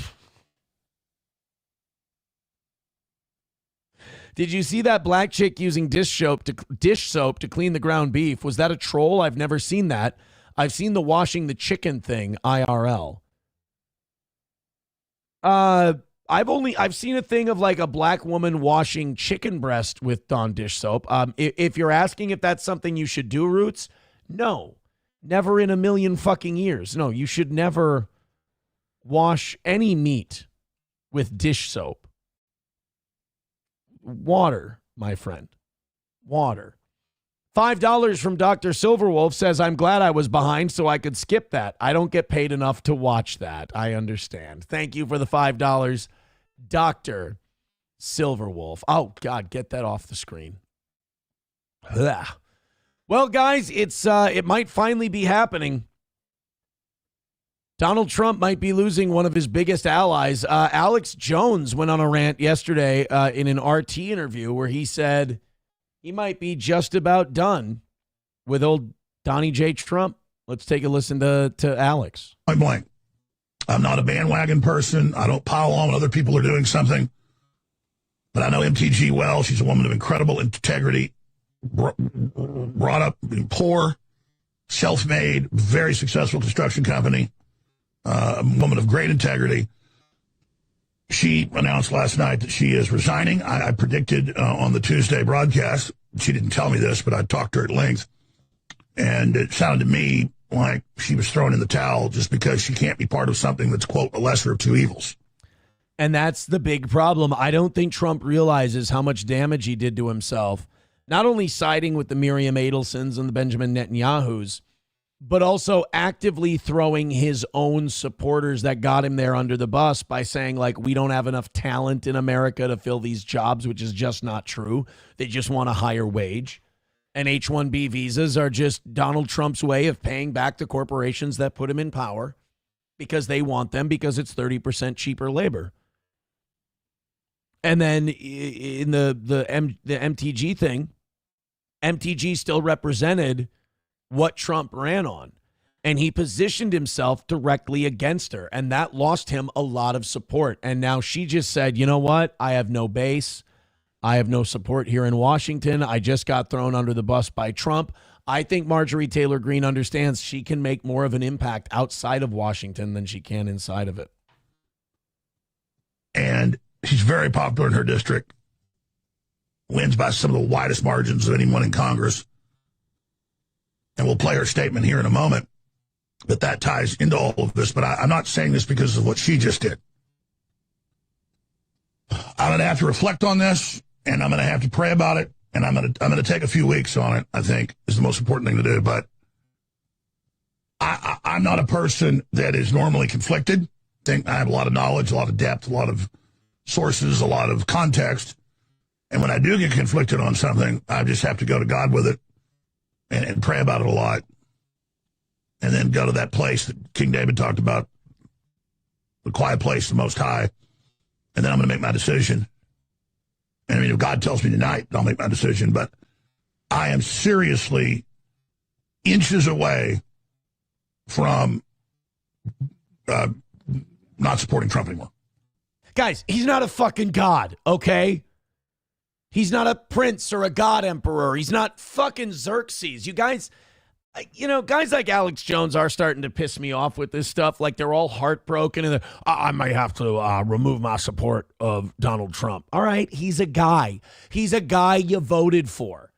did you see that black chick using dish soap to clean the ground beef? Was that a troll? I've never seen that. I've seen the washing the chicken thing IRL. I've seen a thing of like a black woman washing chicken breast with Dawn dish soap. If you're asking if that's something you should do, Roots, no, never in a million fucking years. No, you should never wash any meat with dish soap. Water, my friend, water. $5 from Dr. Silverwolf says, I'm glad I was behind so I could skip that. I don't get paid enough to watch that. I understand. Thank you for the $5, Dr. Silverwolf. Oh, God, get that off the screen. Ugh. Well, guys, it might finally be happening. Donald Trump might be losing one of his biggest allies. Alex Jones went on a rant yesterday in an RT interview where he said he might be just about done with old Donnie J. Trump. Let's take a listen to Alex. Point blank. I'm not a bandwagon person. I don't pile on when other people are doing something. But I know MTG well. She's a woman of incredible integrity, brought up poor, self-made, very successful construction company, a woman of great integrity. She announced last night that she is resigning. I predicted on the Tuesday broadcast, she didn't tell me this, but I talked to her at length, and it sounded to me like she was thrown in the towel just because she can't be part of something that's, quote, a lesser of two evils. And that's the big problem. I don't think Trump realizes how much damage he did to himself, not only siding with the Miriam Adelsons and the Benjamin Netanyahus, but also actively throwing his own supporters that got him there under the bus by saying, like, we don't have enough talent in America to fill these jobs, which is just not true. They just want a higher wage. And H-1B visas are just Donald Trump's way of paying back the corporations that put him in power because they want them because it's 30% cheaper labor. And then in the MTG thing, MTG still represented what Trump ran on, and he positioned himself directly against her, and that lost him a lot of support. And now she just said, you know what? I have no base. I have no support here in Washington. I just got thrown under the bus by Trump. I think Marjorie Taylor Greene understands she can make more of an impact outside of Washington than she can inside of it. And she's very popular in her district, wins by some of the widest margins of anyone in Congress. And we'll play her statement here in a moment, but that ties into all of this. But I'm not saying this because of what she just did. I'm going to have to reflect on this, and I'm going to have to pray about it, and I'm going to take a few weeks on it, I think, is the most important thing to do. But I'm not a person that is normally conflicted. I think I have a lot of knowledge, a lot of depth, a lot of sources, a lot of context. And when I do get conflicted on something, I just have to go to God with it and pray about it a lot. And then go to that place that King David talked about, the quiet place, the Most High. And then I'm going to make my decision. And I mean, if God tells me tonight, I'll make my decision. But I am seriously inches away from not supporting Trump anymore. Guys, he's not a fucking god, okay? He's not a prince or a god emperor. He's not fucking Xerxes. You guys, Guys like Alex Jones are starting to piss me off with this stuff. Like, they're all heartbroken and I might have to remove my support of Donald Trump. All right, he's a guy. He's a guy you voted for.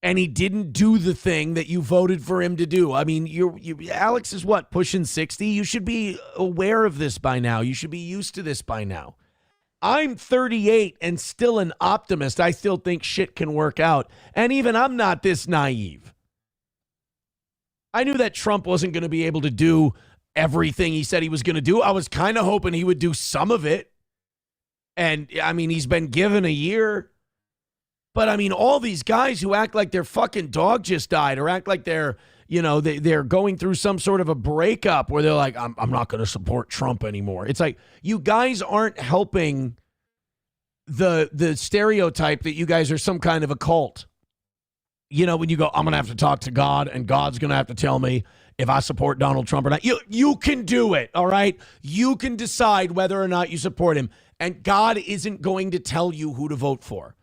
And he didn't do the thing that you voted for him to do. I mean, Alex is what, pushing 60? You should be aware of this by now. You should be used to this by now. I'm 38 and still an optimist. I still think shit can work out. And even I'm not this naive. I knew that Trump wasn't going to be able to do everything he said he was going to do. I was kind of hoping he would do some of it. And, I mean, he's been given a year. But, I mean, all these guys who act like their fucking dog just died or act like they're, they're going through some sort of a breakup where they're like, I'm not going to support Trump anymore. It's like, you guys aren't helping the stereotype that you guys are some kind of a cult. When you go, I'm going to have to talk to God and God's going to have to tell me if I support Donald Trump or not. You can do it, all right? You can decide whether or not you support him. And God isn't going to tell you who to vote for.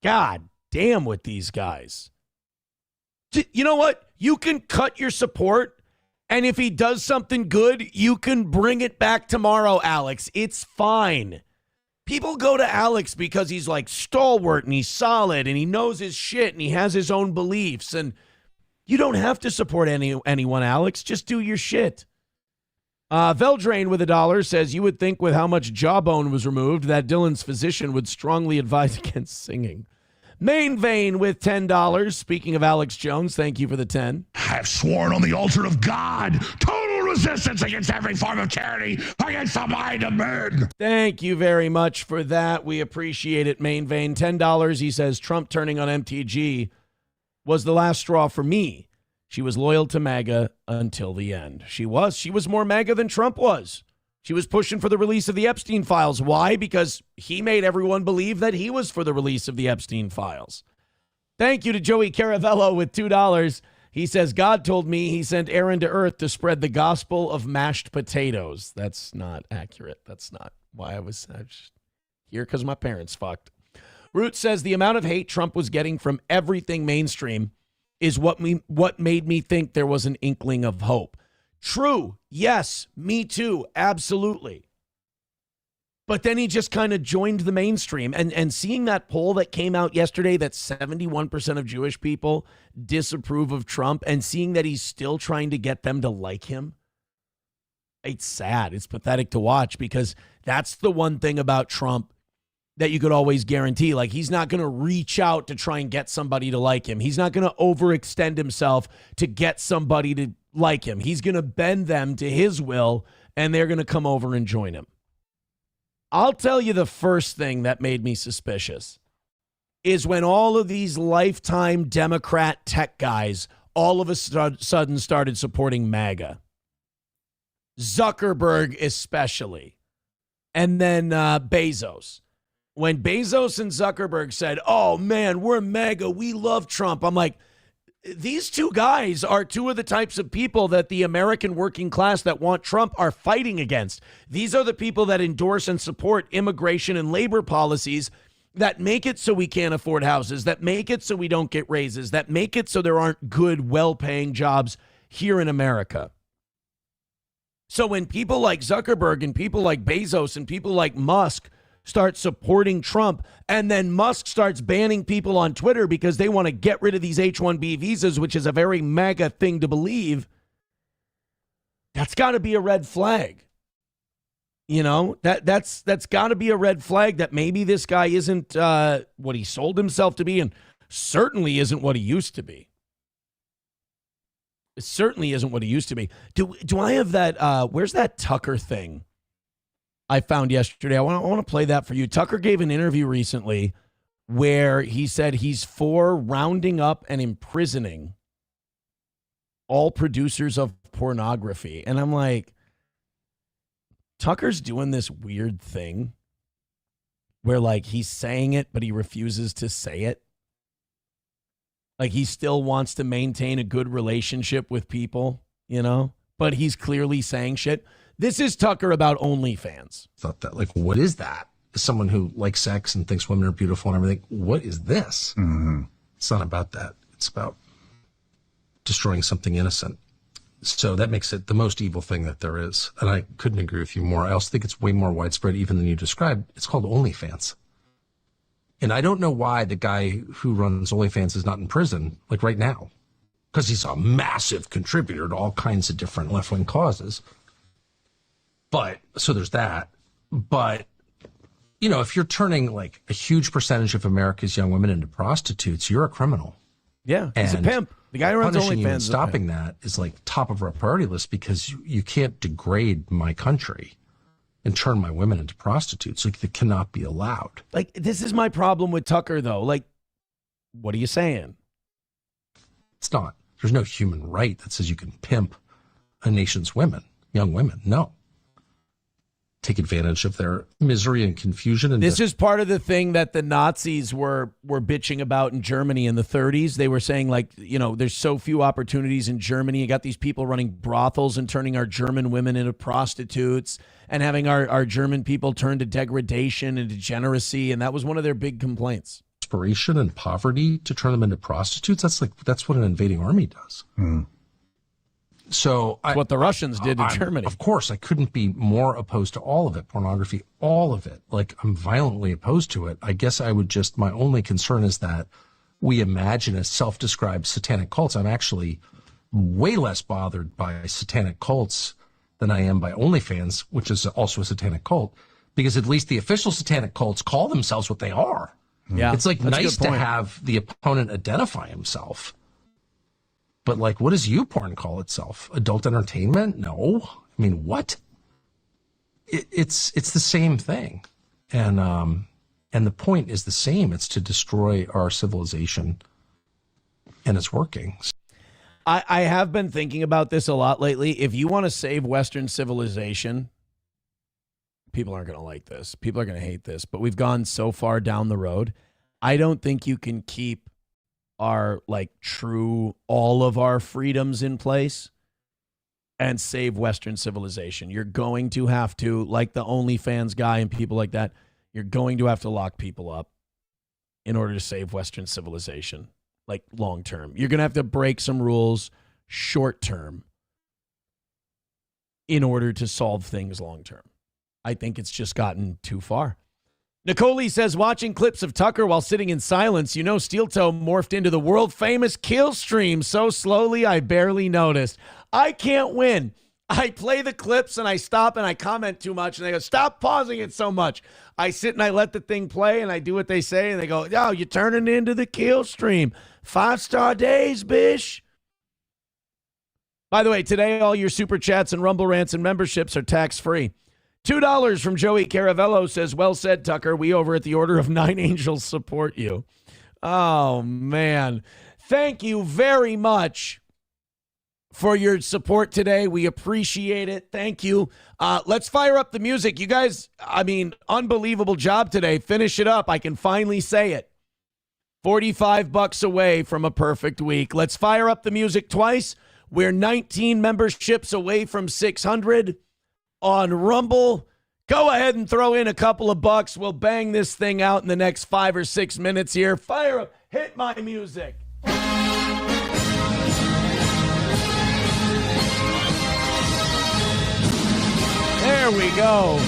God damn with these guys. You know what? You can cut your support, and if he does something good, you can bring it back tomorrow, Alex. It's fine. People go to Alex because he's like stalwart and he's solid and he knows his shit and he has his own beliefs. And you don't have to support anyone, Alex. Just do your shit. Veldrain with $1 says, you would think with how much jawbone was removed that Dylan's physician would strongly advise against singing. Main Vein with $10. Speaking of Alex Jones, thank you for the 10. I've sworn on the altar of God, total resistance against every form of tyranny, against the mind of men. Thank you very much for that. We appreciate it, Main Vein. $10. He says, Trump turning on MTG was the last straw for me. She was loyal to MAGA until the end. She was more MAGA than Trump was. She was pushing for the release of the Epstein files. Why? Because he made everyone believe that he was for the release of the Epstein files. Thank you to Joey Caravello with $2. He says, God told me he sent Aaron to earth to spread the gospel of mashed potatoes. That's not accurate. That's not why I was here because my parents fucked. Root says the amount of hate Trump was getting from everything mainstream is what made me think there was an inkling of hope. True. Yes, me too. Absolutely. But then he just kind of joined the mainstream. And seeing that poll that came out yesterday that 71% of Jewish people disapprove of Trump and seeing that he's still trying to get them to like him, it's sad. It's pathetic to watch because that's the one thing about Trump that you could always guarantee. Like, he's not going to reach out to try and get somebody to like him. He's not going to overextend himself to get somebody to like him. He's going to bend them to his will, and they're going to come over and join him. I'll tell you the first thing that made me suspicious is when all of these lifetime Democrat tech guys all of a sudden started supporting MAGA. Zuckerberg especially. And then Bezos. When Bezos and Zuckerberg said, oh, man, we're MAGA, we love Trump. I'm like, these two guys are two of the types of people that the American working class that want Trump are fighting against. These are the people that endorse and support immigration and labor policies that make it so we can't afford houses, that make it so we don't get raises, that make it so there aren't good, well-paying jobs here in America. So when people like Zuckerberg and people like Bezos and people like Musk start supporting Trump, and then Musk starts banning people on Twitter because they want to get rid of these H-1B visas, which is a very MAGA thing to believe, that's got to be a red flag. You know, that's got to be a red flag that maybe this guy isn't what he sold himself to be, and certainly isn't what he used to be. It certainly isn't what he used to be. Do I have that? Where's that Tucker thing I found yesterday? I want to play that for you. Tucker gave an interview recently where he said he's for rounding up and imprisoning all producers of pornography. And I'm like, Tucker's doing this weird thing where, like, he's saying it, but he refuses to say it. Like, he still wants to maintain a good relationship with people, you know, but he's clearly saying shit. This is Tucker about OnlyFans. Thought that, like, what is that? As someone who likes sex and thinks women are beautiful and everything, what is this? Mm-hmm. It's not about that. It's about destroying something innocent. So that makes it the most evil thing that there is. And I couldn't agree with you more. I also think it's way more widespread even than you described. It's called OnlyFans. And I don't know why the guy who runs OnlyFans is not in prison, like right now, because he's a massive contributor to all kinds of different left-wing causes. But, so there's that. But, you know, if you're turning like a huge percentage of America's young women into prostitutes, you're a criminal. Yeah, he's a pimp. The guy who runs punishing you and OnlyFans. stopping that is like top of our priority list, because you can't degrade my country and turn my women into prostitutes. Like, that cannot be allowed. Like, this is my problem with Tucker, though. Like, what are you saying? It's not. There's no human right that says you can pimp a nation's women, young women. No. Take advantage of their misery and confusion. And this is part of the thing that the Nazis were bitching about in Germany in the 30s. They were saying, like, you know, there's so few opportunities in Germany. You got these people running brothels and turning our German women into prostitutes and having our German people turn to degradation and degeneracy. And that was one of their big complaints. Desperation and poverty to turn them into prostitutes. That's what an invading army does. So what the Russians did to Germany. Of course, I couldn't be more opposed to all of it. Pornography, all of it. Like, I'm violently opposed to it. I guess I would just, my only concern is that we imagine as self-described satanic cults. I'm actually way less bothered by satanic cults than I am by OnlyFans, which is also a satanic cult, because at least the official satanic cults call themselves what they are. Yeah, it's like nice to have the opponent identify himself. But, like, what does YouPorn call itself? Adult entertainment? No. I mean, what? It's the same thing. And the point is the same. It's to destroy our civilization, and it's working. I have been thinking about this a lot lately. If you want to save Western civilization, people aren't going to like this. People are going to hate this. But we've gone so far down the road. I don't think you can keep our, like, true, all of our freedoms in place and save Western civilization. You're going to have to, like the OnlyFans guy and people like that, you're going to have to lock people up in order to save Western civilization, like, long term. You're going to have to break some rules short term in order to solve things long term. I think it's just gotten too far. Nicole says, watching clips of Tucker while sitting in silence, you know, Steel Toe morphed into the world-famous kill stream so slowly I barely noticed. I can't win. I play the clips and I stop and I comment too much and they go, stop pausing it so much. I sit and I let the thing play and I do what they say and they go, yo, you're turning into the kill stream. 5-star days, bish. By the way, today all your super chats and Rumble rants and memberships are tax-free. $2 from Joey Caravello says, well said, Tucker. We over at the Order of Nine Angels support you. Oh, man. Thank you very much for your support today. We appreciate it. Thank you. Let's fire up the music. You guys, I mean, unbelievable job today. Finish it up. I can finally say it. $45 away from a perfect week. Let's fire up the music twice. We're 19 memberships away from 600. On Rumble. Go ahead and throw in a couple of bucks. We'll bang this thing out in the next 5 or 6 minutes here. Fire up. Hit my music. There we go.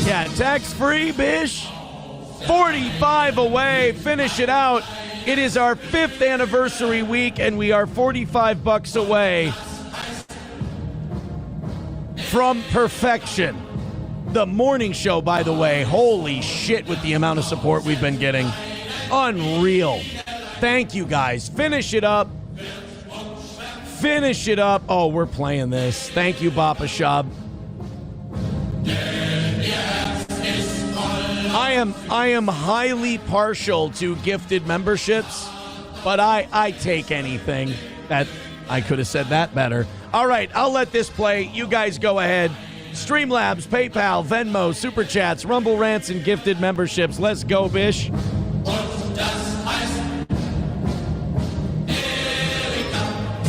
Yeah, tax-free, bish. 45 away. Finish it out. It is our 5th anniversary week, and we are $45 away from perfection. The morning show, by the way, holy shit with the amount of support we've been getting. Unreal. Thank you, guys. Finish it up. Finish it up. Oh, we're playing this. Thank you, Bapa Shab. I am highly partial to gifted memberships, but I take anything. That I could have said that better. All right, I'll let this play. You guys go ahead. Streamlabs, PayPal, Venmo, Super Chats, Rumble Rants, and gifted memberships. Let's go, Bish.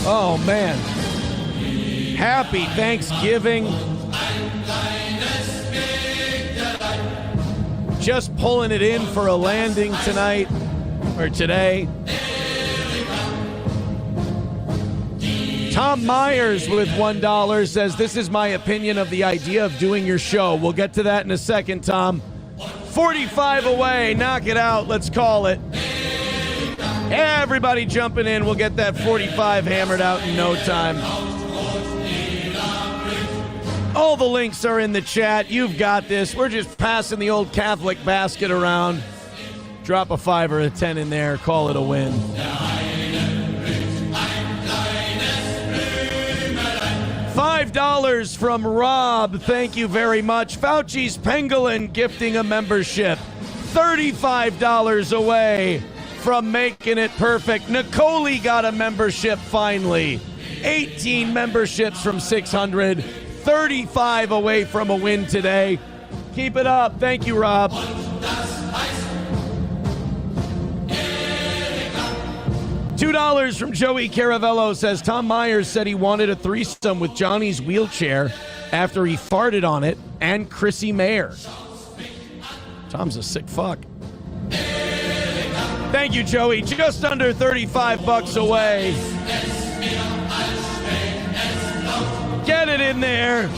Oh, man. Happy Thanksgiving. Just pulling it in for a landing tonight, or today. Tom Myers with $1 says, this is my opinion of the idea of doing your show. We'll get to that in a second, Tom. 45 away. Knock it out. Let's call it. Everybody jumping in. We'll get that 45 hammered out in no time. All the links are in the chat. You've got this. We're just passing the old Catholic basket around. Drop a 5 or a 10 in there. Call it a win. $5 from Rob. Thank you very much. Fauci's Pangolin gifting a membership. $35 away from making it perfect. Nicole got a membership finally. 18 memberships from 600. 35 away from a win today. Keep it up. Thank you, Rob. $2 from Joey Caravello says, Tom Myers said he wanted a threesome with Johnny's wheelchair after he farted on it and Chrissy Mayer. Tom's a sick fuck. Thank you, Joey. Just under $35 away. Get it in there.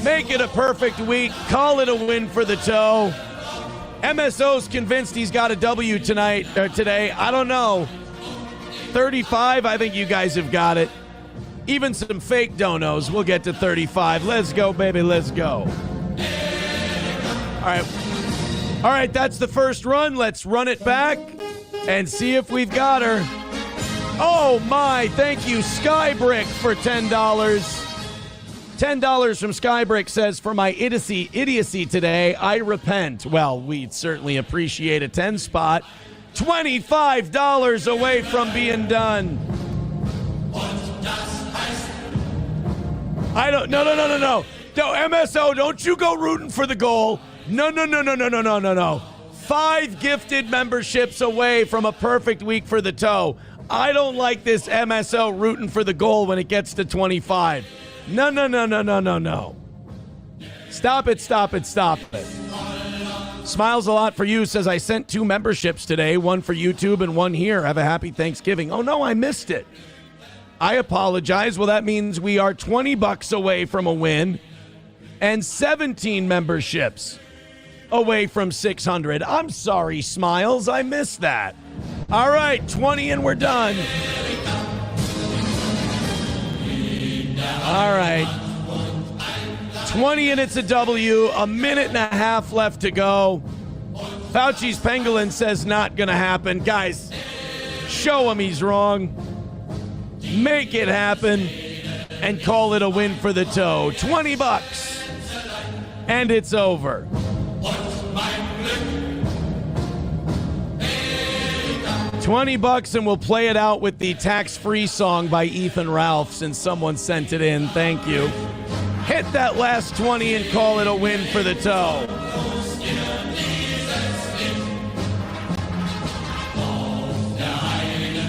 Make it a perfect week. Call it a win for the toe. MSO's convinced he's got a W today. I don't know. 35, I think you guys have got it. Even some fake donos. We'll get to 35. Let's go, baby. Let's go. All right, that's the first run. Let's run it back and see if we've got her. Oh, my. Thank you, Skybrick, for $10. $10 from Skybrick says, for my idiocy today, I repent. Well, we'd certainly appreciate a 10 spot. $25 away from being done. No, MSO, don't you go rooting for the goal. No. 5 gifted memberships away from a perfect week for the toe. I don't like this MSO rooting for the goal when it gets to 25. No. Stop it. Smiles a lot for you says, I sent 2 memberships today, one for YouTube and one here. Have a happy Thanksgiving. Oh, no, I missed it. I apologize. Well, that means we are $20 away from a win and 17 memberships away from 600. I'm sorry, Smiles. I missed that. All right, 20 and we're done. All right. 20 and it's a W. A minute and a half left to go. Fauci's Pangolin says not going to happen. Guys, show him he's wrong. Make it happen and call it a win for the toe. $20 and it's over. $20 and we'll play it out with the tax-free song by Ethan Ralph since someone sent it in. Thank you. Hit that last 20 and call it a win for the toe.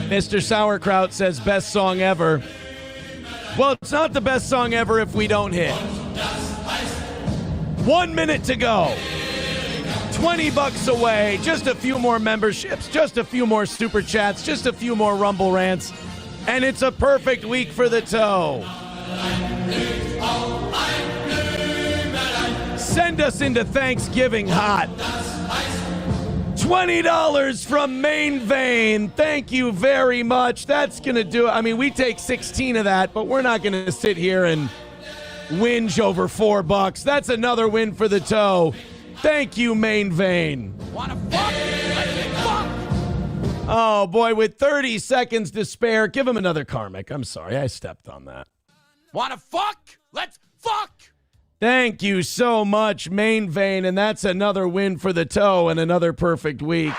Mr. Sauerkraut says best song ever. Well, it's not the best song ever if we don't hit. 1 minute to go. $20 away. Just a few more memberships. Just a few more super chats. Just a few more Rumble rants. And it's a perfect week for the toe. Send us into Thanksgiving hot. $20 from Main Vein. Thank you very much. That's going to do it. I mean, we take 16 of that, but we're not going to sit here and whinge over $4. That's another win for the toe. Thank you, Main Vein. Wanna fuck? Let's fuck! Oh, boy, with 30 seconds to spare, give him another karmic. I'm sorry, I stepped on that. Wanna fuck? Let's fuck! Thank you so much, Main Vein, and that's another win for the toe and another perfect week.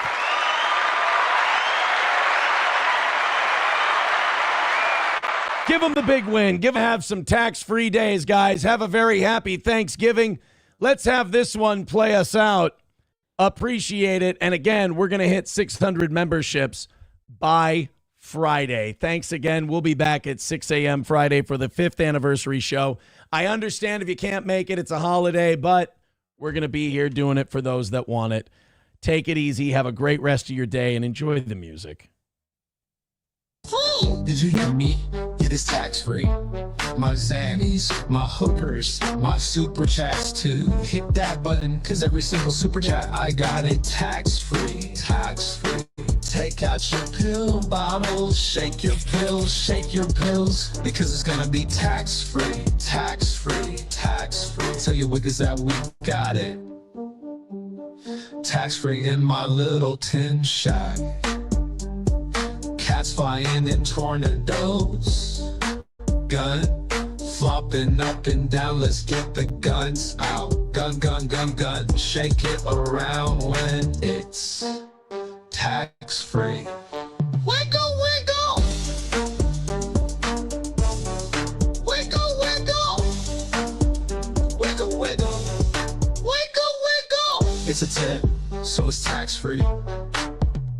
Give them the big win. Have some tax-free days, guys. Have a very happy Thanksgiving. Let's have this one play us out. Appreciate it. And again, we're going to hit 600 memberships by Friday. Thanks again. We'll be back at 6 a.m. Friday for the 5th anniversary show. I understand if you can't make it, it's a holiday, but we're going to be here doing it for those that want it. Take it easy. Have a great rest of your day and enjoy the music. Did you hear me? it is tax-free. My Zannies, my hookers, my super chats too. Hit that button, cause every single super chat I got it tax-free, tax-free. Take out your pill bottles, shake your pills, shake your pills, because it's gonna be tax-free, tax-free, tax-free. Tell your wickers that we got it. Tax-free in my little tin shack. Cats flying in tornadoes. Gun flopping up and down, let's get the guns out. Gun, gun, gun, gun, shake it around when it's tax-free. Wiggle, wiggle! Wiggle, wiggle! Wiggle, wiggle! Wiggle, wiggle! It's a tip, so it's tax-free.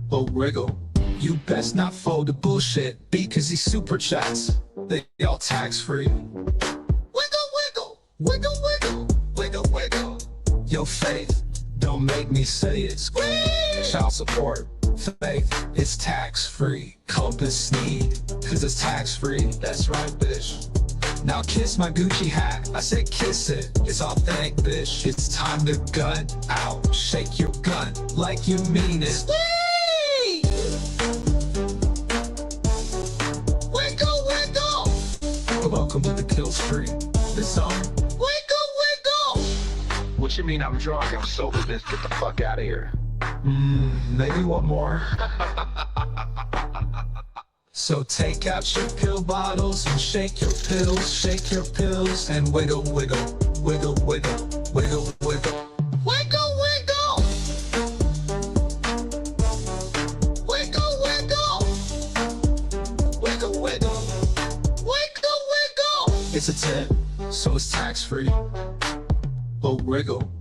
But wiggle, you best not fold the bullshit, because these super chats, they all tax-free. Wiggle, wiggle! Wiggle, wiggle! Wiggle, wiggle! Yo, Faith, don't make me say it. Squeeze! Child support, Faith, it's tax-free. Compass Sneed, cause it's tax-free. That's right, bitch. Now kiss my Gucci hat, I said kiss it. It's authentic, bitch. It's time to gun out. Shake your gun like you mean it. Squeeze! Wiggle, wiggle! Welcome to the kill street. This song. Wiggle, wiggle! What you mean I'm drunk? I'm sober, bitch. Get the fuck out of here. Maybe one more. So take out your pill bottles and shake your pills, and wiggle, wiggle, wiggle, wiggle, wiggle, wiggle. Wiggle, wiggle! Wiggle, wiggle! Wiggle, wiggle! Wiggle, wiggle! It's a tip, so it's tax-free. But wiggle.